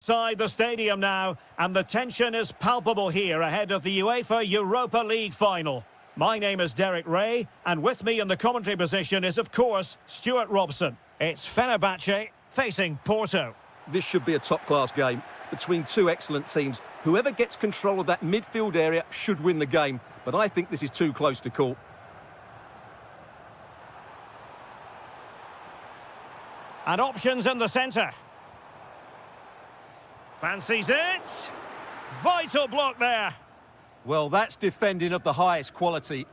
Inside the stadium now, and the tension is palpable here ahead of the UEFA Europa League final. My name is Derek Ray, and with me in the commentary position is, of course, Stuart Robson. It's Fenerbahce facing Porto. This should be a top-class game between two excellent teams. Whoever gets control of that midfield area should win the game, but I think this is too close to call. And options in the centre. Fancies it. Vital block there. Well, that's defending of the highest quality.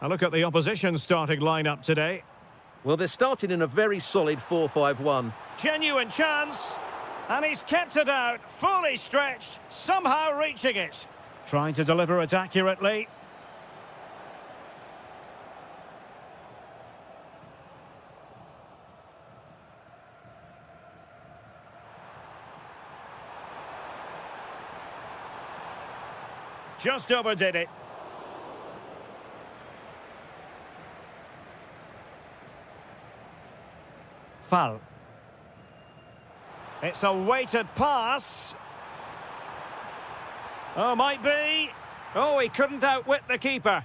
A look at the opposition starting lineup today. Well, they're starting in a very solid 4-5-1. Genuine chance. And he's kept it out, fully stretched, somehow reaching it. Trying to deliver it accurately. Just overdid it. Foul. It's a weighted pass. Oh, might be. Oh, he couldn't outwit the keeper.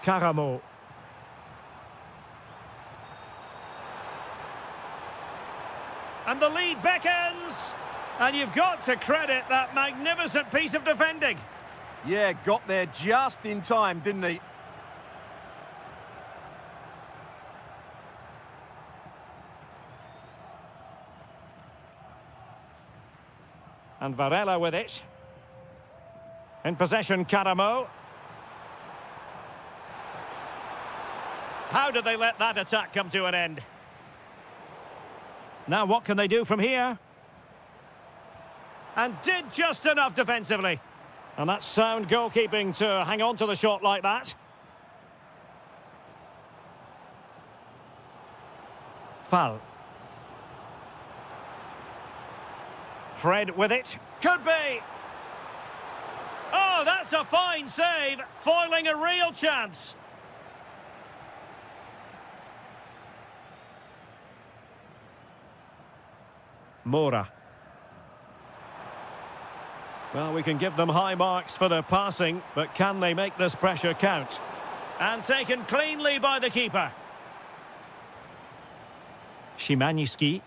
Karamo. And the lead beckons. And you've got to credit that magnificent piece of defending. Yeah, got there just in time, didn't he? And Varela with it. In possession, Karamo. How did they let that attack come to an end? Now what can they do from here? And did just enough defensively. And that's sound goalkeeping to hang on to the shot like that. Foul. Fred with it. Could be. Oh, that's a fine save. Foiling a real chance. Mora. Well, we can give them high marks for their passing, but can they make this pressure count? And taken cleanly by the keeper. Szymanski.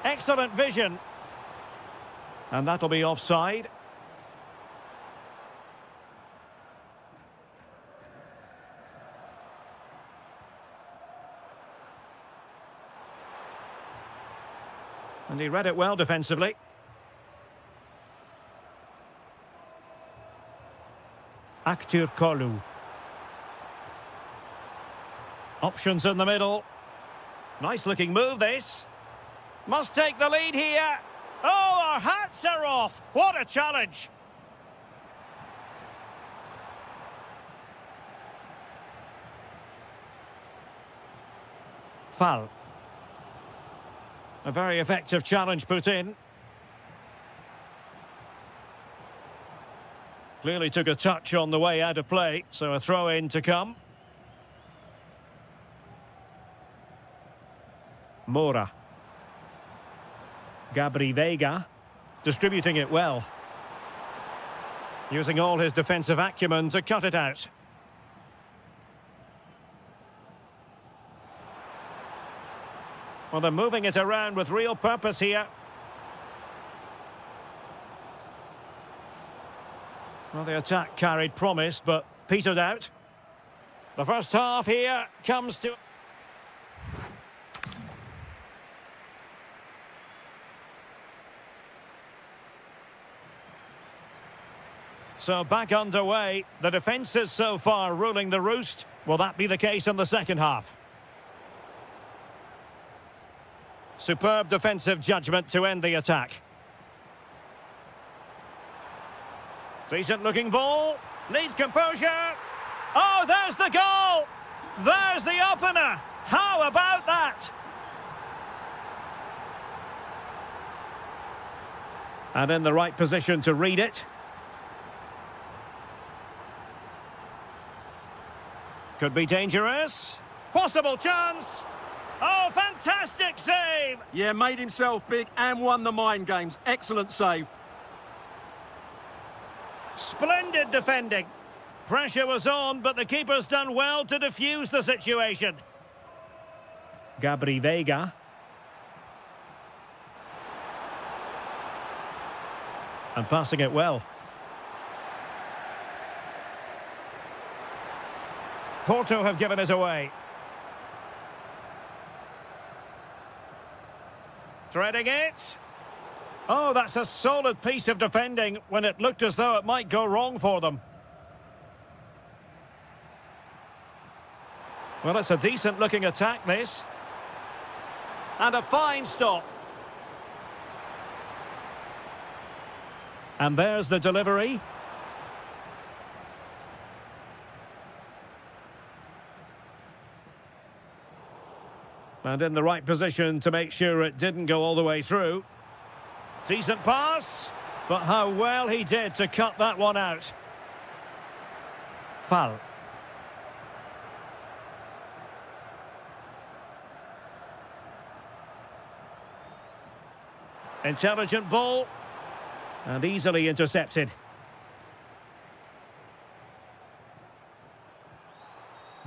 Excellent vision. And that'll be offside. And he read it well defensively. Aktur Kolu. Options in the middle. Nice looking move this. Must take the lead here. Oh, our hats are off. What a challenge. Foul. A very effective challenge put in. Clearly took a touch on the way out of play, so a throw-in to come. Mora. Gabri Veiga, distributing it well. Using all his defensive acumen to cut it out. Well, they're moving it around with real purpose here. Well, the attack carried promise, but petered out. The first half here comes to... So back underway. The defence is so far ruling the roost. Will that be the case in the second half? Superb defensive judgment to end the attack. Decent looking ball. Needs composure. Oh, there's the goal. There's the opener. How about that? And in the right position to read it. Could be dangerous. Possible chance. Oh, fantastic save! Yeah, made himself big and won the mind games. Excellent save. Splendid defending. Pressure was on, but the keeper's done well to defuse the situation. Gabri Veiga. And passing it well. Porto have given us away. Threading it. Oh, that's a solid piece of defending when it looked as though it might go wrong for them. Well, it's a decent-looking attack, this. And a fine stop. And there's the delivery. And in the right position to make sure it didn't go all the way through. Decent pass, but how well he did to cut that one out. Foul. Intelligent ball. And easily intercepted.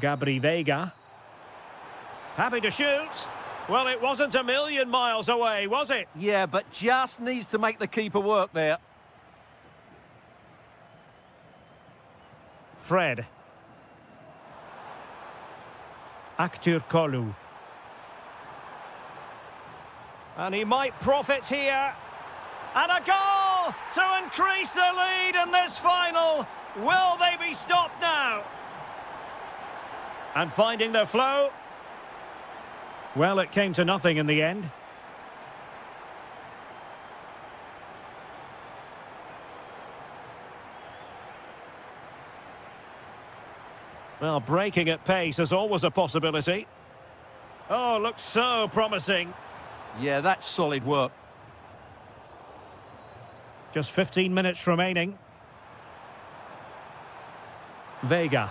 Gabri Veiga. Happy to shoot. Well, it wasn't a million miles away, was it? Yeah, but just needs to make the keeper work there. Fred. Kolu. And he might profit here. And a goal to increase the lead in this final. Will they be stopped now? And finding their flow. Well, it came to nothing in the end. Well, breaking at pace is always a possibility. Oh, looks so promising. Yeah, that's solid work. Just 15 minutes remaining. Veiga.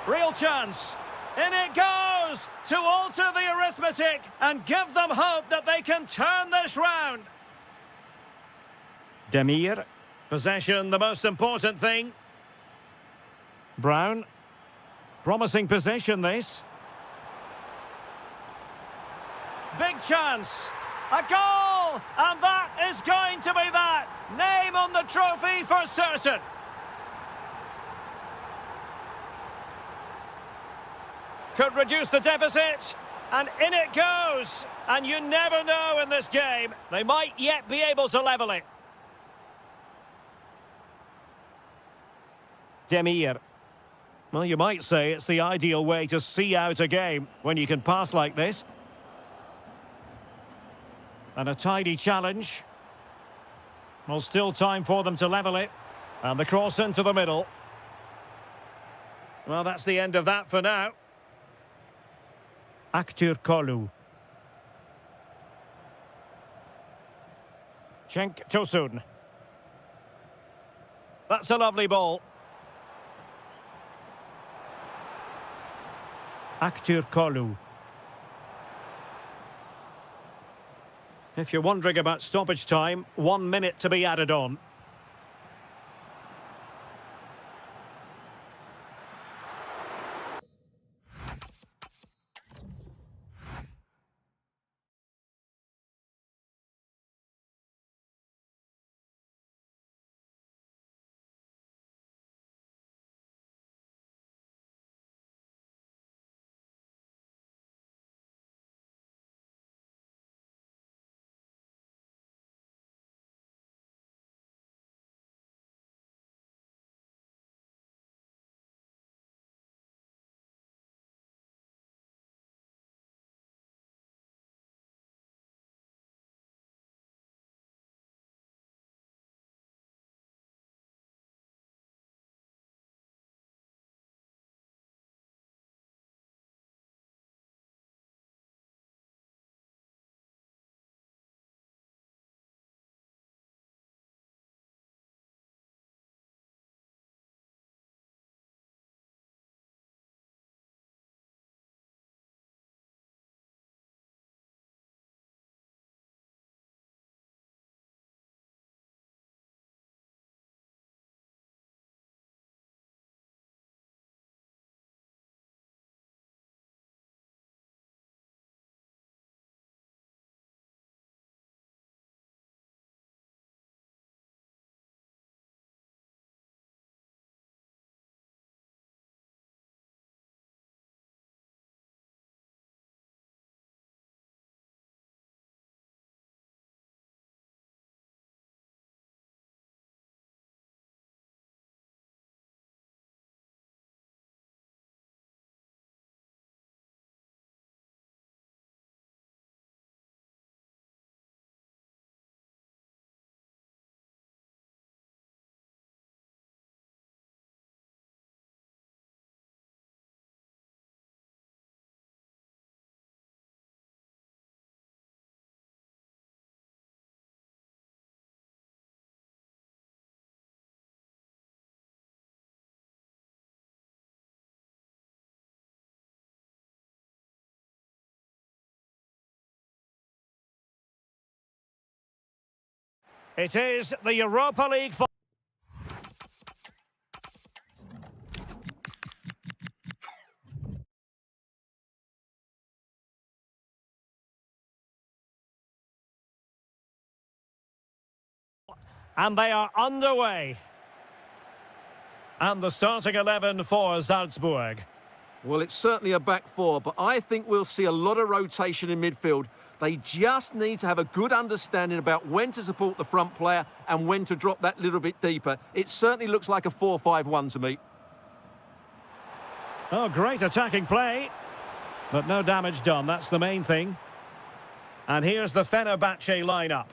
Real chance. In it goes to alter the arithmetic and give them hope that they can turn this round. Demir. Possession, the most important thing. Brown. Promising possession, this. Big chance. A goal! And that is going to be that. Name on the trophy for certain. Could reduce the deficit. And in it goes. And you never know in this game. They might yet be able to level it. Demir. Well, you might say it's the ideal way to see out a game when you can pass like this. And a tidy challenge. Well, still time for them to level it. And the cross into the middle. Well, that's the end of that for now. Kolu. Cenk Tosun. That's a lovely ball. Kolu. If you're wondering about stoppage time, 1 minute to be added on. It is the Europa League final. And they are underway. And the starting 11 for Salzburg. Well, it's certainly a back four, but I think we'll see a lot of rotation in midfield. They just need to have a good understanding about when to support the front player and when to drop that little bit deeper. It certainly looks like a 4-5-1 to me. Oh, great attacking play. But no damage done, that's the main thing. And here's the Fenerbahce lineup.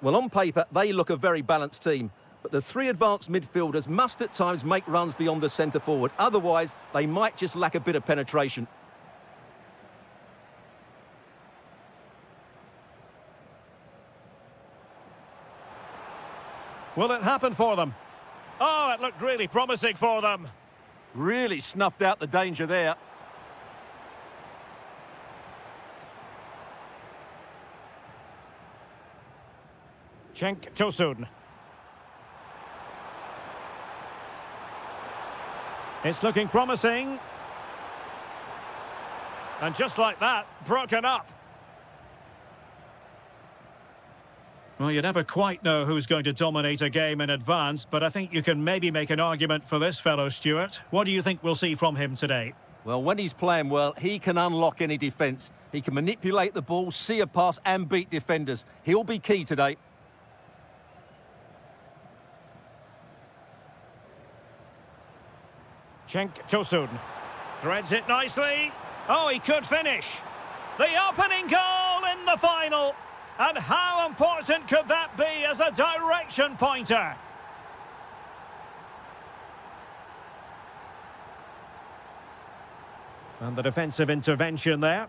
Well, on paper, they look a very balanced team. But the three advanced midfielders must at times make runs beyond the centre forward. Otherwise, they might just lack a bit of penetration. Will it happen for them? Oh, it looked really promising for them. Really snuffed out the danger there. Cenk Tosun. It's looking promising. And just like that, broken up. Well, you never quite know who's going to dominate a game in advance, but I think you can maybe make an argument for this fellow, Stuart. What do you think we'll see from him today? Well, when he's playing well, he can unlock any defence. He can manipulate the ball, see a pass and beat defenders. He'll be key today. Cenk Tosun threads it nicely. Oh, he could finish. The opening goal in the final. And how important could that be as a direction pointer? And the defensive intervention there.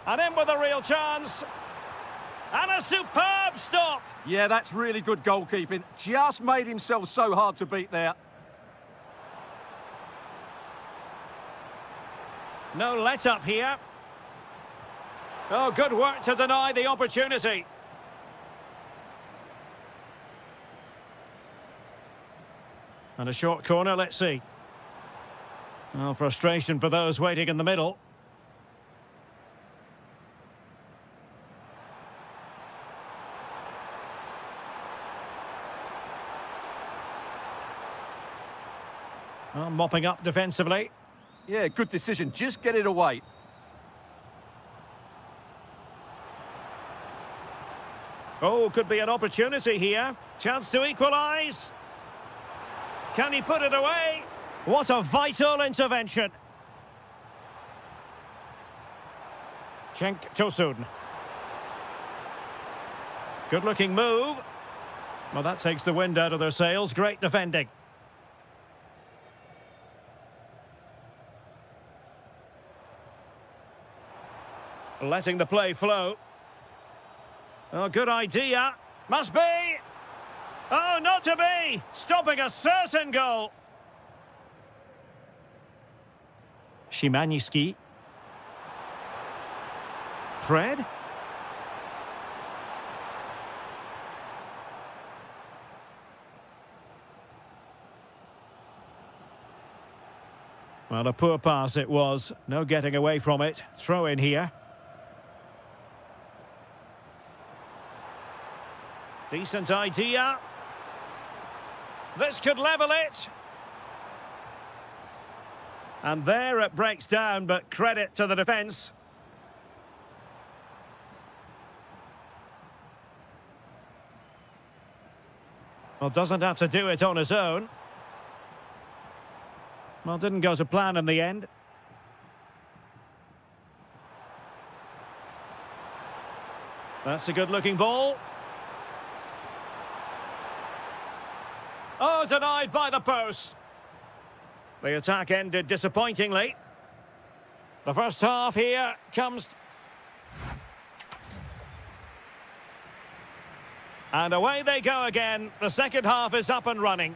And in with a real chance. And a superb stop. Yeah, that's really good goalkeeping. Just made himself so hard to beat there. No let-up here. Oh, good work to deny the opportunity. And a short corner, let's see. Oh, frustration for those waiting in the middle. Oh, mopping up defensively. Yeah, good decision. Just get it away. Oh, could be an opportunity here. Chance to equalise. Can he put it away? What a vital intervention. Cenk Tosun. Good-looking move. Well, that takes the wind out of their sails. Great defending. Letting the play flow. Oh, good idea. Must be. Oh, not to be. Stopping a certain goal. Szymanski. Fred. Well, a poor pass it was. No getting away from it. Throw in here. Decent idea. This could level it. And there it breaks down, but credit to the defence. Well, doesn't have to do it on his own. Well, didn't go to plan in the end. That's a good-looking ball. Oh, denied by the post. The attack ended disappointingly. The first half here comes... And away they go again. The second half is up and running.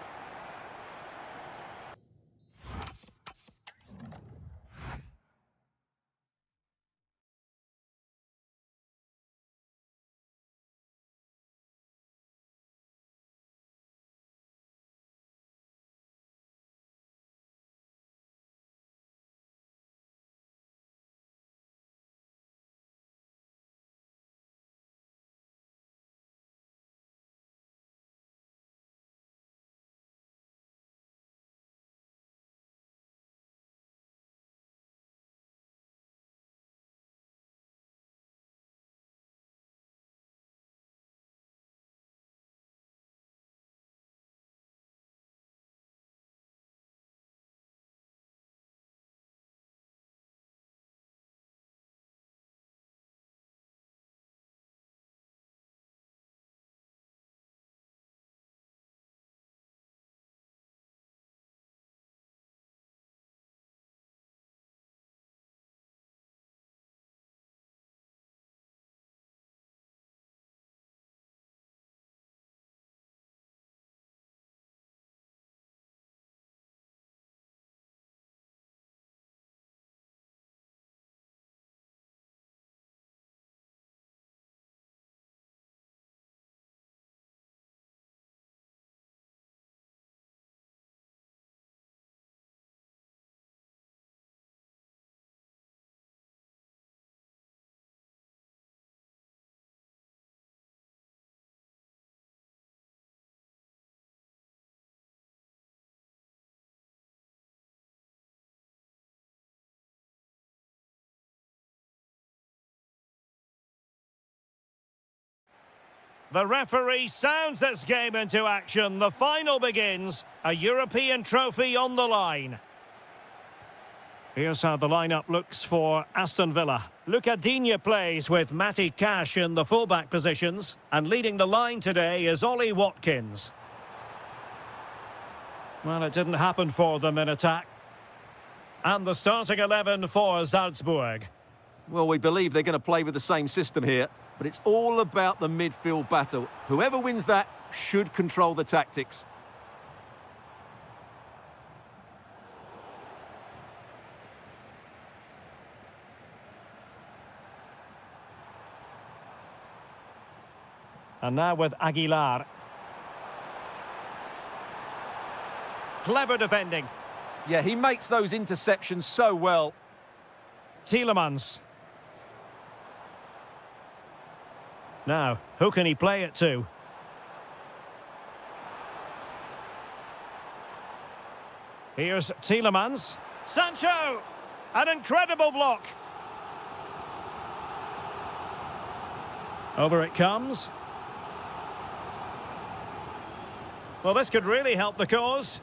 The referee sounds this game into action. The final begins. A European trophy on the line. Here's how the lineup looks for Aston Villa. Luca Digne plays with Matty Cash in the fullback positions. And leading the line today is Ollie Watkins. Well, it didn't happen for them in attack. And the starting 11 for Salzburg. Well, we believe they're going to play with the same system here, but it's all about the midfield battle. Whoever wins that should control the tactics. And now with Aguilar. Clever defending. Yeah, he makes those interceptions so well. Tielemans. Now, who can he play it to? Here's Tielemans. Sancho! An incredible block. Over it comes. Well, this could really help the cause.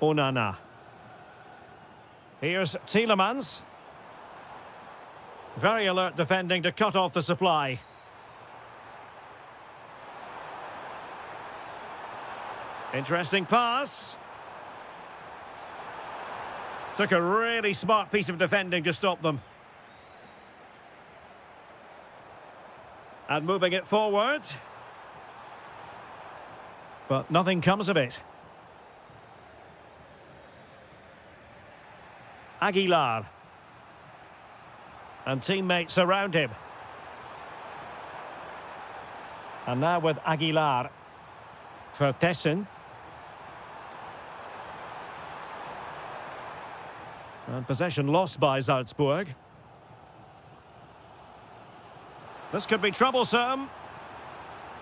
Onana. Here's Tielemans. Very alert defending to cut off the supply. Interesting pass. Took a really smart piece of defending to stop them. And moving it forward. But nothing comes of it. Aguilar. And teammates around him. And now with Aguilar. For Tessin. And possession lost by Salzburg. This could be troublesome.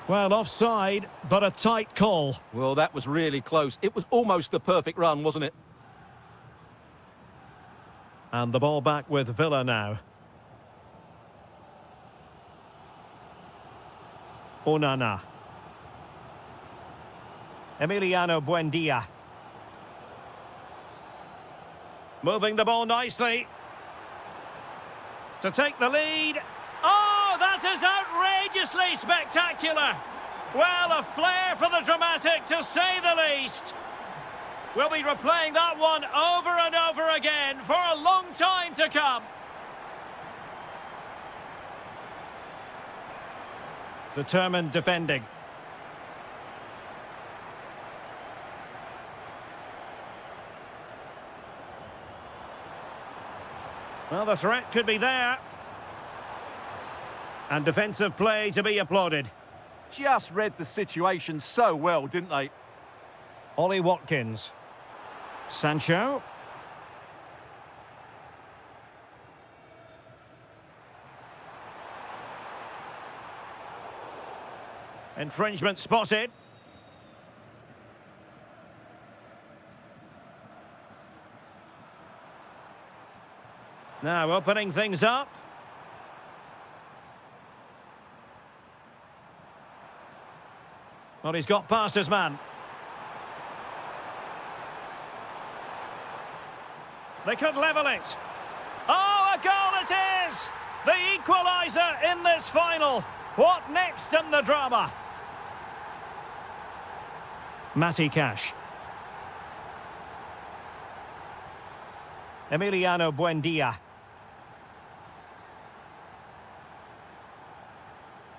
Well, offside, but a tight call. Well, that was really close. It was almost the perfect run, wasn't it? And the ball back with Villa now. Onana. Emiliano Buendia. Moving the ball nicely. To take the lead. Oh, that is outrageously spectacular. Well, a flair for the dramatic, to say the least. We'll be replaying that one over and over again for a long time to come. Determined defending. Well, the threat could be there. And defensive play to be applauded. Just read the situation so well, didn't they? Ollie Watkins. Sancho. Infringement spotted. Now opening things up. Well, he's got past his man. They could level it. Oh, a goal it is! The equaliser in this final. What next in the drama? Matty Cash. Emiliano Buendia.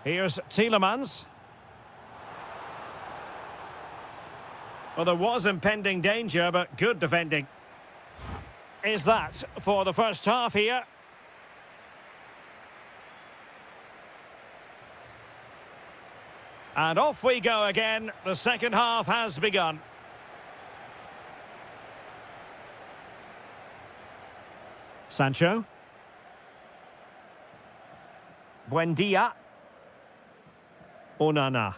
Here's Tielemans. Well, there was impending danger, but good defending. Is that for the first half here? And off we go again. The second half has begun. Sancho. Buendia. Onana.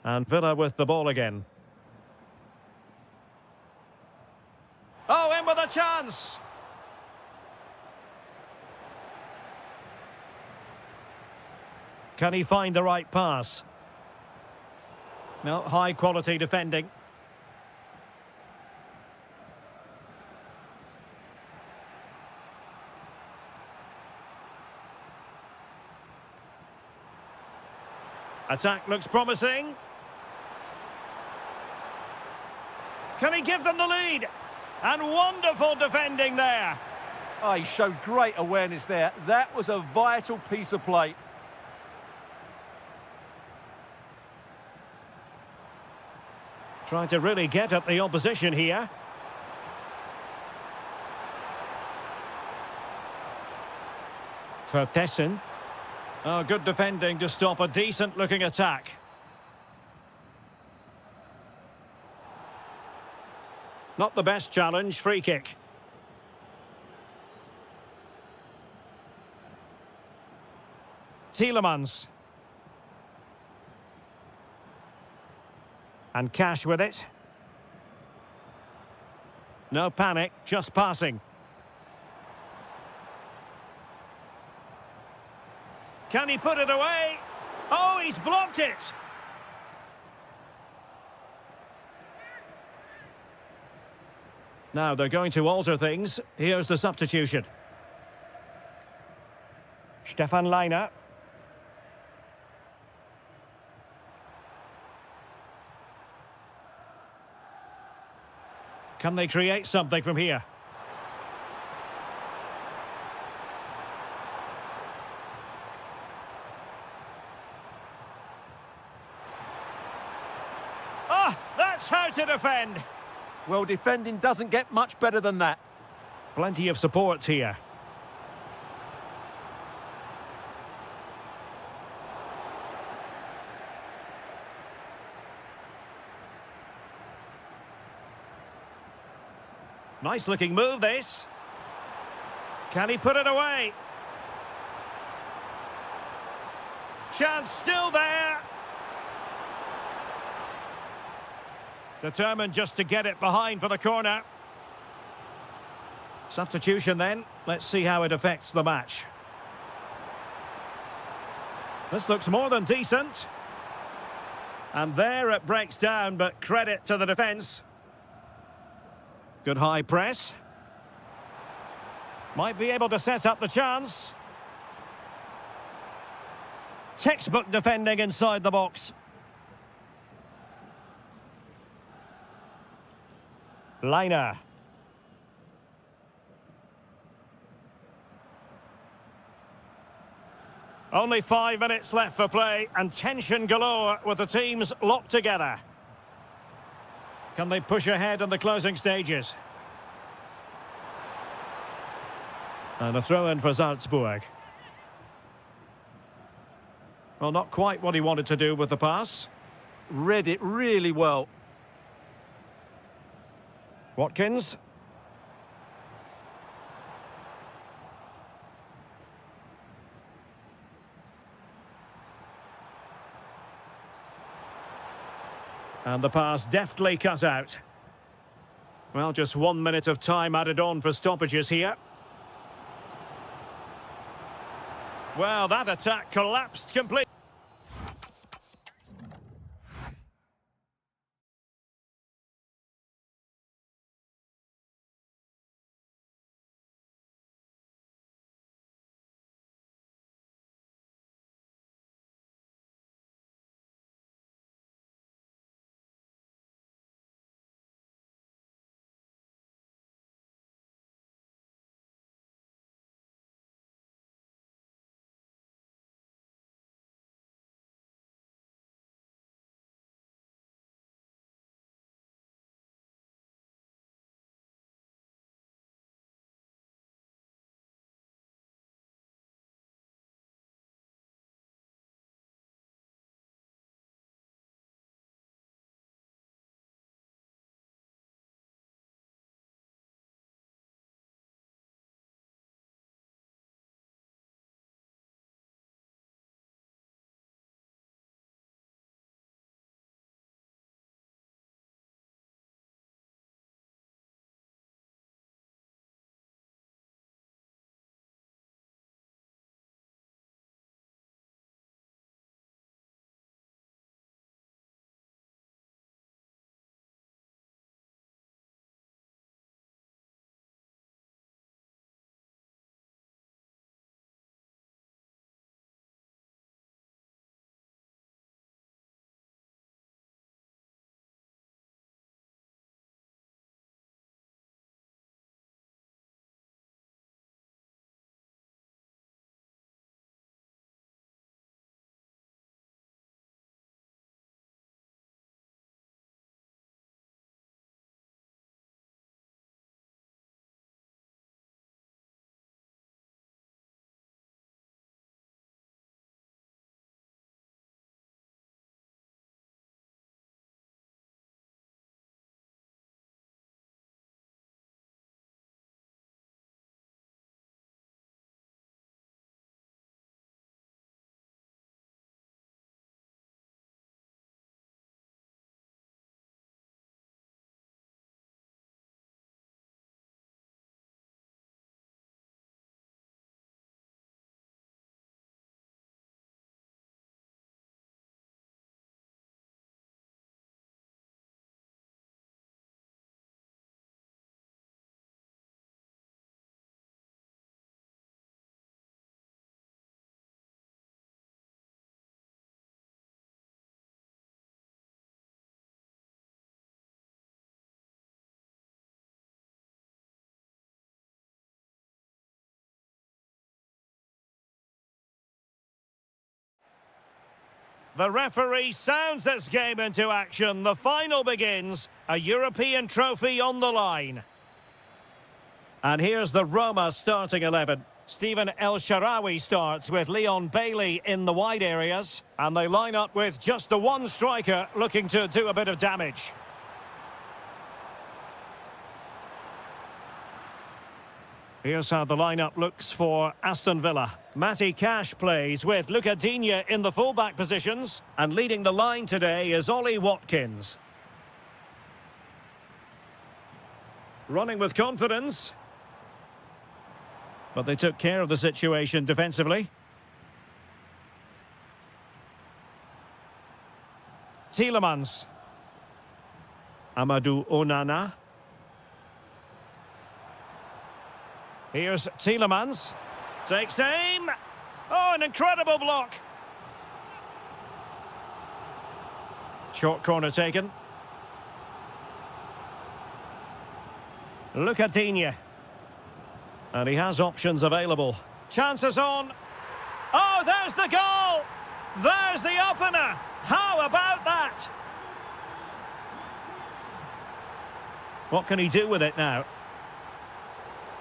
And Villa with the ball again. Oh, in with a chance! Can he find the right pass? No, high quality defending. Attack looks promising. Can he give them the lead? And wonderful defending there. Oh, he showed great awareness there. That was a vital piece of play. Trying to really get at the opposition here. Vertessen. Oh, good defending to stop a decent-looking attack. Not the best challenge, free kick. Tielemans. And Cash with it. No panic, just passing. Can he put it away? Oh, he's blocked it! Now they're going to alter things. Here's the substitution. Stefan Leiner. Can they create something from here? Ah, that's how to defend. Well, defending doesn't get much better than that. Plenty of support here. Nice looking move, this. Can he put it away? Chance still there. Determined just to get it behind for the corner. Substitution then. Let's see how it affects the match. This looks more than decent. And there it breaks down, but credit to the defence. Good high press. Might be able to set up the chance. Textbook defending inside the box. Leiner. Only 5 minutes left for play and tension galore with the teams locked together. Can they push ahead in the closing stages? And a throw-in for Salzburg. Well, not quite what he wanted to do with the pass. Read it really well. Watkins. And the pass deftly cut out. Well, just 1 minute of time added on for stoppages here. Well, that attack collapsed completely. The referee sounds this game into action. The final begins. A European trophy on the line. And here's the Roma starting 11. Stephen El Shaarawy starts with Leon Bailey in the wide areas. And they line up with just the one striker looking to do a bit of damage. Here's how the lineup looks for Aston Villa. Matty Cash plays with Luca Digne in the fullback positions. And leading the line today is Ollie Watkins. Running with confidence. But they took care of the situation defensively. Tielemans. Amadou Onana. Here's Tielemans. Takes aim. Oh, an incredible block. Short corner taken. Luca Digne. And he has options available. Chances on. Oh, there's the goal! There's the opener! How about that? What can he do with it now?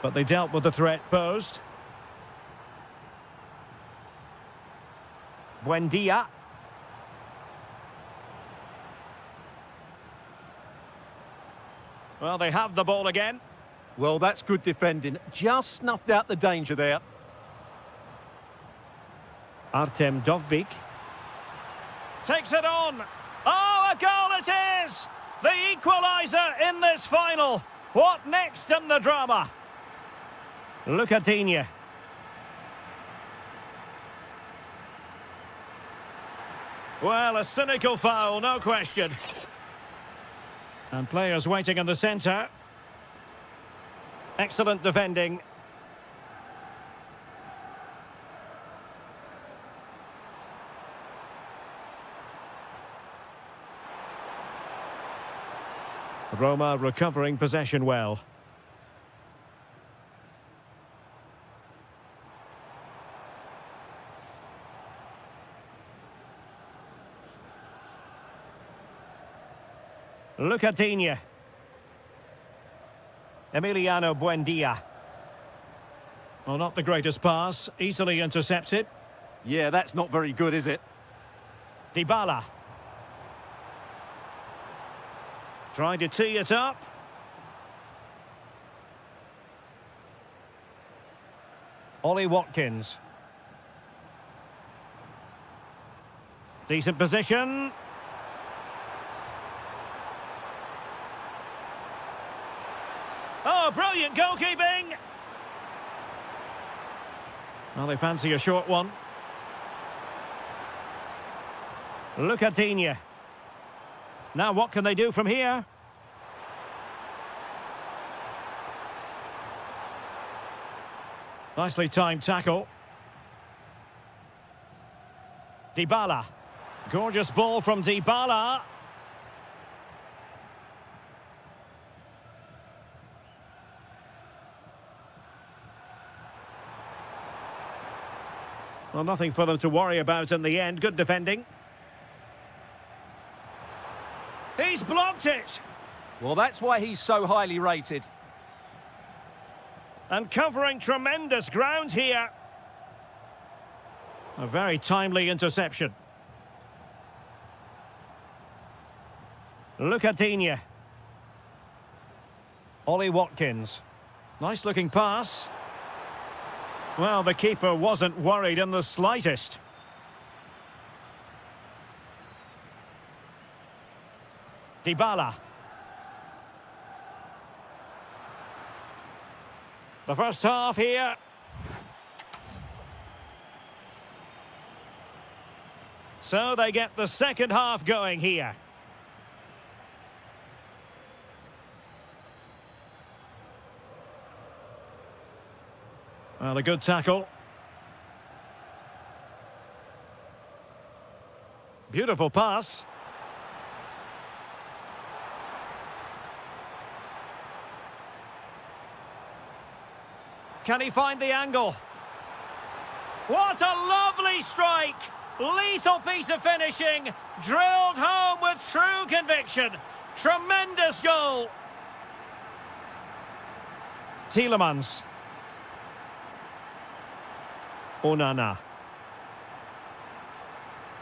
But they dealt with the threat posed. Buendia. Well, they have the ball again. Well, that's good defending. Just snuffed out the danger there. Artem Dovbyk. Takes it on. Oh, a goal it is! The equaliser in this final. What next in the drama? Luca Digne. Well, a cynical foul, no question. And players waiting in the centre. Excellent defending. Roma recovering possession well. Luca Digne. Emiliano Buendia. Well, not the greatest pass. Easily intercepted. Yeah, that's not very good, is it? Dybala. Trying to tee it up. Ollie Watkins. Decent position. Oh, brilliant goalkeeping! Well, they fancy a short one. Luca Digne. Now what can they do from here? Nicely timed tackle. Dybala. Gorgeous ball from Dybala. Well, nothing for them to worry about in the end. Good defending. He's blocked it. Well, that's why he's so highly rated. And covering tremendous ground here. A very timely interception. Luca Digne. Ollie Watkins. Nice looking pass. Well, the keeper wasn't worried in the slightest. Dybala. The first half here. So they get the second half going here. Well, a good tackle. Beautiful pass. Can he find the angle? What a lovely strike! Lethal piece of finishing, drilled home with true conviction. Tremendous goal. Tielemans. Onana.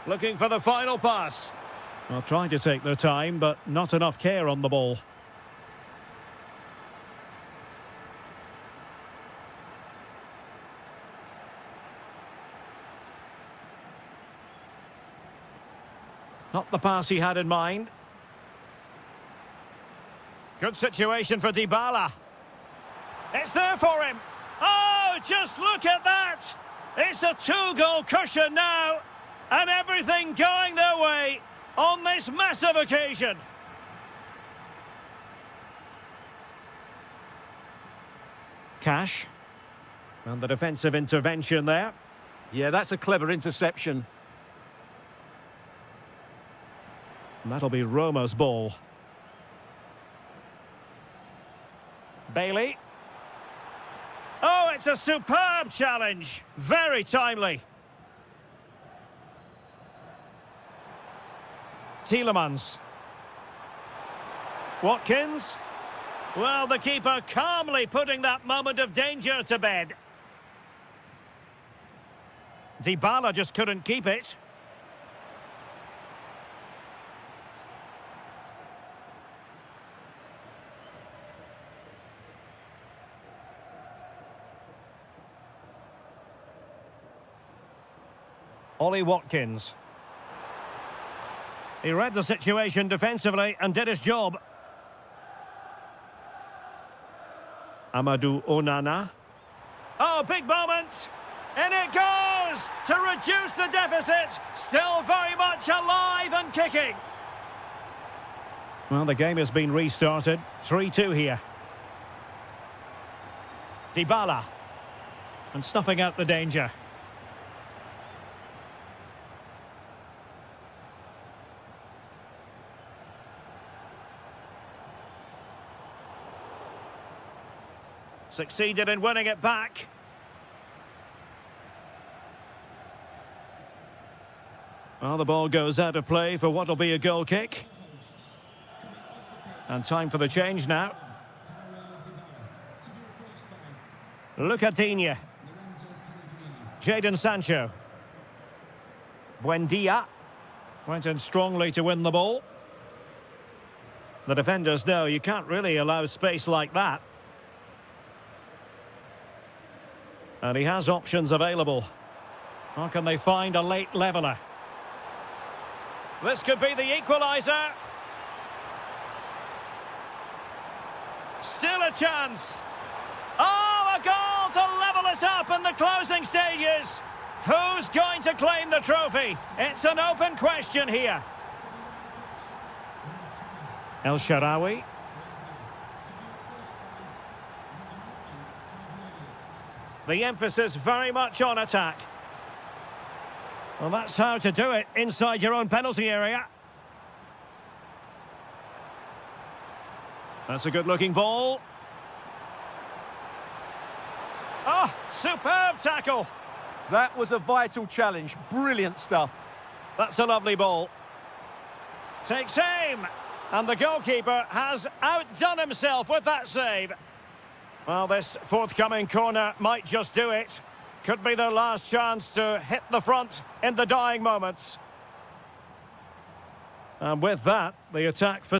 Looking for the final pass. Well, trying to take their time, but not enough care on the ball. Not the pass he had in mind. Good situation for Dybala. It's there for him. Oh, just look at that. It's a two-goal cushion now. And everything going their way on this massive occasion. Cash. And the defensive intervention there. Yeah, that's a clever interception. And that'll be Roma's ball. Bailey. Oh, it's a superb challenge. Very timely. Tielemans. Watkins. Well, the keeper calmly putting that moment of danger to bed. Dybala just couldn't keep it. Ollie Watkins. He read the situation defensively and did his job. Amadou Onana. Oh, big moment! And it goes to reduce the deficit. Still very much alive and kicking. Well, the game has been restarted. 3-2 here. Dybala. And snuffing out the danger. Succeeded in winning it back. Well, the ball goes out of play for what will be a goal kick. And time for the change now. Lucadinha. Jadon Sancho. Buendia. Went in strongly to win the ball. The defenders know you can't really allow space like that. And he has options available. How can they find a late leveller? This could be the equaliser. Still a chance. Oh, a goal to level it up in the closing stages. Who's going to claim the trophy? It's an open question here. El Shaarawy. The emphasis very much on attack. Well, that's how to do it inside your own penalty area. That's a good-looking ball. Oh, superb tackle. That was a vital challenge. Brilliant stuff. That's a lovely ball. Takes aim. And the goalkeeper has outdone himself with that save. Well, this forthcoming corner might just do it. Could be their last chance to hit the front in the dying moments. And with that, the attack for...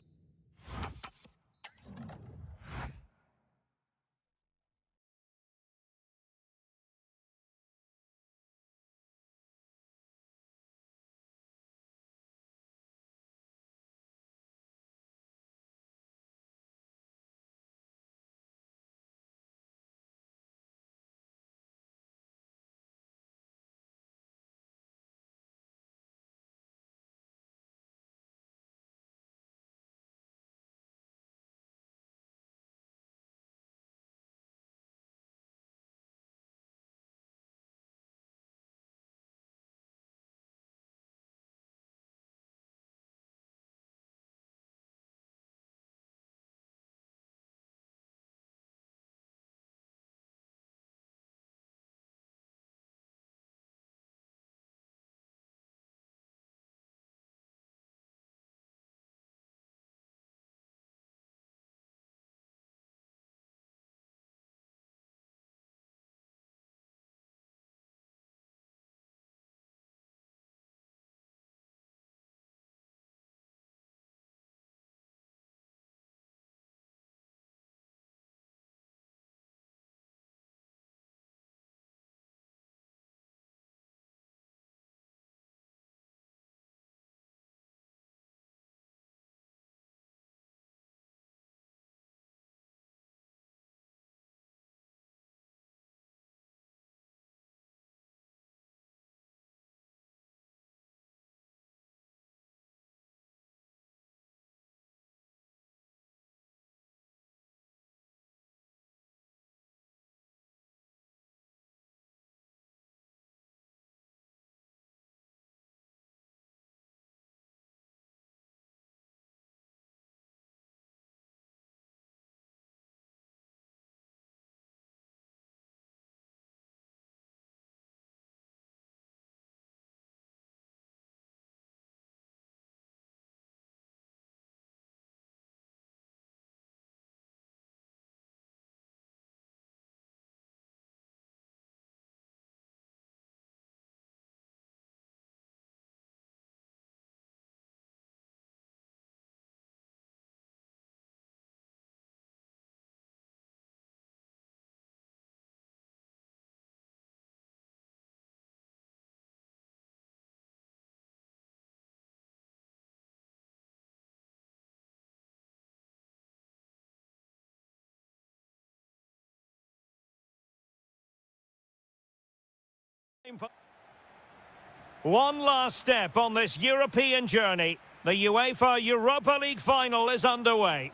One last step on this European journey. The UEFA Europa League final is underway.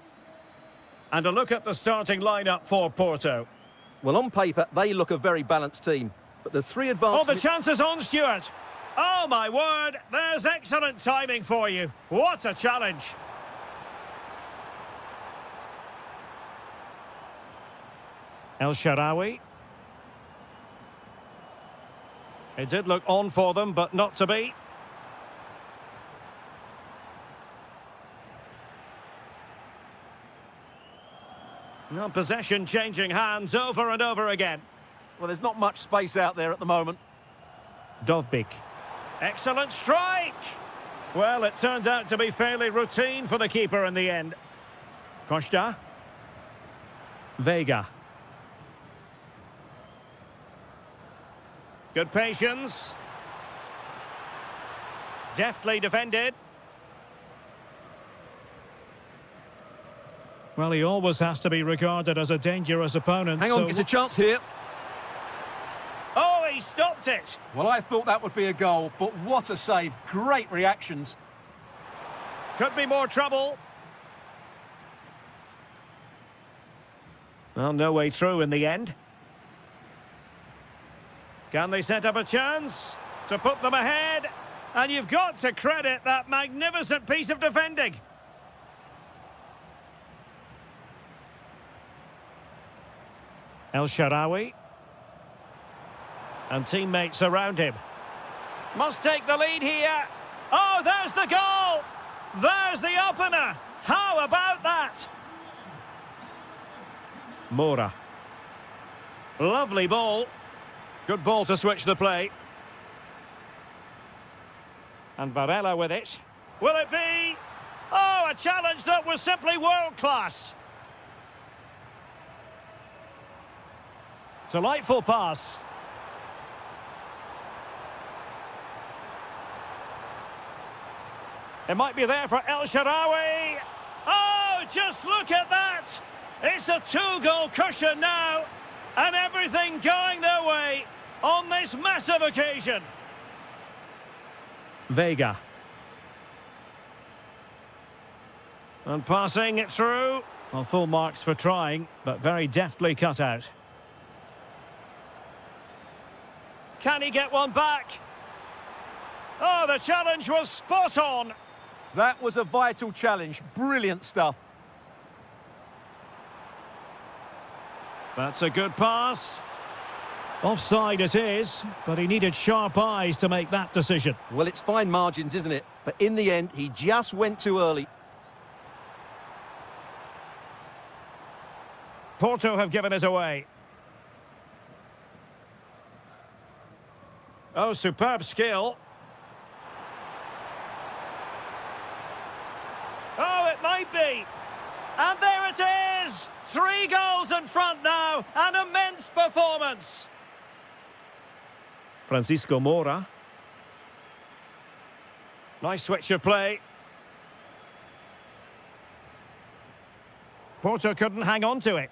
And a look at the starting lineup for Porto. Well, on paper, they look a very balanced team. But the three Oh, advances... the chance is on, Stuart. Oh, my word. There's excellent timing for you. What a challenge. El Shaarawy. It did look on for them, but not to be. Well, possession changing hands over and over again. Well, there's not much space out there at the moment. Dovbyk. Excellent strike! Well, it turns out to be fairly routine for the keeper in the end. Costa. Vega. Good patience. Deftly defended. Well, he always has to be regarded as a dangerous opponent. Hang on, it's a chance here. Oh, he stopped it. Well, I thought that would be a goal, but what a save. Great reactions. Could be more trouble. Well, no way through in the end. Can they set up a chance to put them ahead? And you've got to credit that magnificent piece of defending. El Shaarawy. And teammates around him. Must take the lead here. Oh, there's the goal! There's the opener! How about that? Mora. Lovely ball. Good ball to switch the play. And Varela with it. Will it be? Oh, a challenge that was simply world-class. Delightful pass. It might be there for El Shaarawy. Oh, just look at that. It's a two-goal cushion now. And everything going their way on this massive occasion. Vega. And passing it through. Well, full marks for trying, but very deftly cut out. Can he get one back? Oh, the challenge was spot on. That was a vital challenge. Brilliant stuff. That's a good pass. Offside it is, but he needed sharp eyes to make that decision. Well, it's fine margins, isn't it? But in the end, he just went too early. Porto have given us away. Oh, superb skill. Oh, it might be. And there it is! 3 goals in front now. An immense performance. Francisco Mora. Nice switch of play. Porto couldn't hang on to it.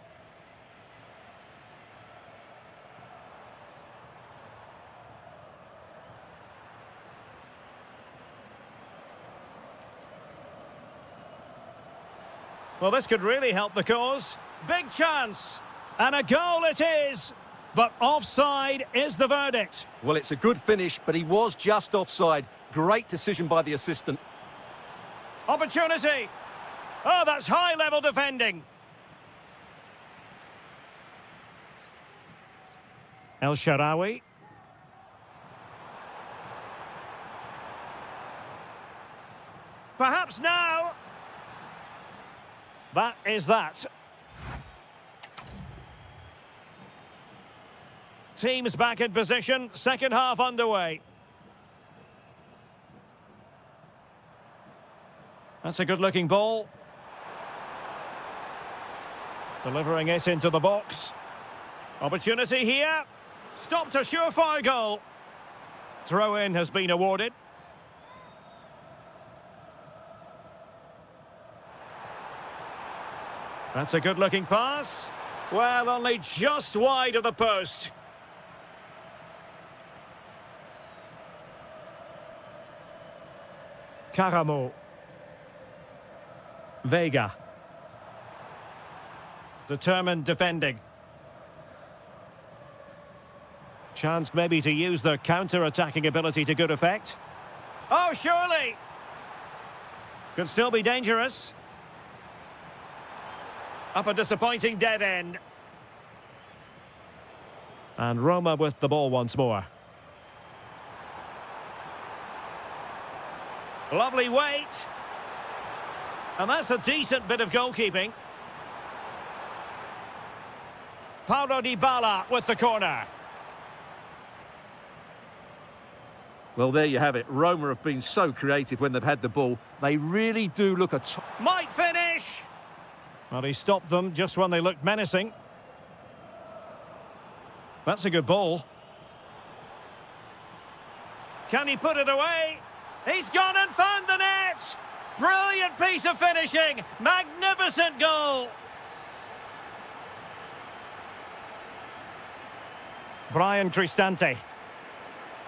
Well, this could really help the cause. Big chance. And a goal it is. But offside is the verdict. Well, it's a good finish, but he was just offside. Great decision by the assistant. Opportunity. Oh, that's high-level defending. El Shaarawy. Perhaps now. That is that. Teams back in position, second half underway. That's a good-looking ball. Delivering it into the box. Opportunity here. Stopped a surefire goal. Throw-in has been awarded. That's a good-looking pass. Well, only just wide of the post. Karamo. Vega. Determined defending. Chance maybe to use their counter-attacking ability to good effect. Oh, surely! Could still be dangerous. Up a disappointing dead end. And Roma with the ball once more. Lovely weight. And that's a decent bit of goalkeeping. Paulo Dybala with the corner. Well, there you have it. Roma have been so creative when they've had the ball. They really do look a... Might finish! Well, he stopped them just when they looked menacing. That's a good ball. Can he put it away? He's gone and found the net! Brilliant piece of finishing! Magnificent goal! Brian Cristante.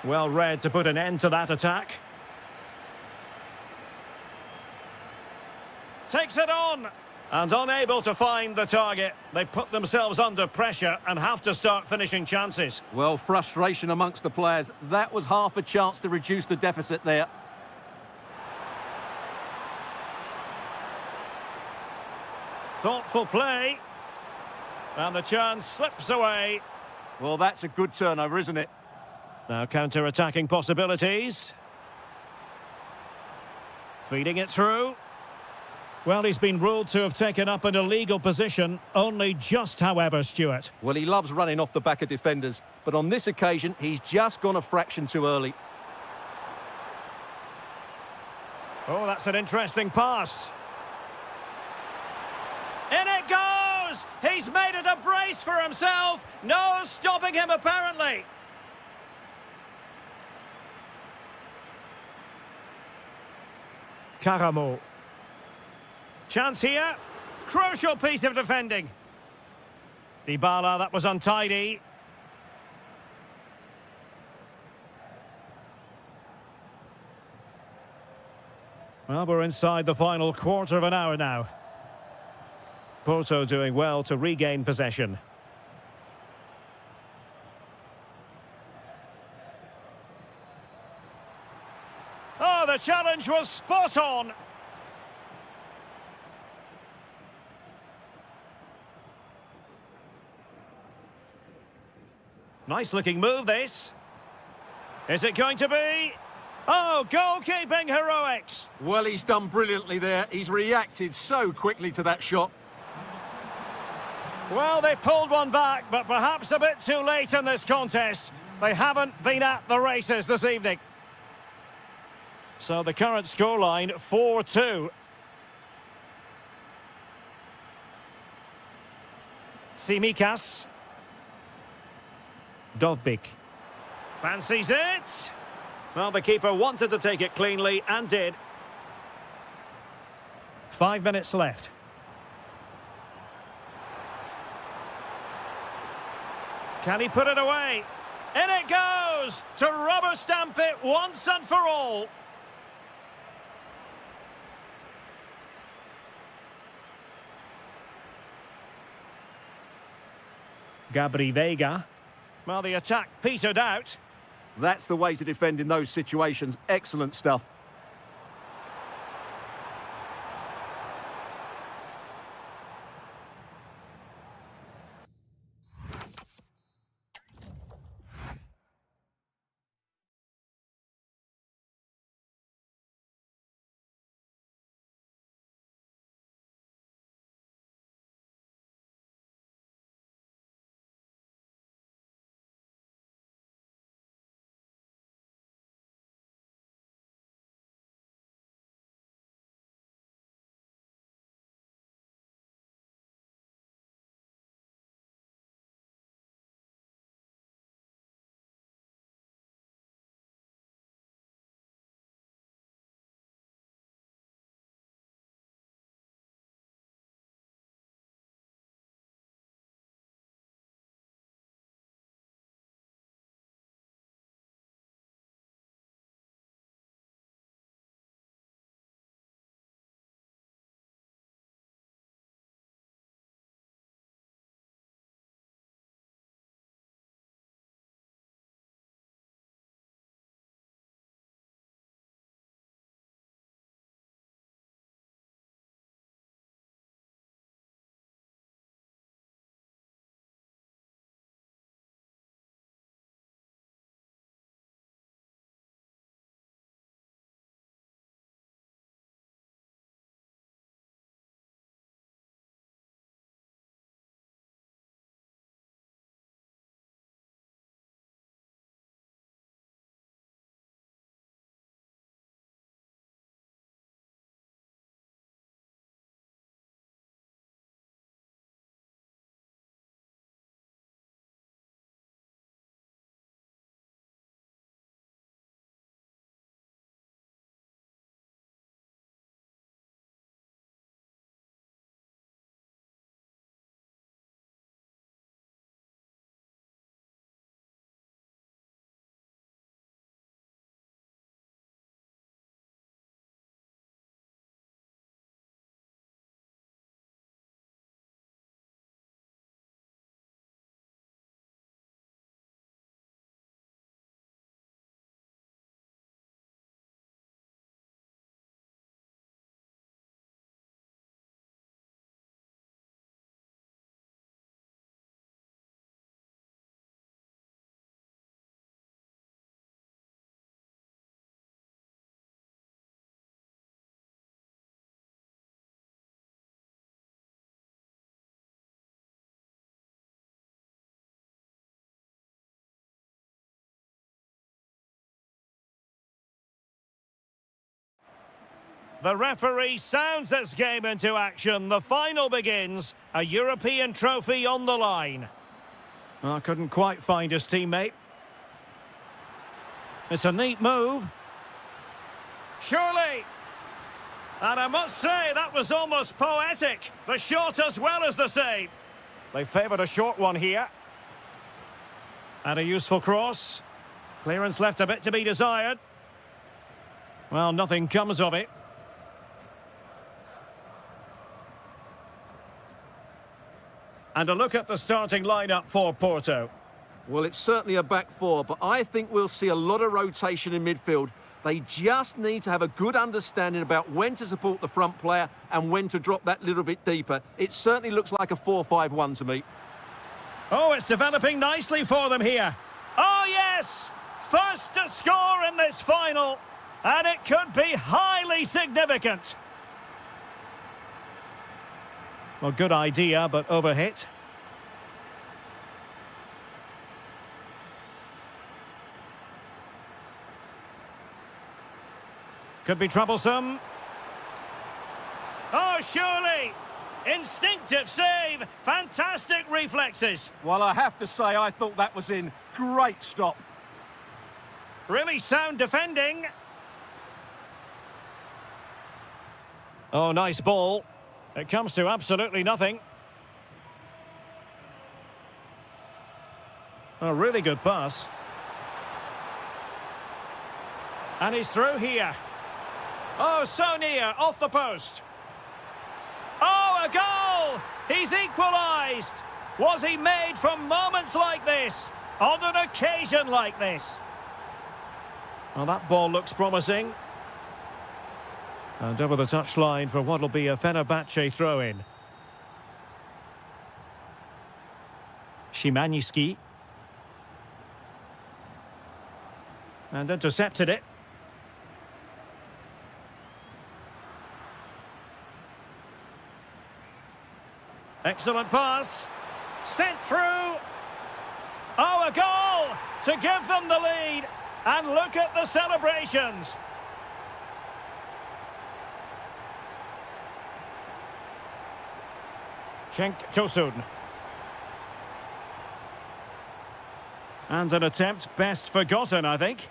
Well read to put an end to that attack. Takes it on! And unable to find the target. They put themselves under pressure and have to start finishing chances. Well, frustration amongst the players. That was half a chance to reduce the deficit there. Thoughtful play. And the chance slips away. Well, that's a good turnover, isn't it? Now counter-attacking possibilities. Feeding it through. Well, he's been ruled to have taken up an illegal position, only just, however, Stuart. Well, he loves running off the back of defenders, but on this occasion, he's just gone a fraction too early. Oh, that's an interesting pass. In it goes! He's made it a brace for himself. No stopping him, apparently. Karamo. Chance here. Crucial piece of defending. Dybala, that was untidy. Well, we're inside the final quarter of an hour now. Porto doing well to regain possession. Oh, the challenge was spot on. Nice looking move, this. Is it going to be? Oh, goalkeeping heroics. Well, he's done brilliantly there. He's reacted so quickly to that shot. Well, they pulled one back, but perhaps a bit too late in this contest. They haven't been at the races this evening. So the current scoreline, 4-2. Tsimikas. Dovbik. Fancies it. Well, the keeper wanted to take it cleanly and did. 5 minutes left. Can he put it away? In it goes! To rubber stamp it once and for all. Gabri Vega. Well, the attack petered out. That's the way to defend in those situations. Excellent stuff. The referee sounds this game into action. The final begins. A European trophy on the line. Oh, couldn't quite find his teammate. It's a neat move. Surely. And I must say, that was almost poetic. The shot as well as the save. They favoured a short one here. And a useful cross. Clearance left a bit to be desired. Well, nothing comes of it. And a look at the starting lineup for Porto. Well, it's certainly a back four, but I think we'll see a lot of rotation in midfield. They just need to have a good understanding about when to support the front player and when to drop that little bit deeper. It certainly looks like a 4-5-1 to me. Oh, it's developing nicely for them here. Oh, yes! First to score in this final. And it could be highly significant. Well, good idea, but overhit. Could be troublesome. Oh, surely! Instinctive save! Fantastic reflexes! Well, I have to say, I thought that was in. Great stop. Really sound defending. Oh, nice ball. It comes to absolutely nothing. A really good pass. And he's through here. Oh, so near, off the post. Oh, a goal! He's equalised! Was he made for moments like this? On an occasion like this? Well, that ball looks promising. And over the touchline for what will be a Fenerbahce throw-in. Szymanski. And intercepted it. Excellent pass. Sent through. Oh, a goal to give them the lead. And look at the celebrations. Cenk Tosun. And an attempt best forgotten, I think.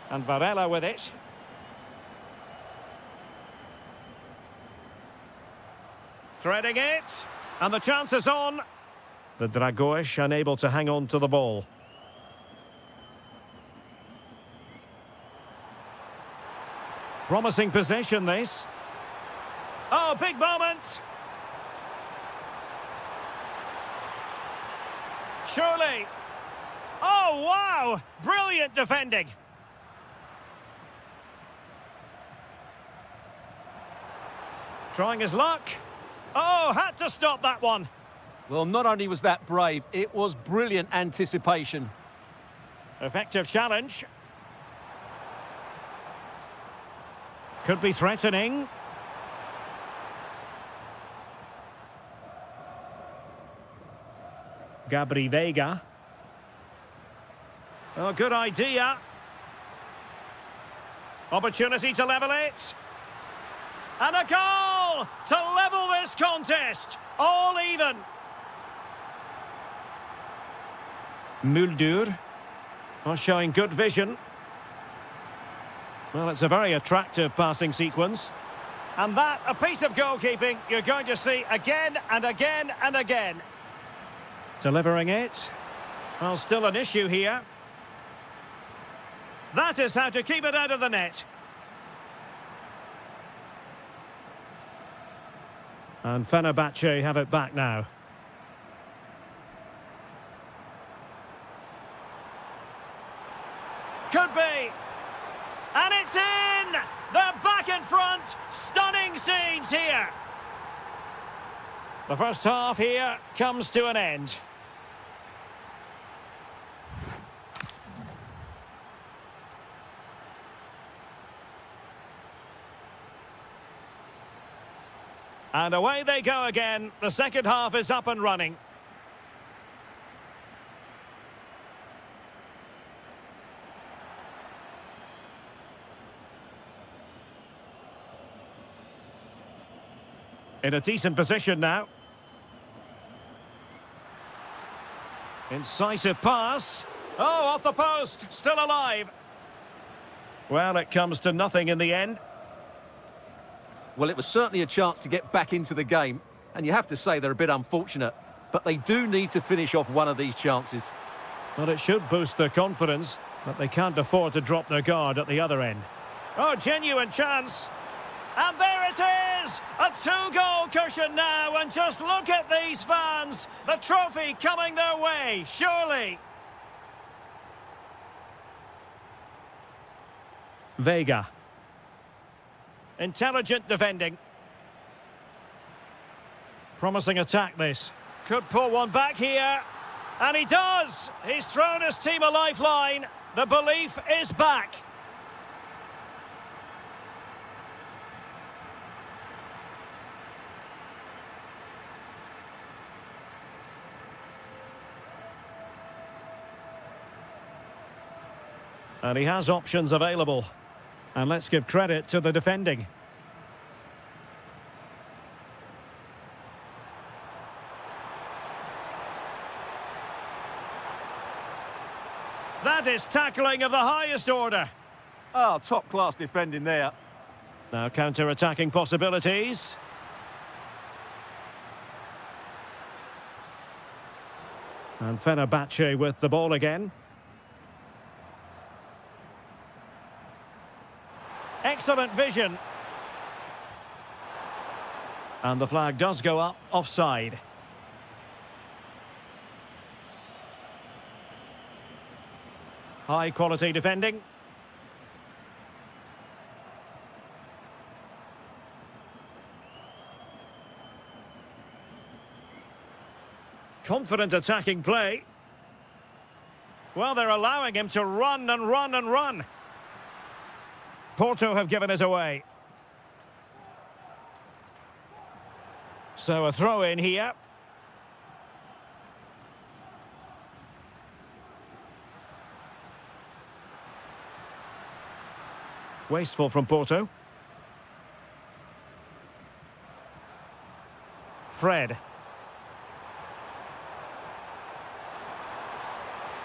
And Varela with it. Threading it. And the chance is on. The Dragões unable to hang on to the ball. Promising possession, this. Oh, big moment. Surely. Oh, wow. Brilliant defending. Trying his luck. Oh, had to stop that one. Well, not only was that brave, it was brilliant anticipation. Effective challenge. Could be threatening. Gabri Veiga. Oh, good idea. Opportunity to level it. And a goal to level this contest. All even. Muldur. Oh, showing good vision. Well, it's a very attractive passing sequence. And that, a piece of goalkeeping you're going to see again and again and again. Delivering it. Well, still an issue here. That is how to keep it out of the net. And Fenerbahce have it back now. Could be. And it's in! They're back in front. Stunning scenes here. The first half here comes to an end. And away they go again. The second half is up and running. In a decent position now. Incisive pass. Oh, off the post. Still alive. Well, it comes to nothing in the end. Well, it was certainly a chance to get back into the game, and you have to say they're a bit unfortunate, but they do need to finish off one of these chances. Well, it should boost their confidence, but they can't afford to drop their guard at the other end. Oh, genuine chance. And there it is! A two-goal cushion now, and just look at these fans! The trophy coming their way, surely! Vega. Intelligent defending. Promising attack, this. Could pull one back here. And he does! He's thrown his team a lifeline. The belief is back. And he has options available. And let's give credit to the defending. That is tackling of the highest order. Oh, top-class defending there. Now counter-attacking possibilities. And Fenerbahce with the ball again. Excellent vision. And the flag does go up, offside. High quality defending. Confident attacking play. Well, they're allowing him to run and run and run. Porto have given us away. So a throw in here. Wasteful from Porto. Fred.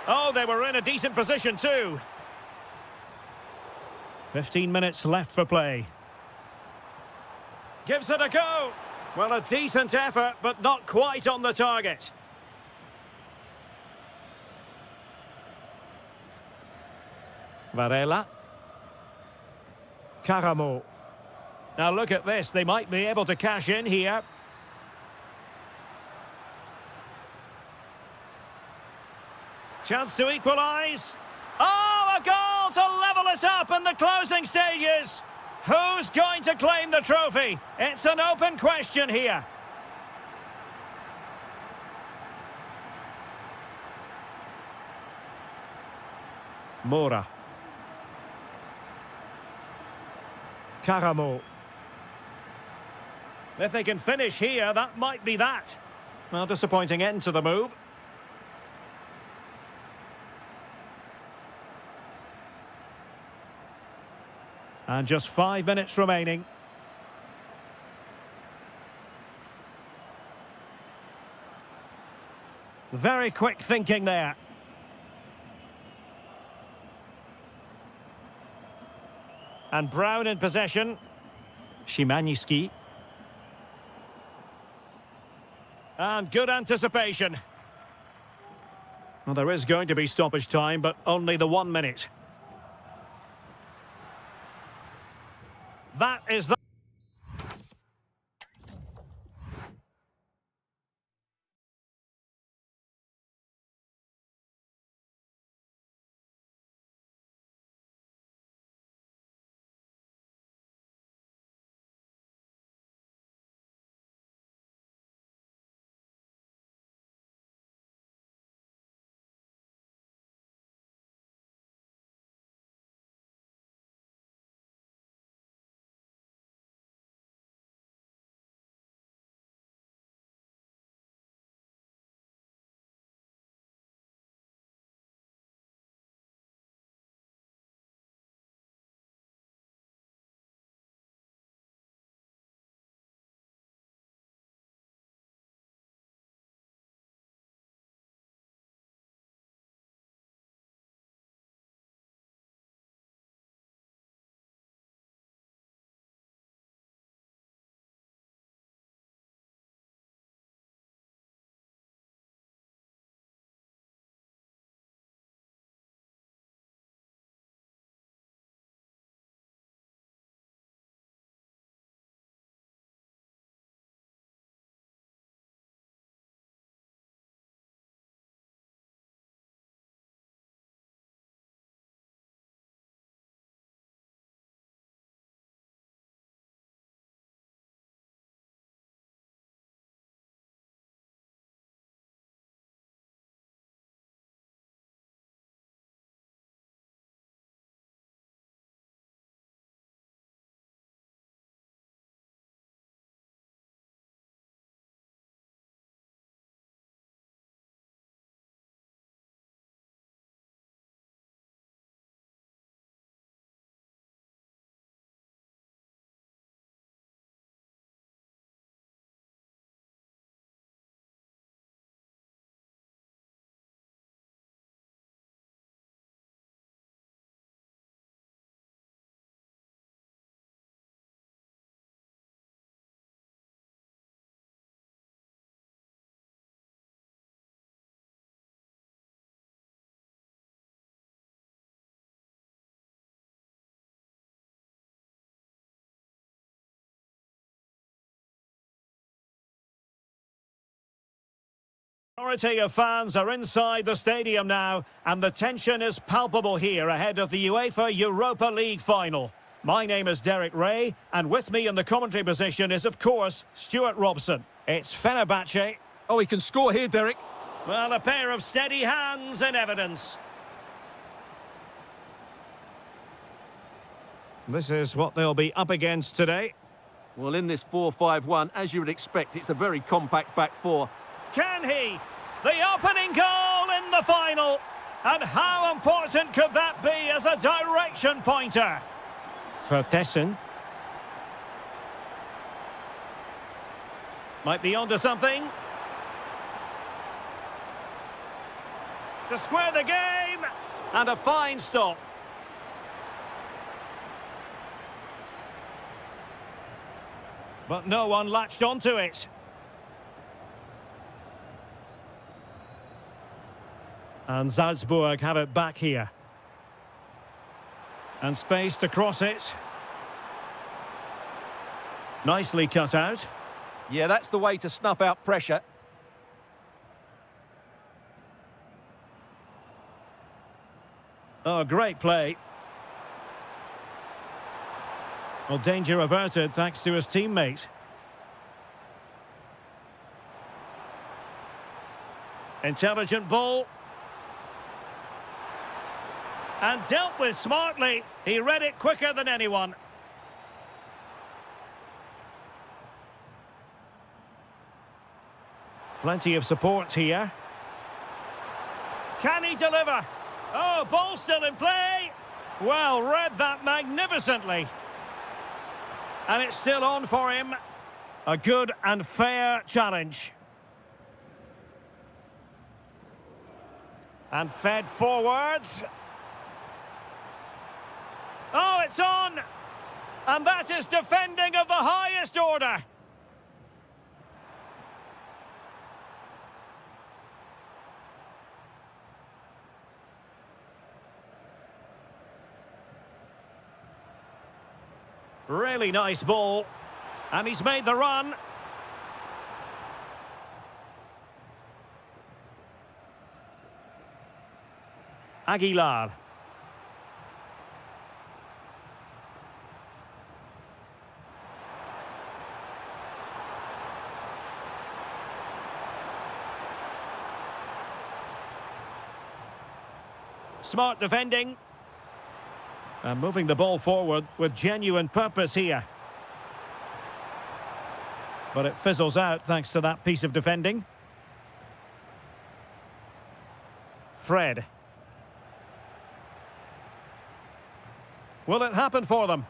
Oh, they were in a decent position too. 15 minutes left for play. Gives it a go. Well, a decent effort, but not quite on the target. Varela. Caramo. Now look at this. They might be able to cash in here. Chance to equalise. Oh, a goal to level it up in the closing stages. Who's going to claim the trophy? It's an open question here. Mora. Caramo. If they can finish here, that might be that. Well, disappointing end to the move. And just 5 minutes remaining. Very quick thinking there. And Brown in possession. Szymanski. And good anticipation. Well, there is going to be stoppage time, but only the 1 minute. That is the... Majority of fans are inside the stadium now, and the tension is palpable here ahead of the UEFA Europa League final. My name is Derek Ray, and with me in the commentary position is, of course, Stuart Robson. It's Fenerbahce. Oh, he can score here, Derek. Well, a pair of steady hands in evidence. This is what they'll be up against today. Well, in this 4-5-1, as you would expect, it's a very compact back four. Can he? The opening goal in the final. And how important could that be as a direction pointer? For Tessin. Might be onto something. To square the game. And a fine stop. But no one latched onto it. And Salzburg have it back here. And space to cross it. Nicely cut out. Yeah, that's the way to snuff out pressure. Oh, great play. Well, danger averted thanks to his teammate. Intelligent ball. And dealt with smartly. He read it quicker than anyone. Plenty of support here. Can he deliver? Oh, ball still in play. Well, read that magnificently. And it's still on for him. A good and fair challenge. And fed forwards. Oh, it's on! And that is defending of the highest order. Really nice ball. And he's made the run. Aguilar. Smart defending. And moving the ball forward with genuine purpose here. But it fizzles out thanks to that piece of defending. Fred. Will it happen for them?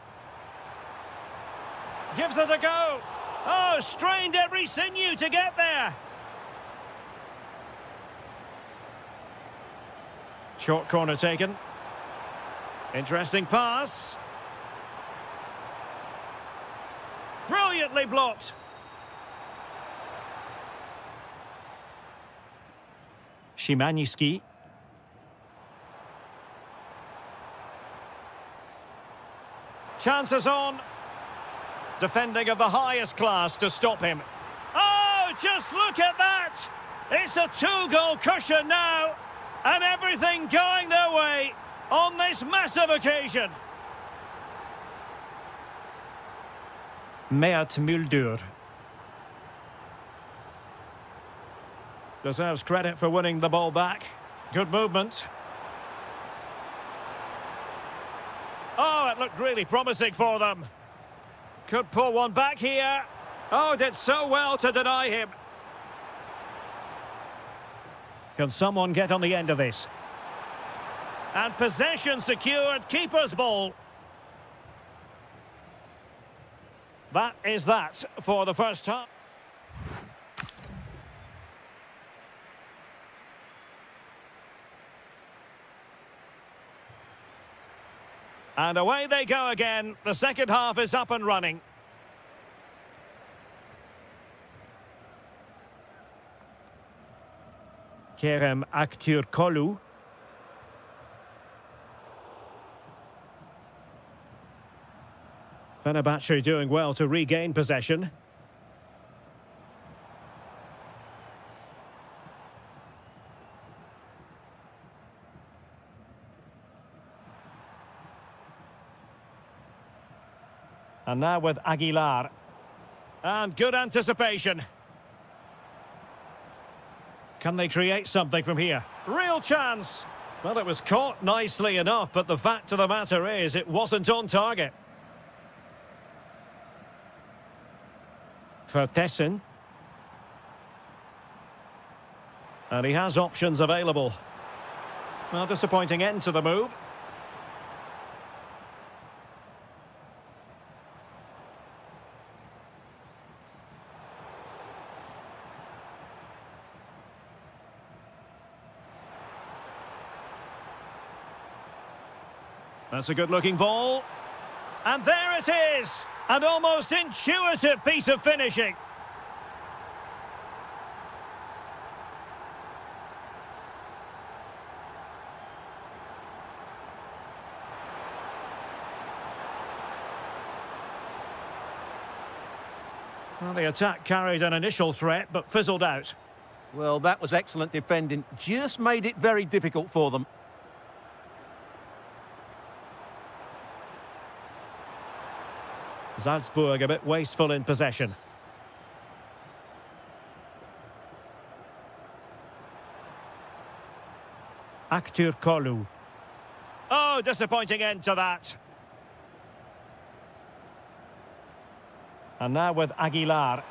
Gives it a go. Oh, strained every sinew to get there. Short corner taken. Interesting pass. Brilliantly blocked. Szymanski. Chances on. Defending of the highest class to stop him. Oh, just look at that! It's a two-goal cushion now. And everything going their way on this massive occasion. Mert Mulder. Deserves credit for winning the ball back. Good movement. Oh, it looked really promising for them. Could pull one back here. Oh, did so well to deny him. Can someone get on the end of this? And possession secured, keeper's ball. That is that for the first time. And away they go again. The second half is up and running. Kerem Aktürkoğlu. Fenerbahce doing well to regain possession. And now with Aguilar. And good anticipation. Can they create something from here? Real chance. Well, it was caught nicely enough, but the fact of the matter is it wasn't on target. Vertessen. And he has options available. Well, disappointing end to the move. That's a good-looking ball. And there it is! An almost intuitive piece of finishing. Well, the attack carried an initial threat, but fizzled out. Well, that was excellent defending. Just made it very difficult for them. Salzburg a bit wasteful in possession. Kolu. Oh, disappointing end to that. And now with Aguilar.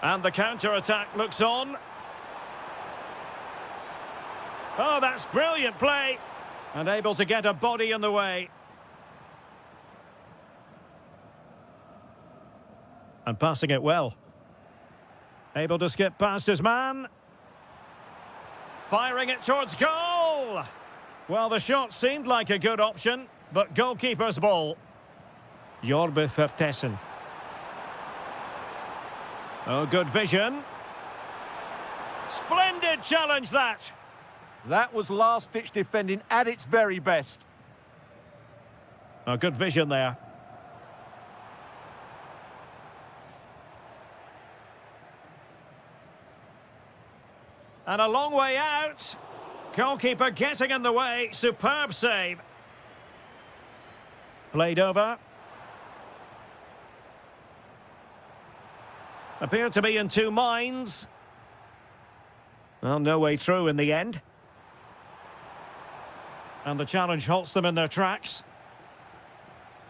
And the counter-attack looks on. Oh, that's brilliant play. And able to get a body in the way. And passing it well. Able to skip past his man. Firing it towards goal. Well, the shot seemed like a good option, but goalkeeper's ball. Vertessen. Oh, good vision. Splendid challenge, that. That was last-ditch defending at its very best. Oh, good vision there. And a long way out. Goalkeeper getting in the way. Superb save. Played over. Appeared to be in two minds. Well, no way through in the end. And the challenge halts them in their tracks.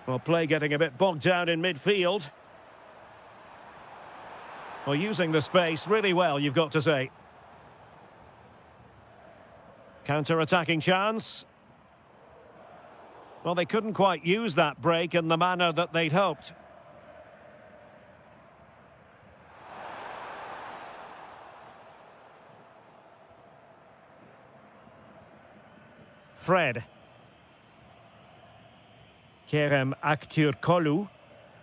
Well, play getting a bit bogged down in midfield. Well, using the space really well, you've got to say. Counter-attacking chance. Well, they couldn't quite use that break in the manner that they'd hoped. Fred. Kerem Kolu.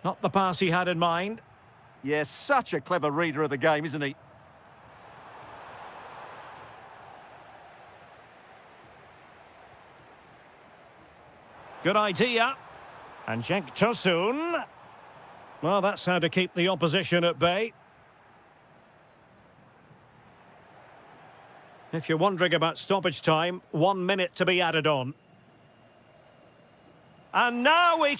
Not the pass he had in mind. Yes, such a clever reader of the game, isn't he? Good idea. And Cenk Tosun. Well, that's how to keep the opposition at bay. If you're wondering about stoppage time, 1 minute to be added on. And now we...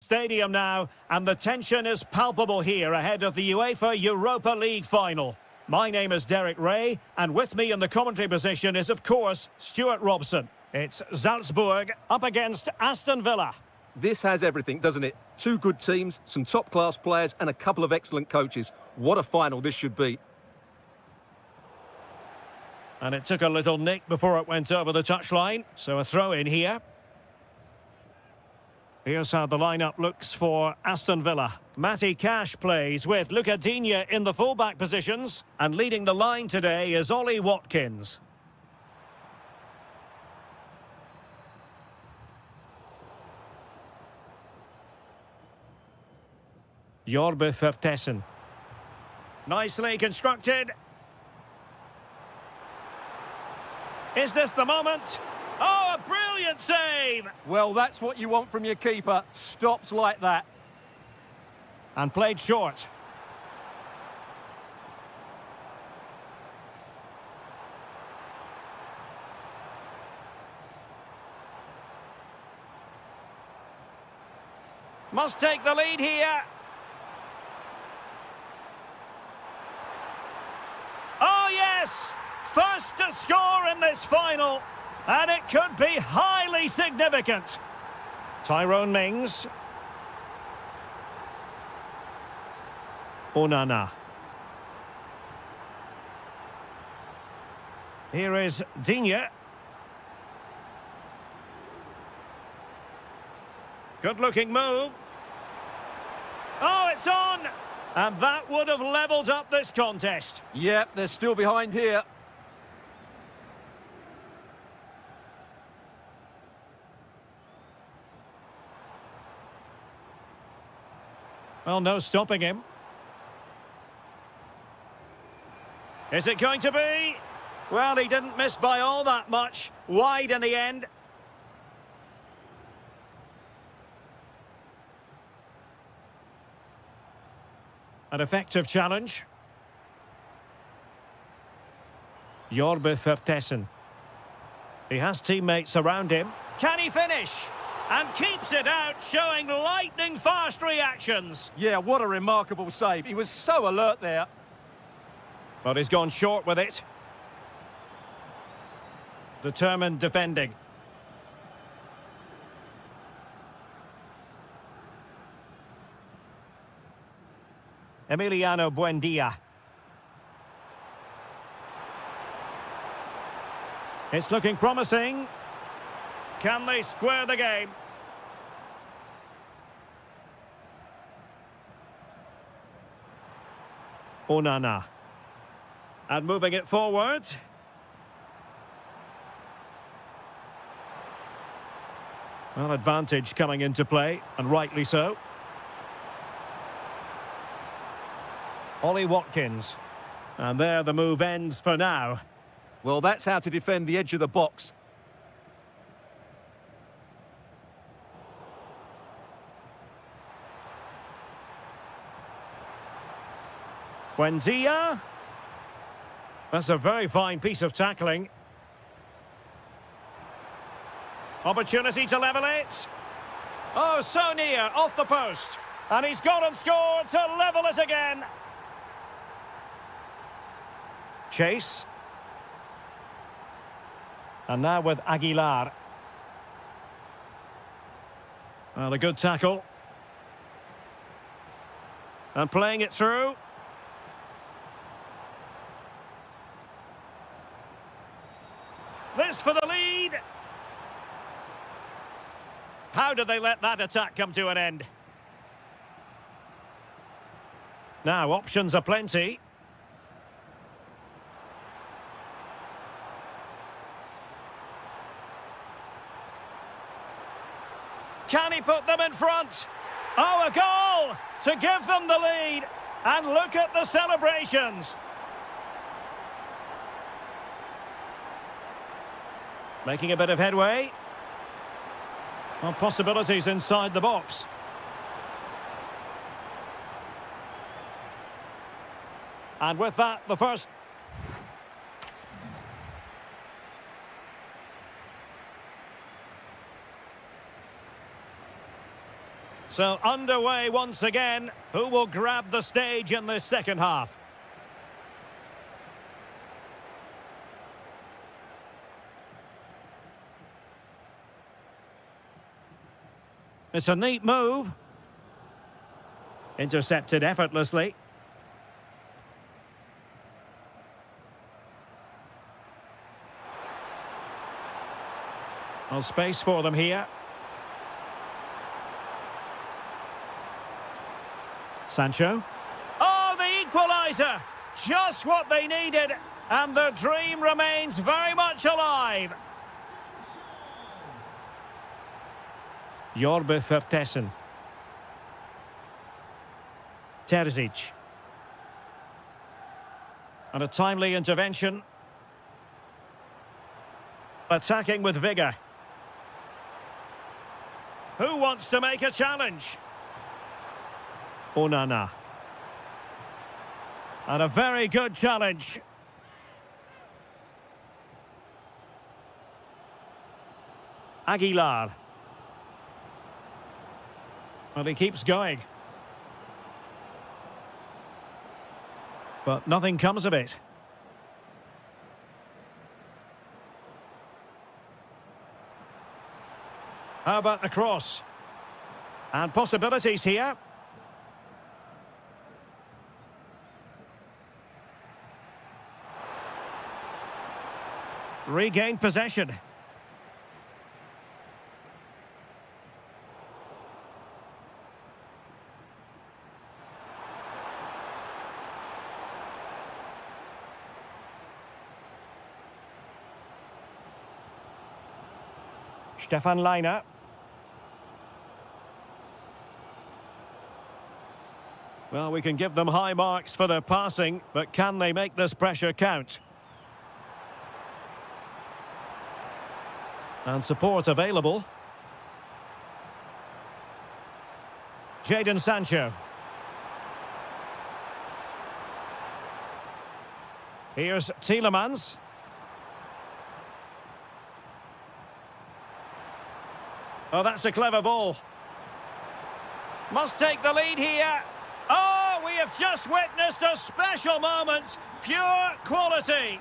Stadium now, and the tension is palpable here ahead of the UEFA Europa League final. My name is Derek Ray, and with me in the commentary position is, of course, Stuart Robson. It's Salzburg up against Aston Villa. This has everything, doesn't it? Two good teams, some top-class players, and a couple of excellent coaches. What a final this should be. And it took a little nick before it went over the touchline, so a throw in here. Here's how the lineup looks for Aston Villa. Matty Cash plays with Luca Digne in the fullback positions. And leading the line today is Ollie Watkins. Jorbe Vertessen. Nicely constructed. Is this the moment? Oh, a brilliant save! Well, that's what you want from your keeper. Stops like that. And played short. Must take the lead here. Oh, yes! First to score in this final. And it could be highly significant. Tyrone Mings. Onana. Here is Digne. Good-looking move. Oh, it's on! And that would have levelled up this contest. Yep, they're still behind here. Well, no stopping him. Is it going to be? Well, he didn't miss by all that much. Wide in the end. An effective challenge. Jorbe Vertessen. He has teammates around him. Can he finish? And keeps it out, showing lightning-fast reactions. Yeah, what a remarkable save. He was so alert there. But he's gone short with it. Determined defending. Emiliano Buendia. It's looking promising. Can they square the game? Onana. And moving it forward. Well, advantage coming into play, and rightly so. Ollie Watkins. And there the move ends for now. Well, that's how to defend the edge of the box. Buendia. That's a very fine piece of tackling. Opportunity to level it. Oh, so near, off the post. And he's gone and scored to level it again. Chase. And now with Aguilar. Well, a good tackle. And playing it through. This for the lead. How did they let that attack come to an end? Now, options are plenty. Can he put them in front? Oh, a goal to give them the lead. And look at the celebrations. Making a bit of headway. Well, possibilities inside the box. And with that, the first... So underway once again. Who will grab the stage in this second half? It's a neat move. Intercepted effortlessly. Well, space for them here. Sancho. Oh, the equaliser! Just what they needed, and the dream remains very much alive. Jorbe Vertessen. Terzic. And a timely intervention. Attacking with vigour. Who wants to make a challenge? Onana. And a very good challenge. Aguilar. Well, he keeps going. But nothing comes of it. How about the cross? And possibilities here. Regained possession. Stefan Leiner. Well, we can give them high marks for their passing, but can they make this pressure count? And support available. Jadon Sancho. Here's Tielemans. Oh, that's a clever ball. Must take the lead here. Oh, we have just witnessed a special moment. Pure quality.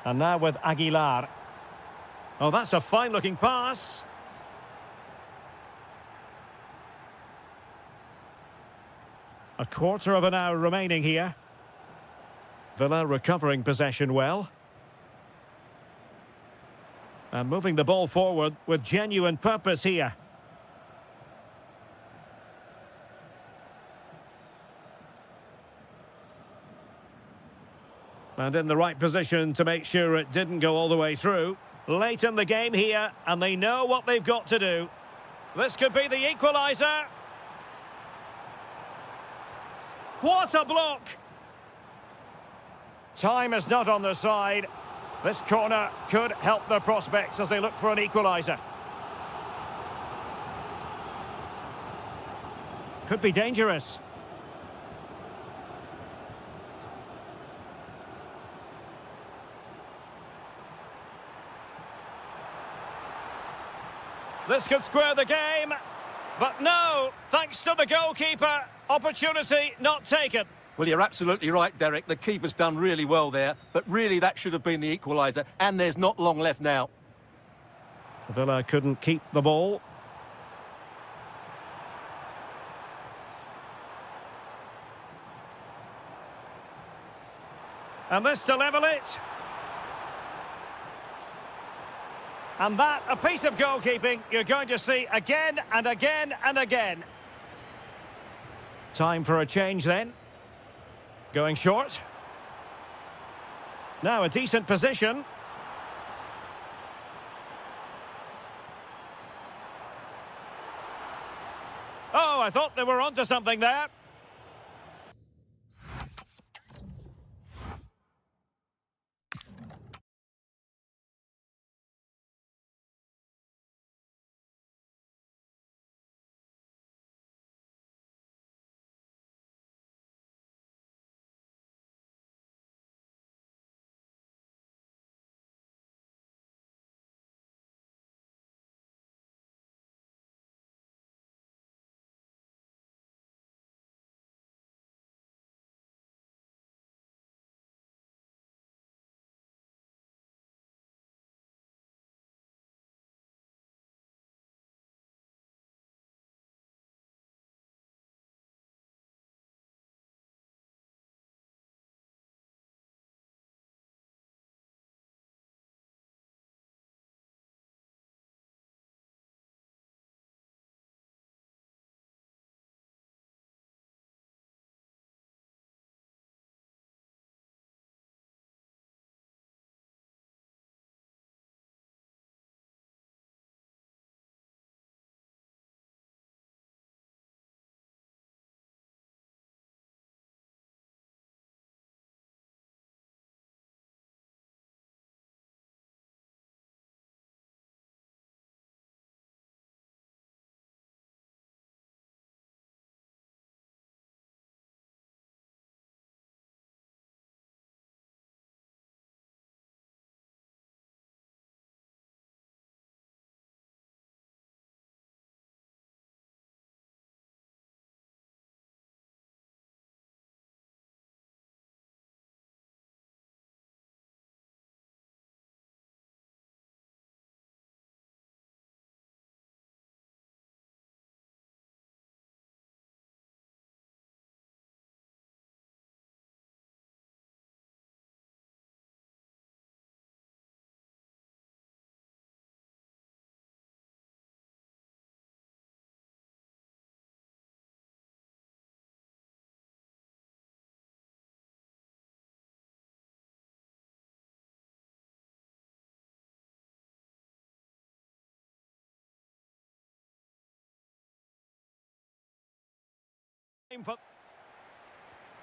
And now with Aguilar. Oh, that's a fine-looking pass. A quarter of an hour remaining here. Villa recovering possession well. And moving the ball forward with genuine purpose here. And in the right position to make sure it didn't go all the way through. Late in the game here, and they know what they've got to do. This could be the equaliser. What a block! Time is not on their side. This corner could help their prospects as they look for an equaliser. Could be dangerous. This could square the game, but no, thanks to the goalkeeper, opportunity not taken. Well, you're absolutely right, Derek. The keeper's done really well there, but really that should have been the equaliser, and there's not long left now. Villa couldn't keep the ball. And this to level it. And that, a piece of goalkeeping you're going to see again and again and again. Time for a change then. Going short. Now a decent position. Oh, I thought they were onto something there.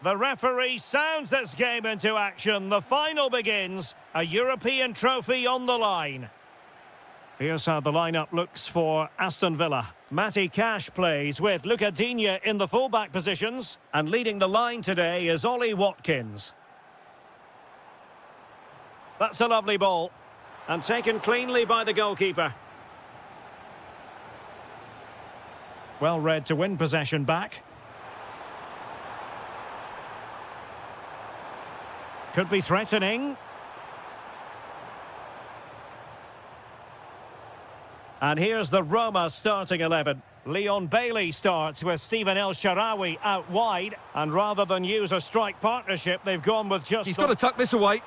The referee sounds this game into action. The final begins. A European trophy on the line. Here's how the lineup looks for Aston Villa. Matty Cash plays with Luca Digne in the fullback positions. And leading the line today is Ollie Watkins. That's a lovely ball. And taken cleanly by the goalkeeper. Well read to win possession back. Could be threatening. And here's the Roma starting 11. Leon Bailey starts with Stephen El Shaarawy out wide. And rather than use a strike partnership, they've gone with just... He's got to tuck this away.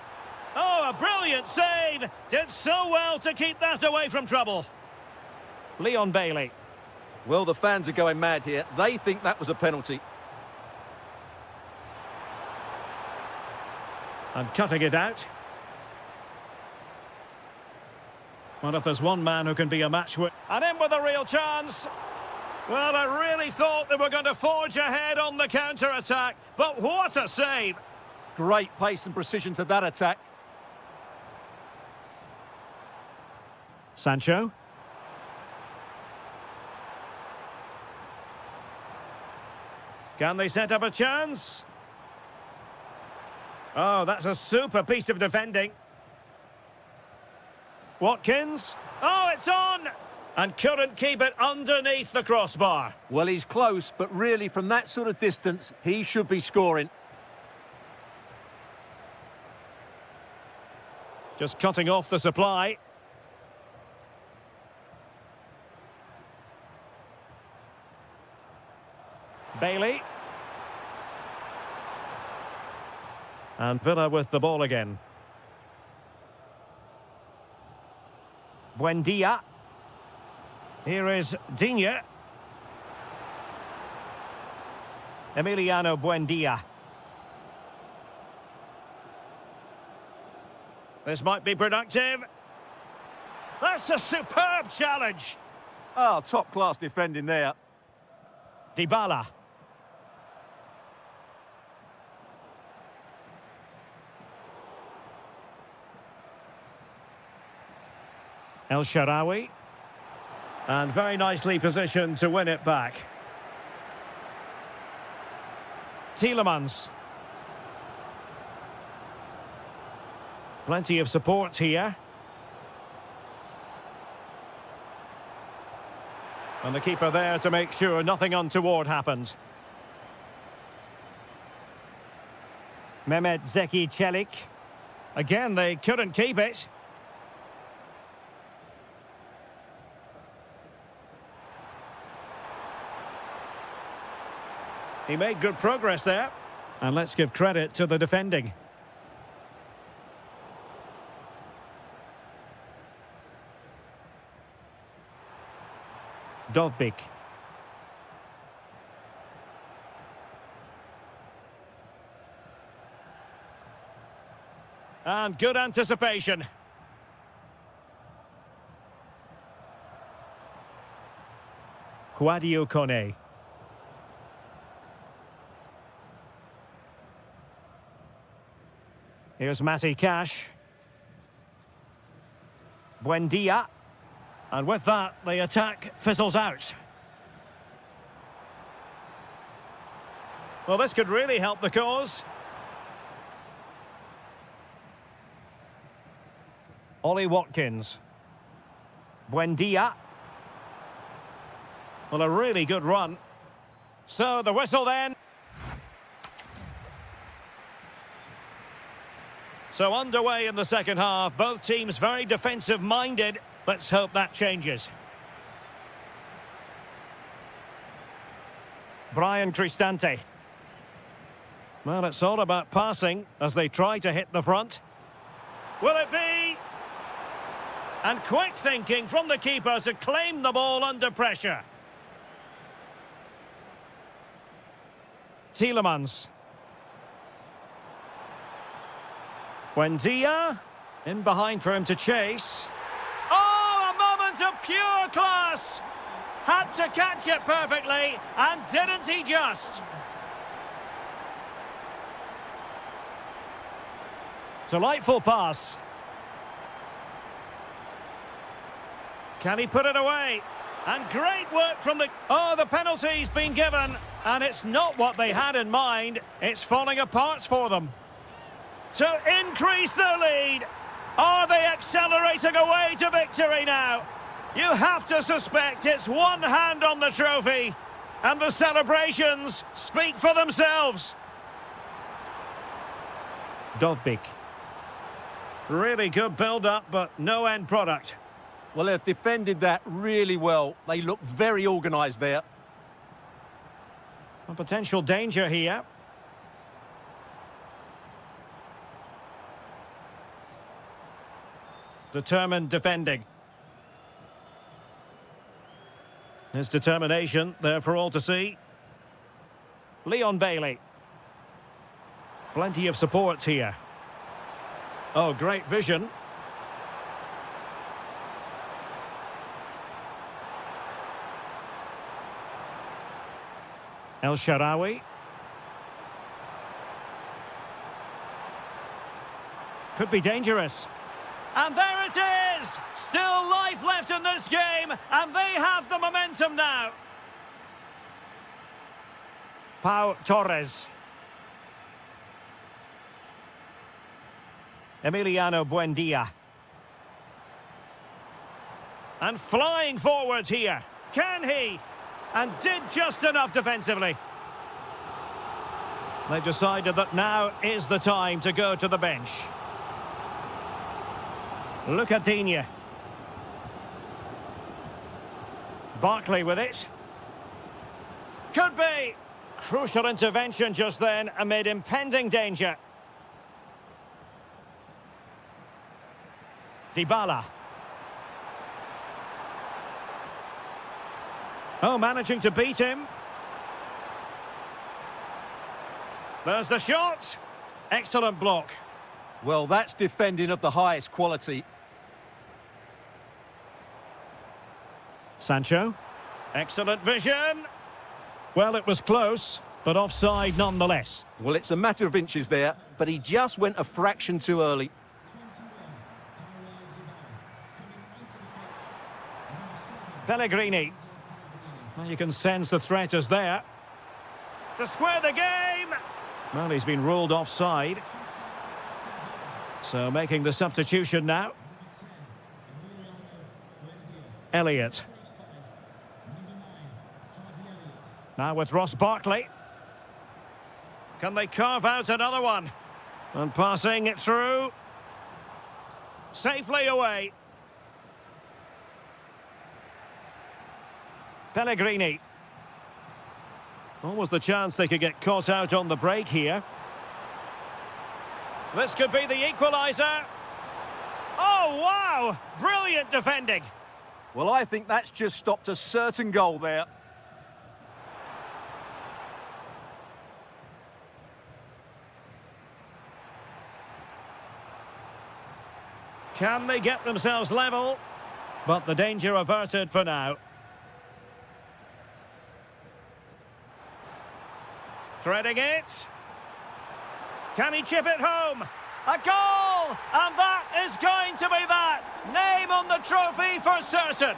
Oh, a brilliant save! Did so well to keep that away from trouble. Leon Bailey. Well, the fans are going mad here. They think that was a penalty. And cutting it out. Well, if there's one man who can be a match with... And in with a real chance. Well, I really thought they were going to forge ahead on the counter-attack. But what a save! Great pace and precision to that attack. Sancho. Can they set up a chance? Oh, that's a super piece of defending. Watkins. Oh, it's on! And couldn't keep it underneath the crossbar. Well, he's close, but really from that sort of distance, he should be scoring. Just cutting off the supply. Bailey. And Villa with the ball again. Buendia. Here is Digne. Emiliano Buendia. This might be productive. That's a superb challenge. Oh, top-class defending there. Dybala. El Shaarawy. And very nicely positioned to win it back. Tielemans. Plenty of support here. And the keeper there to make sure nothing untoward happened. Mehmet Zeki Çelik. Again, they couldn't keep it. He made good progress there. And let's give credit to the defending. Dovbyk. And good anticipation. Kouadio Kone. Here's Matty Cash. Buendia. And with that, the attack fizzles out. Well, this could really help the cause. Ollie Watkins. Buendia. Well, a really good run. So, the whistle then. So underway in the second half, both teams very defensive-minded. Let's hope that changes. Brian Cristante. Well, it's all about passing as they try to hit the front. Will it be? And quick thinking from the keeper to claim the ball under pressure. Tielemans. Buendia, in behind for him to chase. Oh, a moment of pure class! Had to catch it perfectly, and didn't he just? Delightful pass. Can he put it away? And great work from the... Oh, the penalty's been given. And it's not what they had in mind. It's falling apart for them. To increase the lead. Are they accelerating away to victory now? You have to suspect it's one hand on the trophy. And the celebrations speak for themselves. Dovbik. Really good build-up, but no end product. Well, they've defended that really well. They look very organised there. A potential danger here. Determined defending. His determination there for all to see. Leon Bailey. Plenty of support here. Oh, great vision. El Shaarawy. Could be dangerous. And there it is! Still life left in this game, and they have the momentum now. Pau Torres. Emiliano Buendia. And flying forwards here. Can he? And did just enough defensively. They've decided that now is the time to go to the bench. Lucadinha. Barkley with it. Could be. Crucial intervention just then amid impending danger. Dybala. Oh, managing to beat him. There's the shot. Excellent block. Well, that's defending of the highest quality. Sancho. Excellent vision. Well, it was close, but offside nonetheless. Well, it's a matter of inches there, but he just went a fraction too early. Pellegrini. Well, you can sense the threat is there. To square the game! Well, he's been ruled offside. So making the substitution now. Elliott. Now with Ross Barkley. Can they carve out another one? And passing it through. Safely away. Pellegrini. Almost the chance they could get caught out on the break here. This could be the equaliser. Oh, wow! Brilliant defending. Well, I think that's just stopped a certain goal there. Can they get themselves level? But the danger averted for now. Threading it. Can he chip it home? A goal! And that is going to be that. Name on the trophy for certain.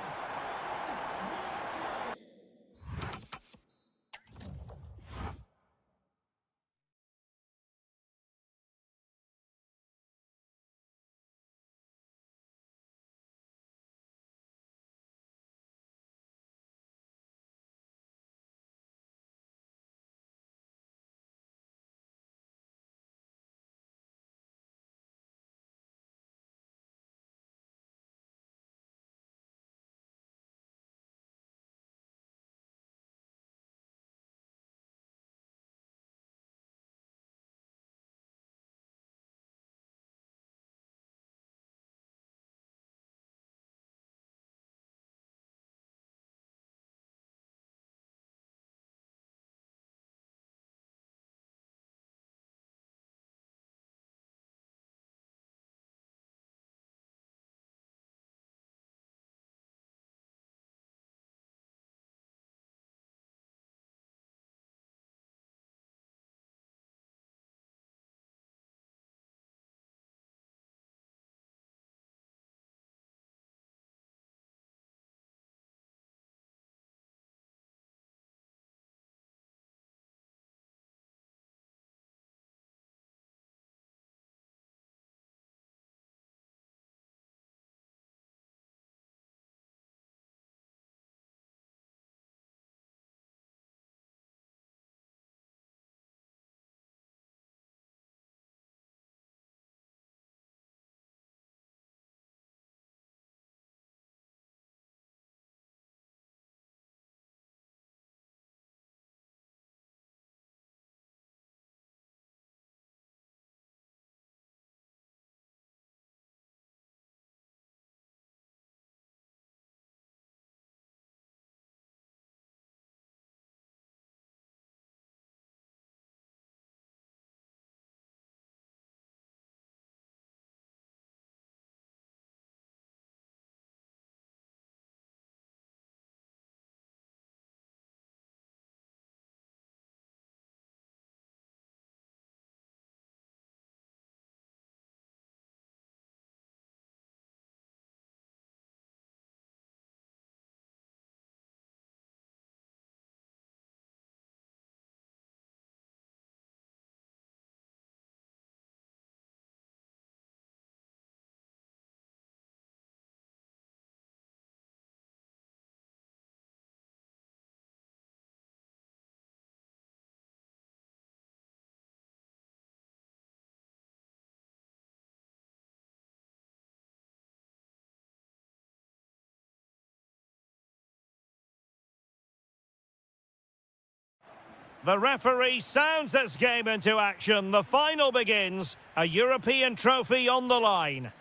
The referee sounds this game into action. The final begins. A European trophy on the line.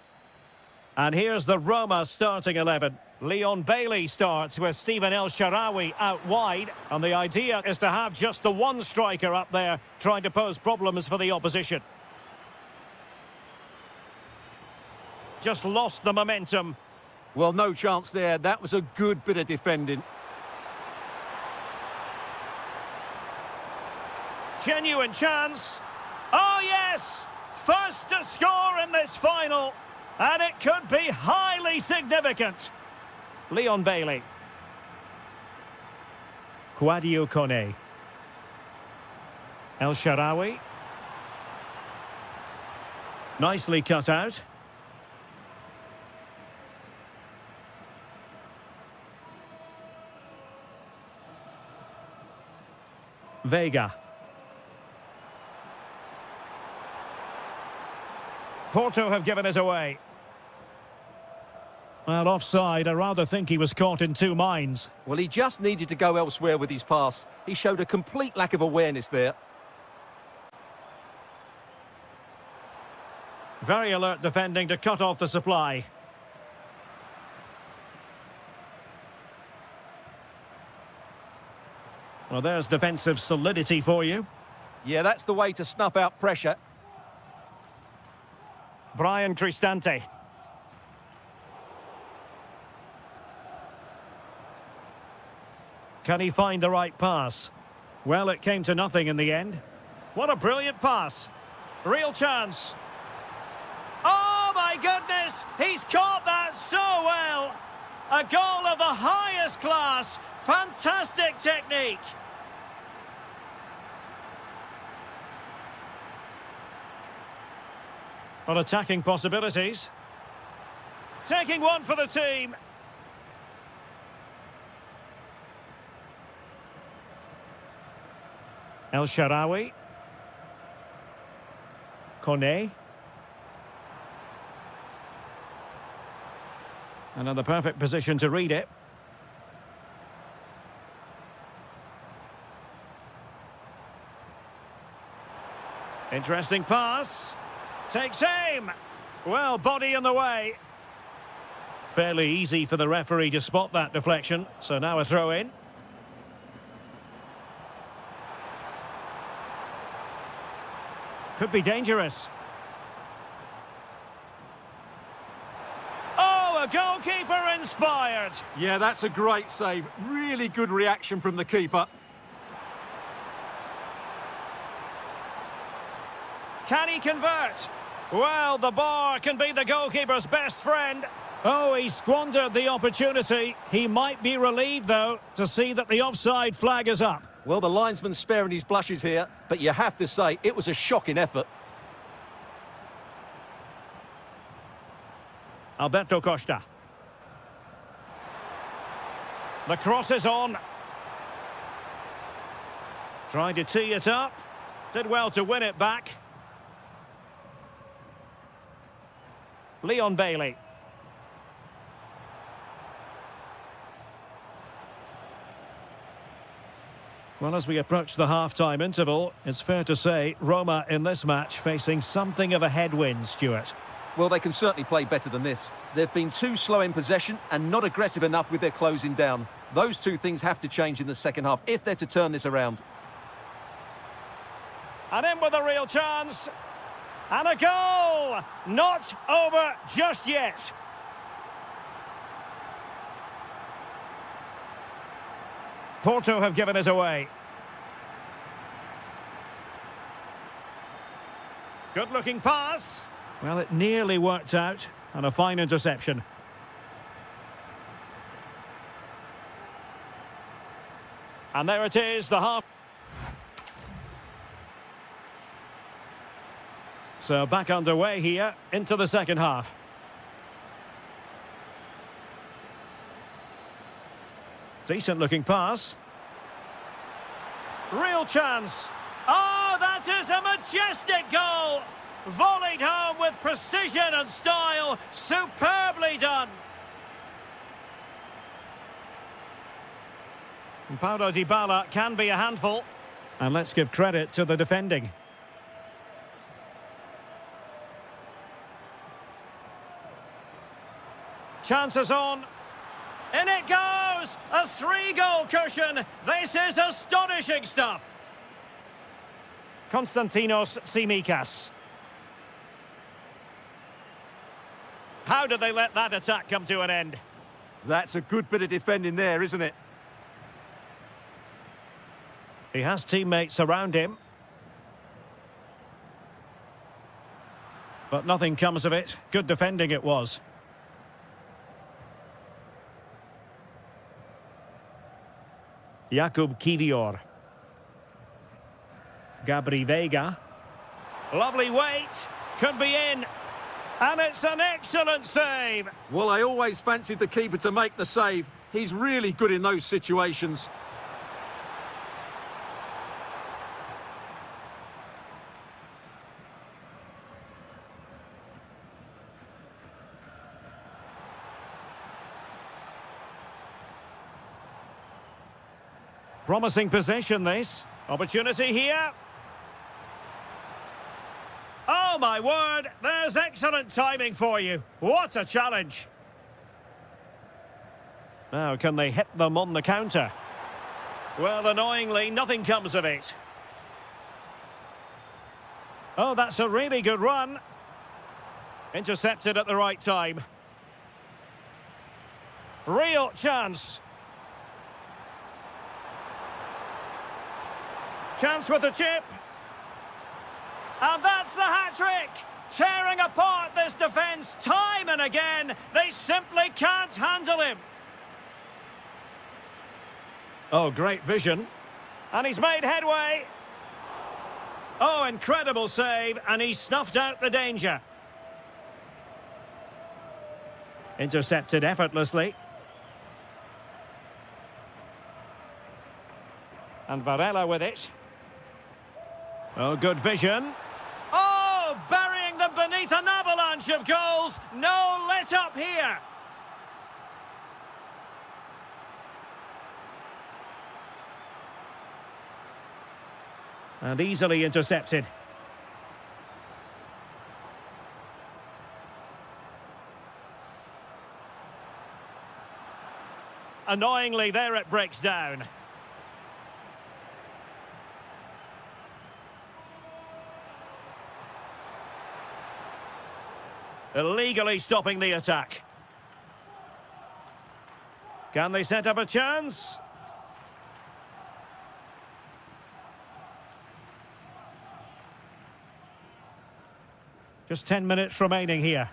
And here's the Roma starting 11. Leon Bailey starts with Stephen El Shaarawy out wide. And the idea is to have just the one striker up there trying to pose problems for the opposition. Just lost the momentum. Well, no chance there. That was a good bit of defending. Genuine chance. Oh, yes! First to score in this final. And it could be highly significant. Leon Bailey. Kouadio Kone. El Shaarawy. Nicely cut out. Vega. Porto have given us away. Well, offside. I rather think he was caught in two minds. Well, he just needed to go elsewhere with his pass. He showed a complete lack of awareness there. Very alert defending to cut off the supply. Well, there's defensive solidity for you. Yeah, that's the way to snuff out pressure. Brian Cristante. Can he find the right pass? Well, it came to nothing in the end. What a brilliant pass. Real chance. Oh, my goodness! He's caught that so well! A goal of the highest class. Fantastic technique. Well, attacking possibilities. Taking one for the team. El Shaarawy. Kone. And in the perfect position to read it. Interesting pass. Takes aim. Well, body in the way. Fairly easy for the referee to spot that deflection. So now a throw in. Could be dangerous. Oh, a goalkeeper inspired. Yeah, that's a great save. Really good reaction from the keeper. Can he convert? Well, the bar can be the goalkeeper's best friend. Oh, he squandered the opportunity. He might be relieved, though, to see that the offside flag is up. Well, the linesman's sparing his blushes here, but you have to say it was a shocking effort. Alberto Costa. The cross is on. Trying to tee it up. Did well to win it back. Leon Bailey. Well, as we approach the half-time interval, it's fair to say Roma in this match facing something of a headwind, Stuart. Well, they can certainly play better than this. They've been too slow in possession and not aggressive enough with their closing down. Those two things have to change in the second half if they're to turn this around. And in with a real chance. And a goal! Not over just yet. Porto have given us away. Good-looking pass. Well, it nearly worked out. And a fine interception. And there it is, the half. So back underway here, into the second half. Decent looking pass. Real chance. Oh, that is a majestic goal. Volleyed home with precision and style. Superbly done. And Paulo Dybala can be a handful. And let's give credit to the defending. Chances on. In it goes! A 3-goal cushion! This is astonishing stuff! Konstantinos Tsimikas. How did they let that attack come to an end? That's a good bit of defending there, isn't it? He has teammates around him. But nothing comes of it. Good defending it was. Jakub Kivior. Gabri Vega. Lovely weight. Could be in. And it's an excellent save. Well, I always fancied the keeper to make the save. He's really good in those situations. Promising possession, this. Opportunity here. Oh, my word. There's excellent timing for you. What a challenge. Now, can they hit them on the counter? Well, annoyingly, nothing comes of it. Oh, that's a really good run. Intercepted at the right time. Real chance. Chance with the chip. And that's the hat-trick! Tearing apart this defence time and again. They simply can't handle him. Oh, great vision. And he's made headway. Oh, incredible save. And he snuffed out the danger. Intercepted effortlessly. And Varela with it. Oh, good vision. Oh, burying them beneath an avalanche of goals. No let up here. And easily intercepted. Annoyingly, there it breaks down. Illegally stopping the attack. Can they set up a chance? Just 10 minutes remaining here.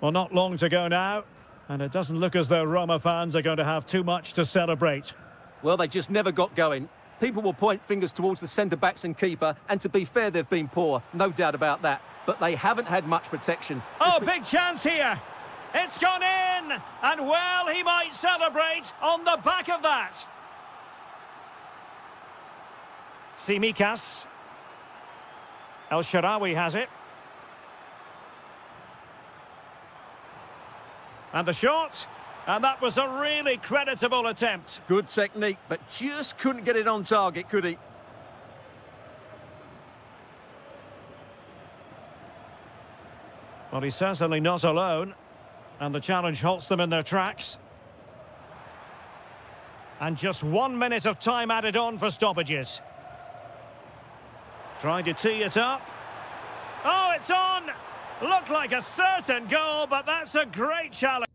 Well, not long to go now, and it doesn't look as though Roma fans are going to have too much to celebrate. Well, they just never got going. People will point fingers towards the centre-backs and keeper, and to be fair, they've been poor, no doubt about that. But they haven't had much protection. Oh, big chance here. It's gone in, and well, he might celebrate on the back of that. Tsimikas. El Shaarawy has it. And the shot. And that was a really creditable attempt. Good technique, but just couldn't get it on target, could he? Well, he's certainly not alone. And the challenge halts them in their tracks. And just 1 minute of time added on for stoppages. Trying to tee it up. Oh, it's on! Looked like a certain goal, but that's a great challenge.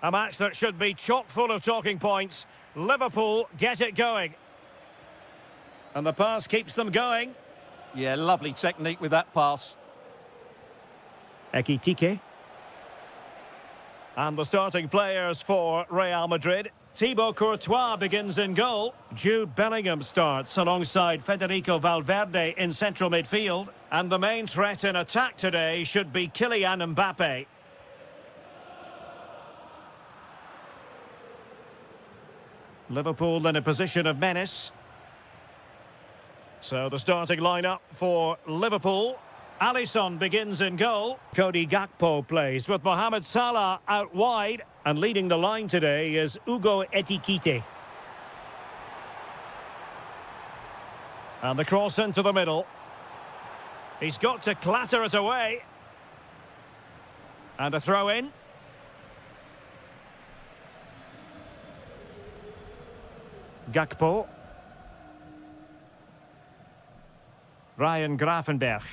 A match that should be chock full of talking points. Liverpool get it going. And the pass keeps them going. Yeah, lovely technique with that pass. Ekitike. And the starting players for Real Madrid. Thibaut Courtois begins in goal. Jude Bellingham starts alongside Federico Valverde in central midfield. And the main threat in attack today should be Kylian Mbappe. Liverpool in a position of menace. So the starting lineup for Liverpool. Alisson begins in goal. Cody Gakpo plays with Mohamed Salah out wide. And leading the line today is Hugo Ekitike. And the cross into the middle. He's got to clatter it away. And a throw in. Gakpo. Ryan Gravenberch.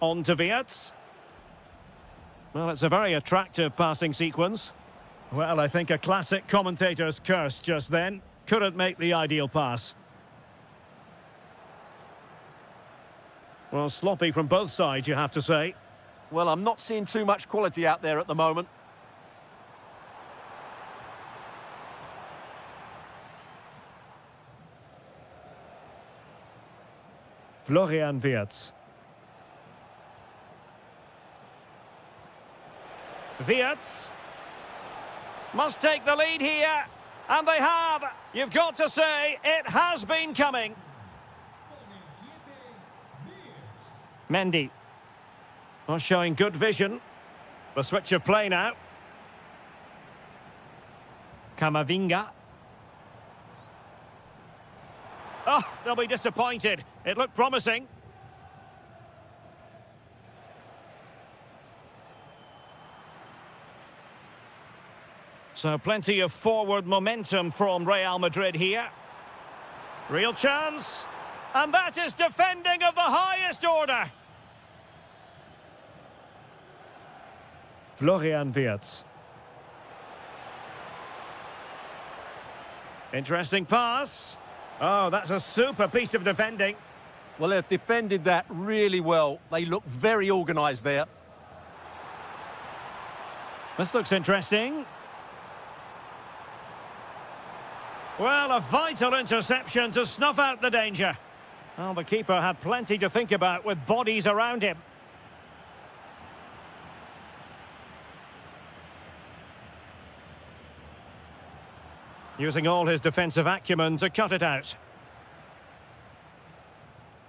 On to Wirtz. Well, it's a very attractive passing sequence. Well, I think a classic commentator's curse just then. Couldn't make the ideal pass. Well, sloppy from both sides, you have to say. Well, I'm not seeing too much quality out there at the moment. Florian Wirtz. Wirtz must take the lead here, and they have. You've got to say, it has been coming. Mendy. Well, showing good vision. The switch of play now. Camavinga. Oh, they'll be disappointed. It looked promising. So plenty of forward momentum from Real Madrid here. Real chance. And that is defending of the highest order. Florian Wirtz. Interesting pass. Oh, that's a super piece of defending. Well, they've defended that really well. They look very organised there. This looks interesting. Well, a vital interception to snuff out the danger. Well, the keeper had plenty to think about with bodies around him. Using all his defensive acumen to cut it out.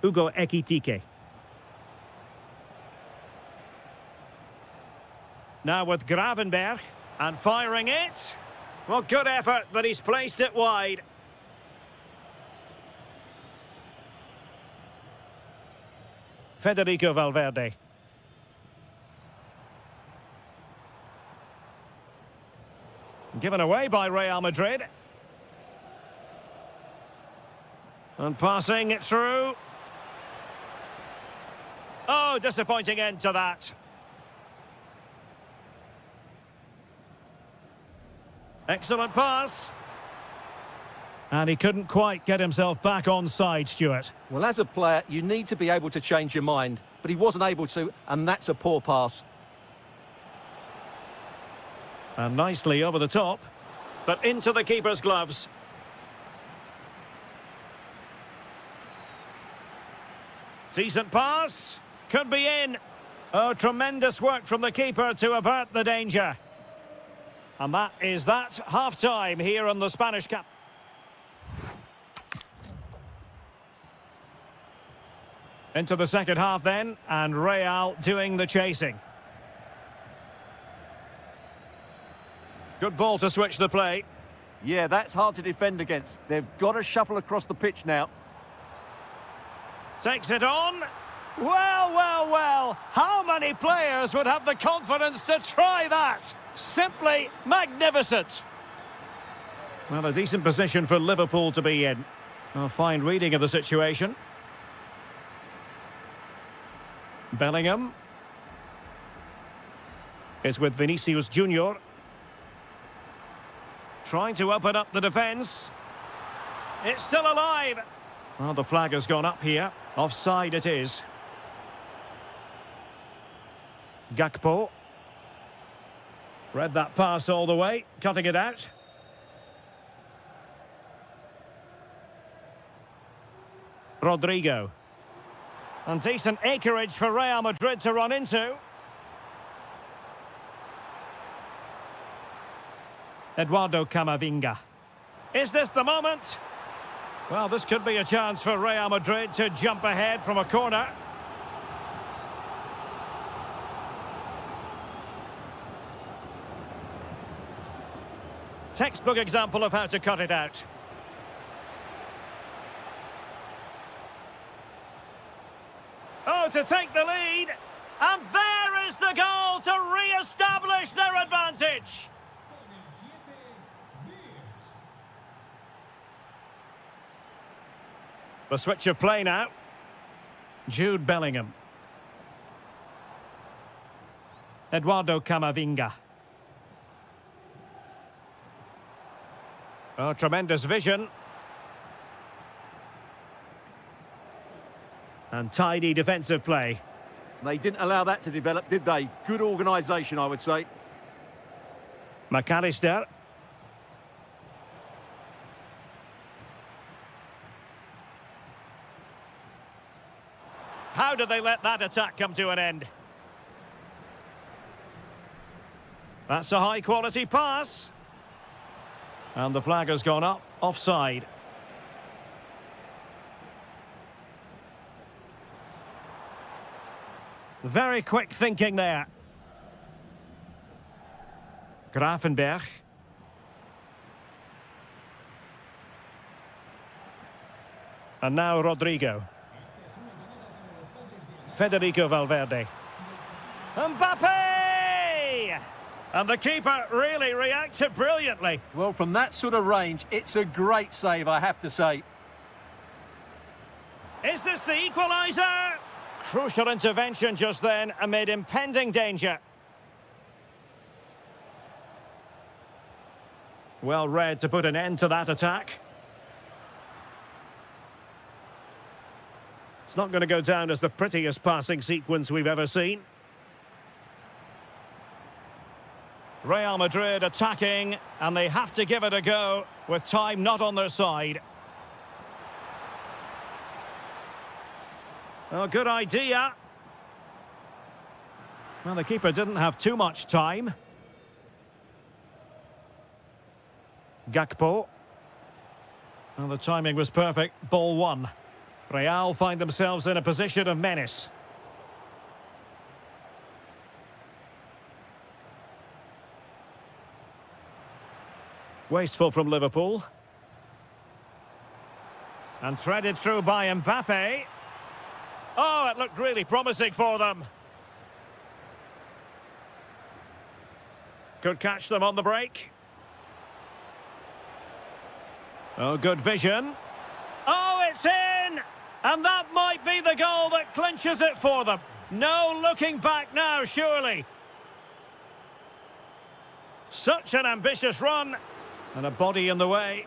Hugo Ekitike. Now with Gravenberch, and firing it. Well, good effort, but he's placed it wide. Federico Valverde. Given away by Real Madrid. And passing it through. Oh, disappointing end to that. Excellent pass. And he couldn't quite get himself back on side, Stuart. Well, as a player, you need to be able to change your mind, but he wasn't able to, and that's a poor pass. And nicely over the top, but into the keeper's gloves. Decent pass. Could be in. Oh, tremendous work from the keeper to avert the danger. And that is that. Half-time here on the Spanish Cup. Into the second half then, and Real doing the chasing. Good ball to switch the play. Yeah, that's hard to defend against. They've got to shuffle across the pitch now. Takes it on. Well, well, well. How many players would have the confidence to try that? Simply magnificent. Well, a decent position for Liverpool to be in. A fine reading of the situation. Bellingham. Is with Vinicius Junior. Trying to open up the defence. It's still alive. Well, the flag has gone up here. Offside it is. Gakpo. Read that pass all the way, cutting it out. Rodrigo. And decent acreage for Real Madrid to run into. Eduardo Camavinga. Is this the moment? Well, this could be a chance for Real Madrid to jump ahead from a corner. Textbook example of how to cut it out. Oh, to take the lead. And there is the goal to re-establish their advantage. The switch of play now. Jude Bellingham. Eduardo Camavinga. Oh, tremendous vision. And tidy defensive play. They didn't allow that to develop, did they? Good organisation, I would say. McAllister. How did they let that attack come to an end? That's a high-quality pass. And the flag has gone up, offside. Very quick thinking there. Grafenberg. And now Rodrigo. Federico Valverde. Mbappe! And the keeper really reacted brilliantly. Well, from that sort of range, it's a great save, I have to say. Is this the equaliser? Crucial intervention just then amid impending danger. Well read to put an end to that attack. It's not going to go down as the prettiest passing sequence we've ever seen. Real Madrid attacking, and they have to give it a go with time not on their side. Oh, good idea. Well, the keeper didn't have too much time. Gakpo. Well, the timing was perfect. Ball one. Real find themselves in a position of menace. Wasteful from Liverpool. And threaded through by Mbappe. Oh, it looked really promising for them. Could catch them on the break. Oh, good vision. Oh, it's in! And that might be the goal that clinches it for them. No looking back now, surely. Such an ambitious run. And a body in the way.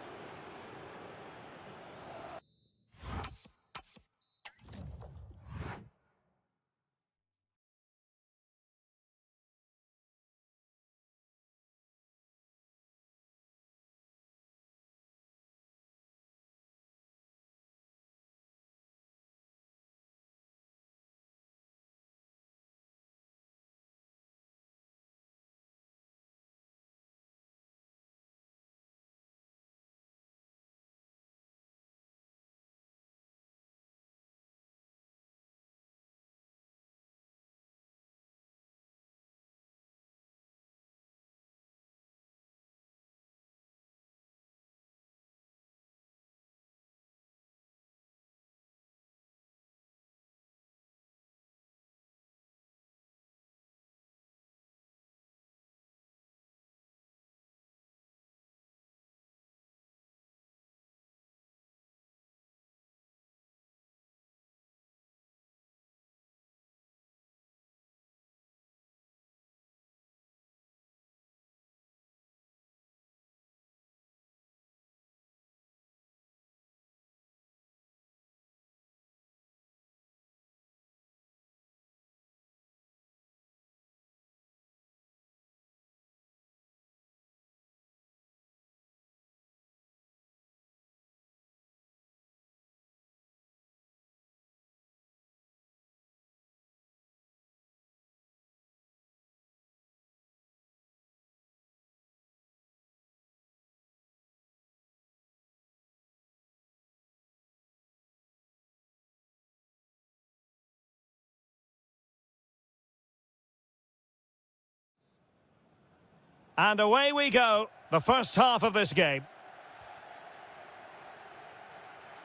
And away we go, the first half of this game.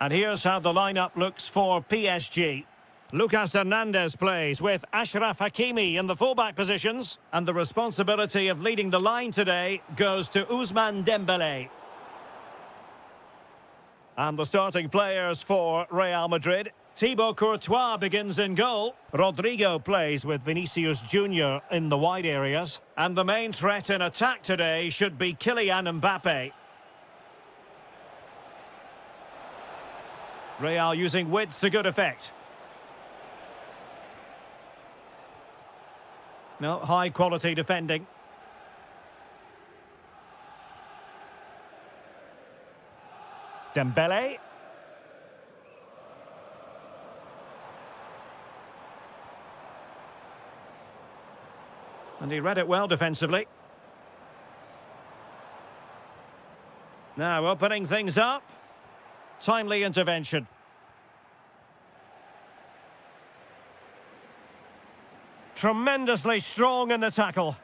And here's how the lineup looks for PSG. Lucas Hernandez plays with Ashraf Hakimi in the fullback positions. And the responsibility of leading the line today goes to Ousmane Dembélé. And the starting players for Real Madrid. Thibaut Courtois begins in goal. Rodrigo plays with Vinicius Junior in the wide areas. And the main threat in attack today should be Kylian Mbappe. Real using width to good effect. No, high-quality defending. Dembélé. And he read it well defensively. Now opening things up. Timely intervention. Tremendously strong in the tackle.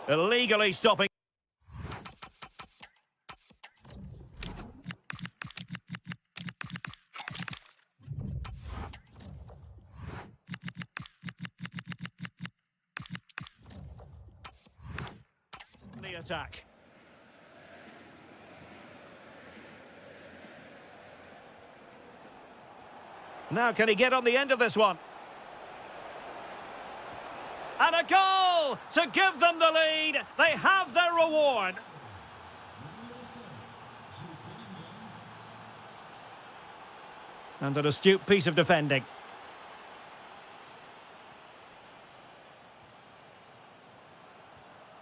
Illegally stopping. The attack. Now, can he get on the end of this one? And a goal to give them the lead. They have their reward. And an astute piece of defending.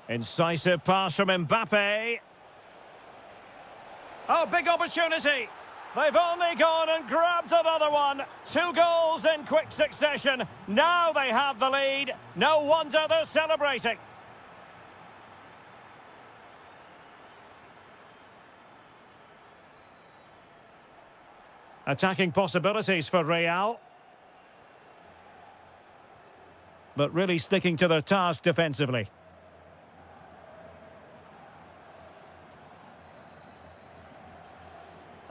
Incisive pass from Mbappe. Oh, big opportunity. They've only gone and grabbed another one. 2 goals in quick succession. Now they have the lead. No wonder they're celebrating. Attacking possibilities for Real. But really sticking to their task defensively.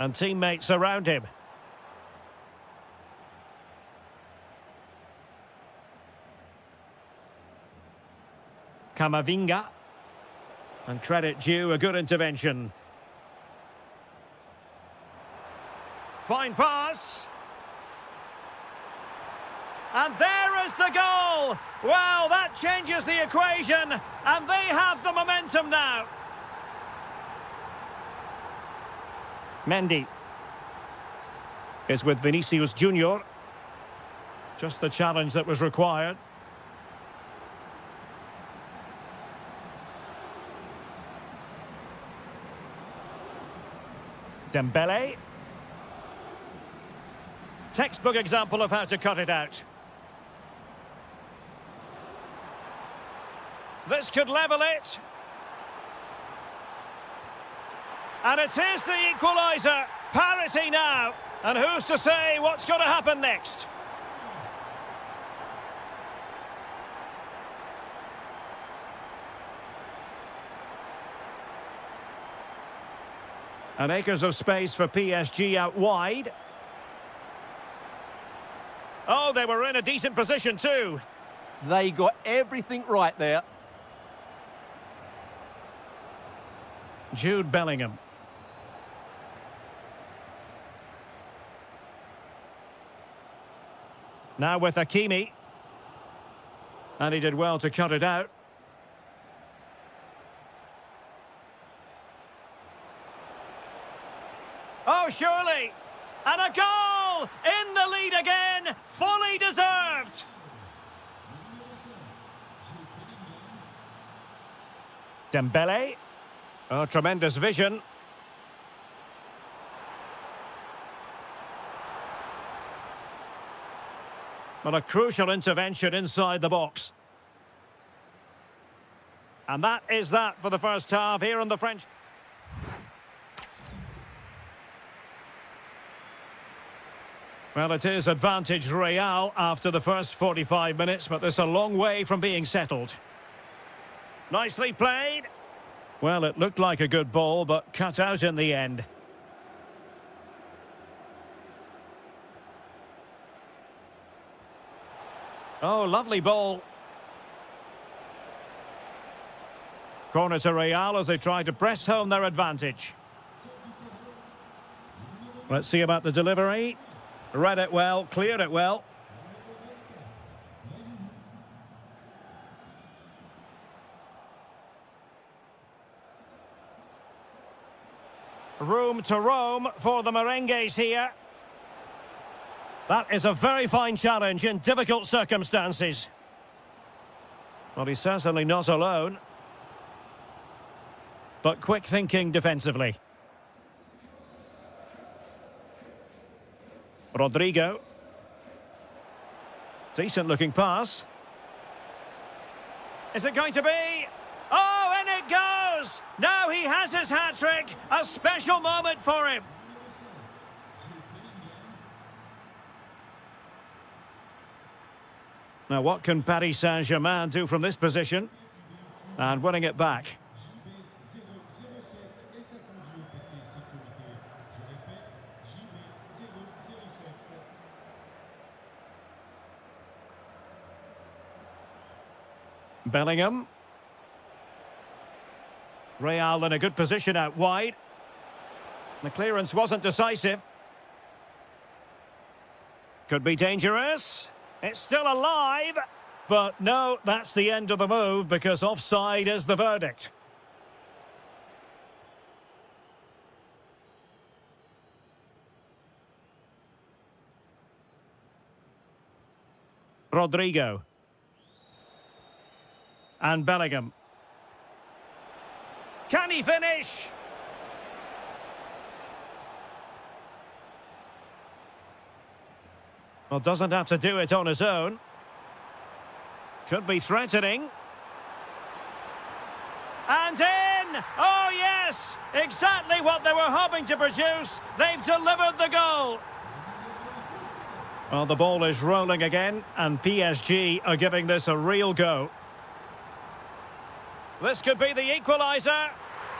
And teammates around him. Camavinga. And credit due, a good intervention. Fine pass. And there is the goal! Well, that changes the equation, and they have the momentum now. Mendy is with Vinicius Junior. Just the challenge that was required. Dembélé. Textbook example of how to cut it out. This could level it. And it is the equaliser. Parity now. And who's to say what's going to happen next? And acres of space for PSG out wide. Oh, they were in a decent position too. They got everything right there. Jude Bellingham. Now with Hakimi. And he did well to cut it out. Oh, surely! And a goal! In the lead again! Fully deserved! Dembélé. Oh, tremendous vision. Well, a crucial intervention inside the box. And that is that for the first half here on the French. Well, it is advantage Real after the first 45 minutes, but there's a long way from being settled. Nicely played. Well, it looked like a good ball, but cut out in the end. Oh, lovely ball. Corner to Real as they try to press home their advantage. Let's see about the delivery. Read it well, cleared it well. Room to roam for the merengues here. That is a very fine challenge in difficult circumstances. Well, he's certainly not alone. But quick thinking defensively. Rodrigo. Decent looking pass. Is it going to be? Oh, and it goes! Now he has his hat-trick. A special moment for him. Now, what can Paris Saint-Germain do from this position? And winning it back. Bellingham. Real in a good position out wide. The clearance wasn't decisive. Could be dangerous. It's still alive. But no, that's the end of the move because offside is the verdict. Rodrigo. And Bellingham. Can he finish? Well, doesn't have to do it on his own. Could be threatening. And in! Oh, yes! Exactly what they were hoping to produce. They've delivered the goal. Well, the ball is rolling again, and PSG are giving this a real go. This could be the equaliser.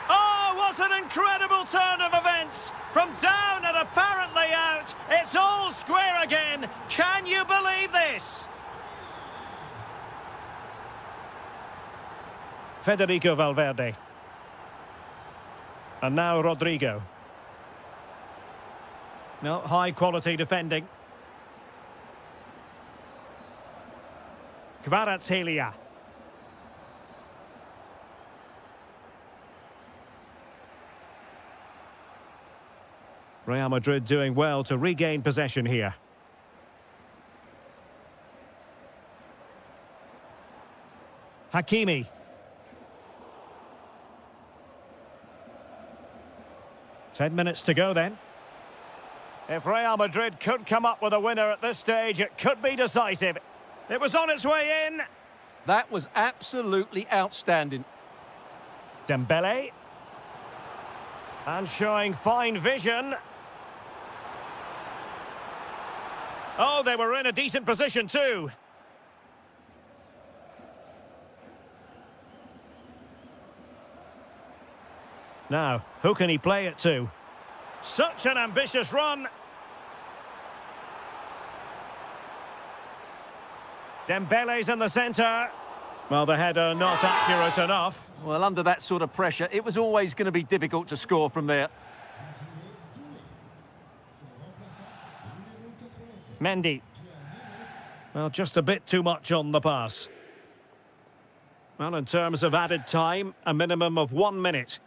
Oh, what an incredible turn of events! From down and apparently out, it's all square again. Can you believe this? Federico Valverde. And now Rodrigo. No, high-quality defending. Kvaratskhelia. Real Madrid doing well to regain possession here. Hakimi. Ten minutes to go then. If Real Madrid could come up with a winner at this stage, it could be decisive. It was on its way in. That was absolutely outstanding. Dembele. And showing fine vision. Oh, they were in a decent position too. Now, who can he play it to? Such an ambitious run. Dembele's in the centre. Well, the header not accurate enough. Well, under that sort of pressure, it was always going to be difficult to score from there. Mendy. Well, just a bit too much on the pass. Well, in terms of added time, a minimum of 1 minute.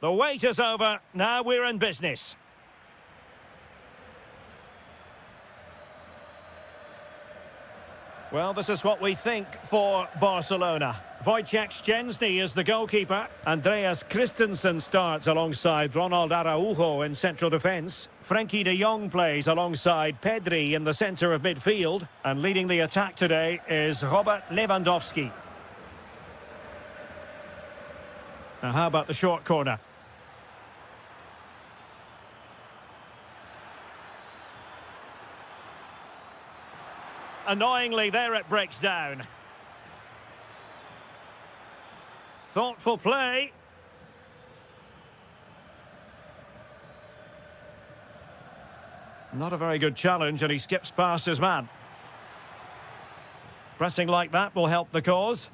The wait is over. Now we're in business. Well, this is what we think for Barcelona. Wojciech Szczęsny is the goalkeeper. Andreas Christensen starts alongside Ronald Araujo in central defence. Frenkie de Jong plays alongside Pedri in the centre of midfield. And leading the attack today is Robert Lewandowski. Now, how about the short corner? Annoyingly, there it breaks down. Thoughtful play. Not a very good challenge, and he skips past his man. Pressing like that will help the cause.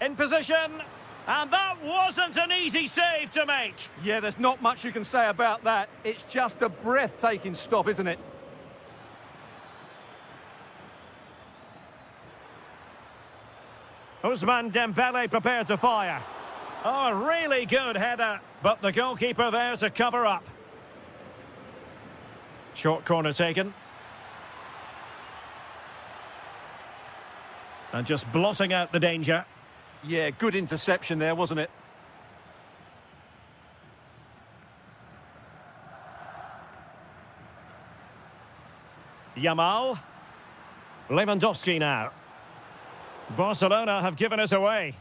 In position, and that wasn't an easy save to make. Yeah, there's not much you can say about that. It's just a breathtaking stop, isn't it? Ousmane Dembele prepared to fire. Oh, a really good header, but the goalkeeper there to cover up. Short corner taken. And just blotting out the danger. Yeah, good interception there, wasn't it? Yamal. Lewandowski now. Barcelona have given us away.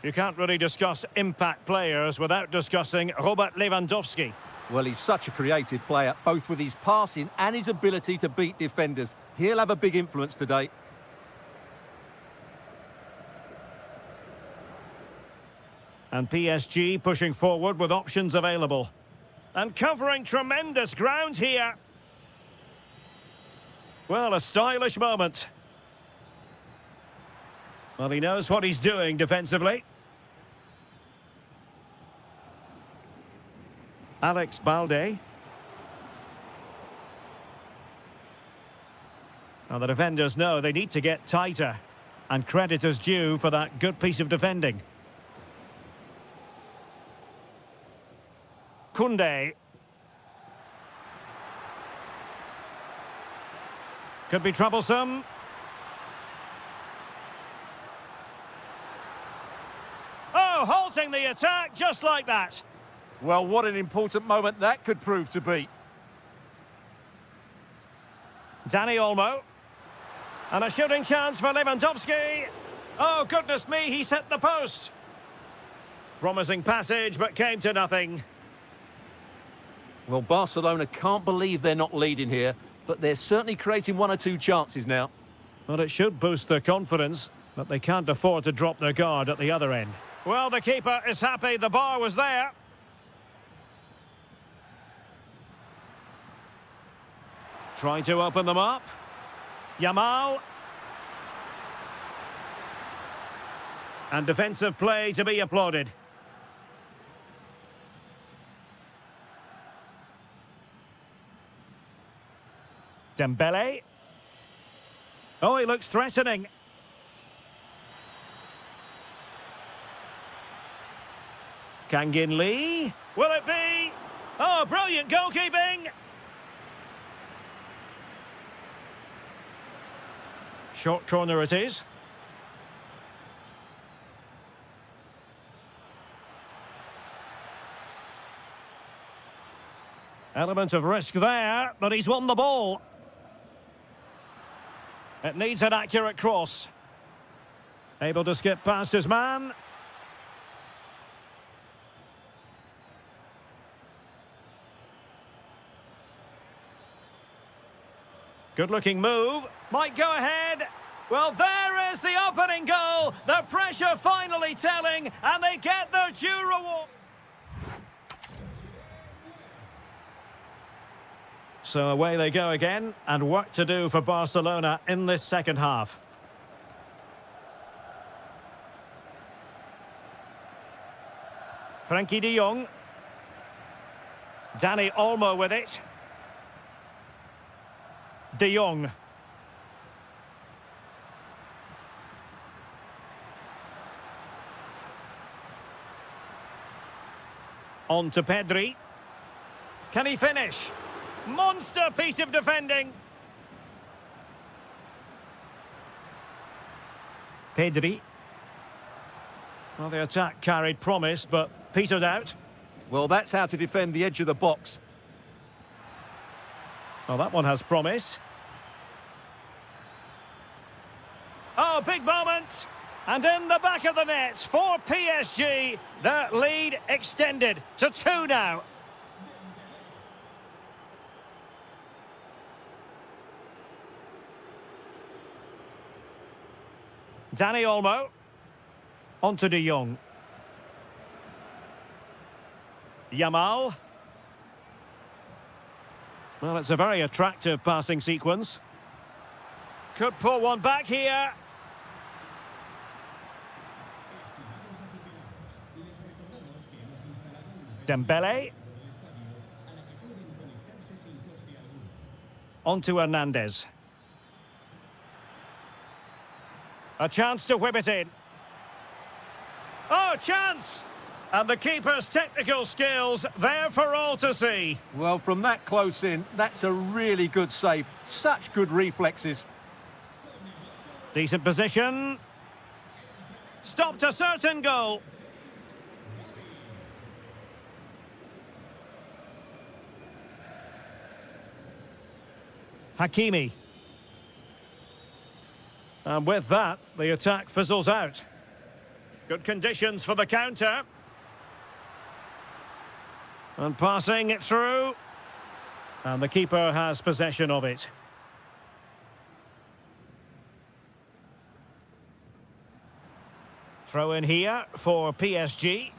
You can't really discuss impact players without discussing Robert Lewandowski. Well, he's such a creative player, both with his passing and his ability to beat defenders. He'll have a big influence today. And PSG pushing forward with options available. And covering tremendous ground here. Well, a stylish moment. Well, he knows what he's doing defensively. Alex Balde. Now, the defenders know they need to get tighter. And credit is due for that good piece of defending. Koundé. Could be troublesome. Oh, halting the attack just like that. Well, what an important moment that could prove to be. Dani Olmo. And a shooting chance for Lewandowski. Oh, goodness me, he's hit the post. Promising passage, but came to nothing. Well, Barcelona can't believe they're not leading here, but they're certainly creating one or two chances now. Well, it should boost their confidence, but they can't afford to drop their guard at the other end. Well, the keeper is happy the bar was there. Trying to open them up. Yamal. And defensive play to be applauded. Dembele. Oh, he looks threatening. Kangin Lee. Will it be? Oh, brilliant goalkeeping. Short corner it is. Element of risk there, but he's won the ball. It needs an accurate cross. Able to skip past his man. Good-looking move. Might go ahead. Well, there is the opening goal. The pressure finally telling, and they get their due reward. So away they go again, and work to do for Barcelona in this second half. Frenkie de Jong. Dani Olmo with it. De Jong. On to Pedri. Can he finish? Monster piece of defending. Pedri. Well, the attack carried promise, but petered out. Well, that's how to defend the edge of the box. Well, that one has promise. Oh, big moment! And in the back of the net for PSG, the lead extended to 2 now. Danny Olmo. On to De Jong. Yamal. Well, it's a very attractive passing sequence. Could pull one back here. Dembele. On to Hernandez. A chance to whip it in. Oh, chance! And the keeper's technical skills there for all to see. Well, from that close in, that's a really good save. Such good reflexes. Decent position. Stopped a certain goal. Hakimi. And with that, the attack fizzles out. Good conditions for the counter. And passing it through. And the keeper has possession of it. Throw in here for PSG.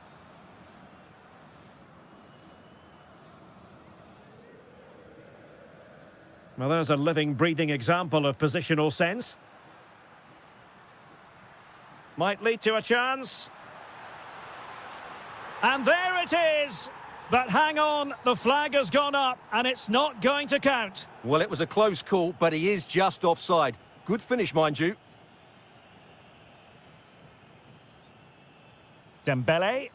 Well, there's a living, breathing example of positional sense. Might lead to a chance. And there it is! But hang on, the flag has gone up and it's not going to count. Well, it was a close call, but he is just offside. Good finish, mind you. Dembele.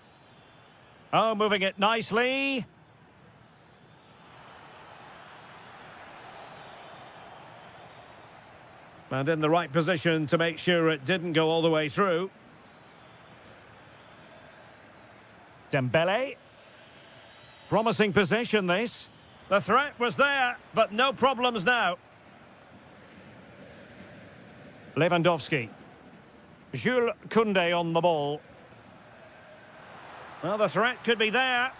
Oh, moving it nicely. And in the right position to make sure it didn't go all the way through. Dembele. Promising position, this. The threat was there, but no problems now. Lewandowski. Jules Koundé on the ball. Well, the threat could be there.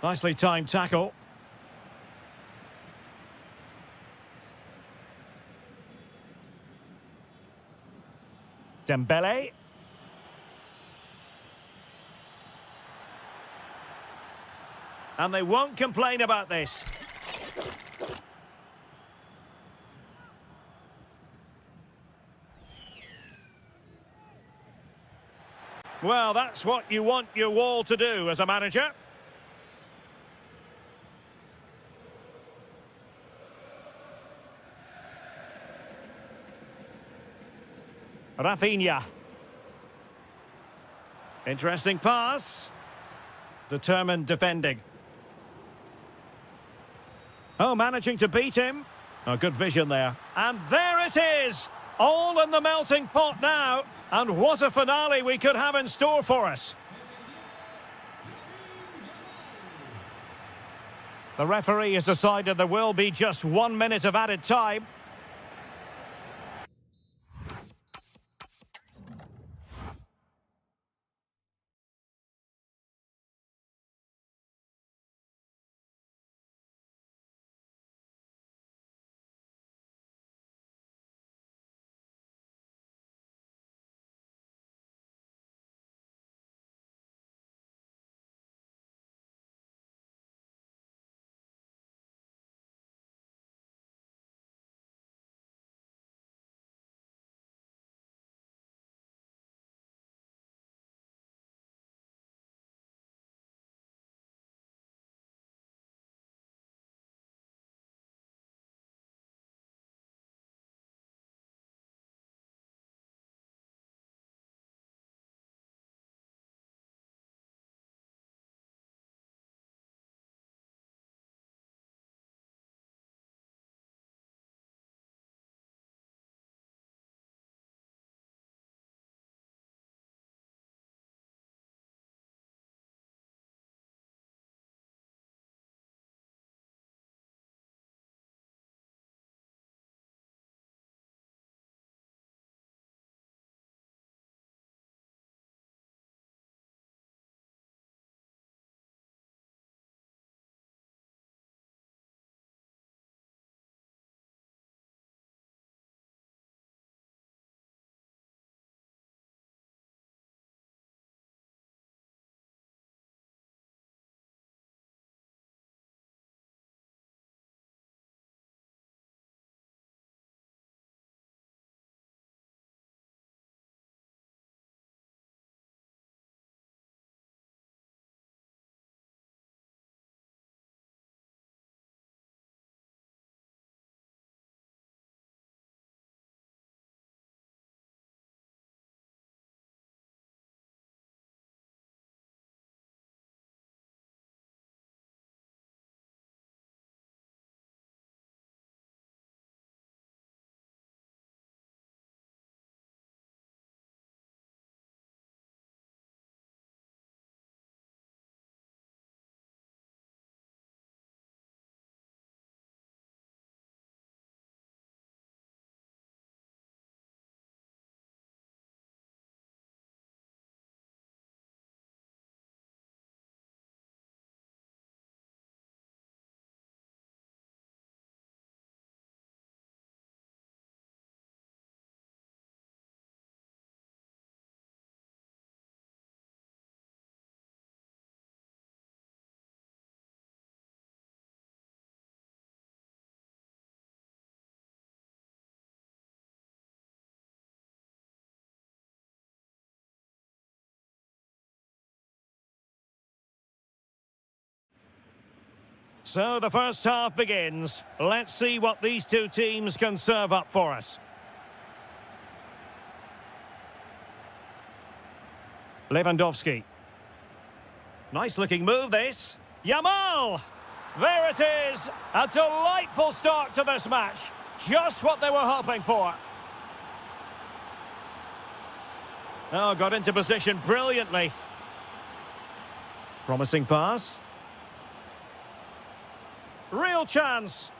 Nicely timed tackle. Dembele. And they won't complain about this. Well, that's what you want your wall to do as a manager. Rafinha. Interesting pass. Determined defending. Oh, managing to beat him. Oh, good vision there. And there it is! All in the melting pot now. And what a finale we could have in store for us. The referee has decided there will be just 1 minute of added time. So the first half begins. Let's see what these two teams can serve up for us. Lewandowski. Nice looking move this. Yamal! There it is! A delightful start to this match. Just what they were hoping for. Oh, got into position brilliantly. Promising pass. Real chance.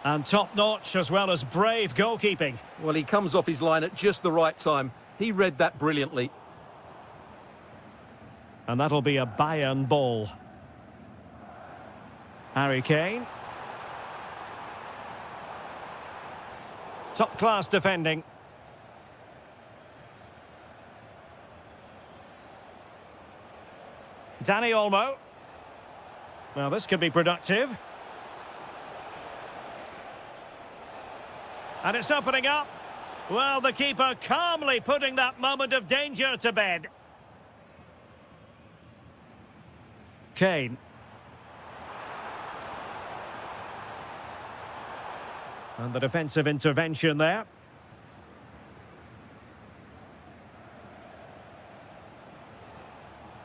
And top-notch as well as brave goalkeeping. Well, he comes off his line at just the right time. He read that brilliantly. And that'll be a Bayern ball. Harry Kane. Top-class defending. Dani Olmo. Now this could be productive. And it's opening up. Well, the keeper calmly putting that moment of danger to bed. Kane. And the defensive intervention there.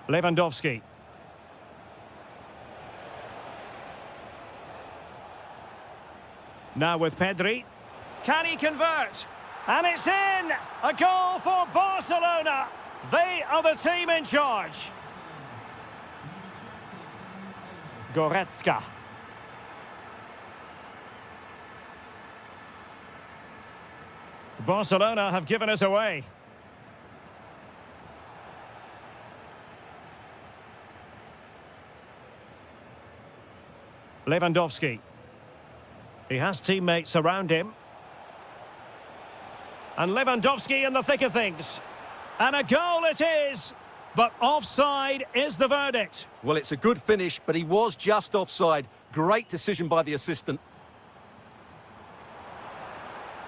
Lewandowski. Now with Pedri. Can he convert? And it's in! A goal for Barcelona! They are the team in charge. Goretzka. Barcelona have given us away. Lewandowski. He has teammates around him. And Lewandowski in the thick of things. And a goal it is! But offside is the verdict. Well, it's a good finish, but he was just offside. Great decision by the assistant.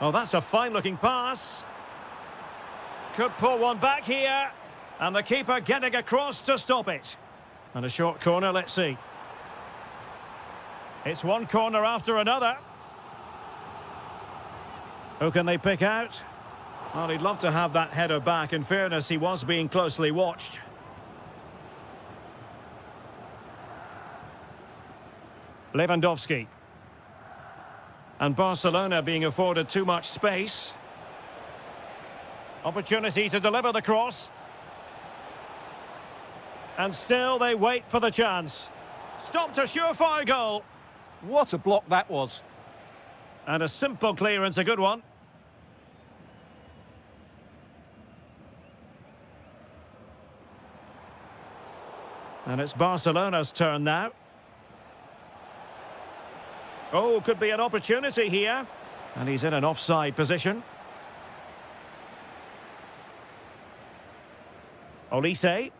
Oh, that's a fine-looking pass. Could pull one back here. And the keeper getting across to stop it. And a short corner, let's see. It's one corner after another. Who can they pick out? Well, he'd love to have that header back. In fairness, he was being closely watched. Lewandowski. And Barcelona being afforded too much space. Opportunity to deliver the cross. And still they wait for the chance. Stopped a surefire goal. What a block that was. And a simple clearance, a good one. And it's Barcelona's turn now. Oh, could be an opportunity here. And he's in an offside position. Olise.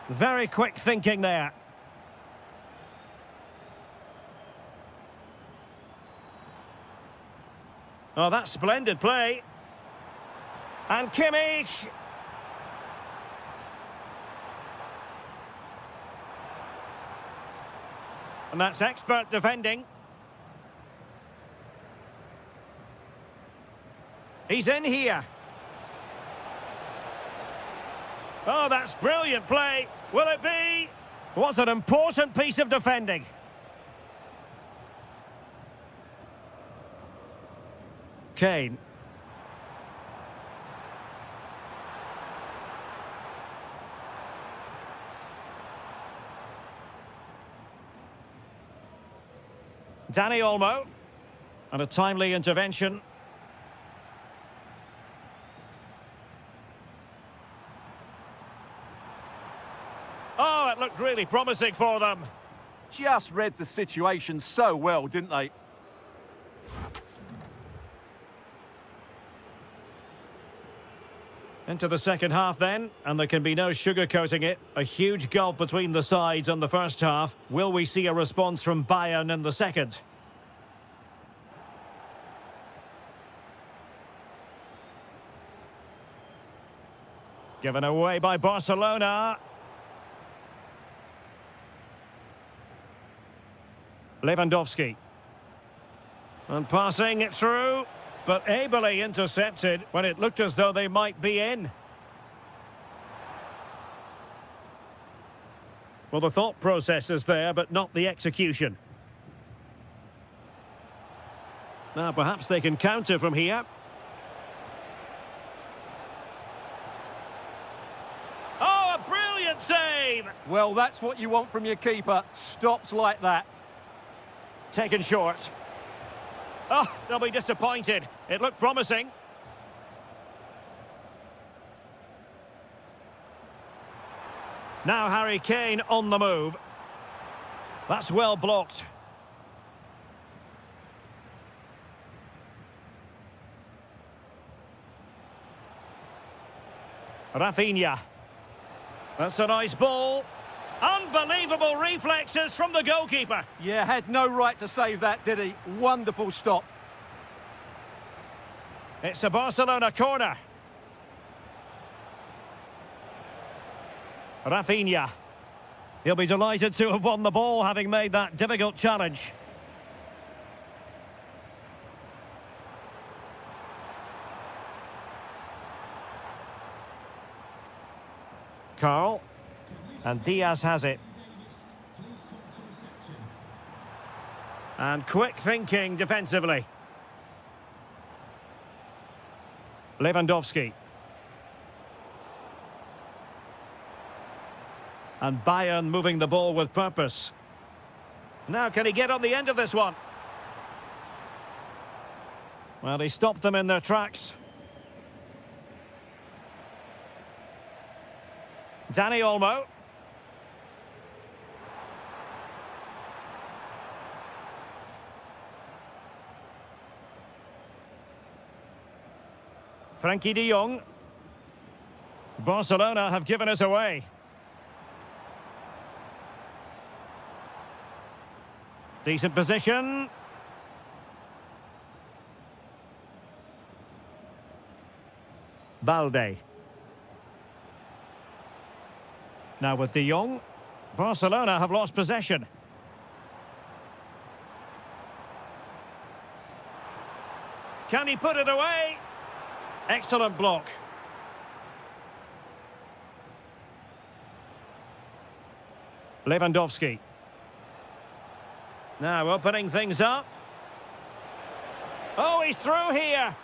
Very quick thinking there. Oh, that's splendid play. And Kimmich. And that's expert defending. He's in here. Oh, that's brilliant play. Will it be? What an important piece of defending. Kane. Dani Olmo. And a timely intervention. Oh, it looked really promising for them. Just read the situation so well, didn't they? Into the second half then, and there can be no sugarcoating it. A huge gulf between the sides in the first half. Will we see a response from Bayern in the second? Given away by Barcelona. Lewandowski. And passing it through, but ably intercepted when it looked as though they might be in. Well, the thought process is there, but not the execution. Now, perhaps they can counter from here. Oh, a brilliant save! Well, that's what you want from your keeper. Stops like that. Taken short. Oh, they'll be disappointed. It looked promising. Now Harry Kane on the move. That's well blocked. Rafinha. That's a nice ball. Unbelievable reflexes from the goalkeeper. Yeah, had no right to save that, did he? Wonderful stop. It's a Barcelona corner. Rafinha. He'll be delighted to have won the ball, having made that difficult challenge. Carl. And Diaz has it. And quick thinking defensively. Lewandowski. And Bayern moving the ball with purpose. Now, can he get on the end of this one? Well, he stopped them in their tracks. Danny Olmo. Frankie de Jong. Barcelona have given us away. Decent position. Balde. Now with de Jong. Barcelona have lost possession. Can he put it away? Excellent block. Lewandowski. Now opening things up. Oh, he's through here.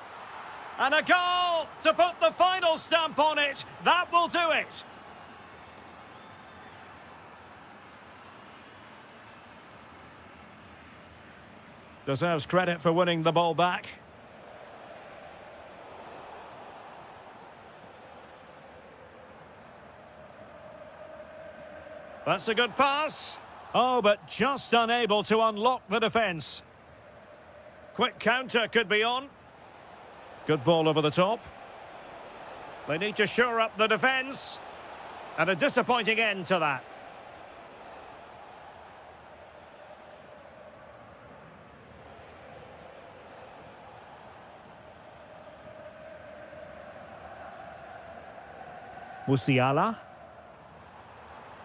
And a goal to put the final stamp on it. That will do it. Deserves credit for winning the ball back. That's a good pass. Oh, but just unable to unlock the defence. Quick counter could be on. Good ball over the top. They need to shore up the defence. And a disappointing end to that. Musiala.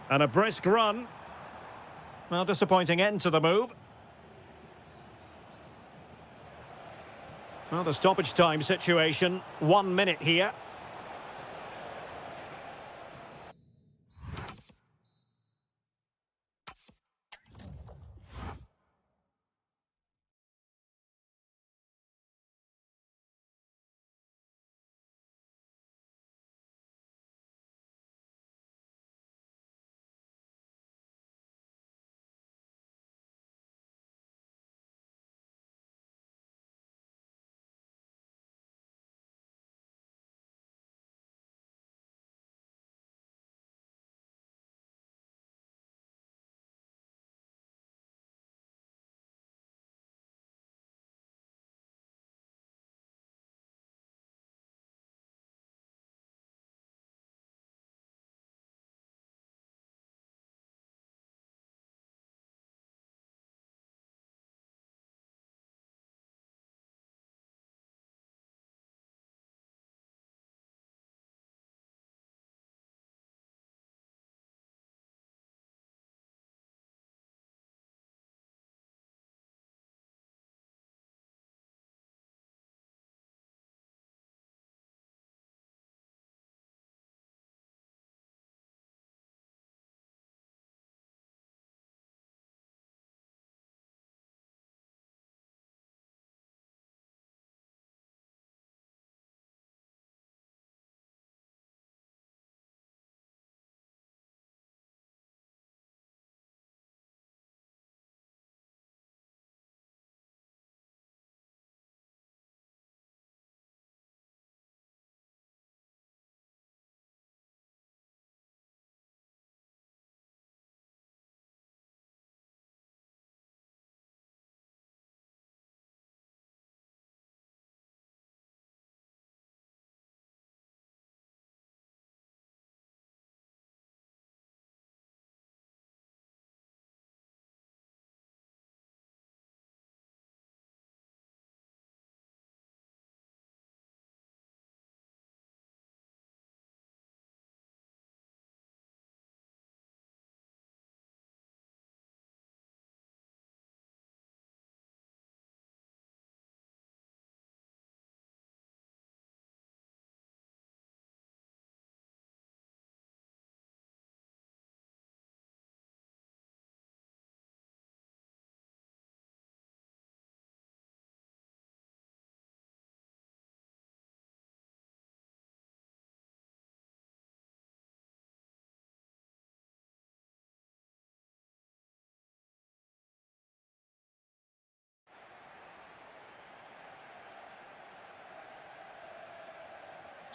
And a brisk run. Well, disappointing end to the move. Well, the stoppage time situation, 1 minute here.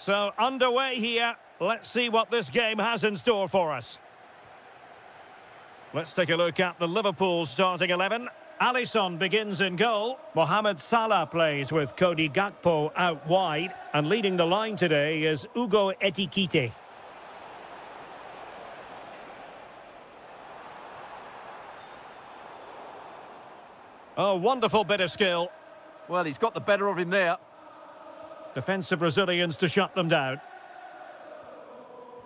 So, underway here. Let's see what this game has in store for us. Let's take a look at the Liverpool starting 11. Alisson begins in goal. Mohamed Salah plays with Cody Gakpo out wide. And leading the line today is Ugo Etikite. Oh, wonderful bit of skill. Well, he's got the better of him there. Defensive Brazilians to shut them down.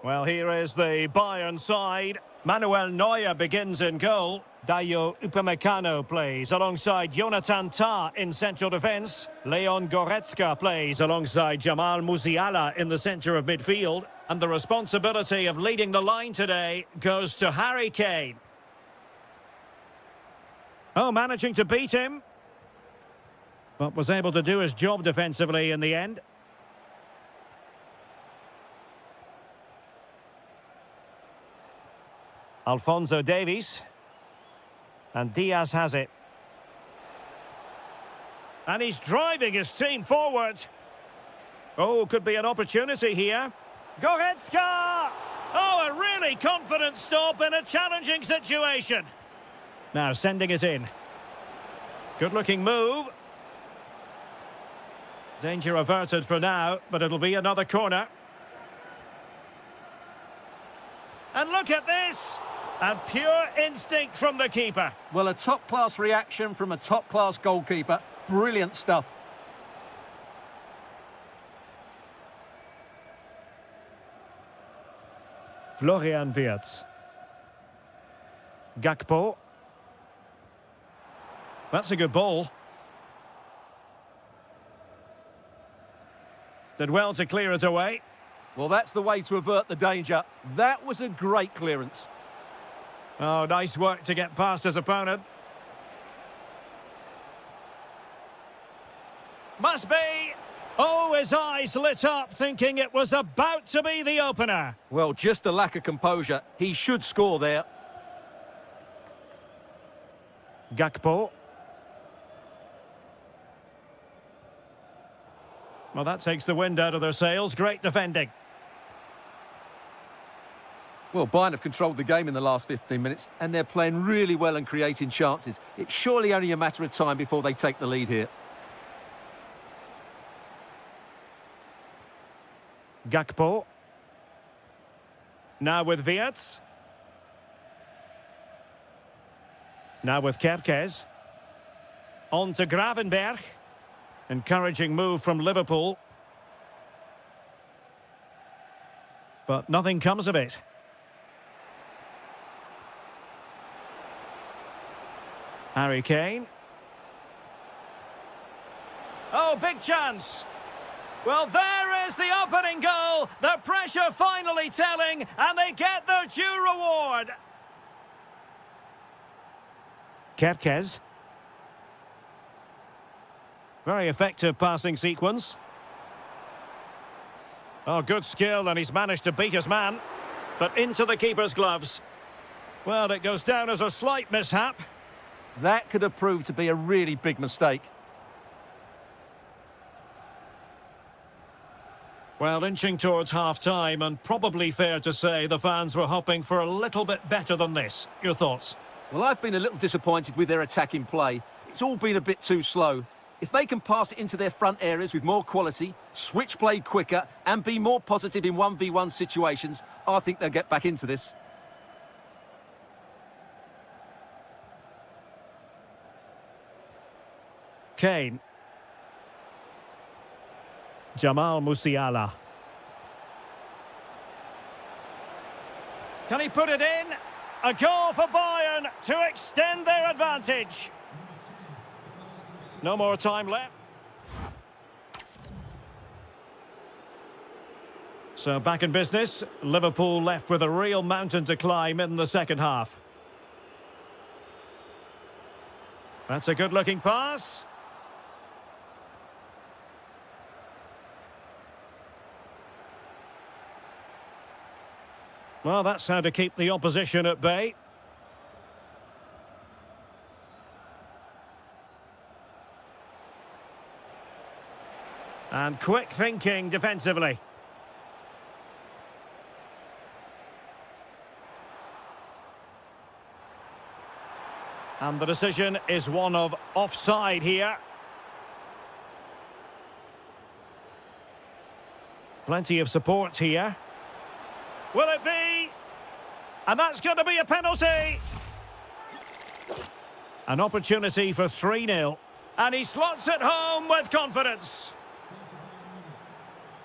Well, here is the Bayern side. Manuel Neuer begins in goal. Dayo Upamecano plays alongside Jonathan Tah in central defence. Leon Goretzka plays alongside Jamal Musiala in the centre of midfield. And the responsibility of leading the line today goes to Harry Kane. Oh, managing to beat him. But was able to do his job defensively in the end. Alphonso Davies. And Diaz has it. And he's driving his team forward. Oh, could be an opportunity here. Goretzka! Oh, a really confident stop in a challenging situation. Now sending it in. Good-looking move. Danger averted for now, but it'll be another corner. And look at this! And pure instinct from the keeper. Well, a top-class reaction from a top-class goalkeeper. Brilliant stuff. Florian Wirtz. Gakpo. That's a good ball. Did well to clear it away. Well, that's the way to avert the danger. That was a great clearance. Oh, nice work to get past his opponent. Must be. Oh, his eyes lit up, thinking it was about to be the opener. Well, just a lack of composure. He should score there. Gakpo. Well, that takes the wind out of their sails. Great defending. Well, Bayern have controlled the game in the last 15 minutes, and they're playing really well and creating chances. It's surely only a matter of time before they take the lead here. Gakpo. Now with Wirtz. Now with Kerkez. On to Gravenberg. Encouraging move from Liverpool. But nothing comes of it. Harry Kane. Oh, big chance. Well, there is the opening goal. The pressure finally telling, and they get their due reward. Kerkez. Very effective passing sequence. Oh, good skill, and he's managed to beat his man. But into the keeper's gloves. Well, it goes down as a slight mishap. That could have proved to be a really big mistake. Well, inching towards half-time, and probably fair to say the fans were hoping for a little bit better than this. Your thoughts? Well, I've been a little disappointed with their attacking play. It's all been a bit too slow. If they can pass it into their front areas with more quality, switch play quicker, and be more positive in 1v1 situations, I think they'll get back into this. Kane. Jamal Musiala. Can he put it in? A goal for Bayern to extend their advantage. No more time left. So back in business, Liverpool left with a real mountain to climb in the second half. That's a good-looking pass. Well, that's how to keep the opposition at bay. And quick thinking defensively. And the decision is one of offside here. Plenty of support here. Will it be? And that's going to be a penalty. An opportunity for 3-0. And he slots it home with confidence.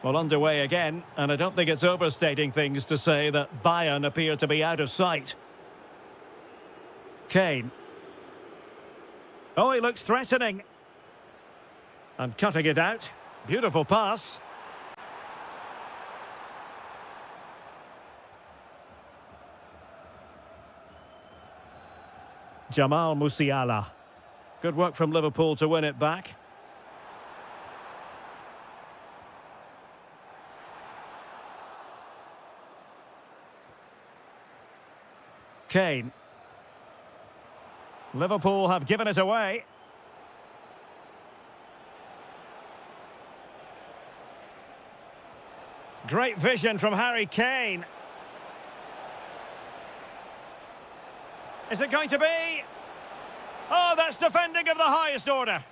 Well, underway again, and I don't think it's overstating things to say that Bayern appear to be out of sight. Kane. Oh, he looks threatening. And cutting it out. Beautiful pass. Jamal Musiala. Good work from Liverpool to win it back. Kane. Liverpool have given it away. Great vision from Harry Kane. Is it going to be? Oh, that's defending of the highest order.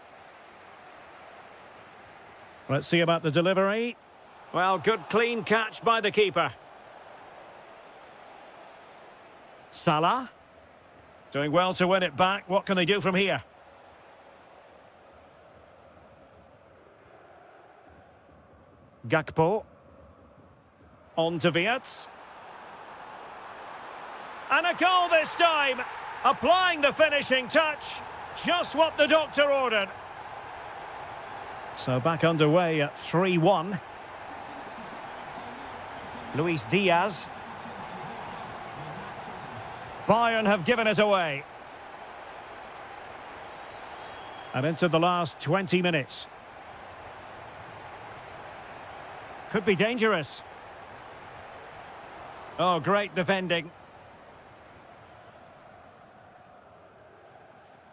Let's see about the delivery. Well, good clean catch by the keeper. Salah. Doing well to win it back. What can they do from here? Gakpo. On to Wirtz. And a goal this time. Applying the finishing touch. Just what the doctor ordered. So back underway at 3-1. Luis Diaz. Bayern have given it away. And into the last 20 minutes. Could be dangerous. Oh, great defending.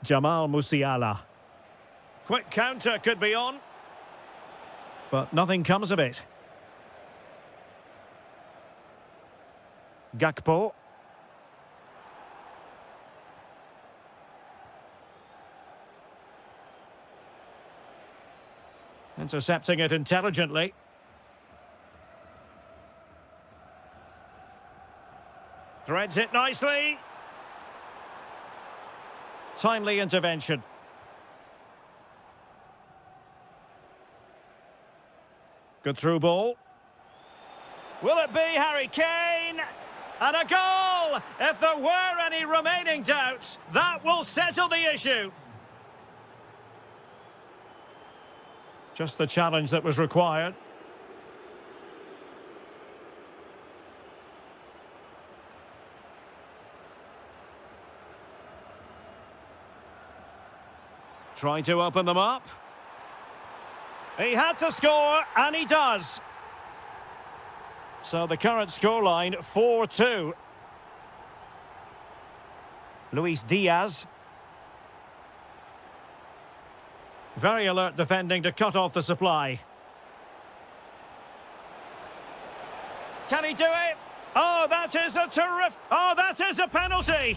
Jamal Musiala. Quick counter could be on. But nothing comes of it. Gakpo. Intercepting it intelligently. Threads it nicely. Timely intervention. Good through ball. Will it be Harry Kane? And a goal! If there were any remaining doubts, that will settle the issue. Just the challenge that was required. Trying to open them up. He had to score, and he does. So the current scoreline, 4-2. Luis Diaz. Very alert defending to cut off the supply. Can he do it? Oh, that is a terrific... Oh, that is a penalty!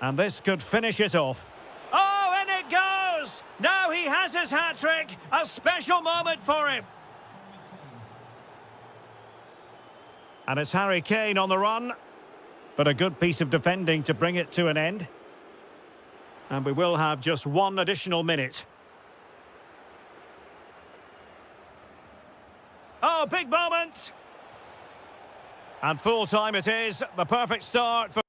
And this could finish it off. Oh, and it goes! Now he has his hat-trick. A special moment for him. And it's Harry Kane on the run. But a good piece of defending to bring it to an end. And we will have just one additional minute. Oh, big moment! And full time it is. The perfect start for...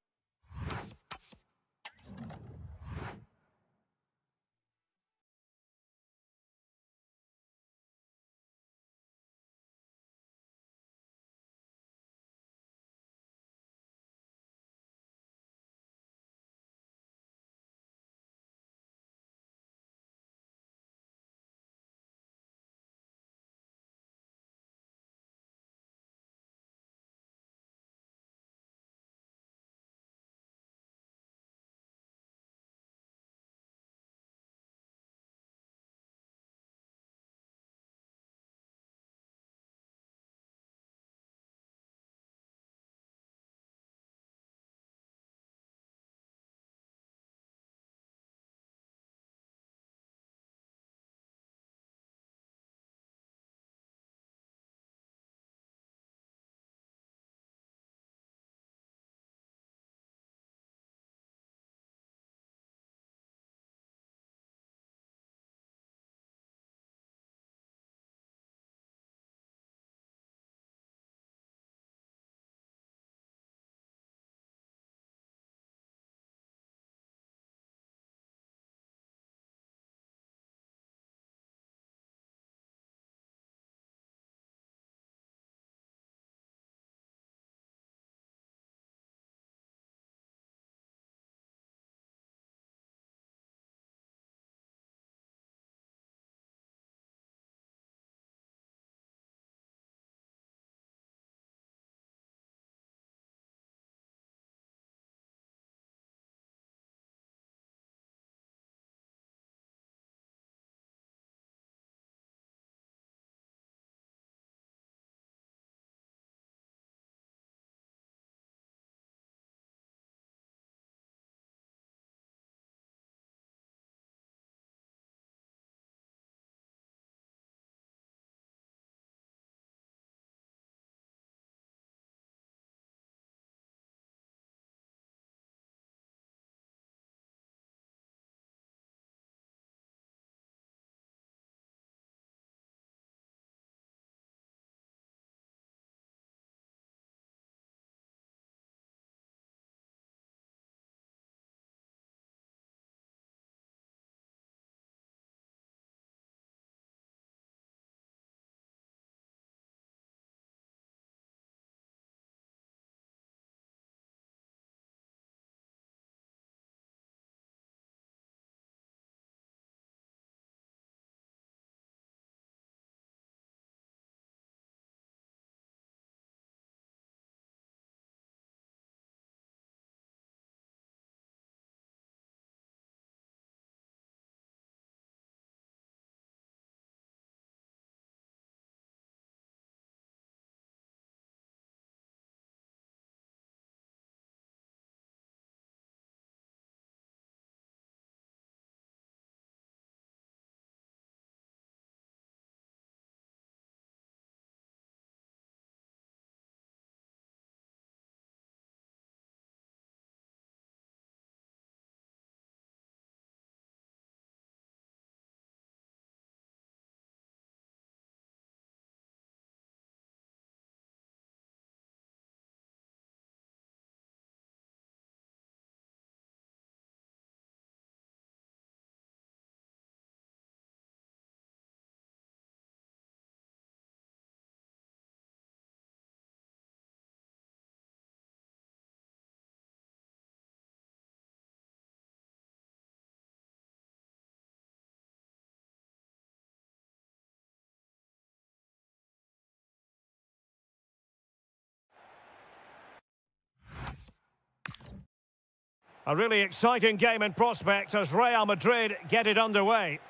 A really exciting game in prospect as Real Madrid get it underway.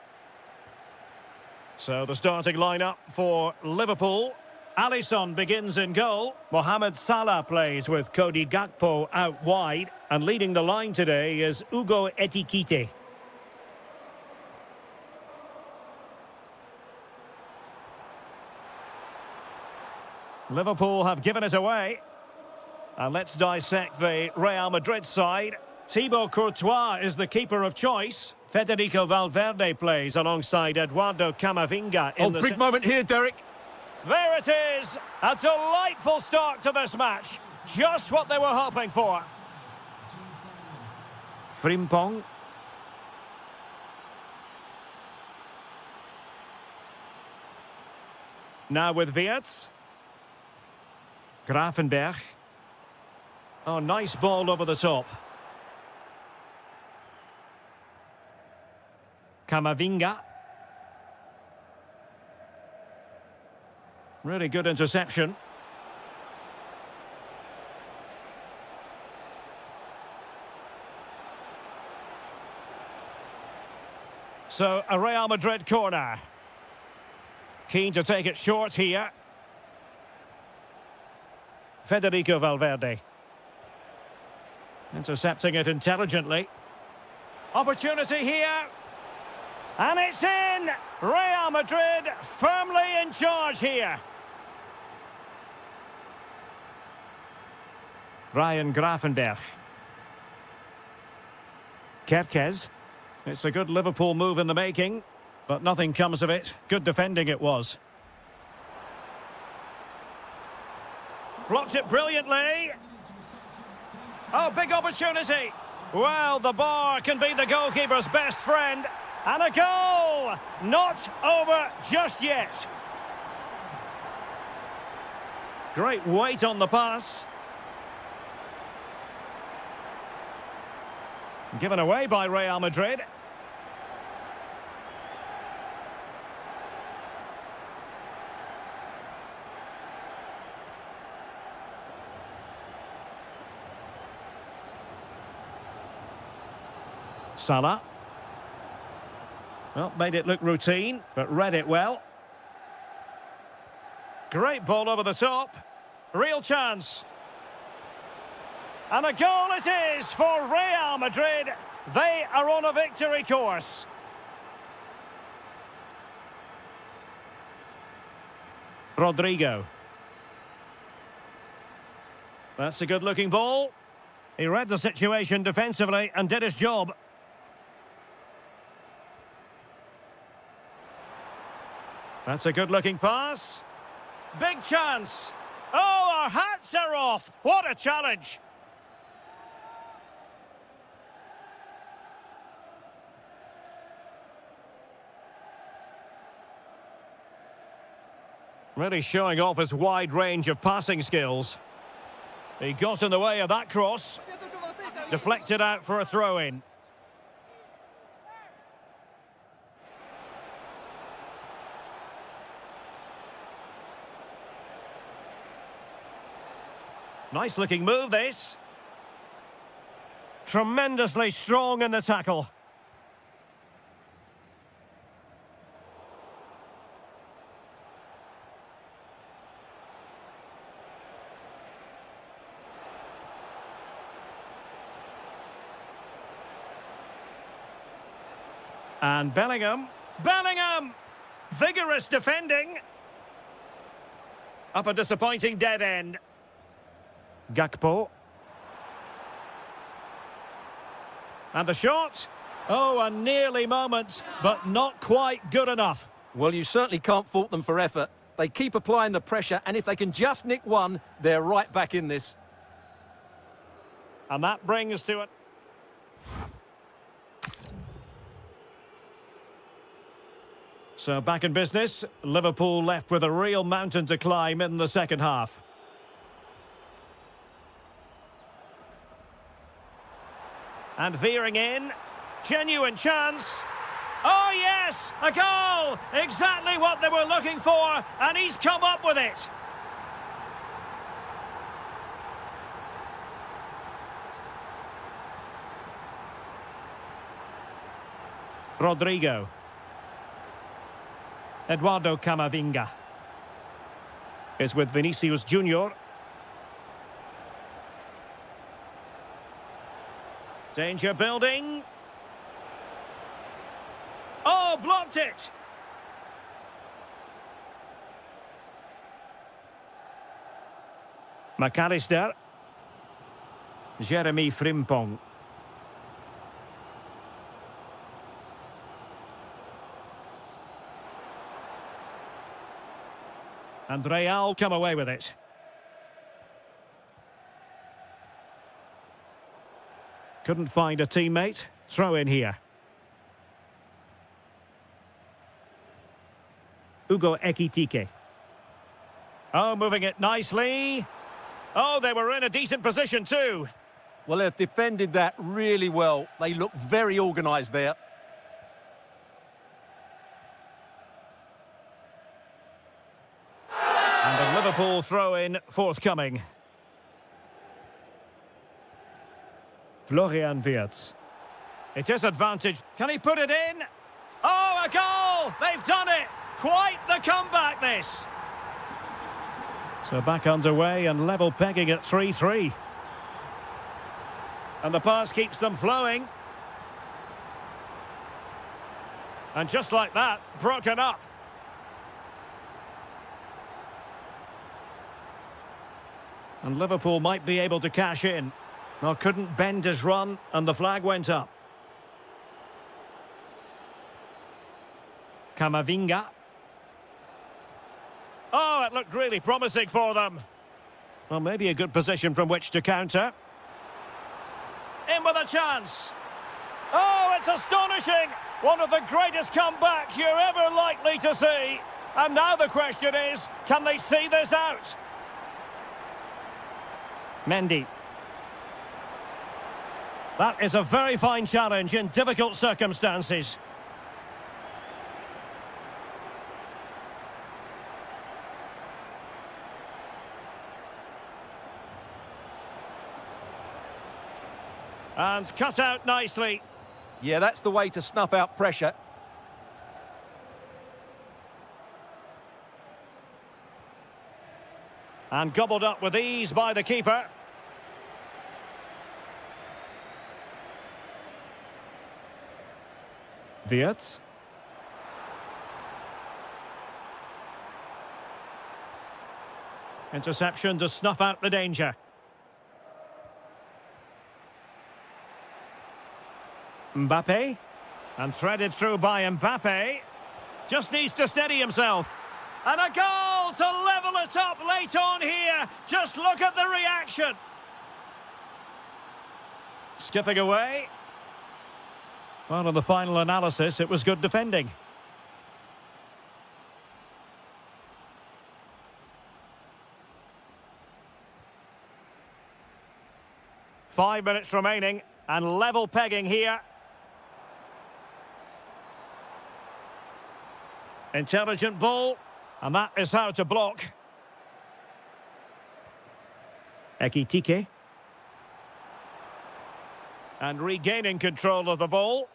So the starting lineup for Liverpool. Alisson begins in goal. Mohamed Salah plays with Cody Gakpo out wide. And leading the line today is Hugo Ekitike. Liverpool have given it away. And let's dissect the Real Madrid side. Thibaut Courtois is the keeper of choice. Federico Valverde plays alongside Eduardo Camavinga in the... big moment here, Derek. There it is! A delightful start to this match. Just what they were hoping for. Frimpong. Now with Wirtz. Grafenberg. Oh, nice ball over the top. Camavinga. Really good interception. So, a Real Madrid corner. Keen to take it short here. Federico Valverde. Intercepting it intelligently. Opportunity here. And it's in! Real Madrid firmly in charge here. Ryan Grafenberg. Kerkez. It's a good Liverpool move in the making, but nothing comes of it. Good defending it was. Blocked it brilliantly. Oh, big opportunity. Well, the bar can be the goalkeeper's best friend. And a goal! Not over just yet. Great weight on the pass. Given away by Real Madrid. Salah. Well, made it look routine, but read it well. Great ball over the top. Real chance. And a goal it is for Real Madrid. They are on a victory course. Rodrigo. That's a good-looking ball. He read the situation defensively and did his job. That's a good-looking pass. Big chance. Oh, our hats are off. What a challenge. Really showing off his wide range of passing skills. He got in the way of that cross. Deflected out for a throw-in. Nice looking move, this. Tremendously strong in the tackle. And Bellingham. Bellingham! Vigorous defending. Up a disappointing dead end. Gakpo. And the shot. Oh, a nearly moment, but not quite good enough. Well, you certainly can't fault them for effort. They keep applying the pressure, and if they can just nick one, they're right back in this. And that brings to it. So back in business, Liverpool left with a real mountain to climb in the second half. And veering in, genuine chance. Oh yes, a goal! Exactly what they were looking for, and he's come up with it. Rodrigo. Eduardo Camavinga is with Vinicius Junior. Danger building. Oh, blocked it! McAllister. Jeremy Frimpong. And Real come away with it. Couldn't find a teammate. Throw in here. Hugo Ekitike. Oh, moving it nicely. Oh, they were in a decent position too. Well, they've defended that really well. They look very organised there. And the Liverpool throw-in forthcoming. Florian Wirtz. It is advantage. Can he put it in? Oh, a goal! They've done it! Quite the comeback, this! So back underway and level pegging at 3-3. And the pass keeps them flowing. And just like that, broken up. And Liverpool might be able to cash in. Well, couldn't bend his run, and the flag went up. Camavinga. Oh, it looked really promising for them. Well, maybe a good position from which to counter. In with a chance. Oh, it's astonishing. One of the greatest comebacks you're ever likely to see. And now the question is, can they see this out? Mendy. That is a very fine challenge in difficult circumstances. And cut out nicely. Yeah, that's the way to snuff out pressure. And gobbled up with ease by the keeper. Wirtz. Interception to snuff out the danger. Mbappe. And threaded through by Mbappe. Just needs to steady himself. And a goal to level it up late on here. Just look at the reaction. Skipping away. Well, in the final analysis, it was good defending. Five minutes remaining, and level pegging here. Intelligent ball, and that is how to block. Ekitike. And regaining control of the ball.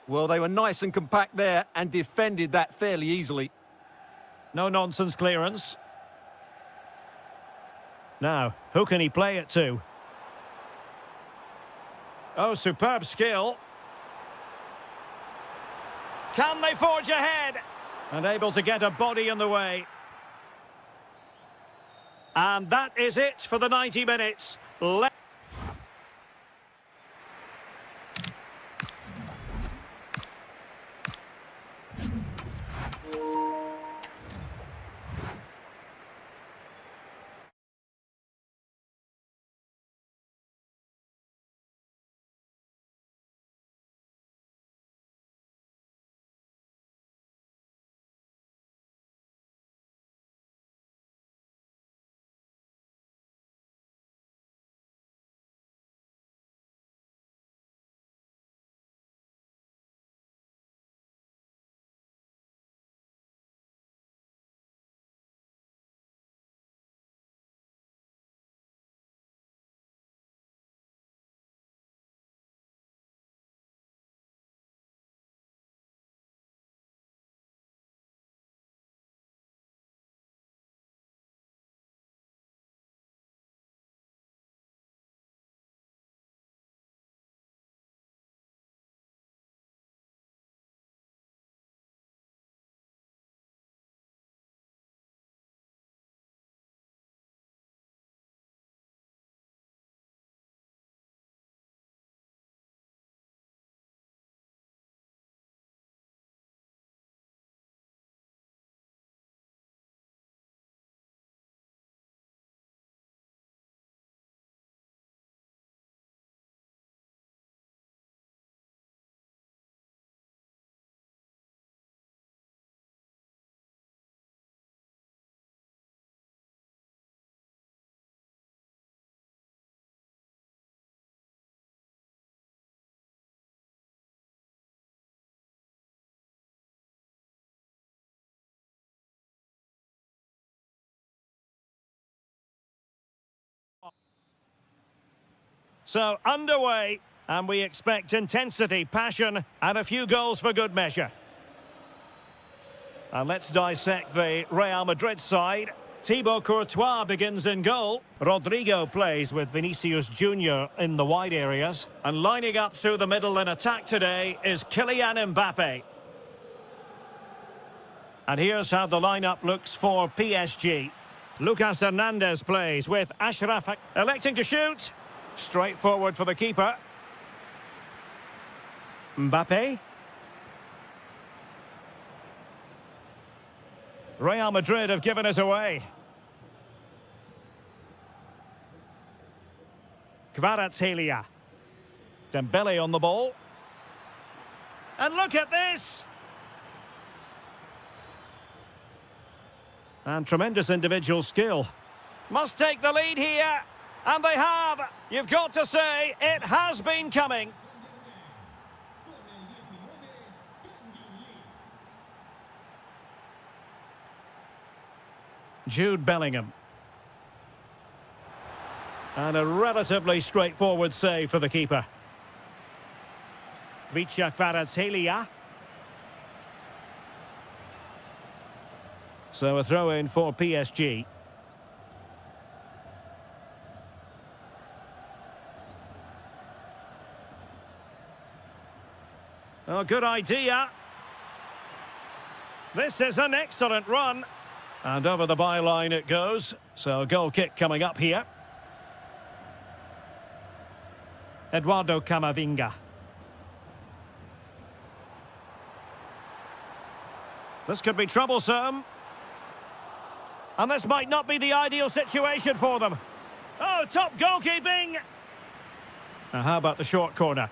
Well, they were nice and compact there and defended that fairly easily. No-nonsense clearance. Now, who can he play it to? Oh, superb skill. Can they forge ahead? And able to get a body in the way. And that is it for the 90 minutes. So, underway, and we expect intensity, passion, and a few goals for good measure. And let's dissect the Real Madrid side. Thibaut Courtois begins in goal. Rodrigo plays with Vinicius Junior in the wide areas. And lining up through the middle in attack today is Kylian Mbappe. And here's how the lineup looks for PSG. Lucas Hernandez plays with Ashraf, electing to shoot. Straightforward for the keeper. Mbappe. Real Madrid have given us away. Kvaratskhelia. Dembele on the ball. And look at this! And tremendous individual skill. Must take the lead here. And they have. You've got to say, it has been coming. Jude Bellingham. And a relatively straightforward save for the keeper. Vicha Kvaratskhelia. So a throw-in for PSG. Oh, good idea. This is an excellent run. And over the byline it goes. So a goal kick coming up here. Eduardo Camavinga. This could be troublesome. And this might not be the ideal situation for them. Oh, top goalkeeping! Now how about the short corner?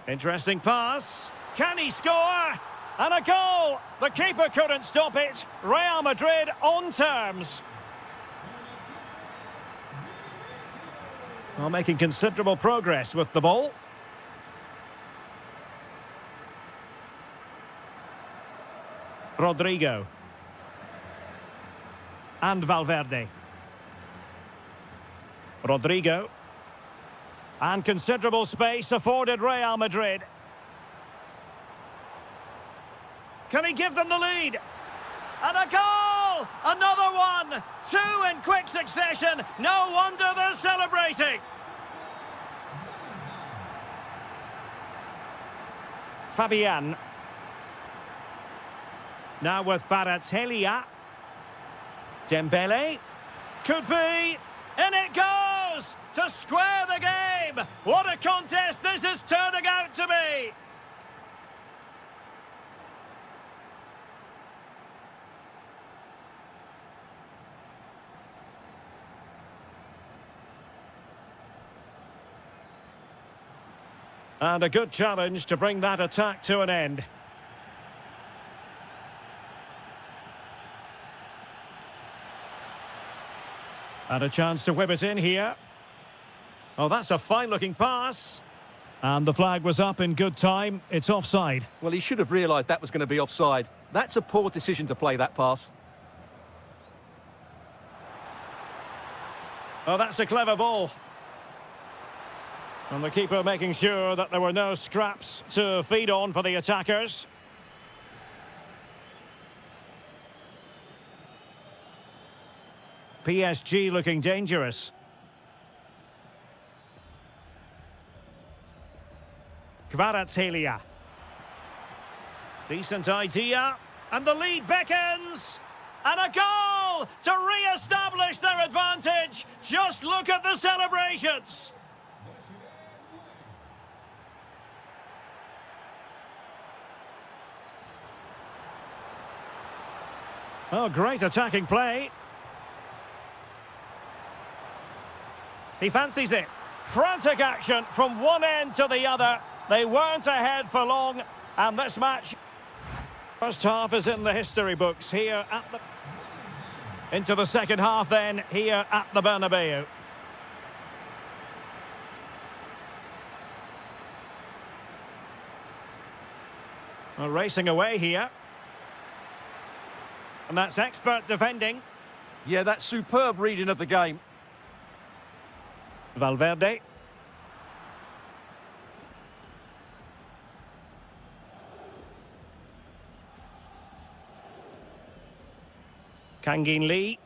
Interesting pass. Can he score? And a goal! The keeper couldn't stop it. Real Madrid on terms. Well, making considerable progress with the ball. Rodrigo. And Valverde. Rodrigo. And considerable space afforded Real Madrid. Can he give them the lead? And a goal! Another one! Two in quick succession. No wonder they're celebrating. Fabian. Now with Kvaratskhelia. Dembele. Could be. And it goes! To square the game! What a contest this is turning out to be! And a good challenge to bring that attack to an end. And a chance to whip it in here. Oh, that's a fine-looking pass. And the flag was up in good time. It's offside. Well, he should have realised that was going to be offside. That's a poor decision to play that pass. Oh, that's a clever ball. And the keeper making sure that there were no scraps to feed on for the attackers. PSG looking dangerous. Kvaratskhelia. Decent idea. And the lead beckons. And a goal to re-establish their advantage. Just look at the celebrations. Oh, great attacking play. He fancies it. Frantic action from one end to the other. They weren't ahead for long, and this match, first half is in the history books here at the... Into the second half then, here at the Bernabeu. Well, racing away here. And that's expert defending. Yeah, that's superb reading of the game. Valverde. Kangin Lee.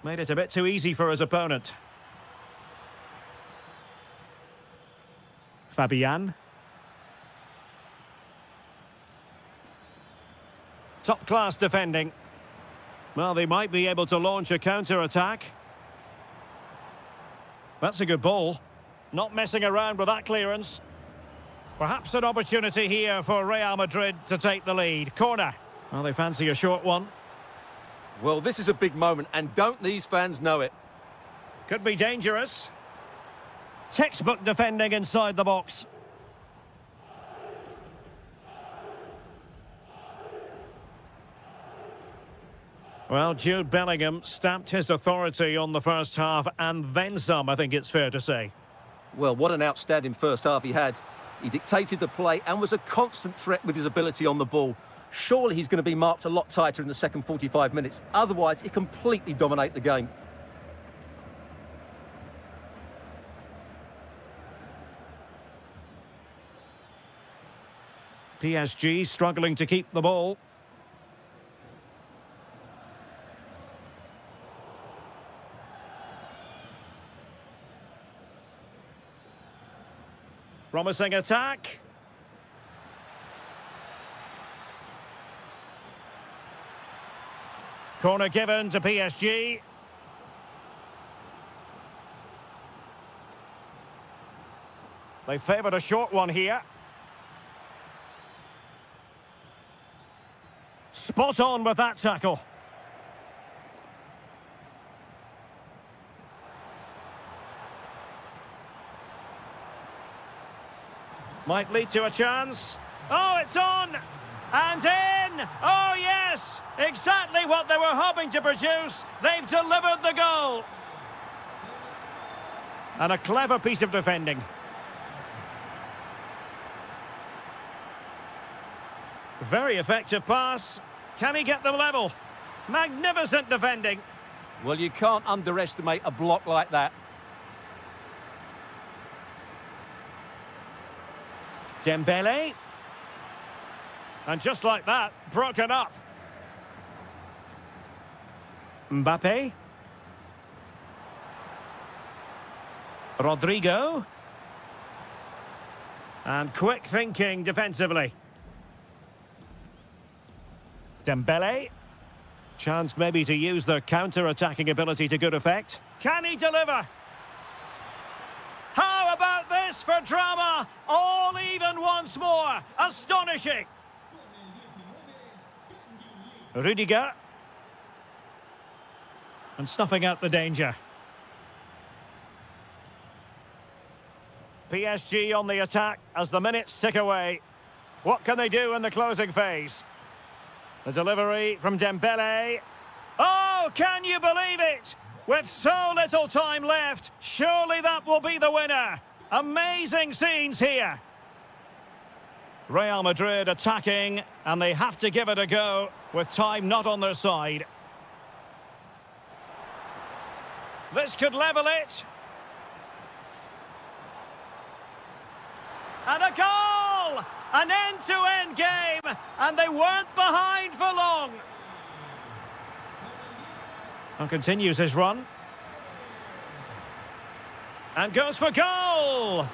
Made it a bit too easy for his opponent. Fabian. Top-class defending. Well, they might be able to launch a counter-attack. That's a good ball. Not messing around with that clearance. Perhaps an opportunity here for Real Madrid to take the lead. Corner. Well, they fancy a short one. Well, this is a big moment, and don't these fans know it? Could be dangerous. Textbook defending inside the box. Well, Jude Bellingham stamped his authority on the first half, and then some, I think it's fair to say. Well, what an outstanding first half he had. He dictated the play and was a constant threat with his ability on the ball. Surely he's going to be marked a lot tighter in the second 45 minutes. Otherwise, he completely dominate the game. PSG struggling to keep the ball. Promising attack. Corner given to PSG. They favoured a short one here. Spot on with that tackle. Might lead to a chance. Oh, it's on! And in! Oh, yes! Exactly what they were hoping to produce. They've delivered the goal. And a clever piece of defending. Very effective pass. Can he get them level? Magnificent defending. Well, you can't underestimate a block like that. Dembele. And just like that, broken up. Mbappe. Rodrigo. And quick thinking defensively. Dembele. Chance maybe to use their counter-attacking ability to good effect. Can he deliver? How about this for drama? All even once more. Astonishing. Rudiger. And snuffing out the danger. PSG on the attack as the minutes tick away. What can they do in the closing phase? The delivery from Dembele. Oh, can you believe it? With so little time left, surely that will be the winner. Amazing scenes here. Real Madrid attacking, and they have to give it a go with time not on their side. This could level it. And a goal! An end-to-end game, and they weren't behind for long. And continues his run. And goes for goal!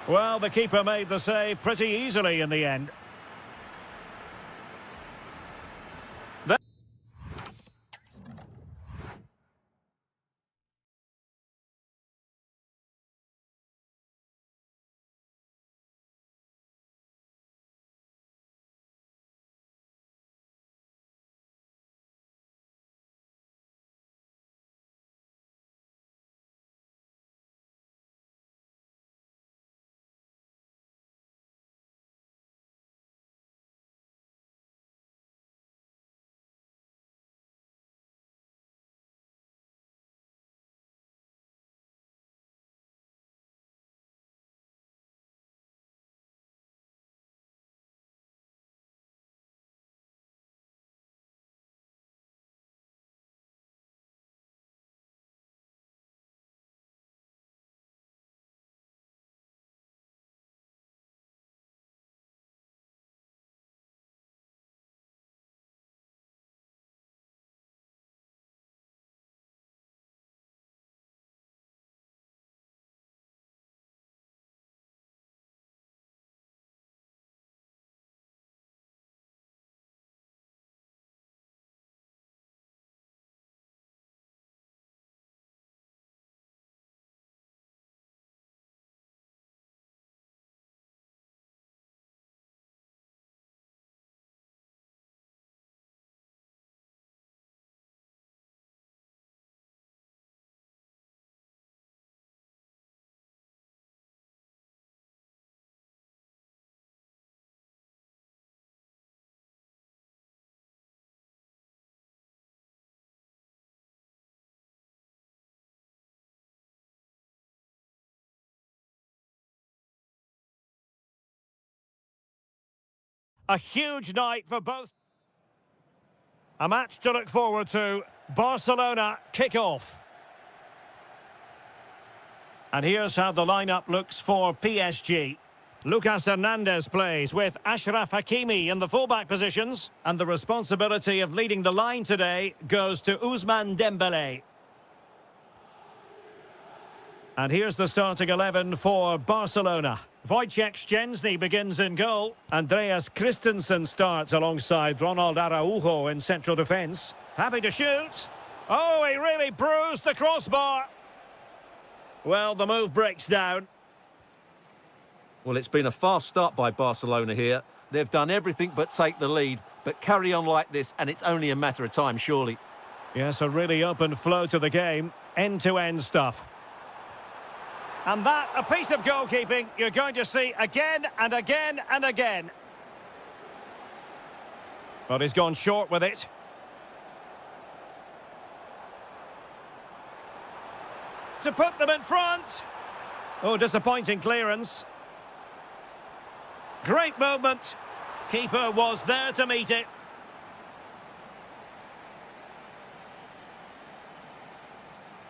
Well, the keeper made the save pretty easily in the end. A huge night for both. A match to look forward to. Barcelona kick-off. And here's how the lineup looks for PSG. Lucas Hernandez plays with Ashraf Hakimi in the fullback positions. And the responsibility of leading the line today goes to Ousmane Dembélé. And here's the starting 11 for Barcelona. Wojciech Szczęsny begins in goal. Andreas Christensen starts alongside Ronald Araujo in central defence. Happy to shoot. Oh, he really bruised the crossbar. Well, the move breaks down. Well, it's been a fast start by Barcelona here. They've done everything but take the lead. But carry on like this, and it's only a matter of time, surely. Yes, a really open flow to the game. End-to-end stuff. And that, a piece of goalkeeping you're going to see again and again and again. But he's gone short with it. To put them in front. Oh, disappointing clearance. Great movement. Keeper was there to meet it.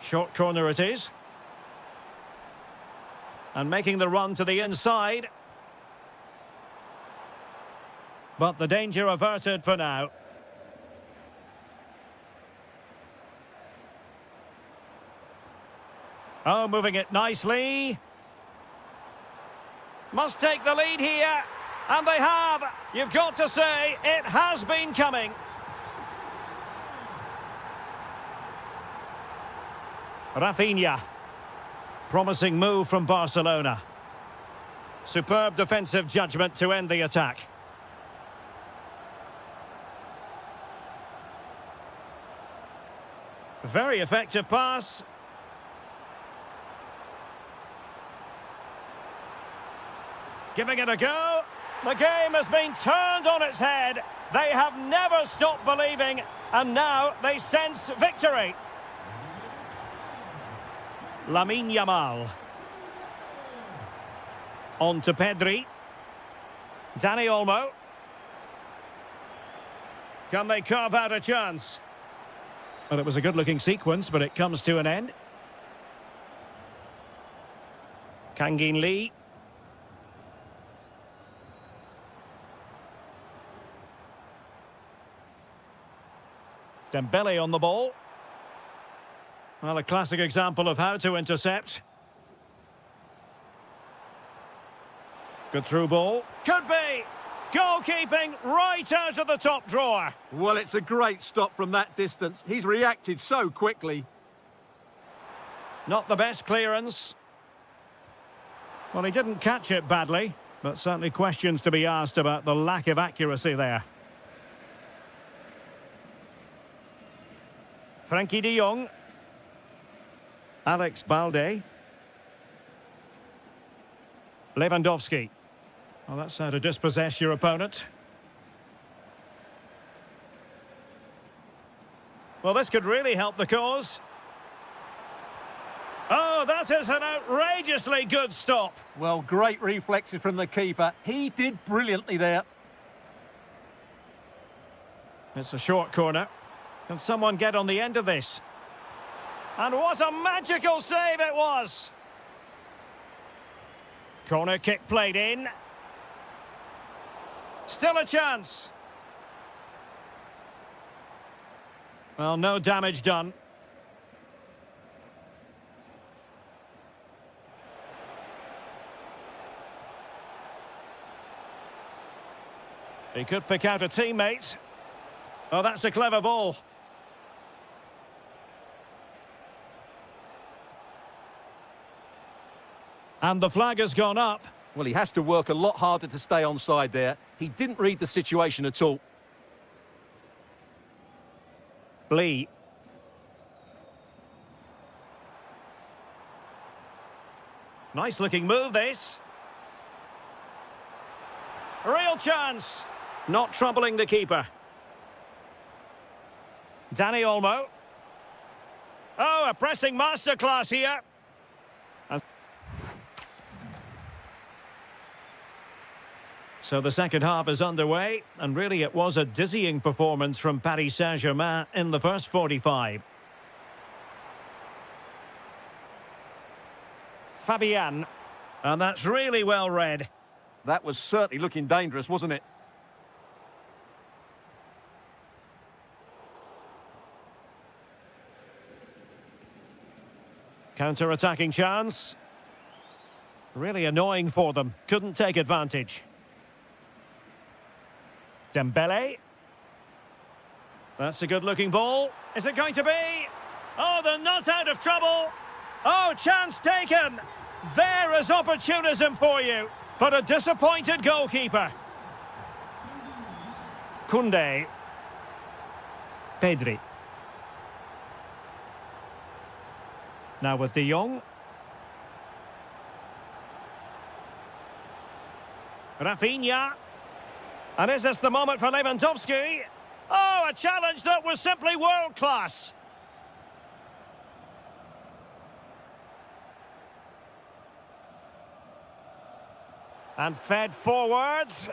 Short corner it is. And making the run to the inside. But the danger averted for now. Oh, moving it nicely. Must take the lead here. And they have. You've got to say, it has been coming. Rafinha. Promising move from Barcelona. Superb defensive judgment to end the attack. Very effective pass. Giving it a go. The game has been turned on its head. They have never stopped believing, and now they sense victory. Lamine Yamal. On to Pedri. Dani Olmo. Can they carve out a chance? Well, it was a good-looking sequence, but it comes to an end. Kangin Lee. Dembele on the ball. Well, a classic example of how to intercept. Good through ball. Could be. Goalkeeping right out of the top drawer. Well, it's a great stop from that distance. He's reacted so quickly. Not the best clearance. Well, he didn't catch it badly, but certainly questions to be asked about the lack of accuracy there. Frankie de Jong. Alex Balde. Lewandowski. Well, that's how to dispossess your opponent. Well, this could really help the cause. Oh, that is an outrageously good stop. Well, great reflexes from the keeper. He did brilliantly there. It's a short corner. Can someone get on the end of this? And what a magical save it was! Corner kick played in. Still a chance. Well, no damage done. He could pick out a teammate. Oh, that's a clever ball. And the flag has gone up. Well, he has to work a lot harder to stay onside there. He didn't read the situation at all. Lee. Nice looking move, this. Real chance. Not troubling the keeper. Dani Olmo. Oh, a pressing masterclass here. So the second half is underway, and really it was a dizzying performance from Paris Saint-Germain in the first 45. Fabian. And that's really well read. That was certainly looking dangerous, wasn't it? Counter-attacking chance. Really annoying for them. Couldn't take advantage. Dembele. That's a good-looking ball. Is it going to be? Oh, they're not out of trouble. Oh, chance taken. There is opportunism for you. But a disappointed goalkeeper. Koundé. Pedri. Now with De Jong. Rafinha. And is this the moment for Lewandowski? Oh, a challenge that was simply world-class. And fed forwards.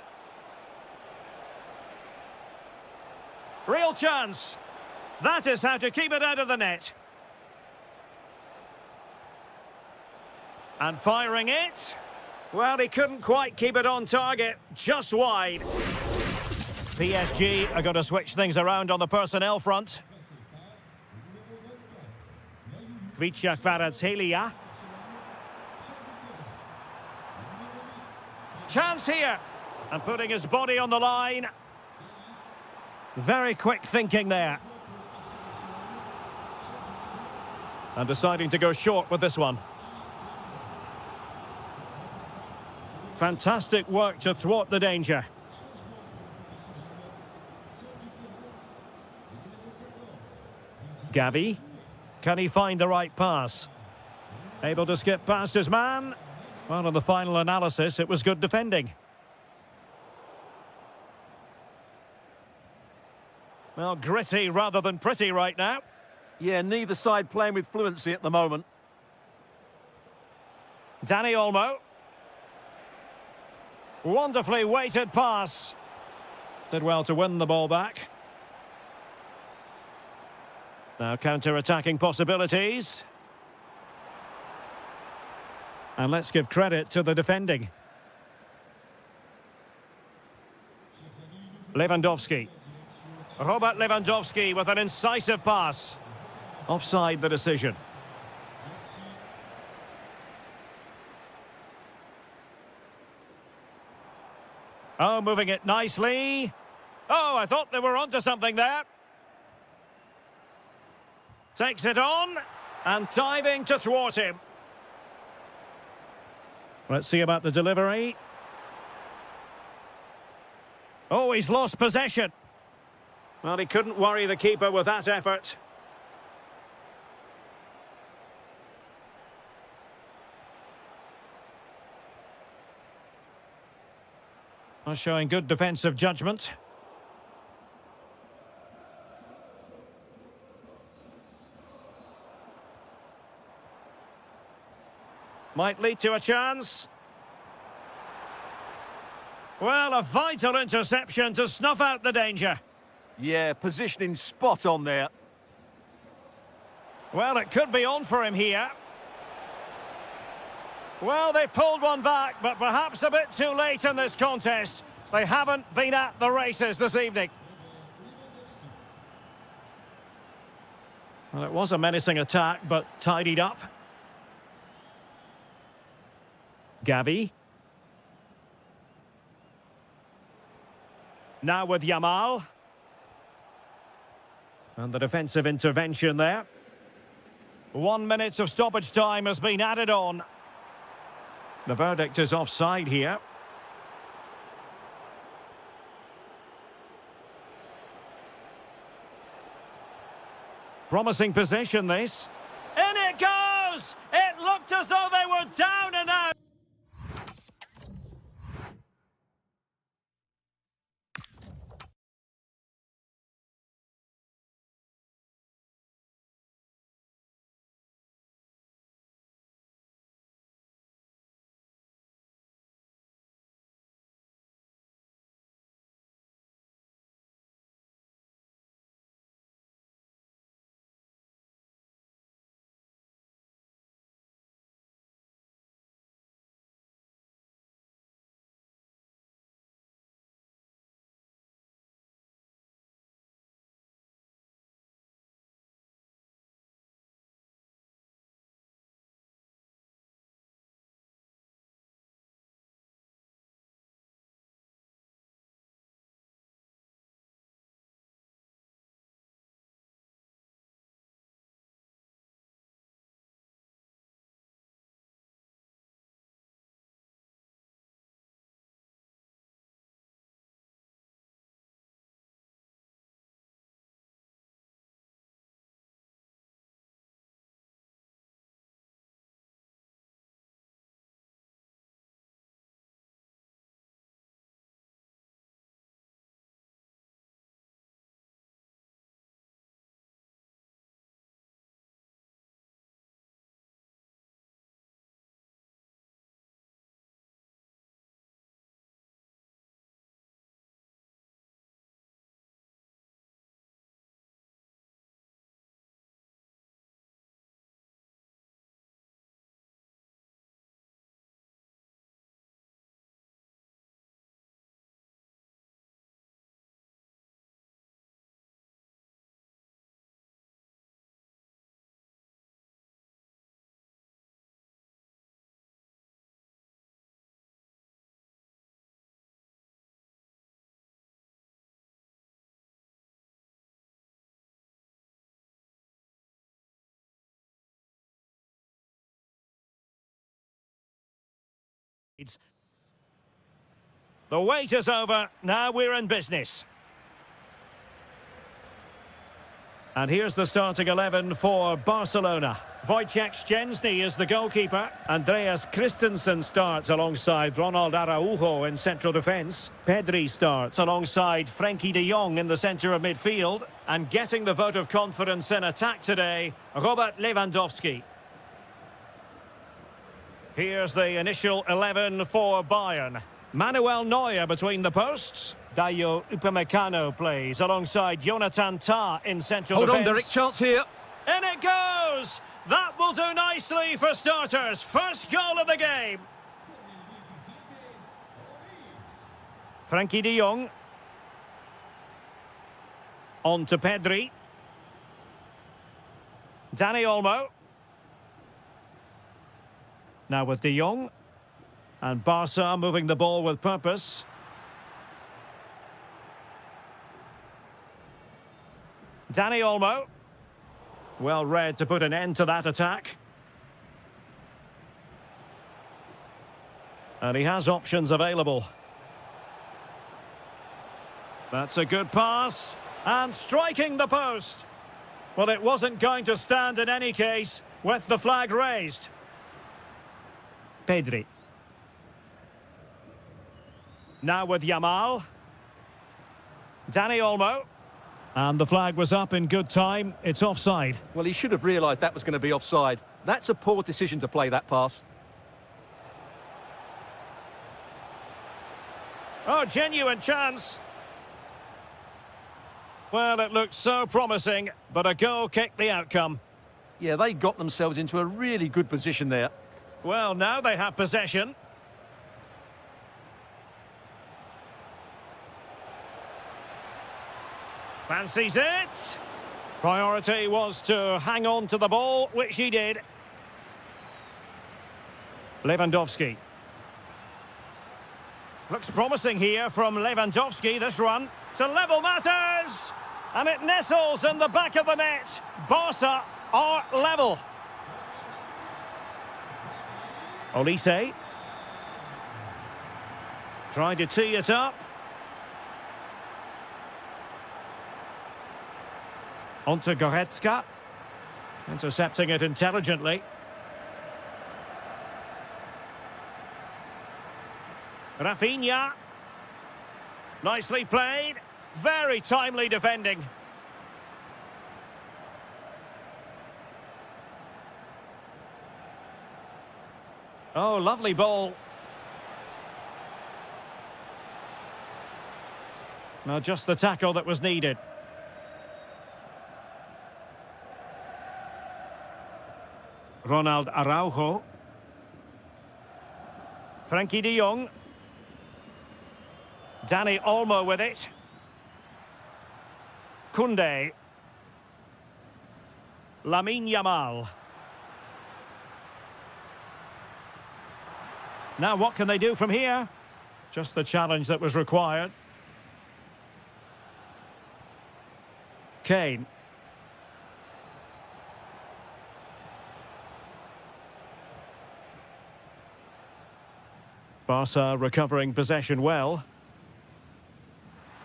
Real chance. That is how to keep it out of the net. And firing it. Well, he couldn't quite keep it on target. Just wide. PSG are going to switch things around on the personnel front. Kvaratskhelia. Chance here. And putting his body on the line. Very quick thinking there. And deciding to go short with this one. Fantastic work to thwart the danger. Gavi. Can he find the right pass? Able to skip past his man. Well, in the final analysis, it was good defending. Well, gritty rather than pretty right now. Yeah, neither side playing with fluency at the moment. Dani Olmo. Wonderfully weighted pass. Did well to win the ball back. Now counter-attacking possibilities. And let's give credit to the defending. Lewandowski. Robert Lewandowski with an incisive pass. Offside the decision. Oh, moving it nicely. Oh, I thought they were onto something there. Takes it on. And diving to thwart him. Let's see about the delivery. Oh, he's lost possession. Well, he couldn't worry the keeper with that effort. Well, showing good defensive judgment. Might lead to a chance. Well, a vital interception to snuff out the danger. Yeah, positioning spot on there. Well, it could be on for him here. Well, they pulled one back, but perhaps a bit too late in this contest. They haven't been at the races this evening. Well, it was a menacing attack, but tidied up. Gavi. Now with Yamal. And the defensive intervention there. 1 minute of stoppage time has been added on. The verdict is offside here. Promising position, this. In it goes! It looked as though they were down and out. The wait is over. Now we're in business. And here's the starting 11 for Barcelona. Wojciech Szczęsny is the goalkeeper. Andreas Christensen starts alongside Ronald Araujo in central defence. Pedri starts alongside Frenkie de Jong in the centre of midfield. And getting the vote of confidence in attack today, Robert Lewandowski. Here's the initial 11 for Bayern. Manuel Neuer between the posts. Dayo Upamecano plays alongside Jonathan Tah in central defence. Hold on, Derek, chance here. In it goes! That will do nicely for starters. First goal of the game. Frenkie de Jong. On to Pedri. Dani Olmo. Now with de Jong. And Barca moving the ball with purpose. Dani Olmo. Well read to put an end to that attack. And he has options available. That's a good pass. And striking the post. Well, it wasn't going to stand in any case with the flag raised. Pedri. Now with Yamal. Dani Olmo. And the flag was up in good time. It's offside. Well, he should have realised that was going to be offside. That's a poor decision to play that pass. Oh, genuine chance. Well, it looked so promising, but a goal kicked the outcome. Yeah, they got themselves into a really good position there. Well, now they have possession. Fancies it. Priority was to hang on to the ball, which he did. Lewandowski. Looks promising here from Lewandowski, this run. To level matters! And it nestles in the back of the net. Barca are level. Olise. Trying to tee it up. Onto Goretzka. Intercepting it intelligently. Rafinha. Nicely played. Very timely defending. Oh, lovely ball. Now just the tackle that was needed. Ronald Araujo. Frenkie de Jong. Dani Olmo with it. Koundé. Lamine Yamal. Now what can they do from here? Just the challenge that was required. Kane. Barca recovering possession well.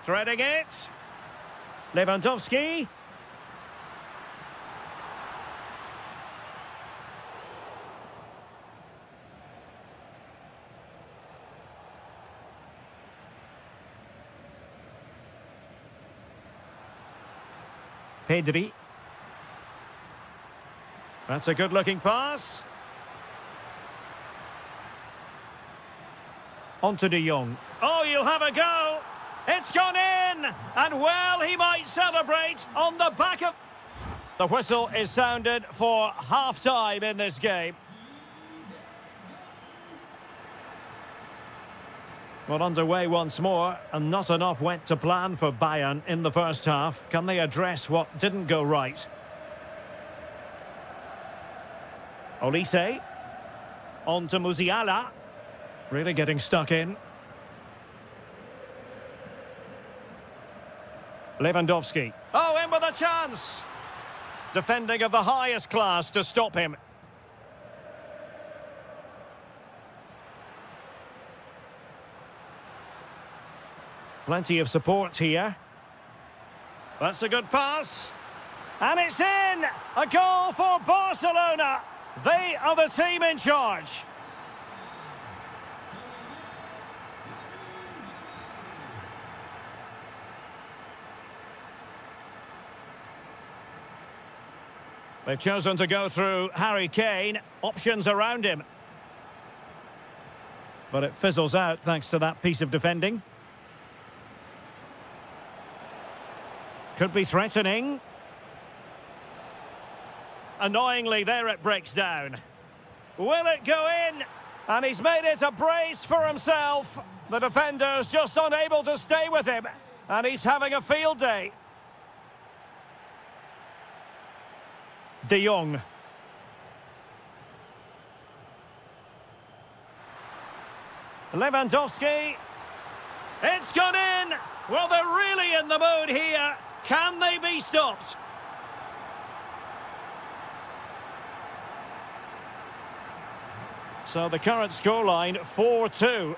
Threading it. Lewandowski. Pedri. That's a good-looking pass. Onto de Jong. Oh, you'll have a go. It's gone in. And well, he might celebrate on the back of... The whistle is sounded for half-time in this game. Well, underway once more, and not enough went to plan for Bayern in the first half. Can they address what didn't go right? Olise. On to Musiala. Really getting stuck in. Lewandowski. Oh, in with a chance! Defending of the highest class to stop him. Plenty of support here. That's a good pass. And it's in! A goal for Barcelona! They are the team in charge. They've chosen to go through Harry Kane. Options around him. But it fizzles out thanks to that piece of defending. Could be threatening. Annoyingly, there it breaks down. Will it go in? And he's made it a brace for himself. The defender's just unable to stay with him. And he's having a field day. De Jong. Lewandowski. It's gone in! Well, they're really in the mood here. Can they be stopped? So the current scoreline, 4-2.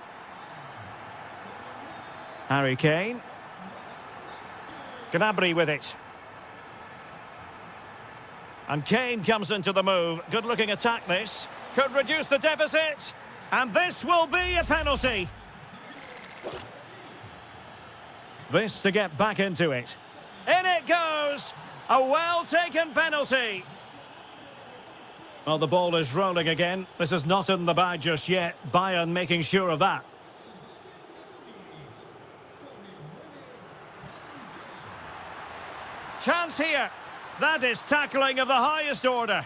Harry Kane. Gnabry with it. And Kane comes into the move. Good-looking attack, this. Could reduce the deficit. And this will be a penalty. This to get back into it. In it goes! A well-taken penalty. Well, the ball is rolling again. This is not in the bag just yet. Bayern making sure of that. Chance here. That is tackling of the highest order.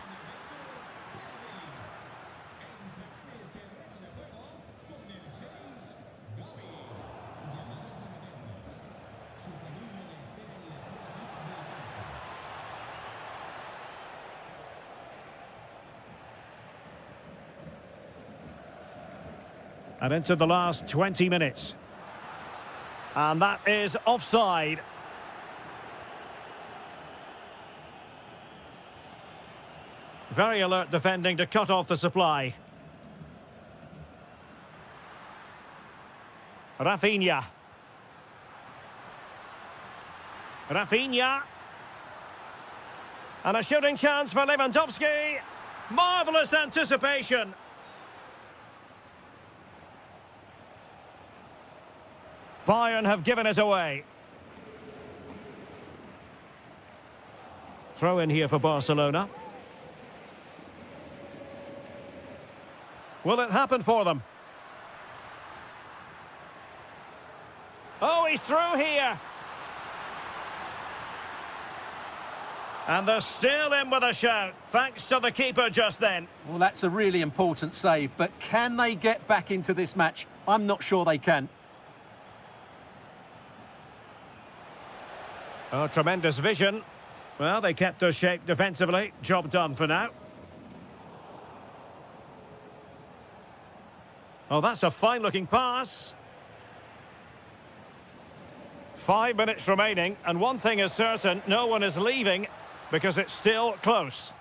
And into the last 20 minutes. And that is offside. Very alert defending to cut off the supply. Rafinha. Rafinha. And a shooting chance for Lewandowski. Marvellous anticipation. Bayern have given us away. Throw in here for Barcelona. Will it happen for them? Oh, he's through here. And they're still in with a shout, thanks to the keeper just then. Well, that's a really important save, but can they get back into this match? I'm not sure they can. Oh, tremendous vision. Well, they kept us shape defensively. Job done for now. Oh, that's a fine-looking pass. 5 minutes remaining, and one thing is certain, no one is leaving because it's still close.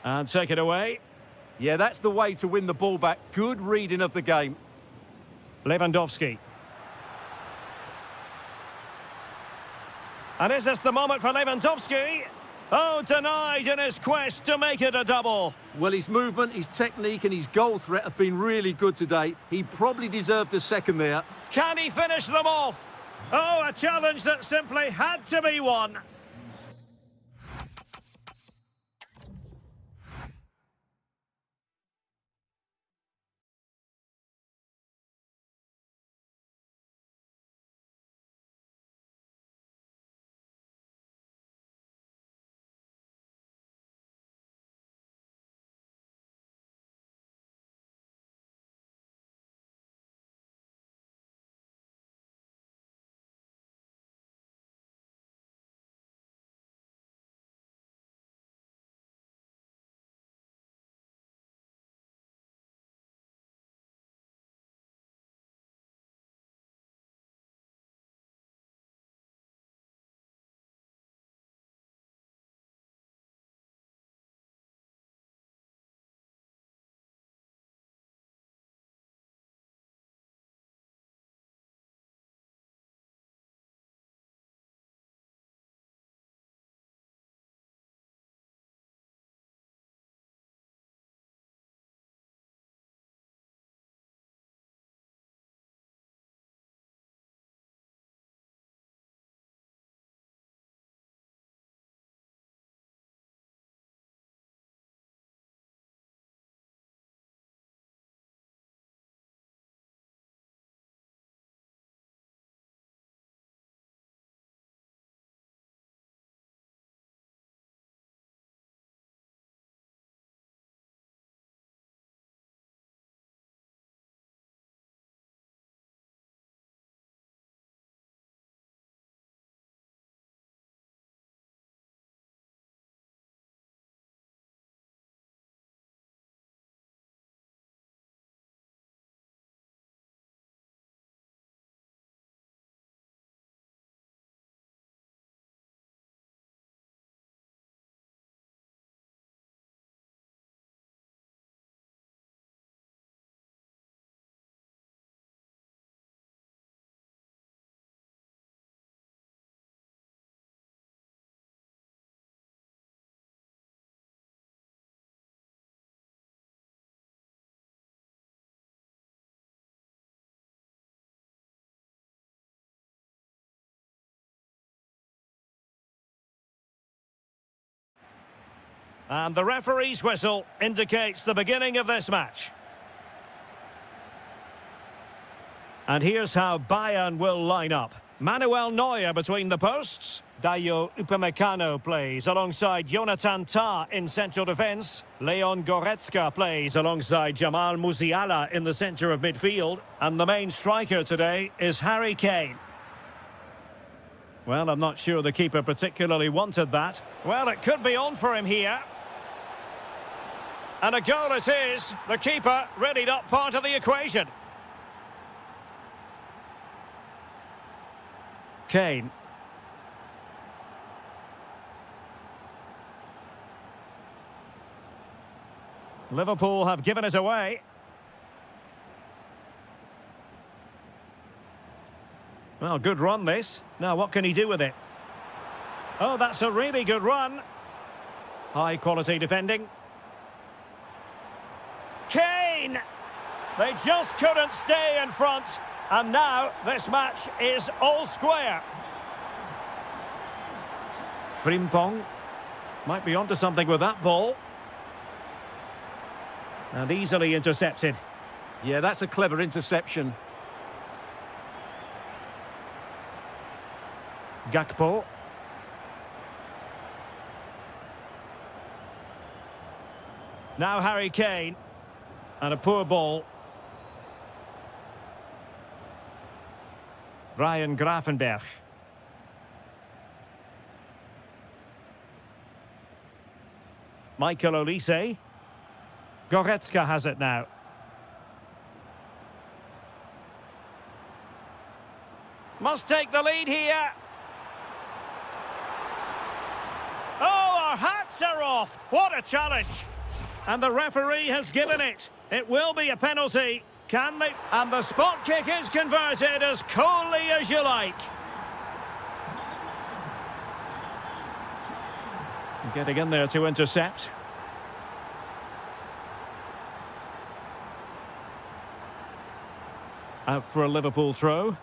And take it away. Yeah, that's the way to win the ball back. Good reading of the game. Lewandowski. And is this the moment for Lewandowski? Oh, denied in his quest to make it a double. Well, his movement, his technique and his goal threat have been really good today. He probably deserved a second there. Can he finish them off? Oh, a challenge that simply had to be won. And the referee's whistle indicates the beginning of this match. And here's how Bayern will line up. Manuel Neuer between the posts. Dayo Upamecano plays alongside Jonathan Tah in central defence. Leon Goretzka plays alongside Jamal Musiala in the centre of midfield. And the main striker today is Harry Kane. Well, I'm not sure the keeper particularly wanted that. Well, it could be on for him here. And a goal it is. The keeper really not part of the equation. Kane. Liverpool have given it away. Well, good run this. Now, what can he do with it? Oh, that's a really good run. High quality defending. Kane! They just couldn't stay in front. And now this match is all square. Frimpong might be onto something with that ball. And easily intercepted. Yeah, that's a clever interception. Gakpo. Now Harry Kane. And a poor ball. Ryan Gravenberch. Michael Olise. Goretzka has it now. Must take the lead here. Oh, our hats are off. What a challenge. And the referee has given it. It will be a penalty. Can they? And the spot kick is converted as coolly as you like. Getting in there to intercept. Out for a Liverpool throw.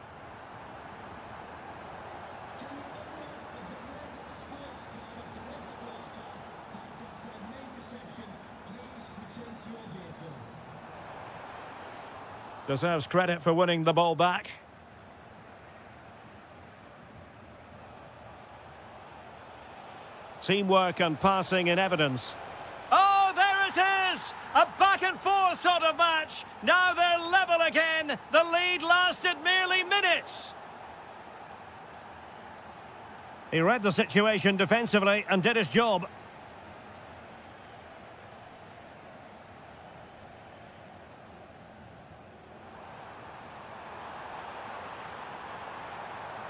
Deserves credit for winning the ball back. Teamwork and passing in evidence. Oh, there it is! A back and forth sort of match. Now they're level again. The lead lasted merely minutes. He read the situation defensively and did his job.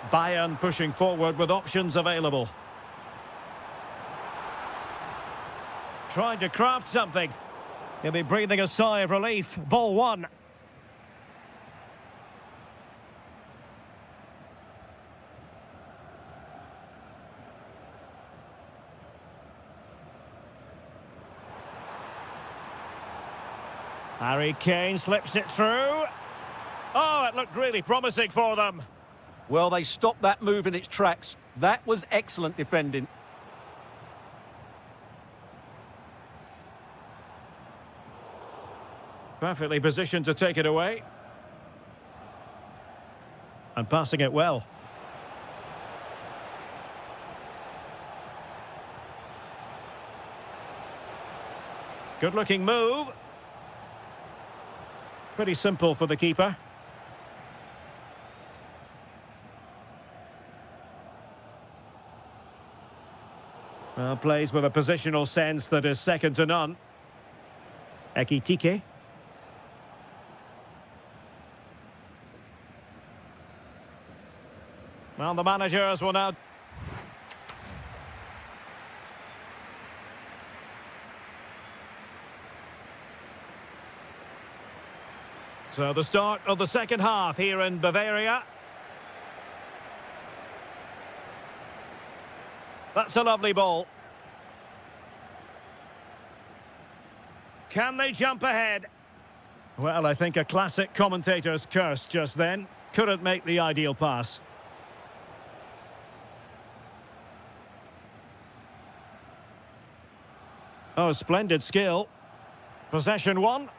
Bayern pushing forward with options available. Trying to craft something. He'll be breathing a sigh of relief. Ball one. Harry Kane slips it through. Oh, it looked really promising for them. Well, they stopped that move in its tracks. That was excellent defending. Perfectly positioned to take it away. And passing it well. Good-looking move. Pretty simple for the keeper. Well, plays with a positional sense that is second to none. Ekitike. Well, the managers will now... So the start of the second half here in Bavaria. That's a lovely ball. Can they jump ahead? Well, I think a classic commentator's curse just then. Couldn't make the ideal pass. Oh, splendid skill. Possession one.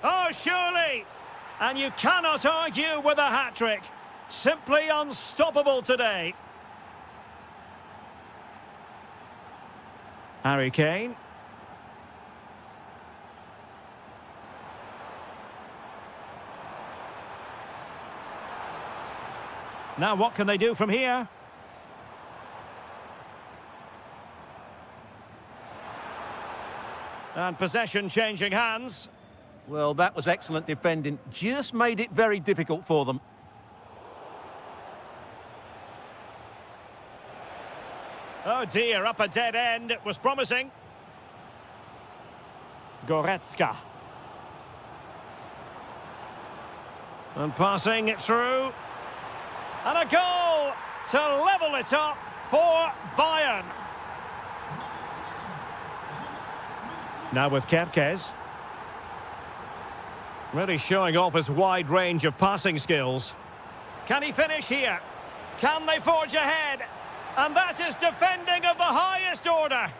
Oh, surely! And you cannot argue with a hat-trick. Simply unstoppable today. Harry Kane. Now what can they do from here? And possession changing hands. Well, that was excellent defending. Just made it very difficult for them. Oh dear, up a dead end. It was promising. Goretzka. And passing it through. And a goal to level it up for Bayern. Now with Kerkez. Really showing off his wide range of passing skills. Can he finish here? Can they forge ahead? And that is defending of the highest order.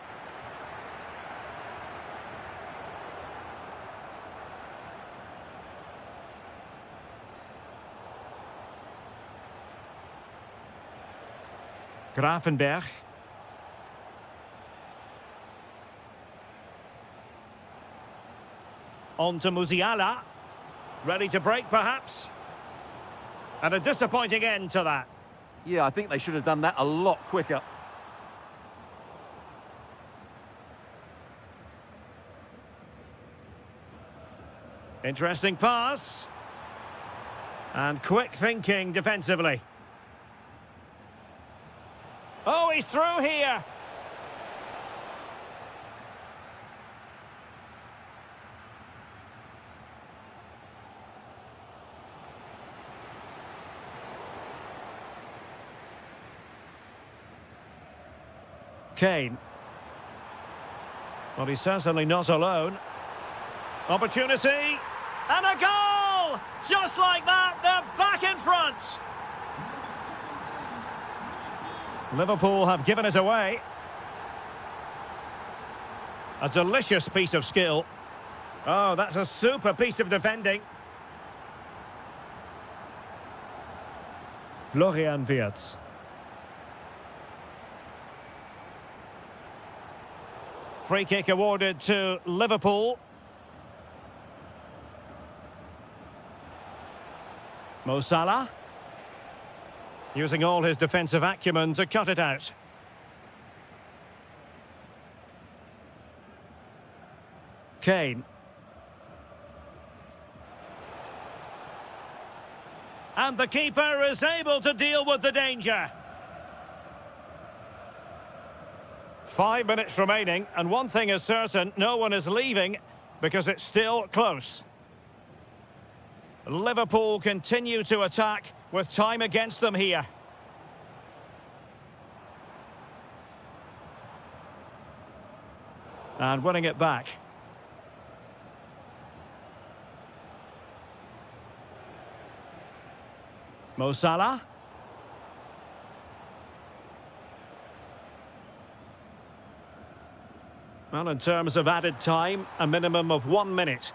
Grafenberg. On to Musiala. Ready to break, perhaps? And a disappointing end to that. Yeah, I think they should have done that a lot quicker. Interesting pass. And quick thinking defensively. Oh, he's through here. Kane. Well, he's certainly not alone. Opportunity. And a goal! Just like that, they're back in front. Liverpool have given it away. A delicious piece of skill. Oh, that's a super piece of defending. Florian Wirtz. Free kick awarded to Liverpool. Mo Salah. Using all his defensive acumen to cut it out. Kane. And the keeper is able to deal with the danger. 5 minutes remaining, and one thing is certain, no one is leaving because it's still close. Liverpool continue to attack with time against them here. And winning it back. Mo Salah. Well, in terms of added time, a minimum of 1 minute.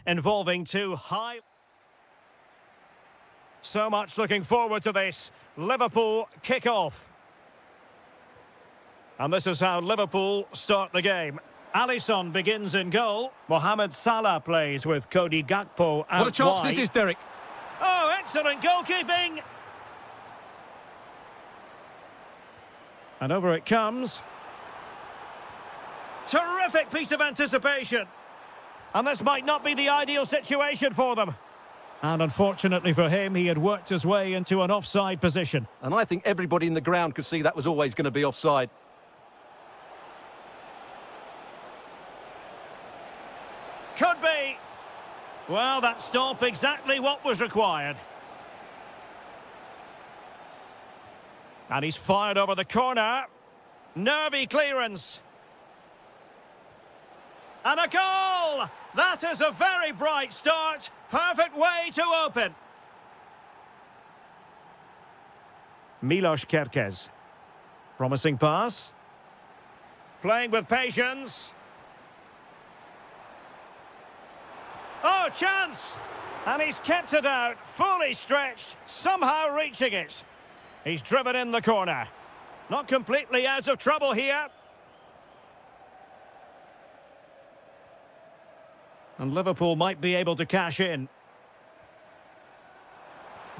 involving two high... So much looking forward to this. Liverpool kick off. And this is how Liverpool start the game. Alisson begins in goal. Mohamed Salah plays with Cody Gakpo out What a chance wide. this is, Derek. Oh, excellent goalkeeping! And over it comes. Terrific piece of anticipation. And this might not be the ideal situation for them. And unfortunately for him, he had worked his way into an offside position. And I think everybody in the ground could see that was always going to be offside. Could be. Well, that stop exactly what was required. And he's fired over the corner. Nervy clearance. And a goal! That is a very bright start. Perfect way to open. Milos Kerkez. Promising pass. Playing with patience. Oh, chance! And he's kept it out, fully stretched, somehow reaching it. He's driven in the corner. Not completely out of trouble here. And Liverpool might be able to cash in.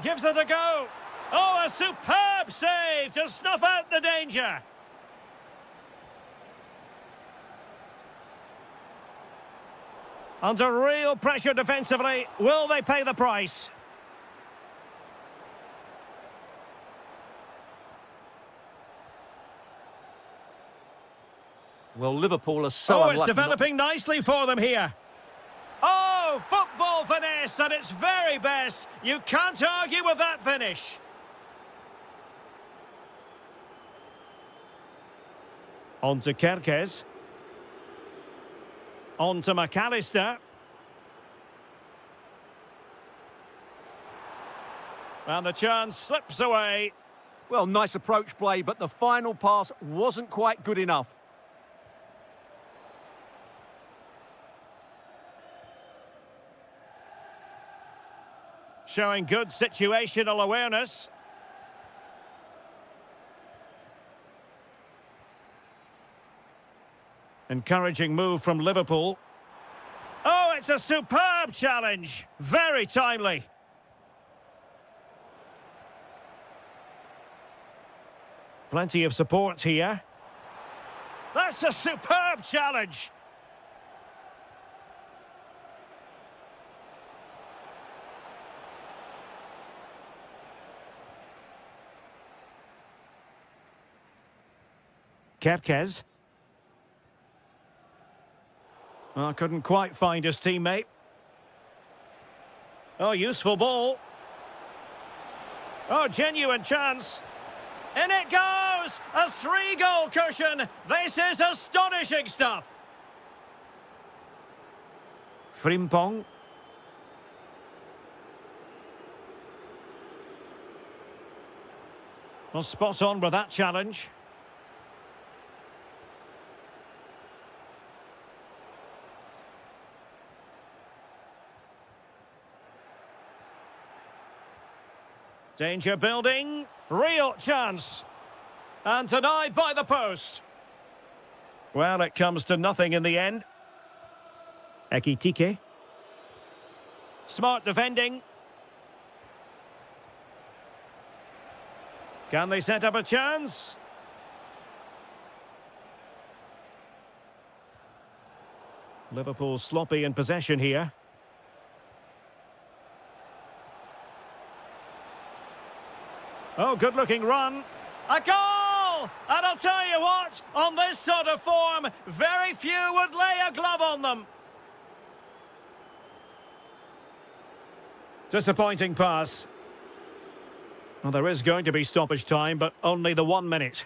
Gives it a go. Oh, a superb save to snuff out the danger. Under real pressure defensively. Will they pay the price? Well, Liverpool are so Oh, unlucky. it's developing nicely for them here. Oh, football finesse at its very best. You can't argue with that finish. On to Kerkez. On to McAllister. And the chance slips away. Well, nice approach play, but the final pass wasn't quite good enough. Showing good situational awareness. Encouraging move from Liverpool. Oh, it's a superb challenge. Very timely. Plenty of support here. That's a superb challenge. Kerkez. Well, couldn't quite find his teammate. Oh, useful ball. Oh, genuine chance. In it goes! A 3-goal cushion. This is astonishing stuff. Frimpong. Well, spot on with that challenge. Danger building, real chance. And denied by the post. Well, it comes to nothing in the end. Ekitike. Smart defending. Can they set up a chance? Liverpool sloppy in possession here. Oh, good-looking run. A goal! And I'll tell you what, on this sort of form, very few would lay a glove on them. Disappointing pass. Well, there is going to be stoppage time, but only the 1 minute.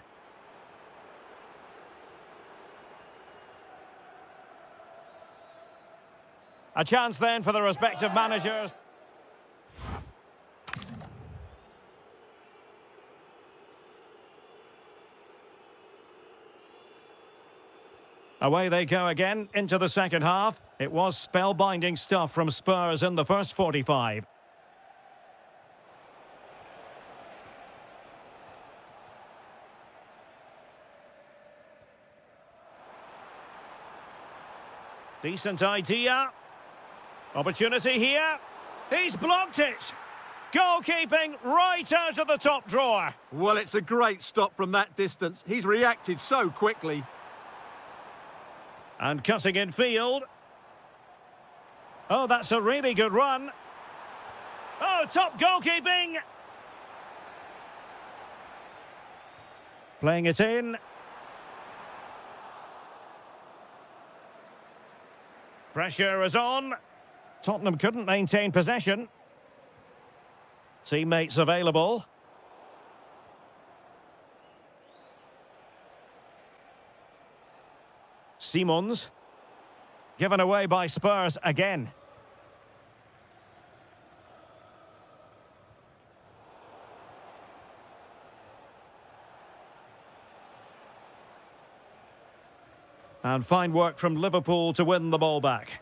A chance then for the respective managers. Away they go again into the second half. It was spellbinding stuff from Spurs in the first 45. Decent idea. Opportunity here. He's blocked it. Goalkeeping right out of the top drawer. Well, it's a great stop from that distance. He's reacted so quickly. And cutting in field. Oh, that's a really good run. Oh, top goalkeeping. Playing it in. Pressure is on. Tottenham couldn't maintain possession. Teammates available. Simons. Given away by Spurs again. And fine work from Liverpool to win the ball back.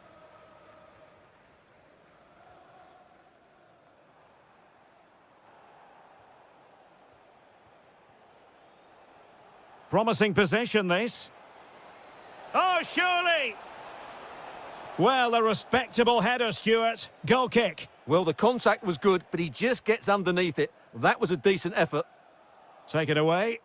Promising position, this. Oh, surely! Well, a respectable header, Stuart. Goal kick. Well, the contact was good, but he just gets underneath it. That was a decent effort. Take it away.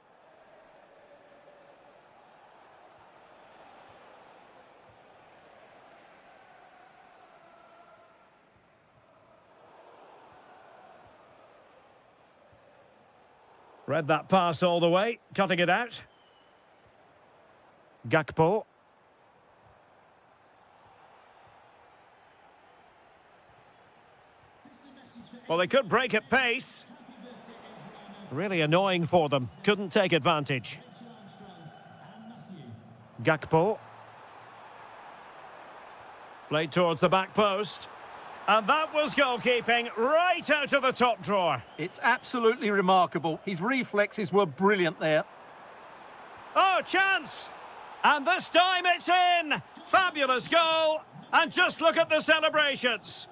Read that pass all the way, cutting it out. Gakpo. Well, they could break at pace. Really annoying for them. Couldn't take advantage. Gakpo. Played towards the back post. And that was goalkeeping right out of the top drawer. It's absolutely remarkable. His reflexes were brilliant there. Oh, chance! And this time it's in! Fabulous goal! And just look at the celebrations.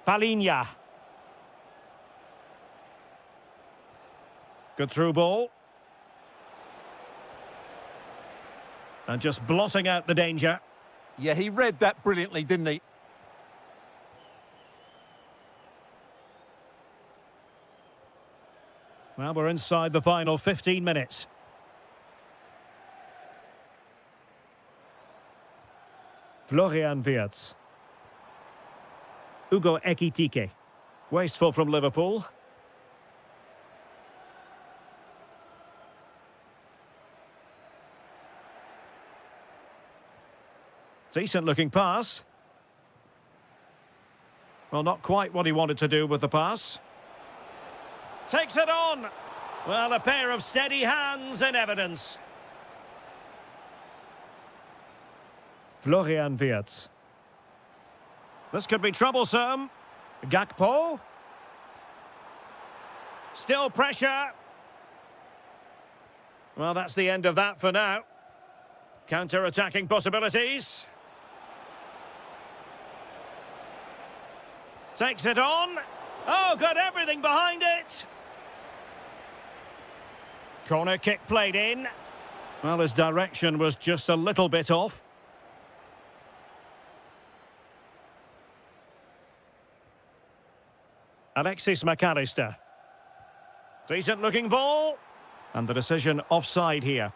Palinha. Good through ball. And just blotting out the danger. Yeah, he read that brilliantly, didn't he? Well, we're inside the final 15 minutes. Florian Wirtz. Ugo Ekitike. Wasteful from Liverpool. Decent looking pass. Well, not quite what he wanted to do with the pass. Takes it on. Well, a pair of steady hands in evidence. Florian Wirtz. This could be troublesome. Gakpo. Still pressure. Well, that's the end of that for now. Counter-attacking possibilities. Takes it on. Oh, got everything behind it. Corner kick played in. Well, his direction was just a little bit off. Alexis McAllister. Decent looking ball. And the decision offside here.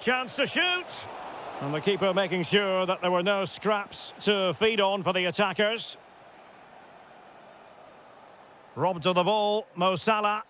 Chance to shoot. And the keeper making sure that there were no scraps to feed on for the attackers. Robbed of the ball, Mo Salah.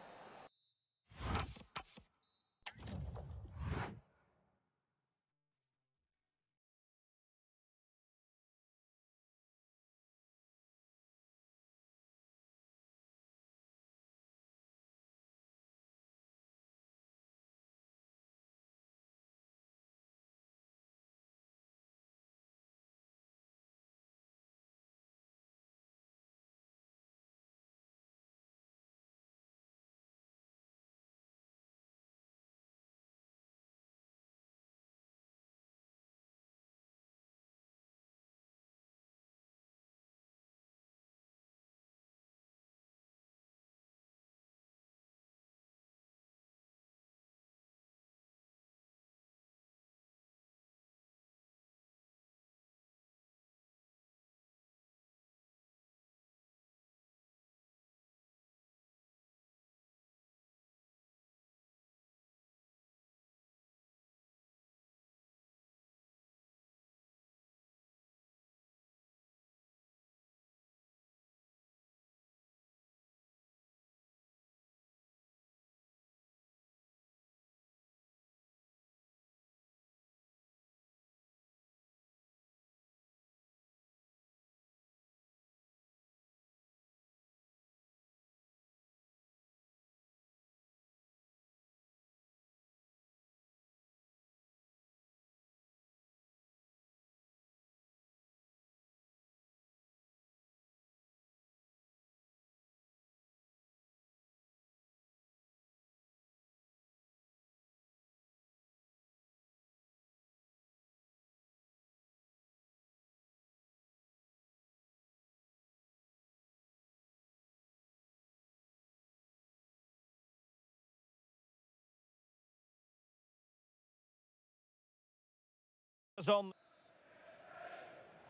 on.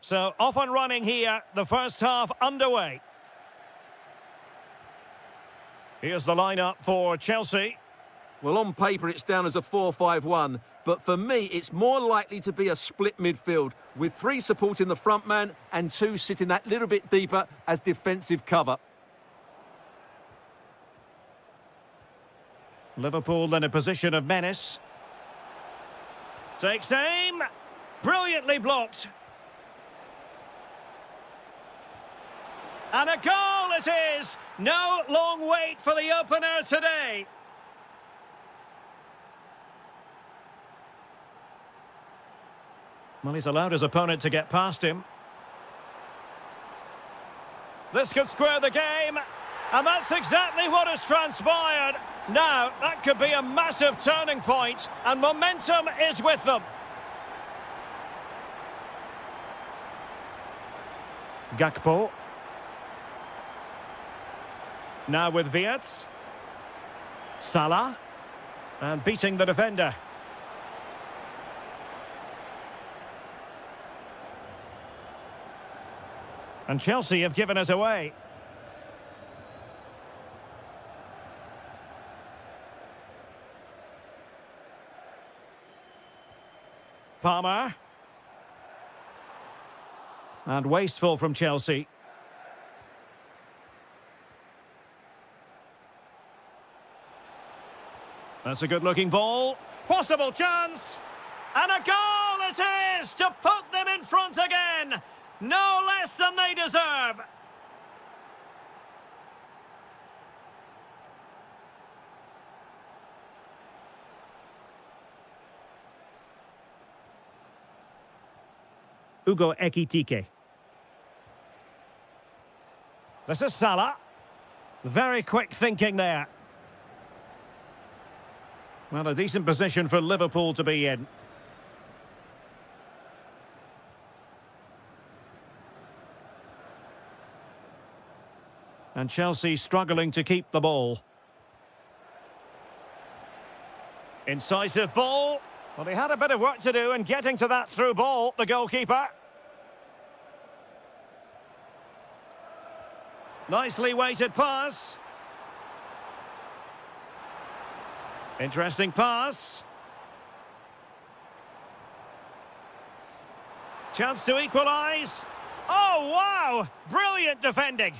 So off and running here, the first half underway. Here's the lineup for Chelsea. Well, on paper, it's down as a 4-5-1, but for me, it's more likely to be a split midfield, with 3 supporting the front man and 2 sitting that little bit deeper as defensive cover. Liverpool in a position of menace. Takes aim. Brilliantly blocked. And a goal it is! No long wait for the opener today. Well, he's allowed his opponent to get past him. This could square the game, and that's exactly what has transpired. Now, that could be a massive turning point, and momentum is with them. Gakpo. Now with Wirtz. Salah. And beating the defender. And Chelsea have given us away. Palmer. And wasteful from Chelsea. That's a good-looking ball. Possible chance. And a goal it is to put them in front again. No less than they deserve. Ugo Ekitike. This is Salah. Very quick thinking there. Well, a decent position for Liverpool to be in. And Chelsea struggling to keep the ball. Incisive ball. Well, he had a bit of work to do in getting to that through ball, the goalkeeper. Nicely weighted pass. Interesting pass. Chance to equalise. Oh, wow! Brilliant defending.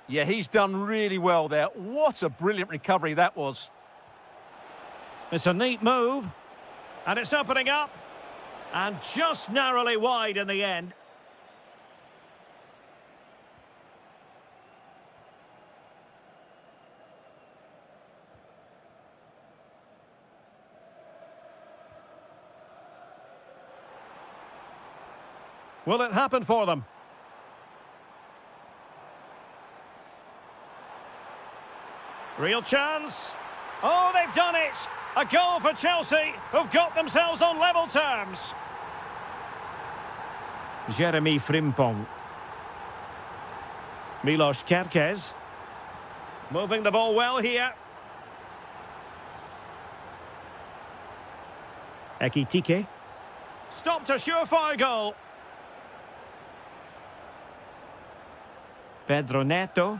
Yeah, he's done really well there. What a brilliant recovery that was. It's a neat move. And it's opening up. And just narrowly wide in the end. Will it happen for them? Real chance. Oh, they've done it! A goal for Chelsea, who've got themselves on level terms. Jeremy Frimpong. Milos Kerkez. Moving the ball well here. Ekitike. Stopped a surefire goal. Pedro Neto.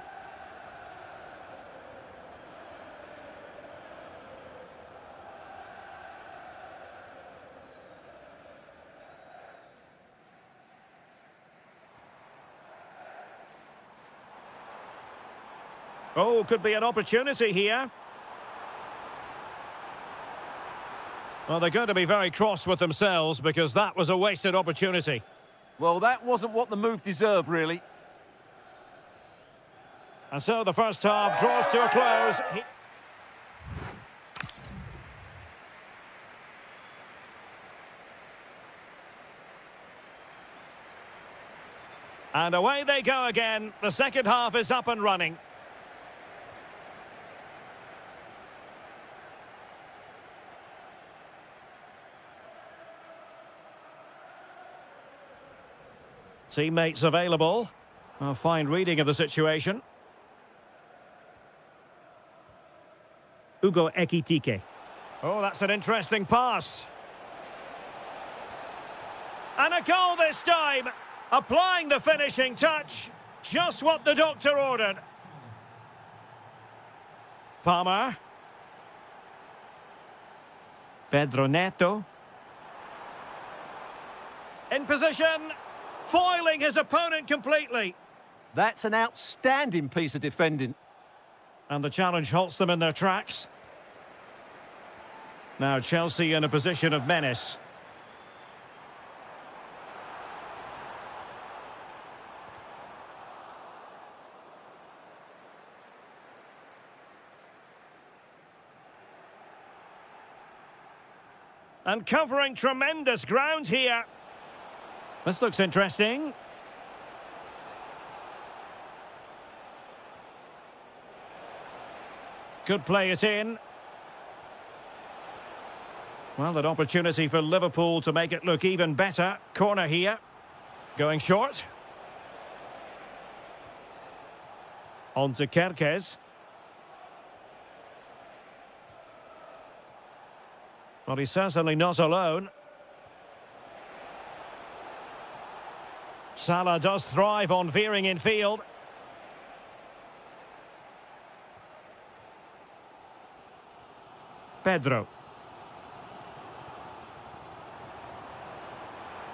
Oh, could be an opportunity here. Well, they're going to be very cross with themselves because that was a wasted opportunity. Well, that wasn't what the move deserved, really. And so the first half draws to a close. And away they go again. The second half is up and running. Teammates available. A fine reading of the situation. Ugo Ekitike. Oh, that's an interesting pass. And a goal this time. Applying the finishing touch. Just what the doctor ordered. Palmer. Pedro Neto. In position. Foiling his opponent completely. That's an outstanding piece of defending. And the challenge halts them in their tracks. Now Chelsea in a position of menace. And covering tremendous ground here. This looks interesting. Could play it in. Well, an opportunity for Liverpool to make it look even better. Corner here. Going short. On to Kerkez. Well, he's certainly not alone. Salah does thrive on veering in field. Pedro.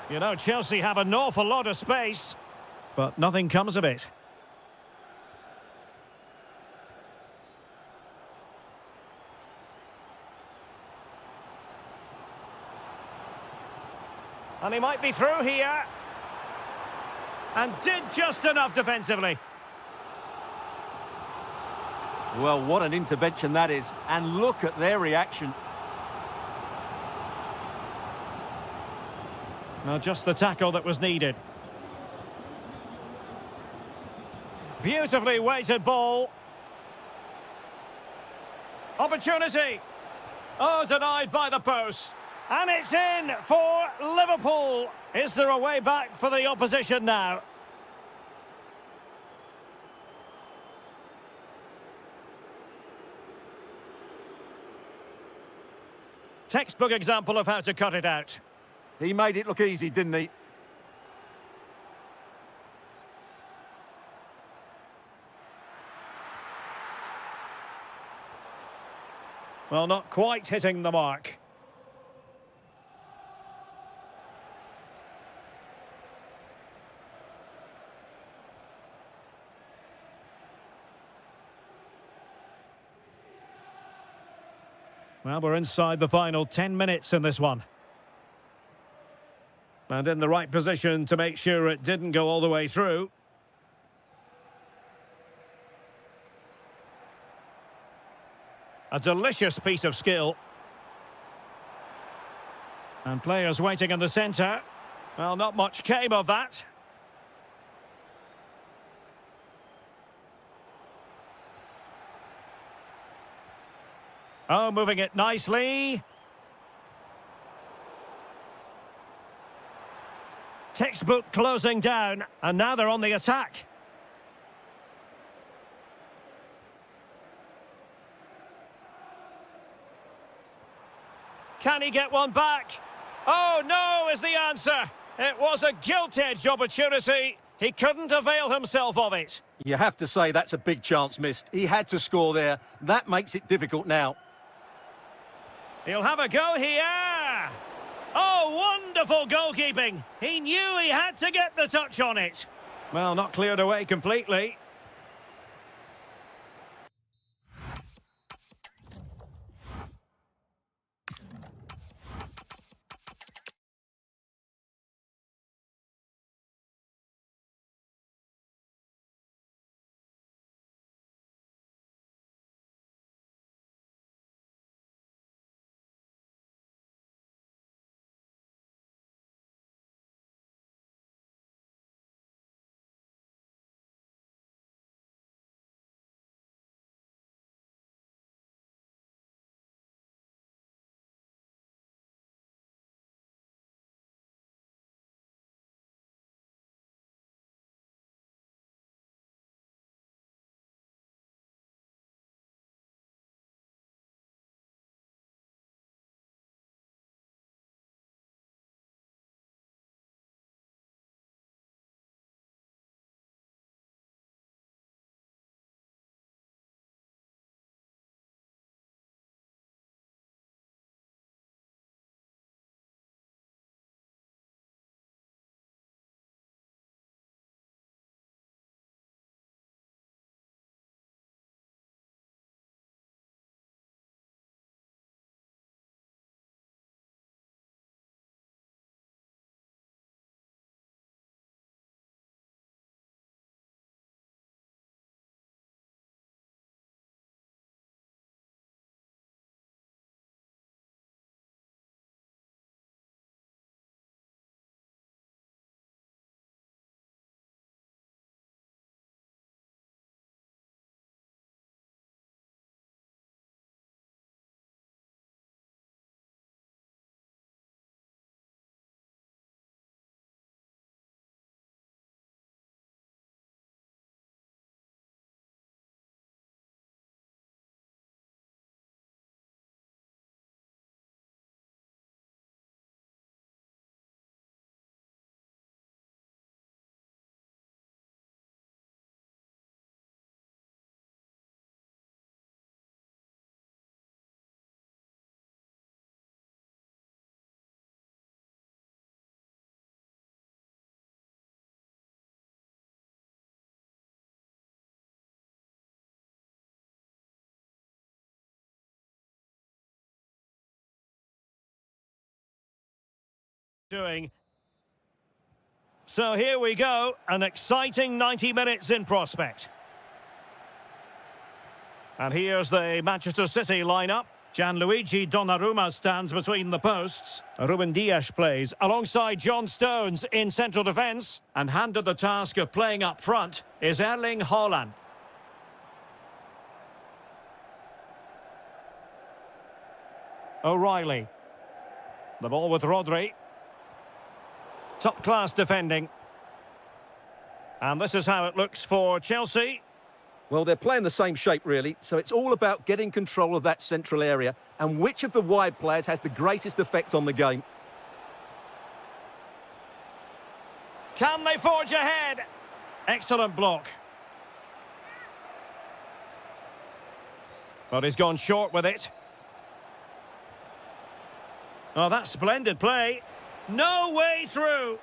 You know, Chelsea have an awful lot of space, but nothing comes of it. And he might be through here. And did just enough defensively. Well, what an intervention that is. And look at their reaction. Well, just the tackle that was needed. Beautifully weighted ball. Opportunity. Oh, denied by the post. And it's in for Liverpool. Is there a way back for the opposition now? Textbook example of how to cut it out. He made it look easy, didn't he? Well, not quite hitting the mark. Well, we're inside the final 10 minutes in this one. And in the right position to make sure it didn't go all the way through. A delicious piece of skill. And players waiting in the centre. Well, not much came of that. Oh, moving it nicely. Textbook closing down, and now they're on the attack. Can he get one back? Oh, no, is the answer. It was a gilt-edged opportunity. He couldn't avail himself of it. You have to say that's a big chance missed. He had to score there. That makes it difficult now. He'll have a go here. Oh, wonderful goalkeeping. He knew he had to get the touch on it. Well, not cleared away completely. doing. So here we go, an exciting 90 minutes in prospect. And here's the Manchester City lineup. Gianluigi Donnarumma stands between the posts. Ruben Dias plays alongside John Stones in central defence. And handed the task of playing up front is Erling Haaland. O'Reilly. The ball with Rodri. Top-class defending. And this is how it looks for Chelsea. Well, they're playing the same shape, really, so it's all about getting control of that central area and which of the wide players has the greatest effect on the game. Can they forge ahead? Excellent block. But he's gone short with it. Oh, that's splendid play. No way through.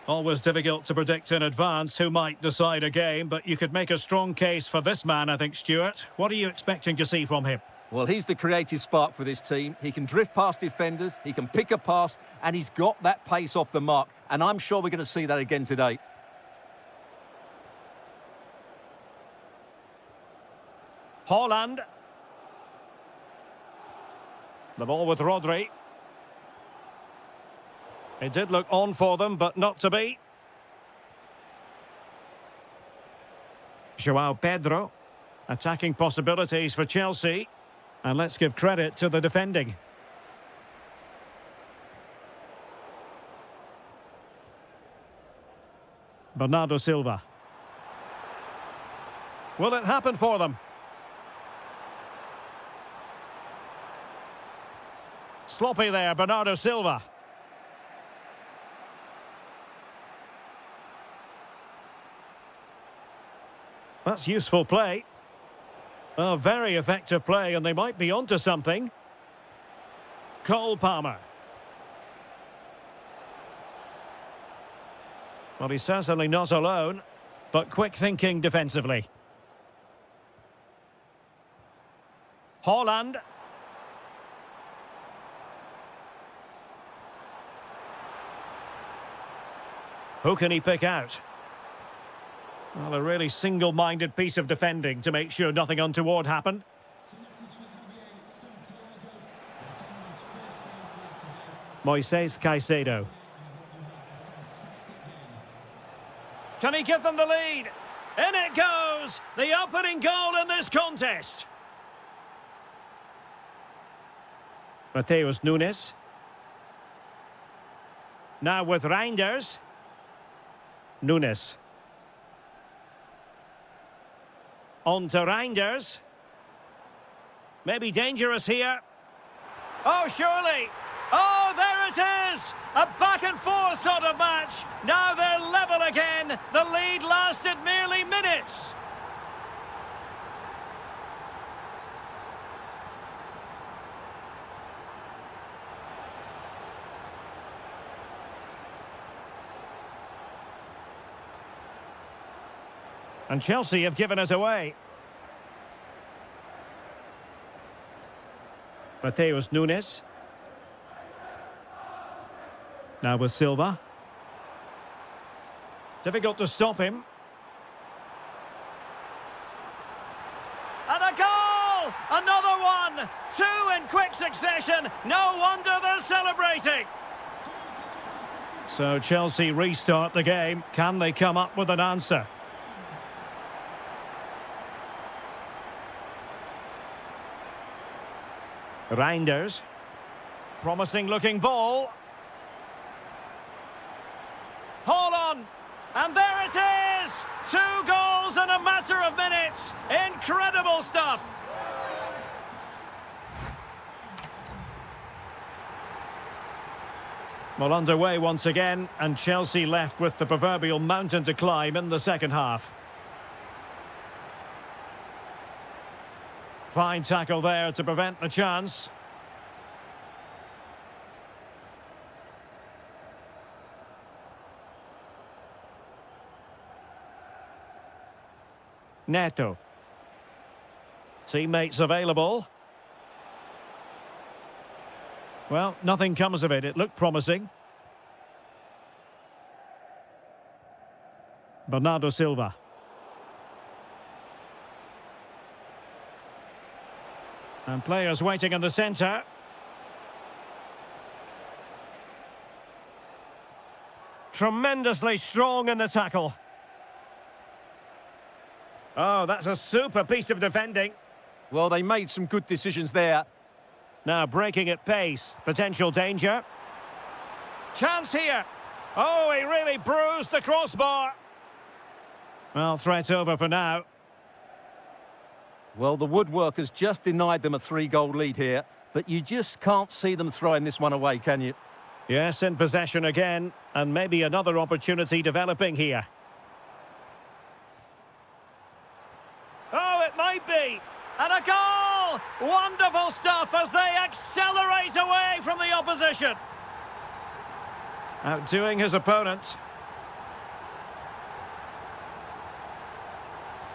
Always difficult to predict in advance who might decide a game, but you could make a strong case for this man, I think, Stuart. What are you expecting to see from him? Well, he's the creative spark for this team. He can drift past defenders, he can pick a pass, and he's got that pace off the mark. And I'm sure we're going to see that again today. Haaland. The ball with Rodri. It did look on for them, but not to be. João Pedro. Attacking possibilities for Chelsea. And let's give credit to the defending. Bernardo Silva. Will it happen for them? Sloppy there, Bernardo Silva. That's useful play. Oh, very effective play, and they might be onto something. Cole Palmer. Well, he's certainly not alone, but quick thinking defensively. Haaland. Who can he pick out? Well, a really single-minded piece of defending to make sure nothing untoward happened. Moises Caicedo. Can he give them the lead? In it goes! The opening goal in this contest. Mateus Nunes. Now with Reinders. Nunes. On to Reinders. Maybe dangerous here. Oh, surely. Oh, there it is! A back-and-forth sort of match. Now they're level again. The lead lasted merely minutes. And Chelsea have given us away. Mateus Nunes. Now with Silva. Difficult to stop him. And a goal! Another one! Two in quick succession. No wonder they're celebrating. So Chelsea restart the game. Can they come up with an answer? Reinders. Promising looking ball. Hold on. And there it is! 2 goals in a matter of minutes. Incredible stuff. Well, underway once again, and Chelsea left with the proverbial mountain to climb in the second half. Fine tackle there to prevent the chance. Neto. Teammates available. Well, nothing comes of it. It looked promising. Bernardo Silva. And players waiting in the centre. Tremendously strong in the tackle. Oh, that's a super piece of defending. Well, they made some good decisions there. Now breaking at pace. Potential danger. Chance here. Oh, he really bruised the crossbar. Well, threat over for now. Well, the woodwork has just denied them a 3-goal lead here, but you just can't see them throwing this one away, can you? Yes, in possession again, and maybe another opportunity developing here. Oh, it might be! And a goal! Wonderful stuff as they accelerate away from the opposition. Outdoing his opponent.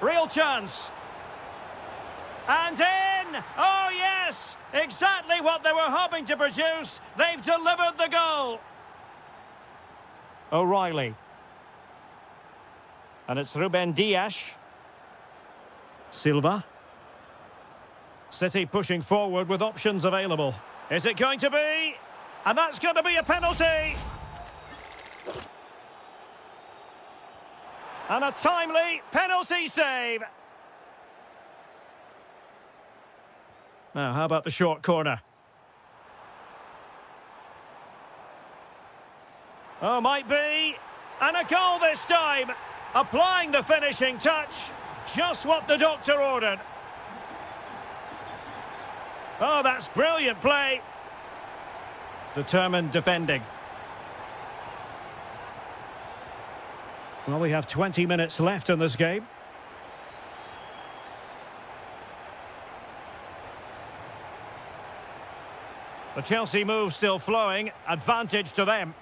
Real chance. And in! Oh, yes! Exactly what they were hoping to produce. They've delivered the goal. O'Reilly. And it's Ruben Dias. Silva. City pushing forward with options available. Is it going to be? And that's going to be a penalty. And a timely penalty save. Now, how about the short corner? Oh, might be. And a goal this time. Applying the finishing touch. Just what the doctor ordered. Oh, that's brilliant play. Determined defending. Well, we have 20 minutes left in this game. The Chelsea move still flowing. Advantage to them.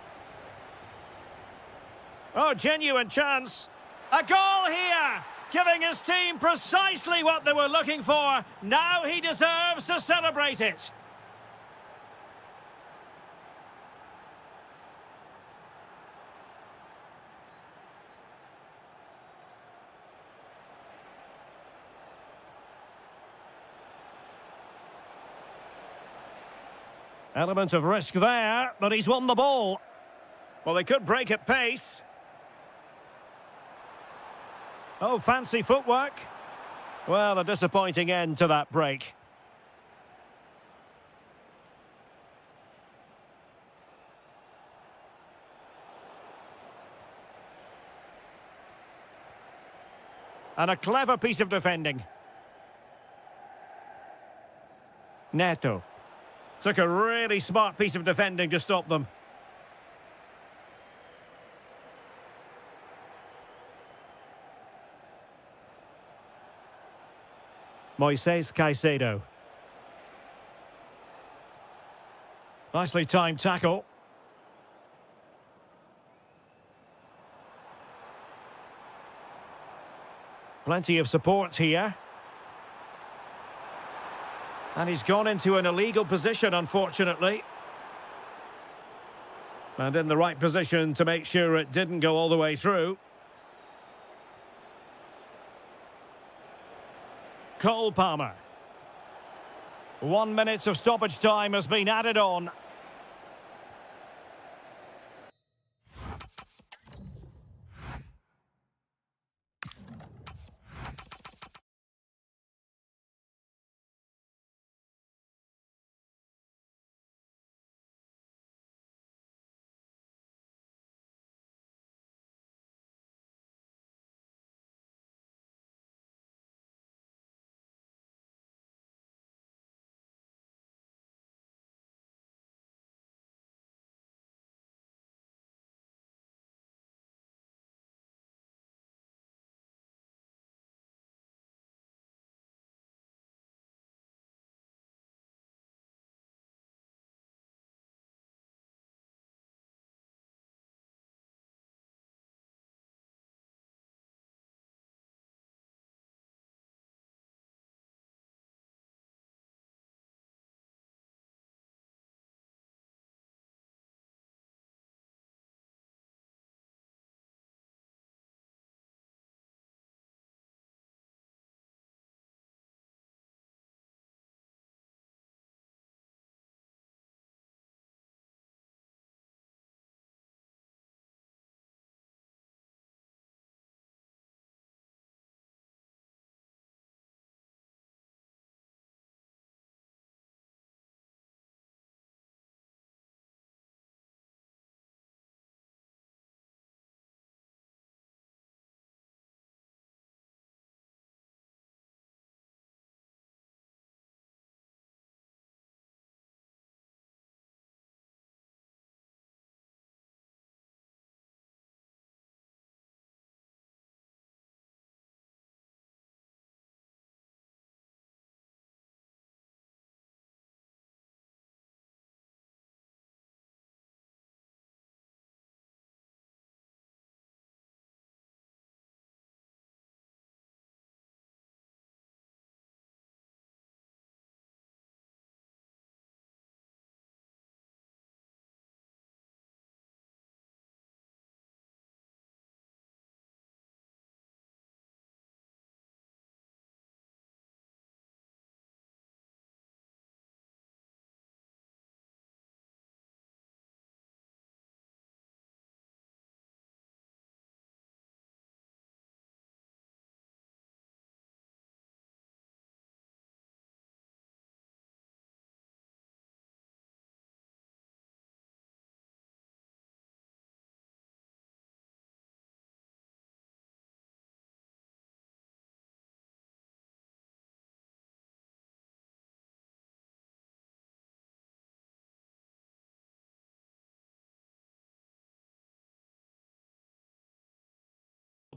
Oh, genuine chance. A goal here! Giving his team precisely what they were looking for. Now he deserves to celebrate it. Element of risk there, but he's won the ball. Well, they could break at pace. Oh, fancy footwork. Well, a disappointing end to that break. And a clever piece of defending. Neto. Took a really smart piece of defending to stop them. Moises Caicedo. Nicely timed tackle. Plenty of support here. And he's gone into an illegal position, unfortunately. And in the right position to make sure it didn't go all the way through. Cole Palmer. 1 minute of stoppage time has been added on.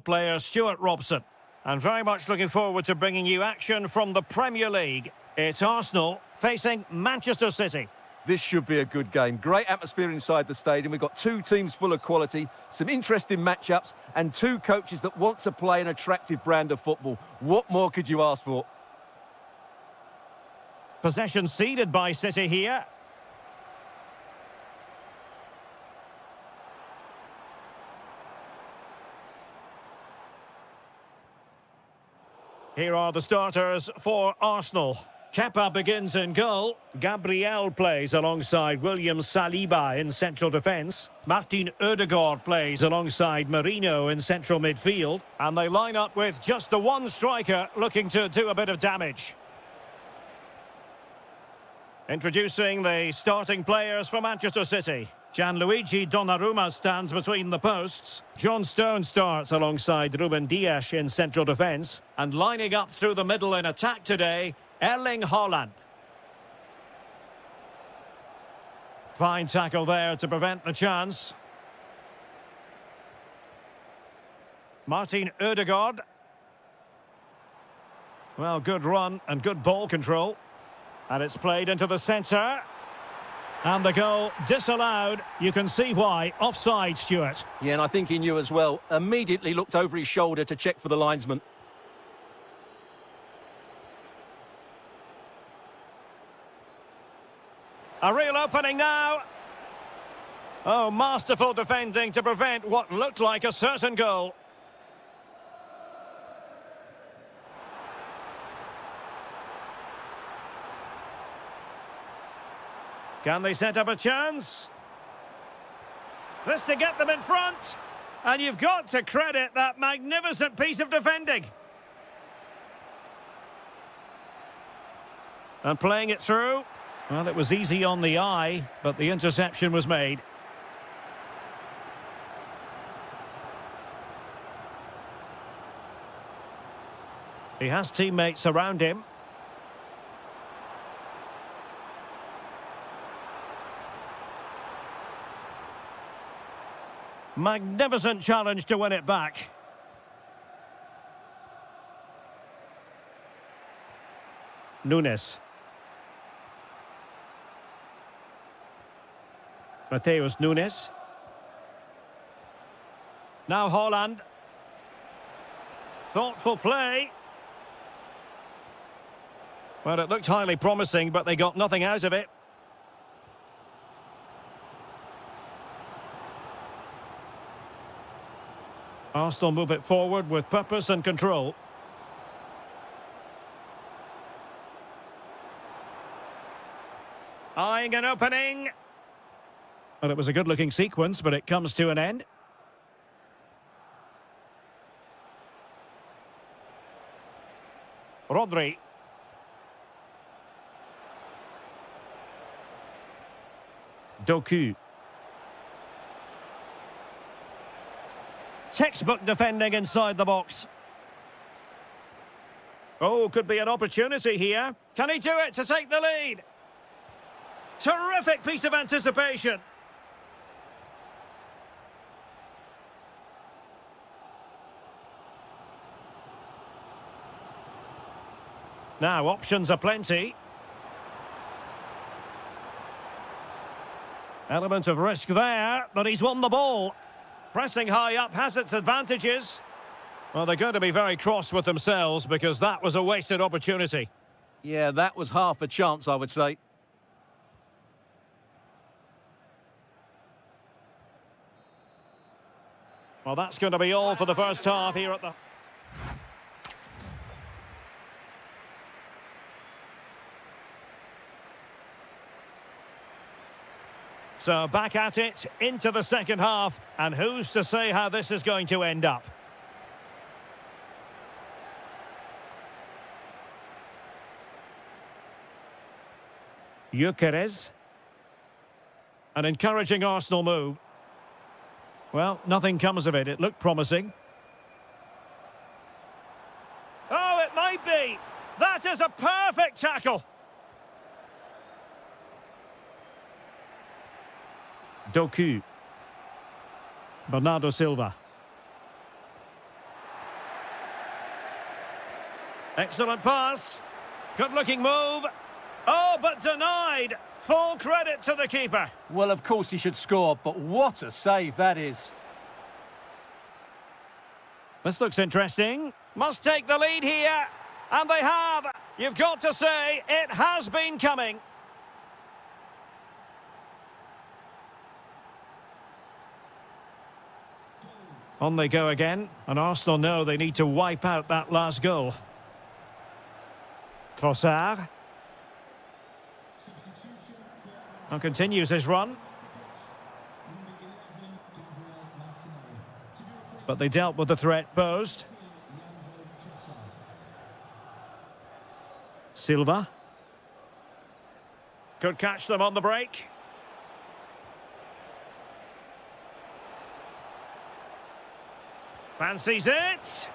top player Stuart Robson. And very much looking forward to bringing you action from the Premier League. It's Arsenal facing Manchester City. This should be a good game. Great atmosphere inside the stadium. We've got two teams full of quality, some interesting matchups, and two coaches that want to play an attractive brand of football. What more could you ask for? Possession ceded by City here. Here are the starters for Arsenal. Kepa begins in goal. Gabriel plays alongside William Saliba in central defence. Martin Ødegaard plays alongside Marino in central midfield. And they line up with just the one striker looking to do a bit of damage. Introducing the starting players for Manchester City. Gianluigi Donnarumma stands between the posts. John Stone starts alongside Ruben Dias in central defence. And lining up through the middle in attack today, Erling Haaland. Fine tackle there to prevent the chance. Martin Ødegaard. Well, good run and good ball control. And it's played into the centre. And the goal disallowed. You can see why. Offside, Stuart. Yeah, and I think he knew as well. Immediately looked over his shoulder to check for the linesman. A real opening now. Oh, masterful defending to prevent what looked like a certain goal. Can they set up a chance? This to get them in front. And you've got to credit that magnificent piece of defending. And playing it through. Well, it was easy on the eye, but the interception was made. He has teammates around him. Magnificent challenge to win it back. Nunes. Mateus Nunes. Now Haaland. Thoughtful play. Well, it looked highly promising, but they got nothing out of it. Arsenal move it forward with purpose and control. Eyeing an opening. Well, it was a good-looking sequence, but it comes to an end. Rodri. Doku. Textbook defending inside the box. Oh, could be an opportunity here. Can he do it to take the lead? Terrific piece of anticipation. Now, options are plenty. Element of risk there, but he's won the ball. Pressing high up has its advantages. Well, they're going to be very cross with themselves because that was a wasted opportunity. Yeah, that was half a chance, I would say. Well, that's going to be all for the first half here at the... So back at it, into the second half, and who's to say how this is going to end up? Gyökeres. An encouraging Arsenal move. Well, nothing comes of it. It looked promising. Oh, it might be! That is a perfect tackle! Doku. Bernardo Silva. Excellent pass. Good-looking move. Oh, but denied. Full credit to the keeper. Well, of course he should score, but what a save that is. This looks interesting. Must take the lead here. And they have. You've got to say, it has been coming. On they go again. And Arsenal know they need to wipe out that last goal. Trossard. And continues his run. But they dealt with the threat posed. Silva. Could catch them on the break. Fancies it.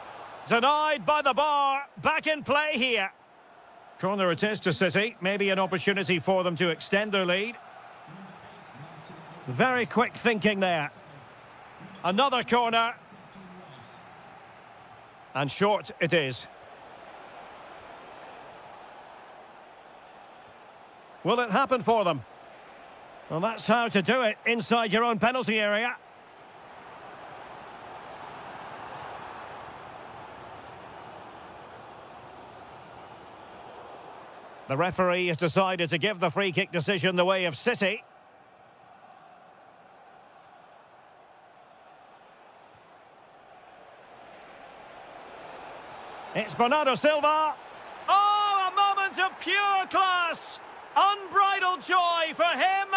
Denied by the bar. Back in play here. Corner it is to City. Maybe an opportunity for them to extend their lead. Very quick thinking there. Another corner. And short it is. Will it happen for them? Well, that's how to do it inside your own penalty area. The referee has decided to give the free kick decision the way of City. It's Bernardo Silva. Oh, a moment of pure class. Unbridled joy for him.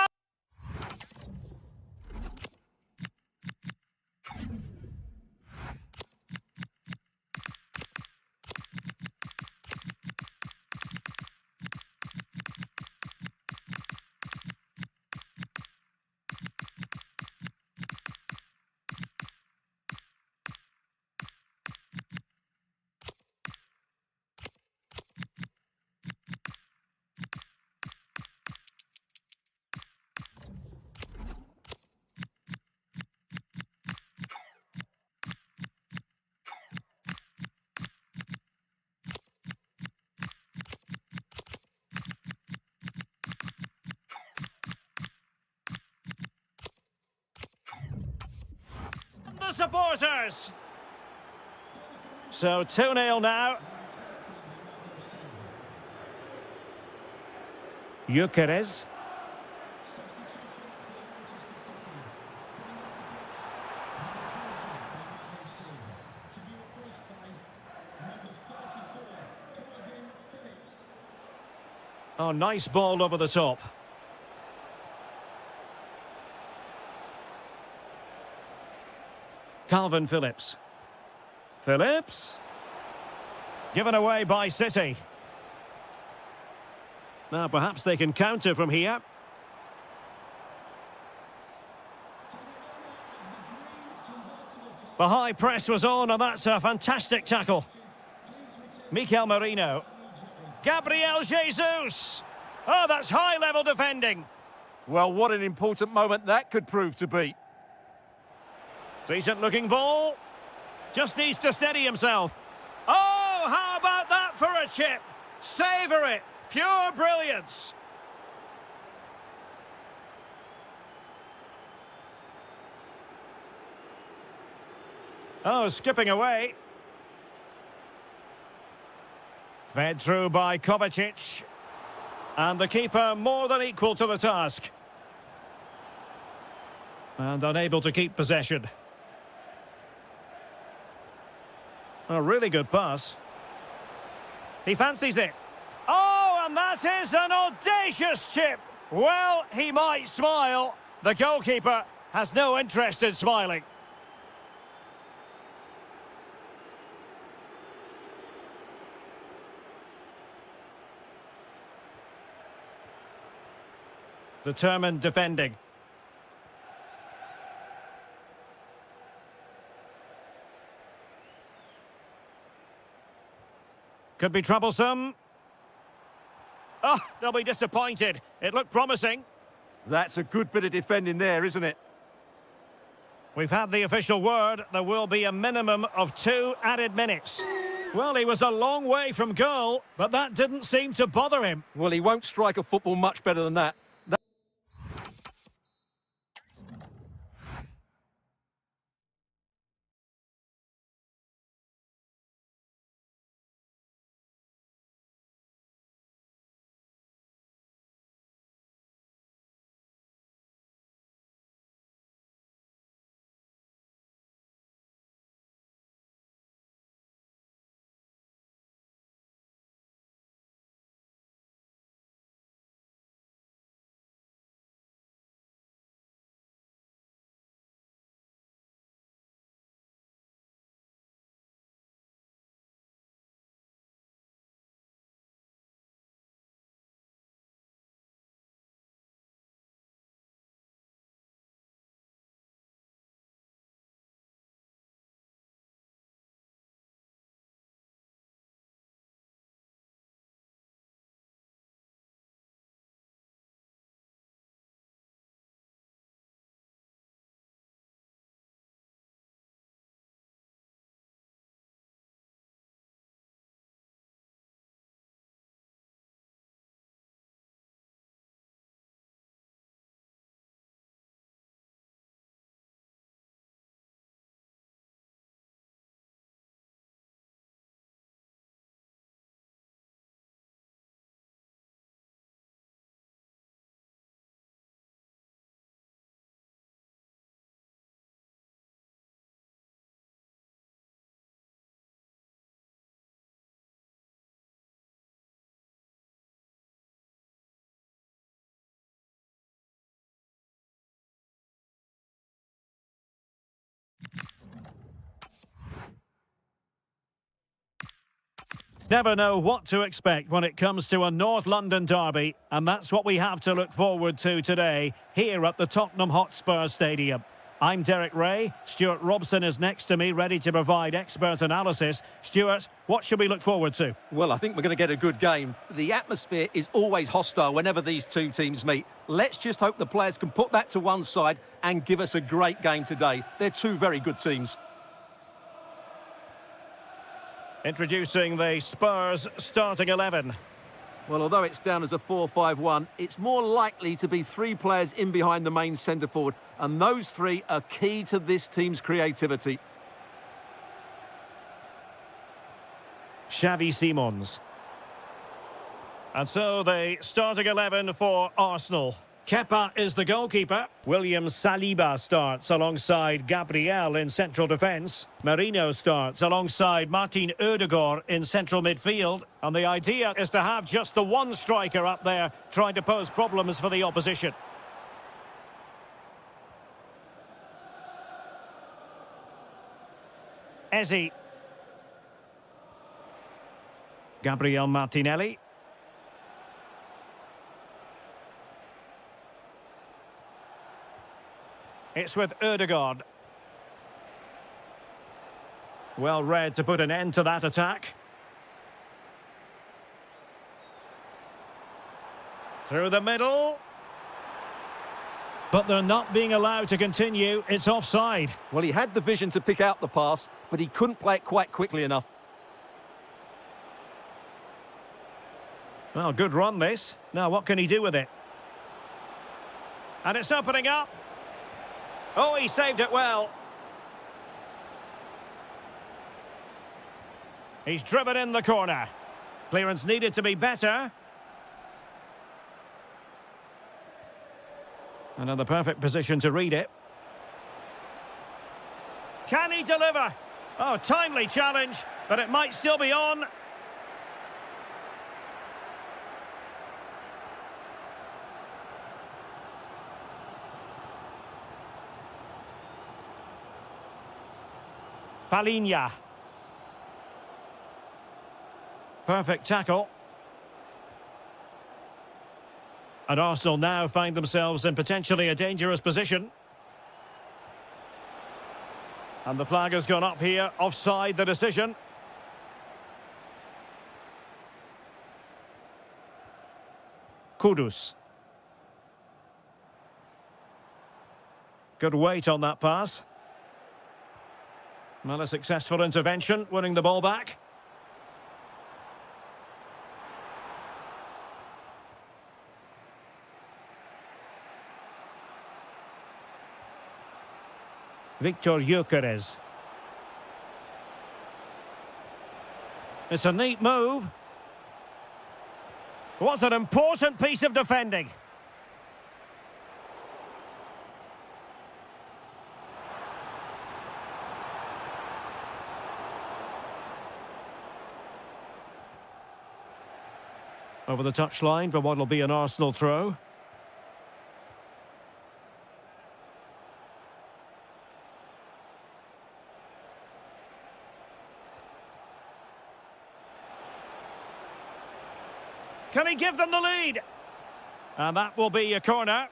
The supporters. So 2-0 now. Gyökeres. Oh, nice ball over the top. Calvin Phillips. Phillips. Given away by City. Now perhaps they can counter from here. The high press was on, and that's a fantastic tackle. Mikel Merino. Gabriel Jesus. Oh, that's high-level defending. Well, what an important moment that could prove to be. Decent-looking ball. Just needs to steady himself. Oh, how about that for a chip? Savour it. Pure brilliance. Oh, skipping away. Fed through by Kovacic. And the keeper more than equal to the task. And unable to keep possession. A really good pass. He fancies it. Oh, and that is an audacious chip. Well, he might smile. The goalkeeper has no interest in smiling. Determined defending. Could be troublesome. Oh, they'll be disappointed. It looked promising. That's a good bit of defending there, isn't it? We've had the official word. There will be a minimum of 2 added minutes. Well, he was a long way from goal, but that didn't seem to bother him. Well, he won't strike a football much better than that. Never know what to expect when it comes to a North London derby, and that's what we have to look forward to today here at the Tottenham Hotspur Stadium. I'm Derek Ray. Stuart Robson is next to me, ready to provide expert analysis. Stuart, what should we look forward to? Well, I think we're going to get a good game. The atmosphere is always hostile whenever these two teams meet. Let's just hope the players can put that to one side and give us a great game today. They're two very good teams. Introducing the Spurs starting 11. Well, although it's down as a 4-5-1, it's more likely to be three players in behind the main centre forward, and those three are key to this team's creativity. Xavi Simons. And so the starting 11 for Arsenal. Kepa is the goalkeeper. William Saliba starts alongside Gabriel in central defence. Marino starts alongside Martin Ødegaard in central midfield. And the idea is to have just the one striker up there trying to pose problems for the opposition. Eze. Gabriel Martinelli. It's with Ødegaard. Well read to put an end to that attack. Through the middle. But they're not being allowed to continue. It's offside. Well, he had the vision to pick out the pass, but he couldn't play it quite quickly enough. Well, good run this. Now, what can he do with it? And it's opening up. Oh, he saved it well. He's driven in the corner. Clearance needed to be better. Another perfect position to read it. Can he deliver? Oh, timely challenge, but it might still be on. Palinha. Perfect tackle. And Arsenal now find themselves in potentially a dangerous position. And the flag has gone up here, offside the decision. Kudus. Good weight on that pass. Well, a successful intervention, winning the ball back. Victor Gyökeres. It's a neat move. Was an important piece of defending. Over the touchline for what will be an Arsenal throw. Can he give them the lead? And that will be a corner.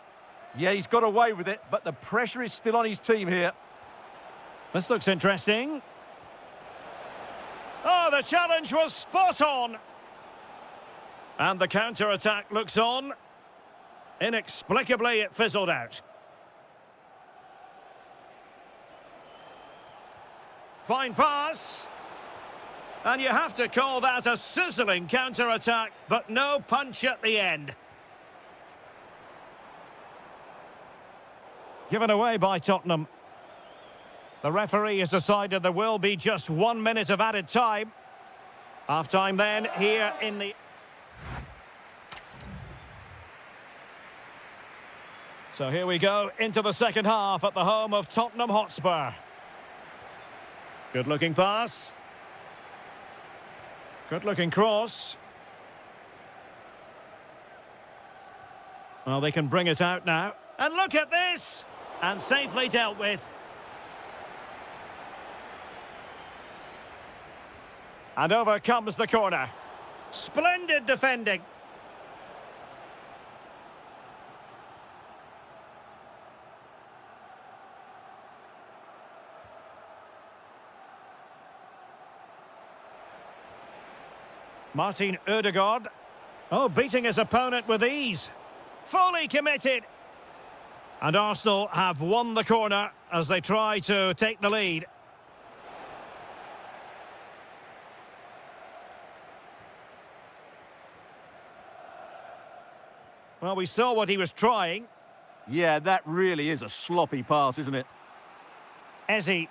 Yeah, he's got away with it, but the pressure is still on his team here. This looks interesting. Oh, the challenge was spot on. And the counter-attack looks on. Inexplicably, it fizzled out. Fine pass. And you have to call that a sizzling counter-attack, but no punch at the end. Given away by Tottenham. The referee has decided there will be just 1 minute of added time. Half-time then, here in the... So here we go, into the second half at the home of Tottenham Hotspur. Good-looking pass. Good-looking cross. Well, they can bring it out now. And look at this! And safely dealt with. And over comes the corner. Splendid defending. Martin Ødegaard. Oh, beating his opponent with ease. Fully committed. And Arsenal have won the corner as they try to take the lead. Well, we saw what he was trying. Yeah, that really is a sloppy pass, isn't it? Eze.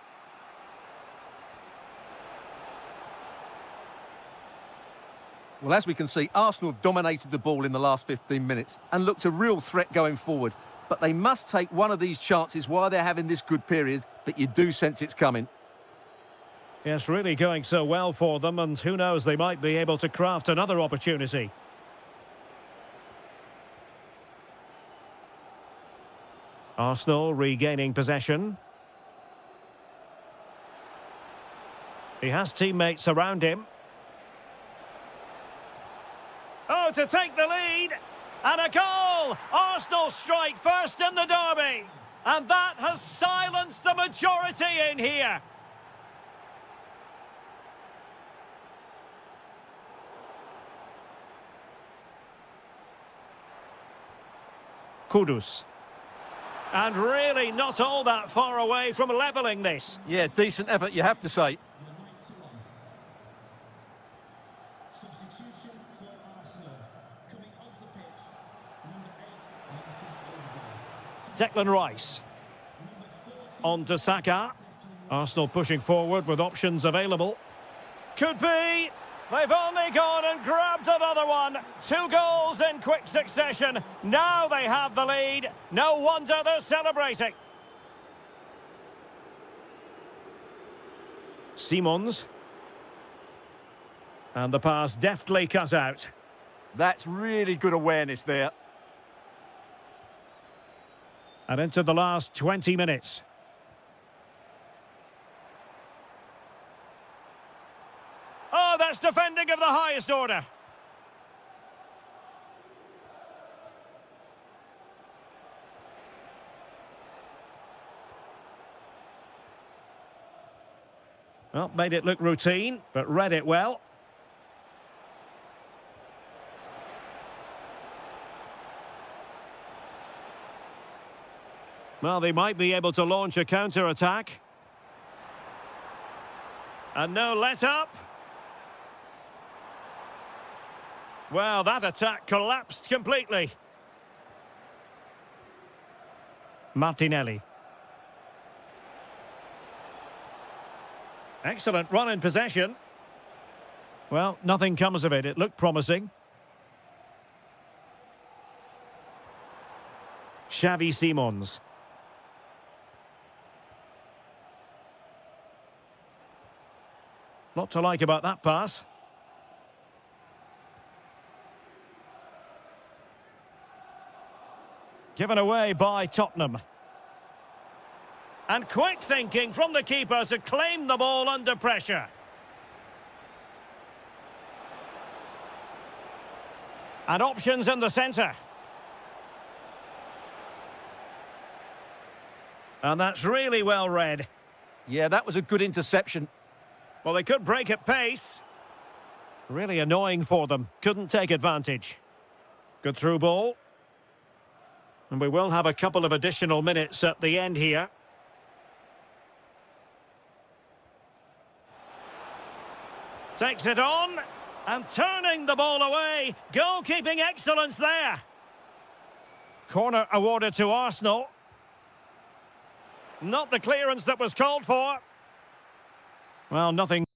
Well, as we can see, Arsenal have dominated the ball in the last 15 minutes and looked a real threat going forward. But they must take one of these chances while they're having this good period, but you do sense it's coming. Yes, really going so well for them, and who knows, they might be able to craft another opportunity. Arsenal regaining possession. He has teammates around him. Oh, to take the lead, and a goal! Arsenal strike first in the derby, and that has silenced the majority in here. Kudus. And really not all that far away from levelling this. Yeah, decent effort, you have to say. Declan Rice. On to Saka. Arsenal pushing forward with options available. Could be. They've only gone and grabbed another one. 2 goals in quick succession. Now they have the lead. No wonder they're celebrating. Simons. And the pass deftly cut out. That's really good awareness there. And into the last 20 minutes. Oh, that's defending of the highest order. Well, made it look routine, but read it well. Well, they might be able to launch a counter-attack. And no let-up. Well, that attack collapsed completely. Martinelli. Excellent run in possession. Well, nothing comes of it. It looked promising. Xavi Simons. Lot to like about that pass. Given away by Tottenham. And quick thinking from the keeper to claim the ball under pressure. And options in the centre. And that's really well read. Yeah, that was a good interception. Well, they could break at pace. Really annoying for them. Couldn't take advantage. Good through ball. And we will have a couple of additional minutes at the end here. Takes it on. And turning the ball away. Goalkeeping excellence there. Corner awarded to Arsenal. Not the clearance that was called for. Well, nothing.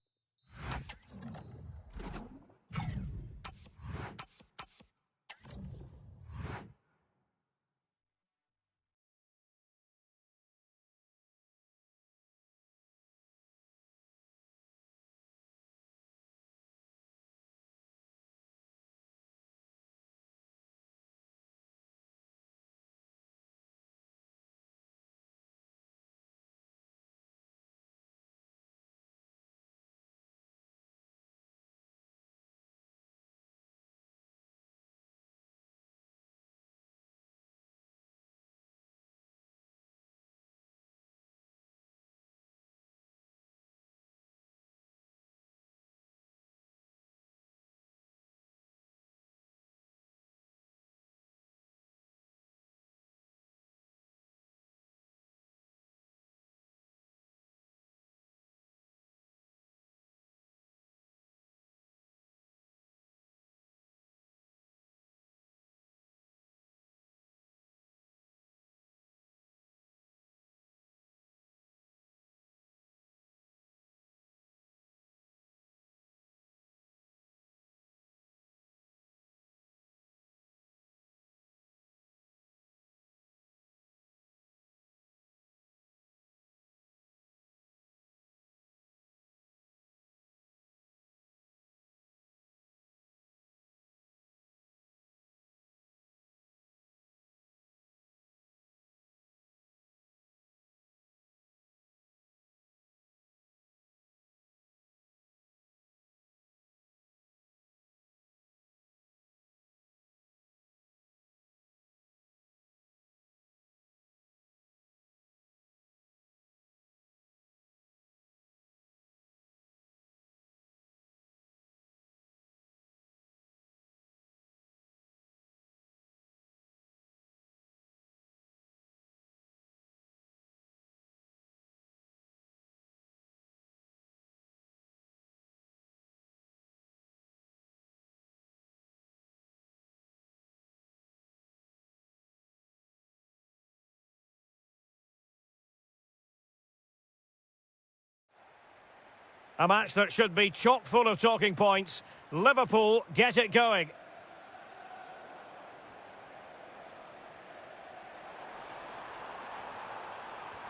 A match that should be chock full of talking points. Liverpool get it going.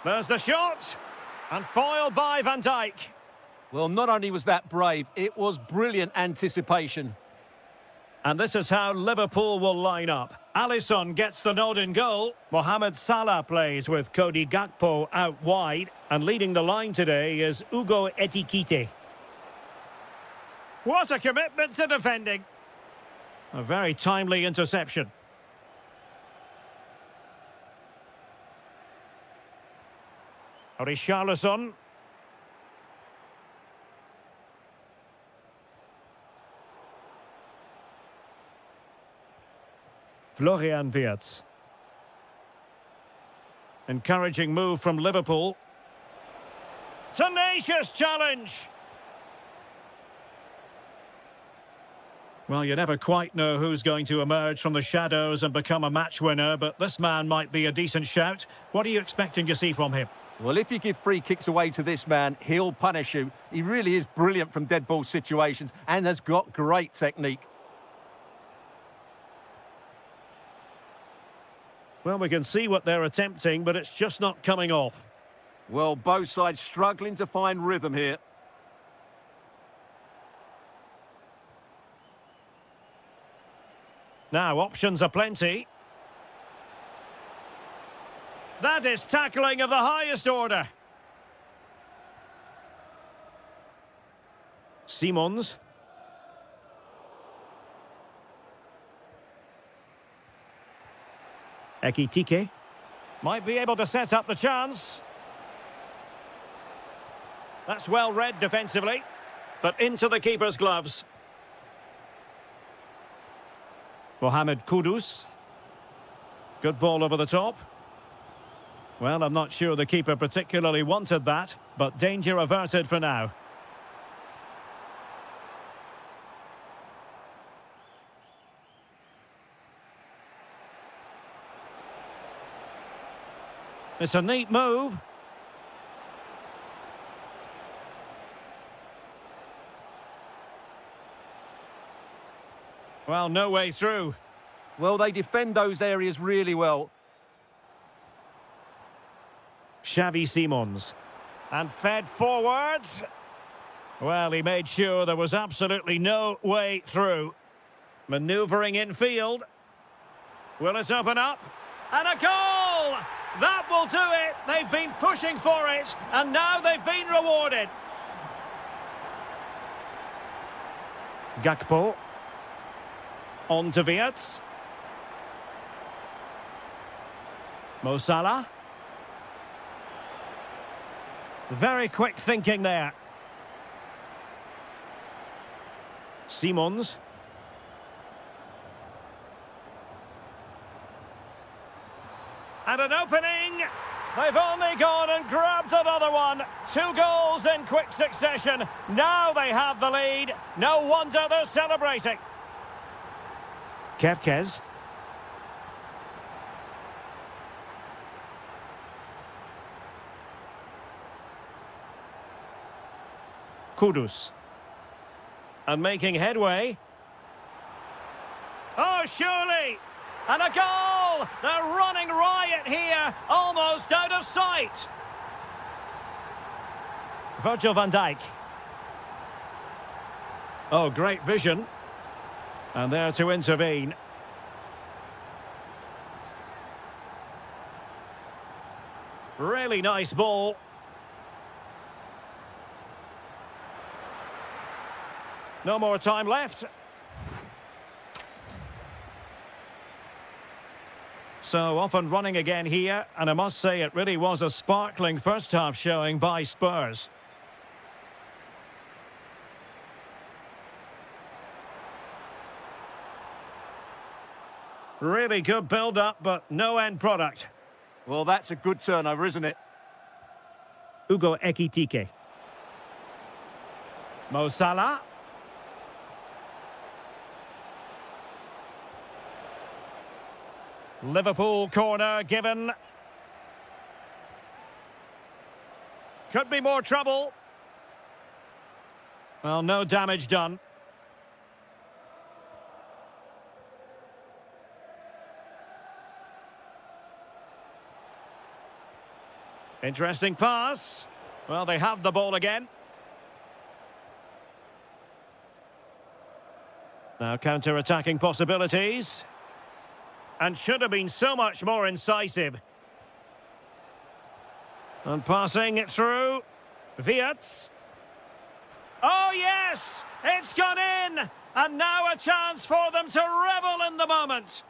There's the shot. And foiled by Van Dijk. Well, not only was that brave, it was brilliant anticipation. And this is how Liverpool will line up. Alisson gets the nod in goal. Mohamed Salah plays with Cody Gakpo out wide. And leading the line today is Ugo Etikite. What a commitment to defending. A very timely interception. Richarlison. Florian Wirtz. Encouraging move from Liverpool. Tenacious challenge. Well, you never quite know who's going to emerge from the shadows and become a match winner, but this man might be a decent shout. What are you expecting to see from him? Well, if you give free kicks away to this man, he'll punish you. He really is brilliant from dead ball situations and has got great technique. Well, we can see what they're attempting, but it's just not coming off. Well, both sides struggling to find rhythm here. Now, options are plenty. That is tackling of the highest order. Simons. Ekitike. Might be able to set up the chance. That's well read defensively. But into the keeper's gloves. Mohamed Kudus. Good ball over the top. Well, I'm not sure the keeper particularly wanted that, but danger averted for now. It's a neat move. Well, no way through. Well, they defend those areas really well. Xavi Simons. And fed forwards. Well, he made sure there was absolutely no way through. Manoeuvring infield. Will it open up? And a goal! That will do it. They've been pushing for it, and now they've been rewarded. Gakpo. On to Wirtz. Mo Salah. Very quick thinking there. Simons. And an opening. They've only gone and grabbed another one. 2 goals in quick succession. Now they have the lead. No wonder they're celebrating. Kepkes. Kudus. And making headway. Oh, surely! And a goal! They're running riot here, almost out of sight. Virgil van Dijk. Oh, great vision. And there to intervene. Really nice ball. No more time left. So off and running again here, and I must say it really was a sparkling first half showing by Spurs. Really good build-up, but no end product. Well, that's a good turnover, isn't it? Ugo Ekitike. Mo Salah. Liverpool corner given. Could be more trouble. Well, no damage done. Interesting pass. Well, they have the ball again. Now counter-attacking possibilities. And should have been so much more incisive. And passing it through. Wirtz. Oh, yes! It's gone in! And now a chance for them to revel in the moment.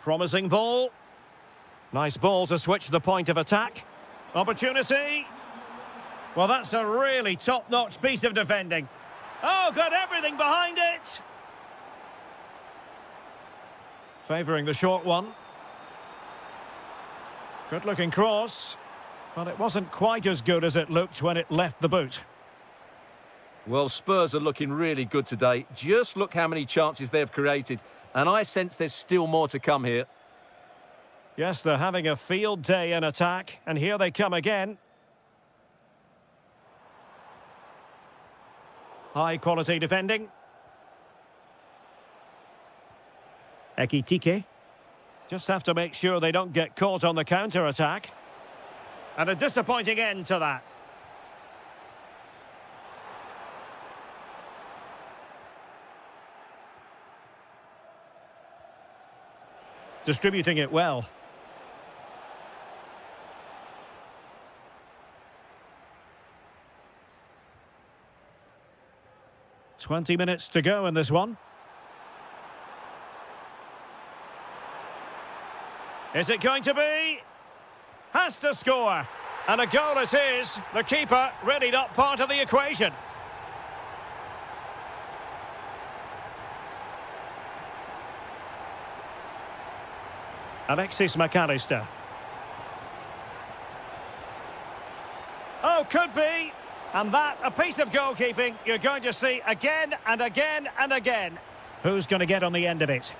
Promising ball. Nice ball to switch the point of attack. Opportunity. Well, that's a really top-notch piece of defending. Oh, got everything behind it. Favouring the short one. Good-looking cross. But it wasn't quite as good as it looked when it left the boot. Well, Spurs are looking really good today. Just look how many chances they've created. And I sense there's still more to come here. Yes, they're having a field day in attack, and here they come again. High quality defending. Ekitike. Just have to make sure they don't get caught on the counter-attack. And a disappointing end to that. Distributing it well. "20 minutes to go in this one. Is it going to be? Has to score. And a goal it is. The keeper really not part of the equation. Alexis McAllister. Oh, could be. And that, a piece of goalkeeping you're going to see again and again and again. Who's going to get on the end of it?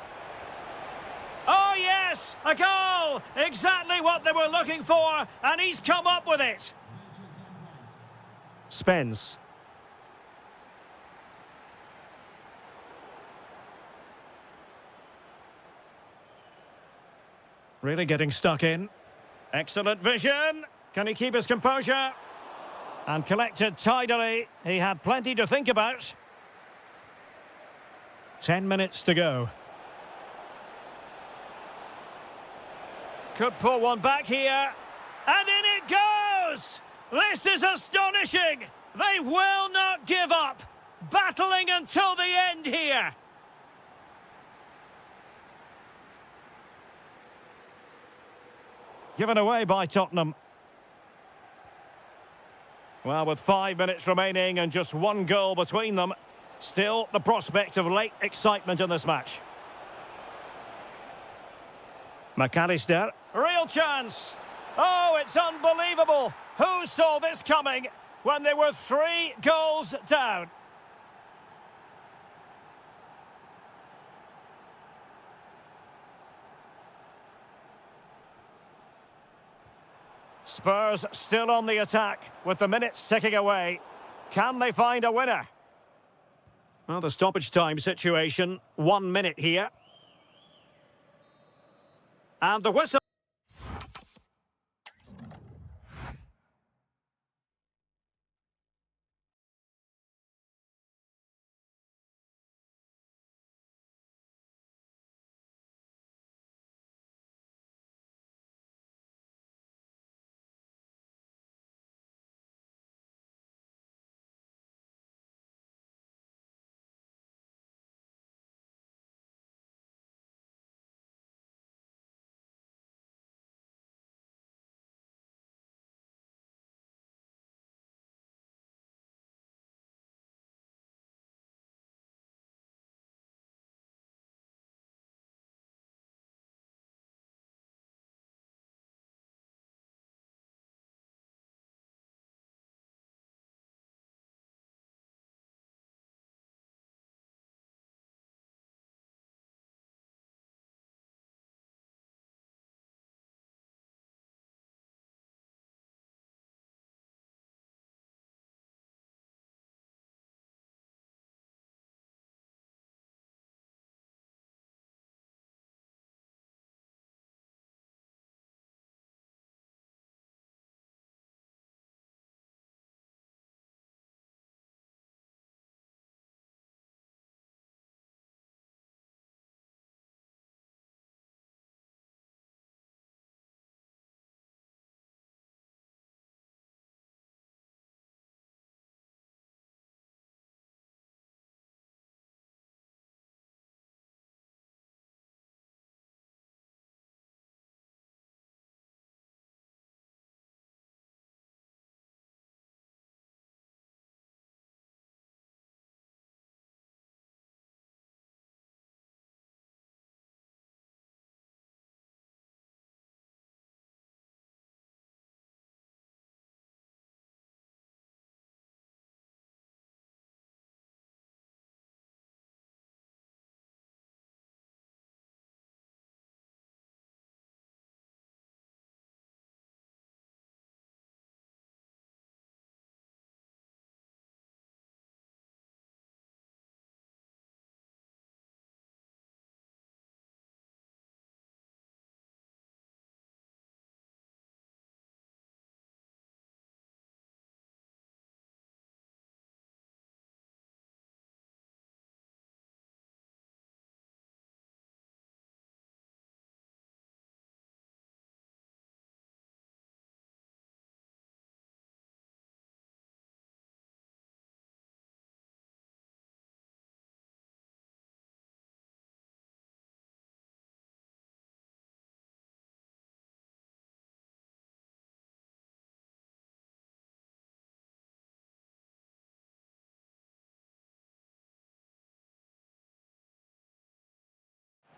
Oh, yes! A goal! Exactly what they were looking for, and he's come up with it. Spence. Really getting stuck in. Excellent vision. Can he keep his composure? And collected tidily. He had plenty to think about. 10 minutes to go. Could pull one back here. And in it goes! This is astonishing! They will not give up. Battling until the end here. Given away by Tottenham. Well, with 5 minutes remaining and just one goal between them, still the prospect of late excitement in this match. McAllister. Real chance. Oh, it's unbelievable. Who saw this coming when they were 3 goals down? Spurs still on the attack with the minutes ticking away. Can they find a winner? Well, the stoppage time situation, 1 minute here. And the whistle.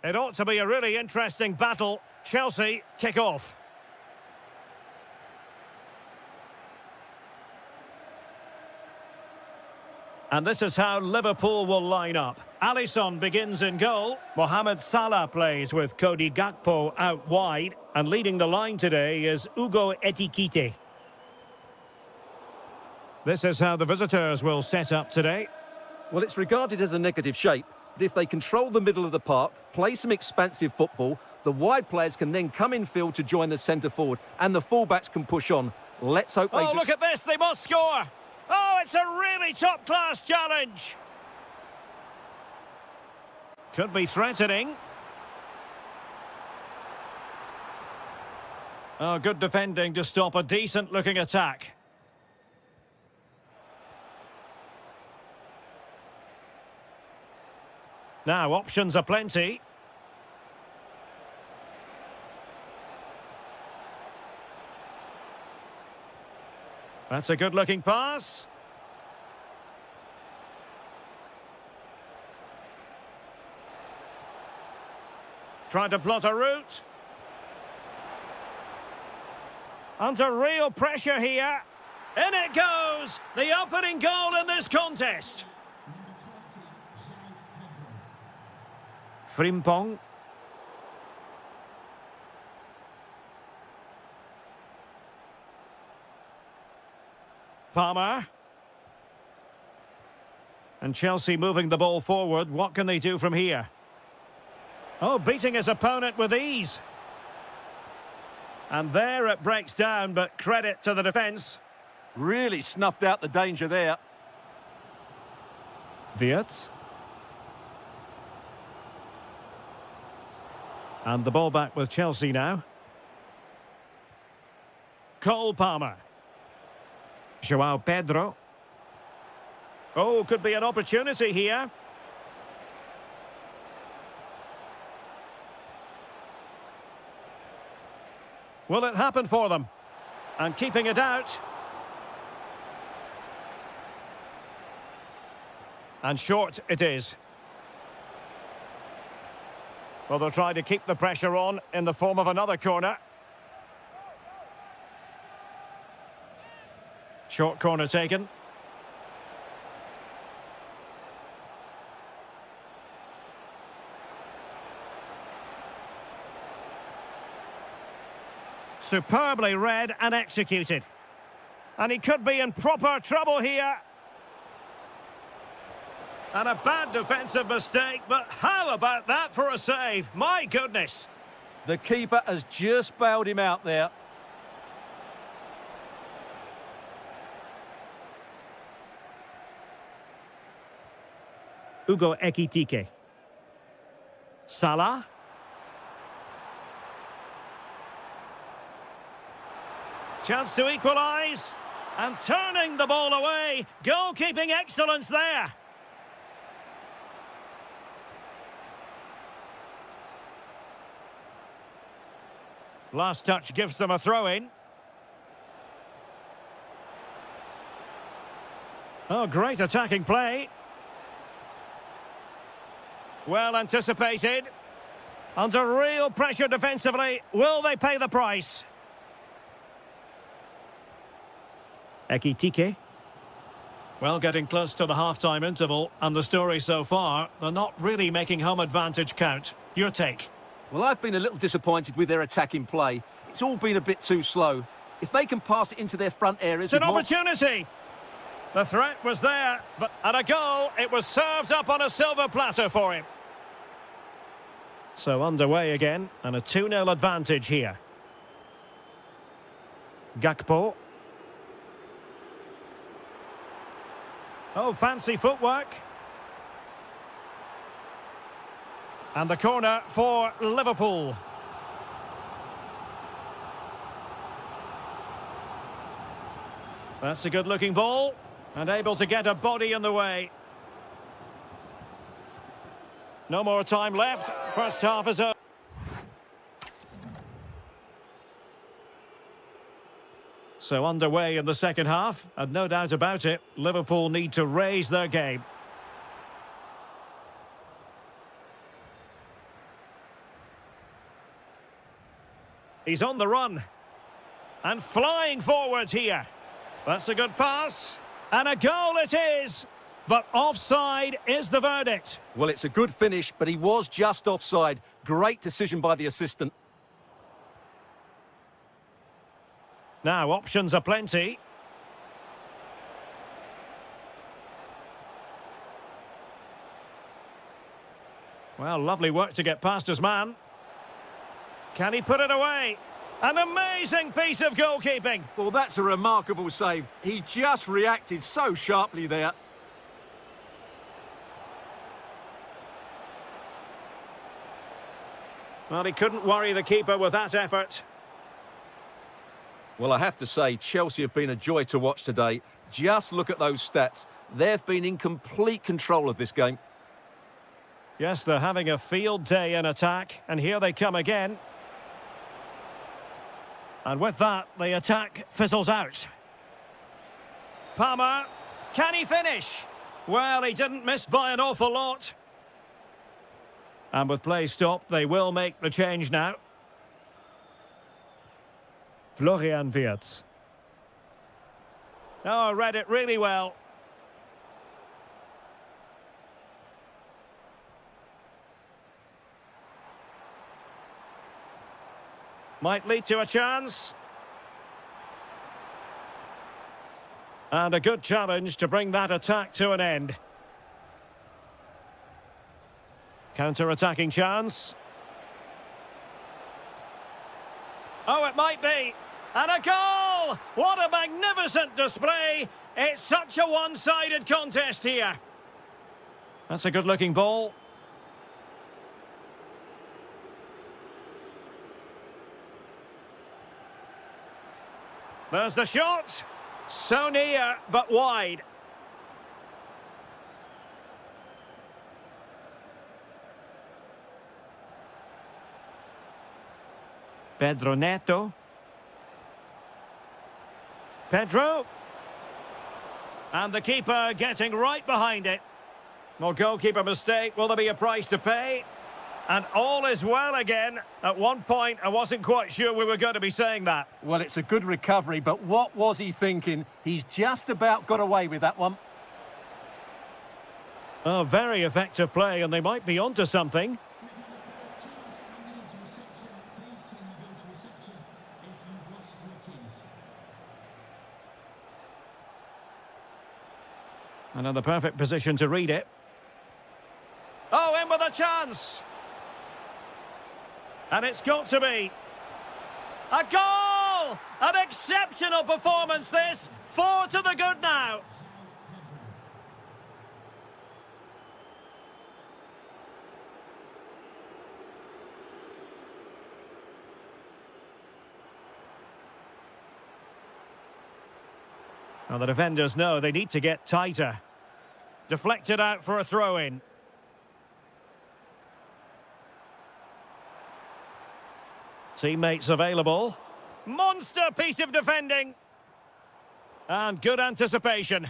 It ought to be a really interesting battle. Chelsea kick off. And this is how Liverpool will line up. Alisson begins in goal. Mohamed Salah plays with Cody Gakpo out wide. And leading the line today is Ugo Etikite. This is how the visitors will set up today. Well, it's regarded as a negative shape, but if they control the middle of the park, play some expansive football, the wide players can then come in field to join the centre forward, and the fullbacks can push on. Let's hope they do. Oh, look at this, they must score! Oh, it's a really top-class challenge! Could be threatening. Oh, good defending to stop a decent-looking attack. Now, options are plenty. That's a good-looking pass. Trying to plot a route. Under real pressure here. In it goes! The opening goal in this contest. Frimpong. Palmer. And Chelsea moving the ball forward. What can they do from here? Oh, beating his opponent with ease. And there it breaks down, but credit to the defence. Really snuffed out the danger there. Wirtz. And the ball back with Chelsea now. Cole Palmer. Joao Pedro. Oh, could be an opportunity here. Will it happen for them? And keeping it out. And short it is. Well, they'll try to keep the pressure on in the form of another corner. Short corner taken. Superbly read and executed. And he could be in proper trouble here. And a bad defensive mistake, but how about that for a save? My goodness. The keeper has just bailed him out there. Ugo Ekitike. Salah. Chance to equalise. And turning the ball away. Goalkeeping excellence there. Last touch gives them a throw-in. Oh, great attacking play. Well anticipated. Under real pressure defensively. Will they pay the price? Ekitike. Well, getting close to the half-time interval, and the story so far, they're not really making home advantage count. Your take? Well, I've been a little disappointed with their attacking play. It's all been a bit too slow. If they can pass it into their front areas... It's an opportunity! The threat was there, but at a goal, it was served up on a silver platter for him. So underway again, and a 2-0 advantage here. Gakpo. Oh, fancy footwork. And the corner for Liverpool. That's a good-looking ball. And able to get a body in the way. No more time left. First half is over. So underway in the second half. And no doubt about it, Liverpool need to raise their game. He's on the run. And flying forwards here. That's a good pass. And a goal it is. But offside is the verdict. Well, it's a good finish, but he was just offside. Great decision by the assistant. Now, options are plenty. Well, lovely work to get past his man. Can he put it away? An amazing piece of goalkeeping. Well, that's a remarkable save. He just reacted so sharply there. Well, he couldn't worry the keeper with that effort. Well, I have to say, Chelsea have been a joy to watch today. Just look at those stats. They've been in complete control of this game. Yes, they're having a field day in attack, and here they come again. And with that, the attack fizzles out. Palmer, can he finish? Well, he didn't miss by an awful lot. And with play stopped, they will make the change now. Florian Wirtz. Oh, read it really well. Might lead to a chance. And a good challenge to bring that attack to an end. Counter-attacking chance. Oh, it might be. And a goal! What a magnificent display. It's such a one-sided contest here. That's a good-looking ball. There's the shot. So near, but wide. Pedro Neto. Pedro. And the keeper getting right behind it. Well, goalkeeper mistake. Will there be a price to pay? And all is well again. At one point, I wasn't quite sure we were going to be saying that. Well, it's a good recovery, but what was he thinking? He's just about got away with that one. Oh, very effective play, and they might be onto something. Another perfect position to read it. Oh, in with a chance! And it's got to be. A goal! An exceptional performance, this. 4 to the good now. Well, the defenders know they need to get tighter. Deflected out for a throw-in. Teammates available. Monster piece of defending. And good anticipation.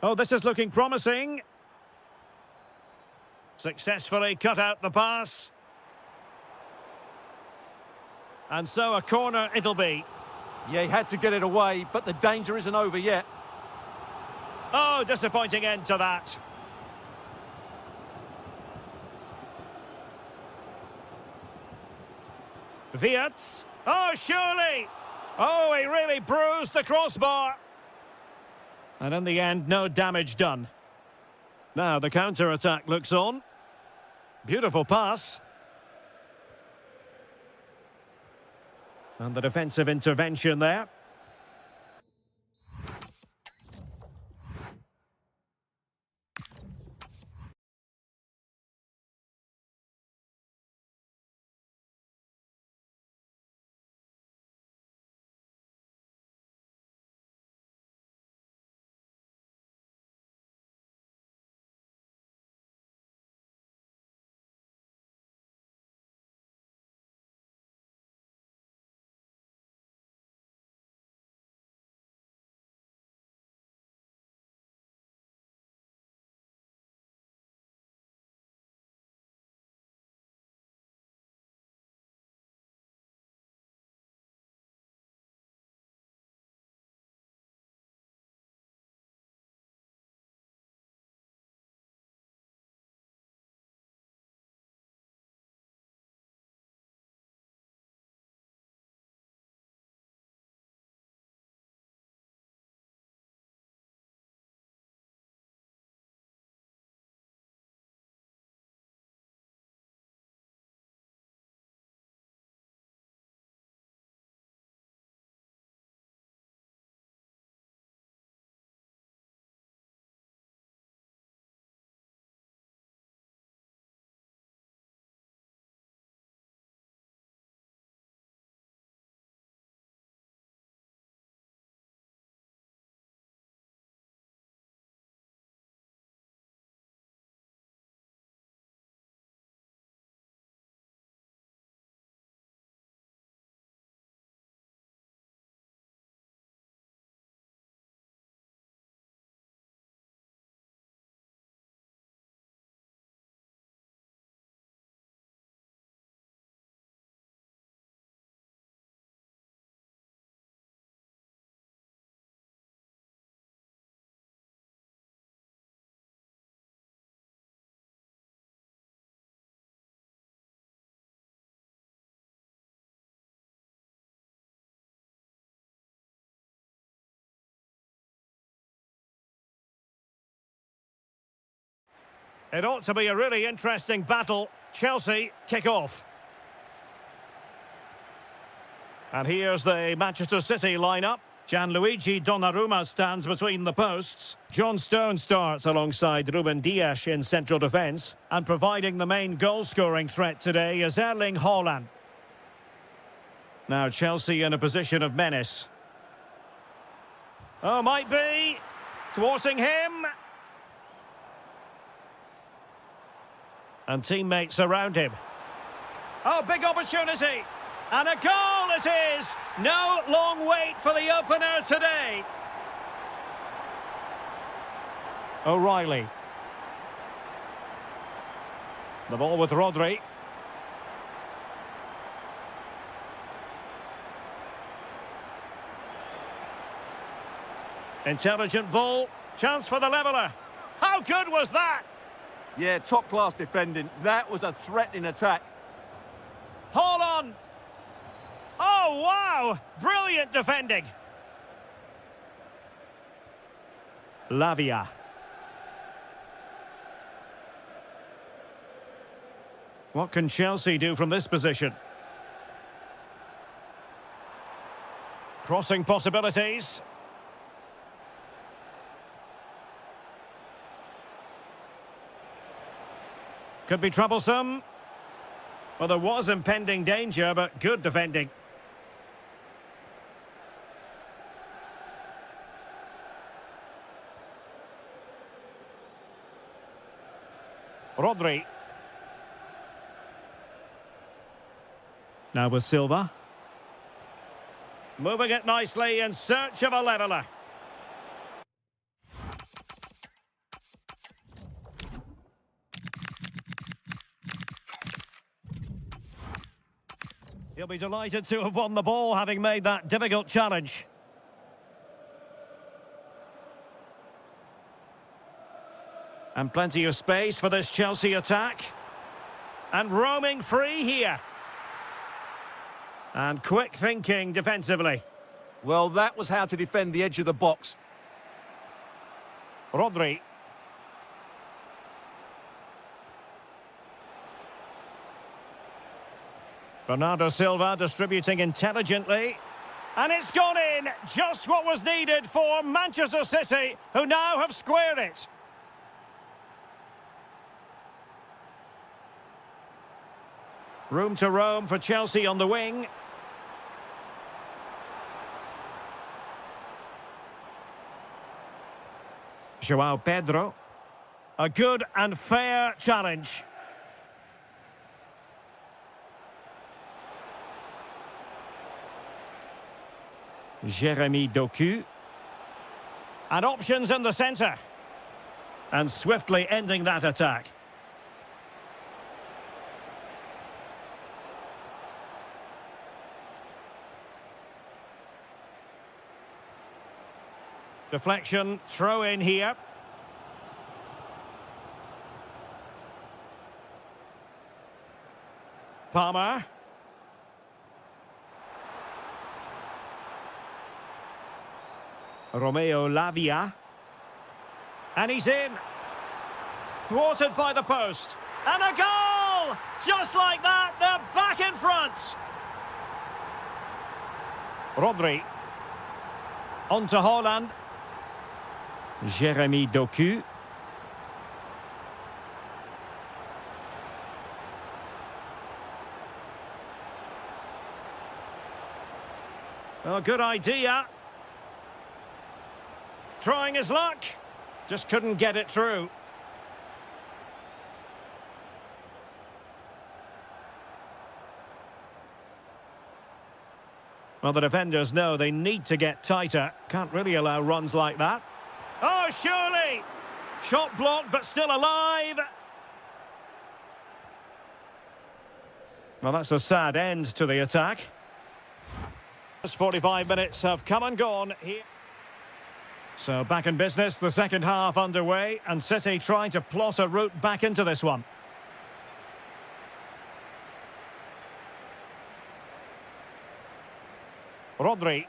Oh, this is looking promising. Successfully cut out the pass. And so a corner it'll be. Yeah, he had to get it away, but the danger isn't over yet. Oh, disappointing end to that. Wirtz. Oh, surely. Oh, he really bruised the crossbar. And in the end, no damage done. Now the counter-attack looks on. Beautiful pass. And the defensive intervention there. It ought to be a really interesting battle. Chelsea kick off. And here's the Manchester City lineup. Gianluigi Donnarumma stands between the posts. John Stones starts alongside Ruben Dias in central defence. And providing the main goal-scoring threat today is Erling Haaland. Now Chelsea in a position of menace. Oh, might be. Thwarting him. And teammates around him. Oh, big opportunity. And a goal it is! No long wait for the opener today. O'Reilly. The ball with Rodri. Intelligent ball. Chance for the leveller. How good was that? Yeah, top-class defending. That was a threatening attack. Hold on. Oh, wow! Brilliant defending. Lavia. What can Chelsea do from this position? Crossing possibilities. Could be troublesome. Well, there was impending danger, but good defending. Rodri. Now with Silva. Moving it nicely in search of a leveller. He'll be delighted to have won the ball, having made that difficult challenge. And plenty of space for this Chelsea attack. And roaming free here. And quick thinking defensively. Well, that was how to defend the edge of the box. Rodri. Bernardo Silva distributing intelligently. And it's gone in. Just what was needed for Manchester City, who now have squared it. Room to roam for Chelsea on the wing. João Pedro. A good and fair challenge. Jérémy Doku. And options in the centre. And swiftly ending that attack. Deflection, throw in here. Palmer. Romeo Lavia. And he's in. Thwarted by the post. And a goal! Just like that, they're back in front. Rodri. On to Haaland. Jérémy Doku. Oh, good idea. Trying his luck. Just couldn't get it through. Well, the defenders know they need to get tighter. Can't really allow runs like that. Oh, surely! Shot blocked, but still alive. Well, that's a sad end to the attack. 45 minutes have come and gone here. So back in business, the second half underway, and City trying to plot a route back into this one. Rodri.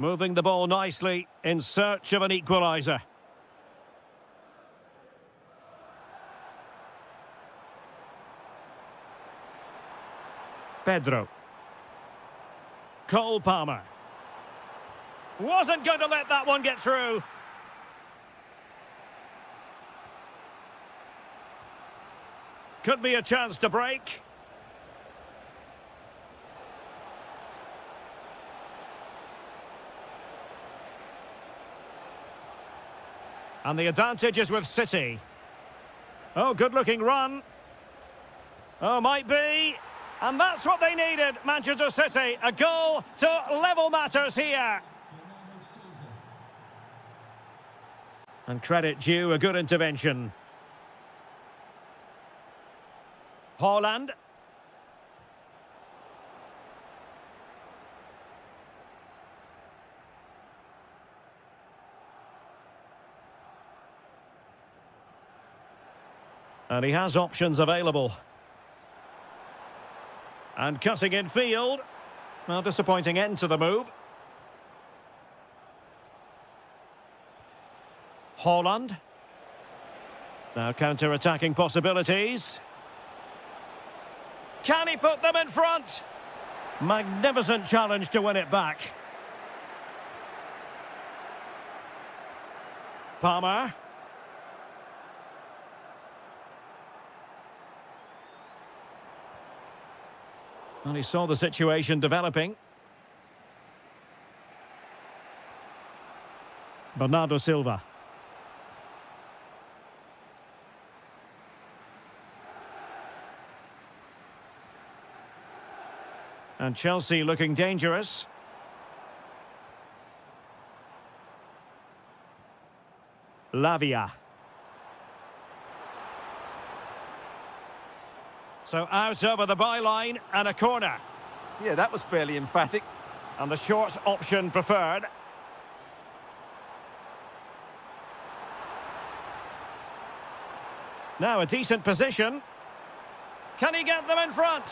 Moving the ball nicely in search of an equaliser. Pedro. Cole Palmer. Wasn't going to let that one get through. Could be a chance to break. And the advantage is with City. Oh, good-looking run. Oh, might be. And that's what they needed, Manchester City. A goal to level matters here. And credit due, a good intervention. Haaland. And he has options available. And cutting in field. Well, disappointing end to the move. Haaland. Now counter-attacking possibilities. Can he put them in front? Magnificent challenge to win it back. Palmer. And he saw the situation developing. Bernardo Silva. And Chelsea looking dangerous. Lavia. So out over the byline and a corner. Yeah, that was fairly emphatic. And the short option preferred. Now a decent position. Can he get them in front?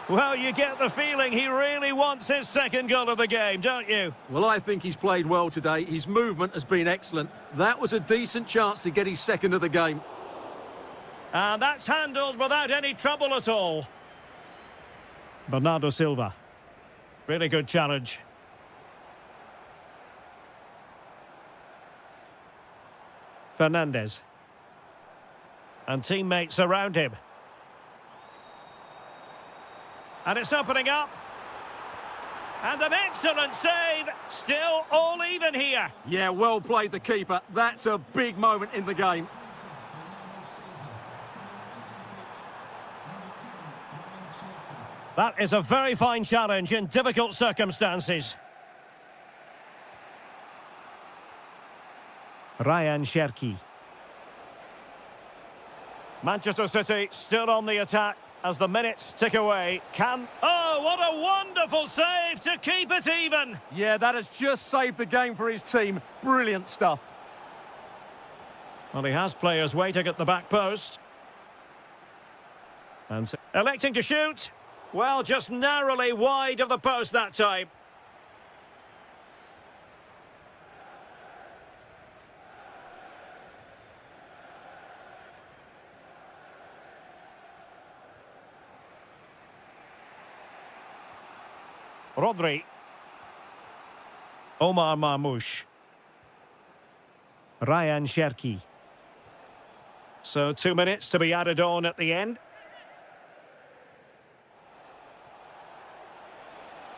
Well, you get the feeling he really wants his second goal of the game, don't you? Well, I think he's played well today. His movement has been excellent. That was a decent chance to get his second of the game. And that's handled without any trouble at all. Bernardo Silva. Really good challenge. Fernandez. And teammates around him. And it's opening up. And an excellent save. Still all even here. Yeah, well played, the keeper. That's a big moment in the game. That is a very fine challenge in difficult circumstances. Ryan Cherki. Manchester City still on the attack as the minutes tick away. Oh, what a wonderful save to keep it even! Yeah, that has just saved the game for his team. Brilliant stuff. Well, he has players waiting at the back post. And electing to shoot. Well, just narrowly wide of the post that time. Rodri. Omar Marmoush. Ryan Cherki. So 2 minutes to be added on at the end.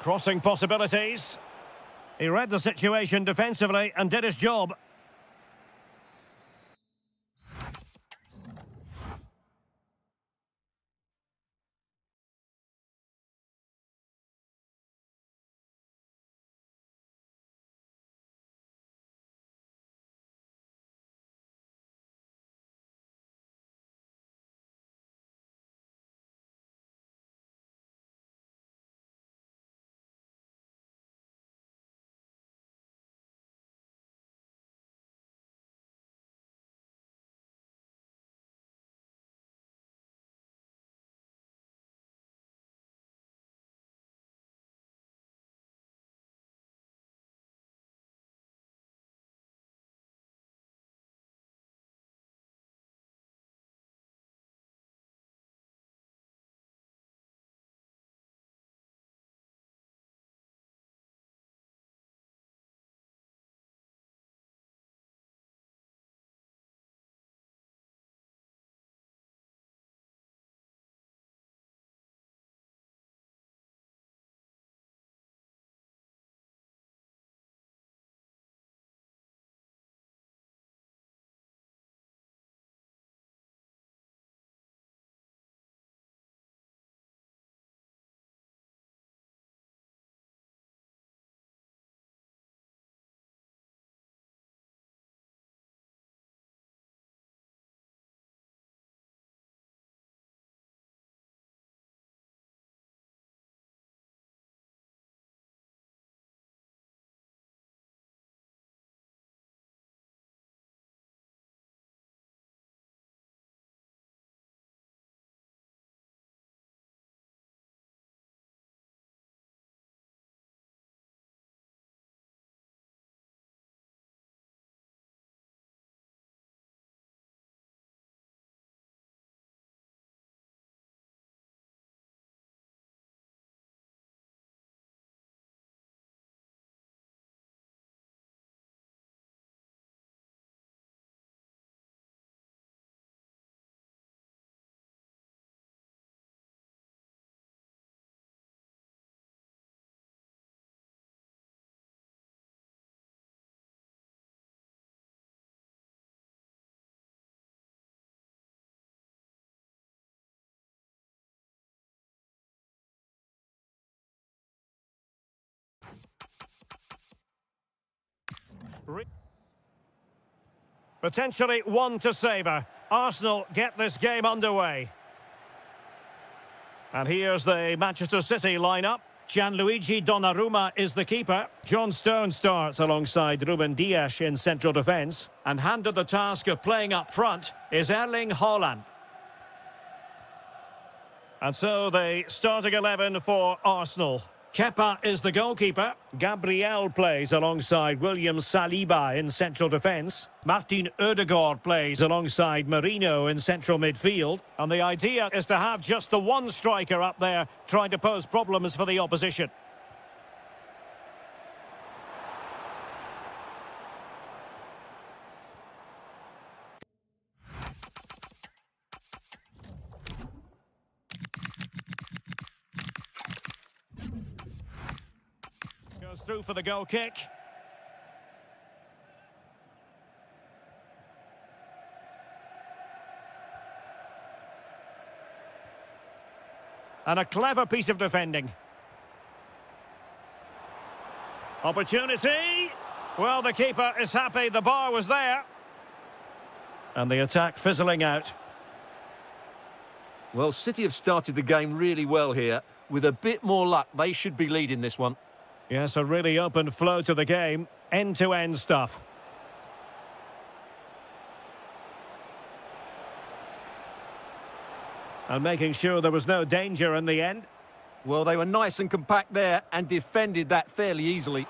Crossing possibilities. He read the situation defensively and did his job. Potentially one to savour. Arsenal get this game underway. And here's the Manchester City lineup. Gianluigi Donnarumma is the keeper. John Stones starts alongside Ruben Dias in central defence. And handed the task of playing up front is Erling Haaland. And so the starting 11 for Arsenal. Kepa is the goalkeeper. Gabriel plays alongside William Saliba in central defence. Martin Ødegaard plays alongside Marino in central midfield. And the idea is to have just the one striker up there trying to pose problems for the opposition. Goes through for the goal kick. And a clever piece of defending. Opportunity. Well, the keeper is happy the bar was there. And the attack fizzling out. Well, City have started the game really well here. With a bit more luck, they should be leading this one. Yes, a really open flow to the game. End-to-end stuff. And making sure there was no danger in the end. Well, they were nice and compact there and defended that fairly easily.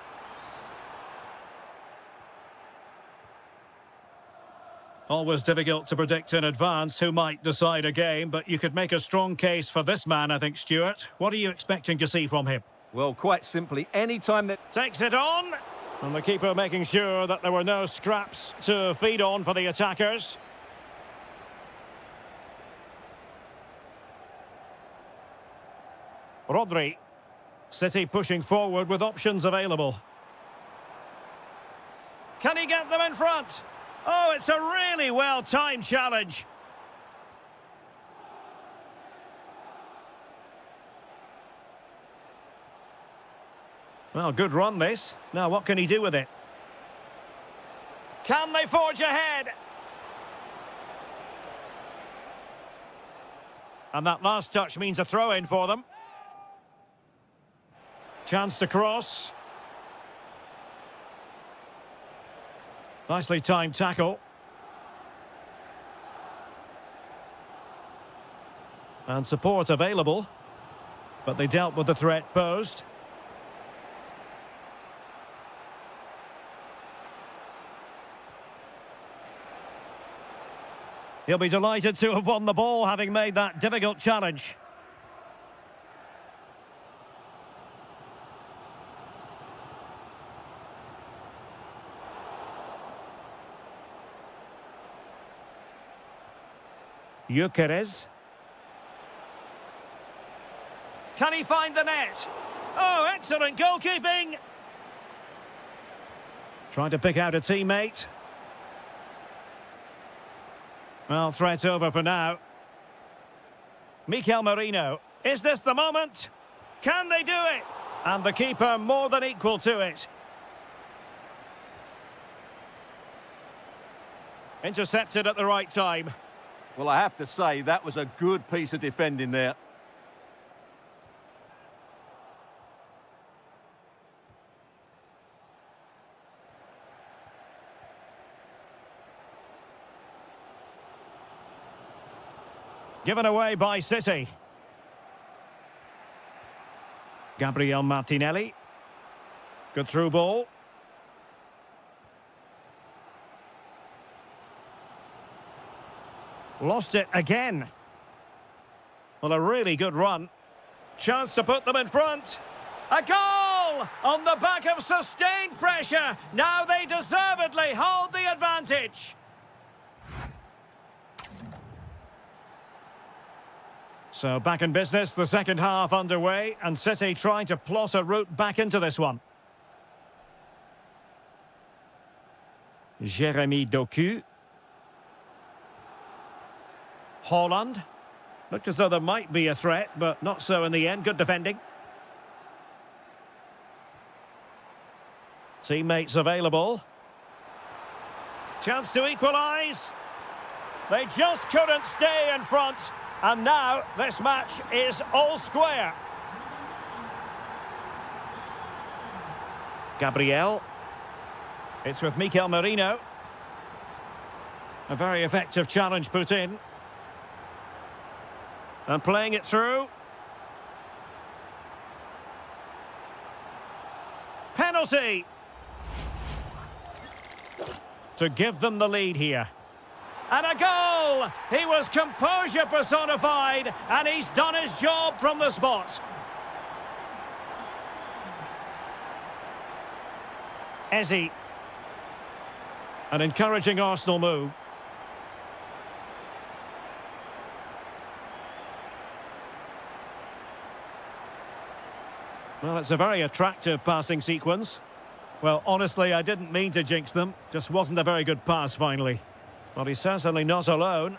Always difficult to predict in advance who might decide a game, but you could make a strong case for this man, I think, Stuart. What are you expecting to see from him? Well, quite simply, any time that... Takes it on. And the keeper making sure that there were no scraps to feed on for the attackers. Rodri. City pushing forward with options available. Can he get them in front? Oh, it's a really well-timed challenge. Well, good run this. Now, what can he do with it? Can they forge ahead? And that last touch means a throw-in for them. Chance to cross. Nicely timed tackle. And support available. But they dealt with the threat posed. He'll be delighted to have won the ball, having made that difficult challenge. Gyökeres. Can he find the net? Oh, excellent goalkeeping! Trying to pick out a teammate. Well, threat over for now. Mikel Merino. Is this the moment? Can they do it? And the keeper more than equal to it. Intercepted at the right time. Well, I have to say, that was a good piece of defending there. Given away by City. Gabriel Martinelli. Good through ball. Lost it again. Well, a really good run. Chance to put them in front. A goal! On the back of sustained pressure. Now they deservedly hold the advantage. So back in business, the second half underway, and City trying to plot a route back into this one. Jérémy Doku. Haaland. Looked as though there might be a threat, but not so in the end. Good defending. Teammates available. Chance to equalise. They just couldn't stay in front. And now this match is all square. Gabriel. It's with Mikel Merino. A very effective challenge put in. And playing it through. Penalty! To give them the lead here. And a goal! He was composure personified, and he's done his job from the spot. Eze. An encouraging Arsenal move. Well, it's a very attractive passing sequence. Well, honestly, I didn't mean to jinx them. Just wasn't a very good pass, finally. But he's certainly not alone.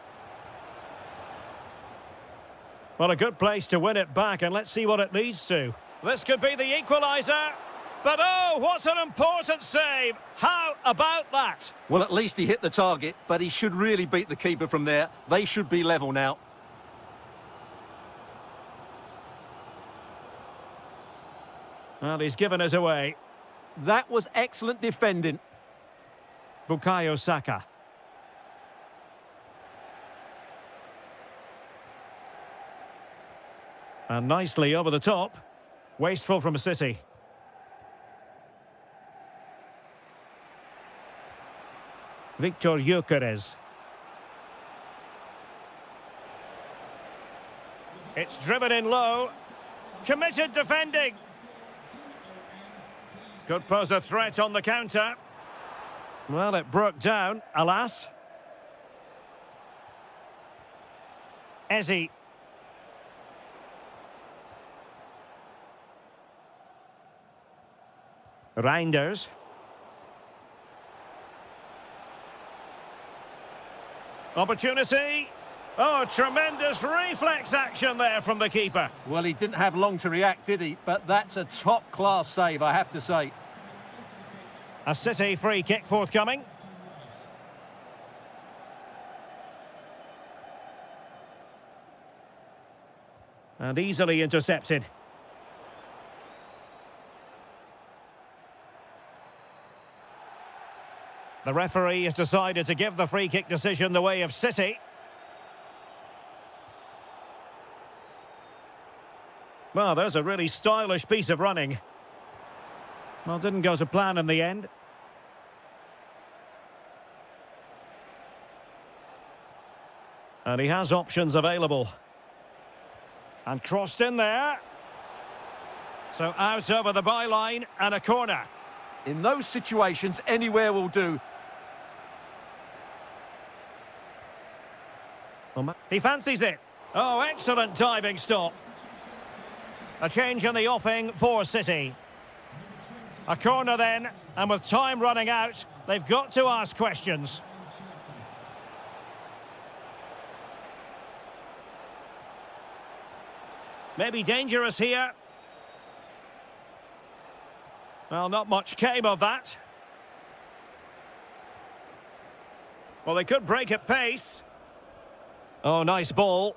Well, a good place to win it back, and let's see what it leads to. This could be the equaliser. But oh, what an important save! How about that? Well, at least he hit the target, but he should really beat the keeper from there. They should be level now. Well, he's given us away. That was excellent defending. Bukayo Saka. And nicely over the top. Wasteful from City. Victor Gyökeres. It's driven in low. Committed defending. Could pose a threat on the counter. Well, it broke down, alas. Eze. Reinders. Opportunity. Oh, tremendous reflex action there from the keeper. Well, he didn't have long to react, did he? But that's a top-class save, I have to say. A City free kick forthcoming. And easily intercepted. The referee has decided to give the free kick decision the way of City. Well, there's a really stylish piece of running. Well, didn't go to plan in the end. And he has options available. And crossed in there. So out over the byline and a corner. In those situations, anywhere will do. He fancies it. Oh, excellent diving stop. A change in the offing for City. A corner then, and with time running out, they've got to ask questions. Maybe dangerous here. Well, not much came of that. Well, they could break at pace. Oh, nice ball.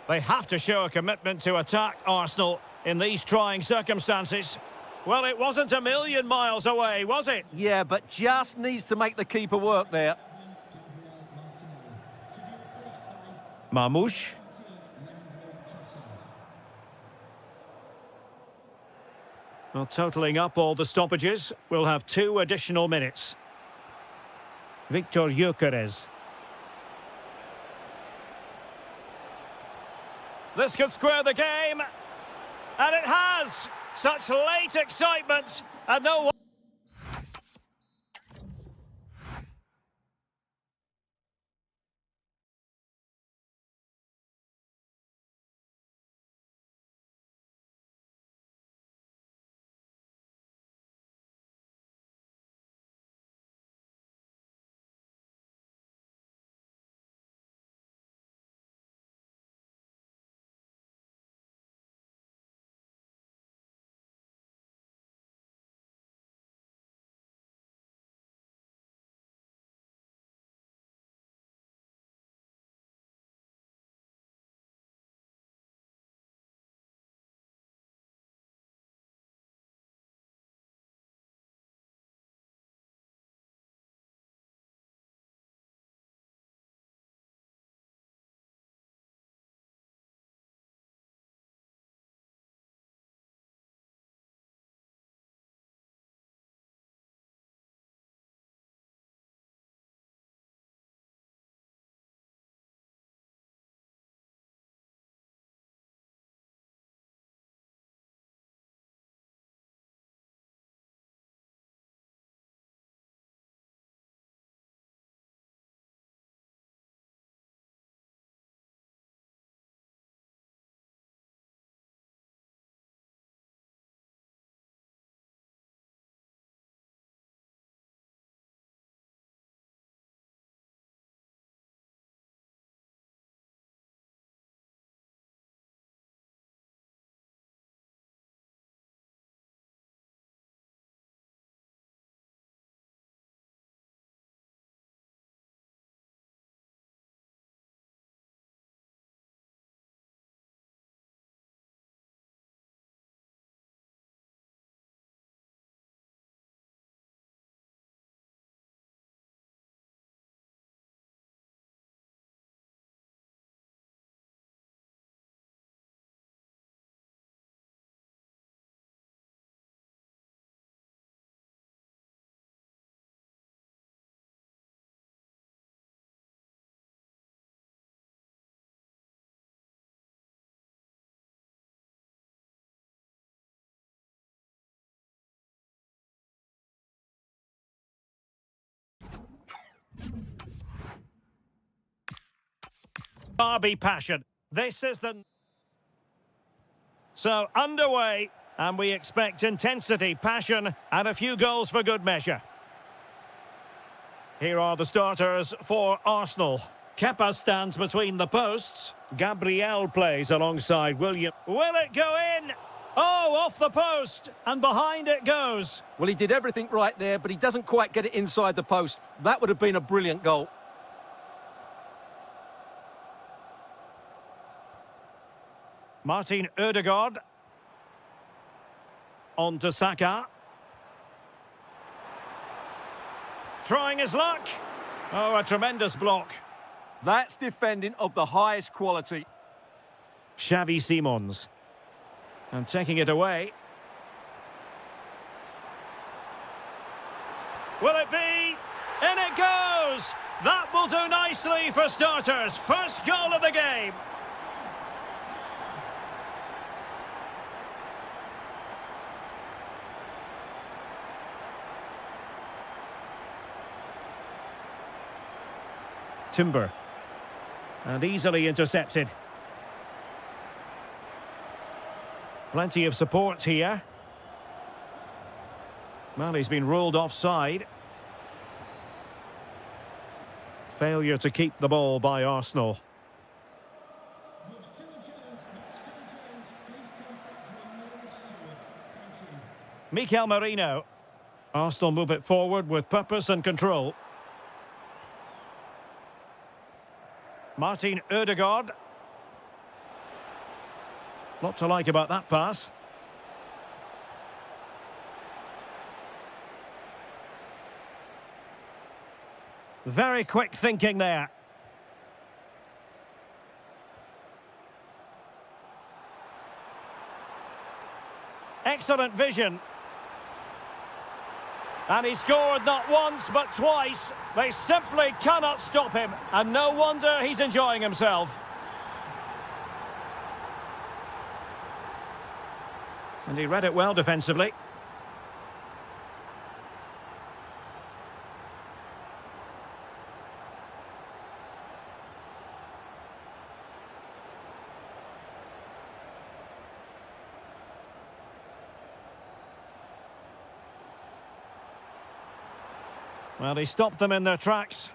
They have to show a commitment to attack Arsenal in these trying circumstances. Well, it wasn't a million miles away, was it? Yeah, but just needs to make the keeper work there. Marmoush. Well, totalling up all the stoppages, we'll have 2 additional minutes. Victor Gyökeres. This could square the game. And it has! Such late excitement, and no one... Derby passion. This is the... So, underway, and we expect intensity, passion, and a few goals for good measure. Here are the starters for Arsenal. Kepa stands between the posts. Gabriel plays alongside William. Will it go in? Oh, off the post, and behind it goes. Well, he did everything right there, but he doesn't quite get it inside the post. That would have been a brilliant goal. Martin Ødegaard. On to Saka. Trying his luck. Oh, a tremendous block. That's defending of the highest quality. Xavi Simons. And taking it away. Will it be? In it goes! That will do nicely for starters. First goal of the game. Timber. And easily intercepted. Plenty of support here. Well, he's been ruled offside. Failure to keep the ball by Arsenal. Mikel Merino. Arsenal move it forward with purpose and control. Martin Ødegaard. Lot to like about that pass. Very quick thinking there. Excellent vision. And he scored not once but twice. They simply cannot stop him. And no wonder he's enjoying himself. And he read it well defensively. Well, he stopped them in their tracks.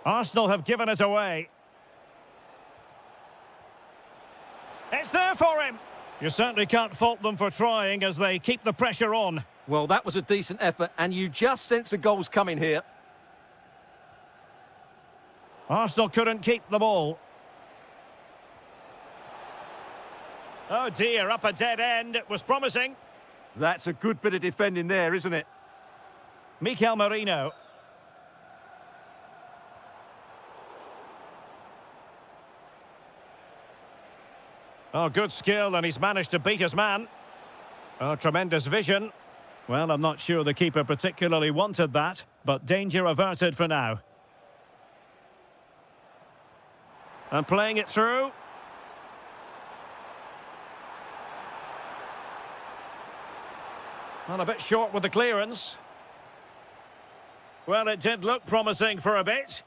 Arsenal have given it away. It's there for him. You certainly can't fault them for trying as they keep the pressure on. Well, that was a decent effort, and you just sense a goal's coming here. Arsenal couldn't keep the ball. Oh dear, up a dead end. It was promising. That's a good bit of defending there, isn't it? Mikel Merino. Oh, good skill, and he's managed to beat his man. Oh, tremendous vision. Well, I'm not sure the keeper particularly wanted that, but danger averted for now. And playing it through. Well, a bit short with the clearance. Well, it did look promising for a bit.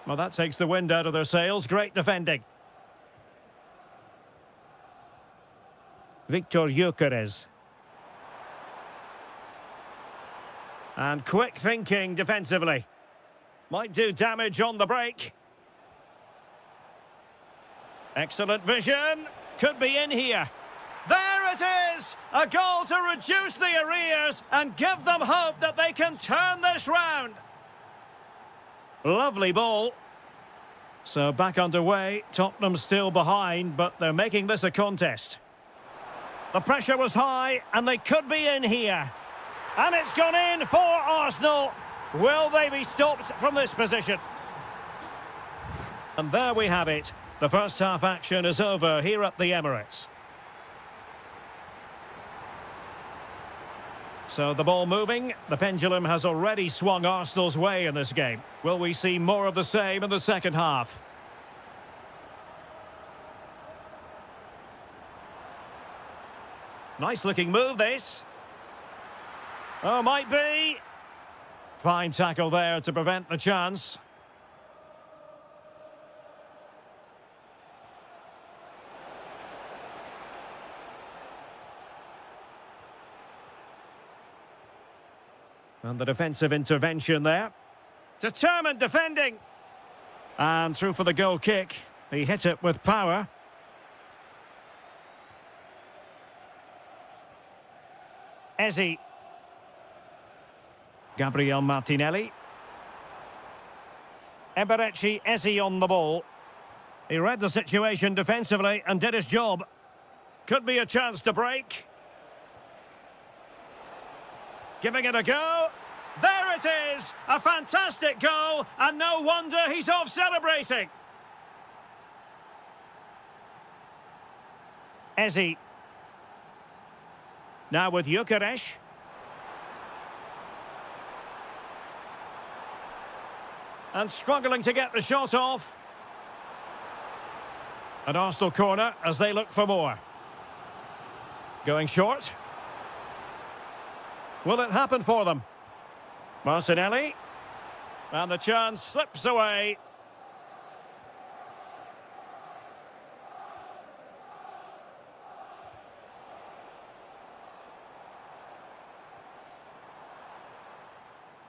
Well, that takes the wind out of their sails. Great defending. Victor Gyökeres. And quick thinking defensively. Might do damage on the break. Excellent vision. Could be in here. There it is! A goal to reduce the arrears and give them hope that they can turn this round. Lovely ball. So back underway. Tottenham still behind, but they're making this a contest. The pressure was high, and they could be in here. And it's gone in for Arsenal. Will they be stopped from this position? And there we have it. The first half action is over here at the Emirates. So the ball moving. The pendulum has already swung Arsenal's way in this game. Will we see more of the same in the second half? Nice looking move, this. Oh, might be. Fine tackle there to prevent the chance. And the defensive intervention there. Determined defending. And through for the goal kick. He hit it with power. Eze. Gabriel Martinelli. Eberechi Eze on the ball. He read the situation defensively and did his job. Could be a chance to break. Giving it a go. There it is! A fantastic goal, and no wonder he's off celebrating. Eze. Now with Gyökeres. And struggling to get the shot off. An Arsenal corner as they look for more. Going short. Will it happen for them? Martinelli. And the chance slips away.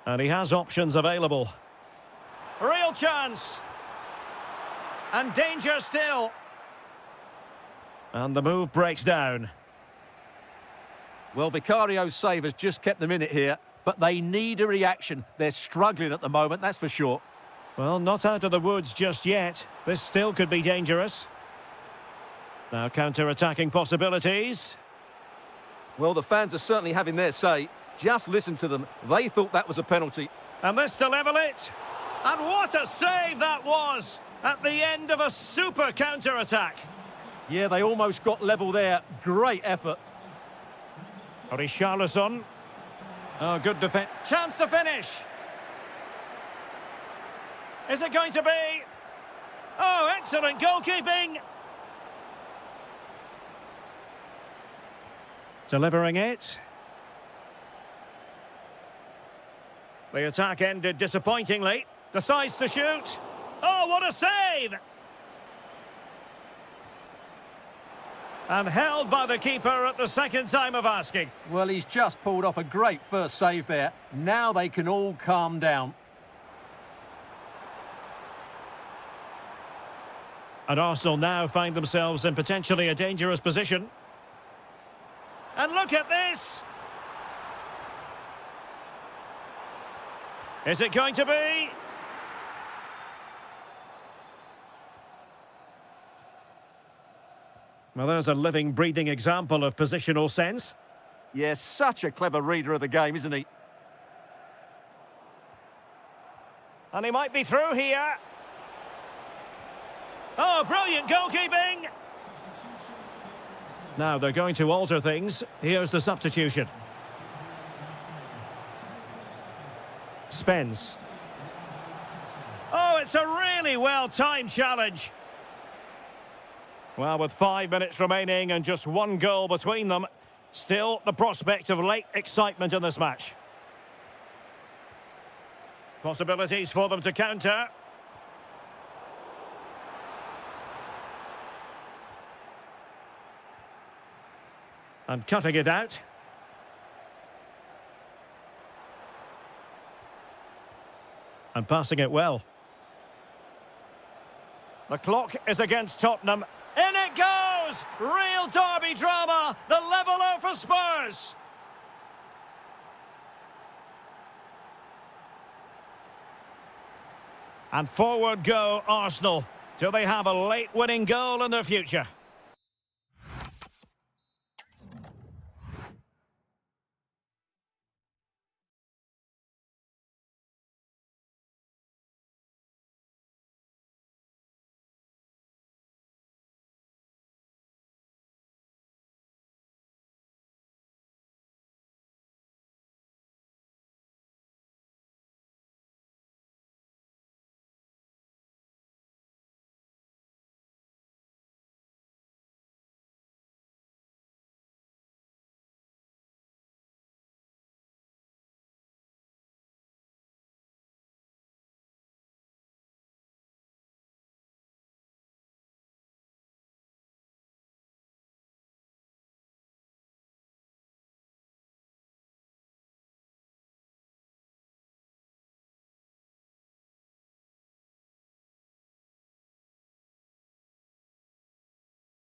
And he has options available. Real chance. And danger still. And the move breaks down. Well, Vicario's save has just kept them in it here, but they need a reaction. They're struggling at the moment, that's for sure. Well, not out of the woods just yet. This still could be dangerous. Now counter-attacking possibilities. Well, the fans are certainly having their say. Just listen to them. They thought that was a penalty. And this to level it. And what a save that was at the end of a super counter-attack. Yeah, they almost got level there. Great effort. Richarlison. Oh, good defense. Chance to finish. Is it going to be? Oh, excellent goalkeeping. Delivering it. The attack ended disappointingly. Decides to shoot. Oh, what a save! And held by the keeper at the second time of asking. Well, he's just pulled off a great first save there. Now they can all calm down. And Arsenal now find themselves in potentially a dangerous position. And look at this! Is it going to be? Well, there's a living, breathing example of positional sense. Yes, such a clever reader of the game, isn't he? And he might be through here. Oh, brilliant goalkeeping! Now they're going to alter things. Here's the substitution. Spence. Oh, it's a really well-timed challenge. Well, with 5 minutes remaining and just one goal between them, still the prospect of late excitement in this match. Possibilities for them to counter. And cutting it out. And passing it well. The clock is against Tottenham. In it goes! Real derby drama. The leveller for Spurs. And forward go Arsenal. Do they have a late winning goal in their future?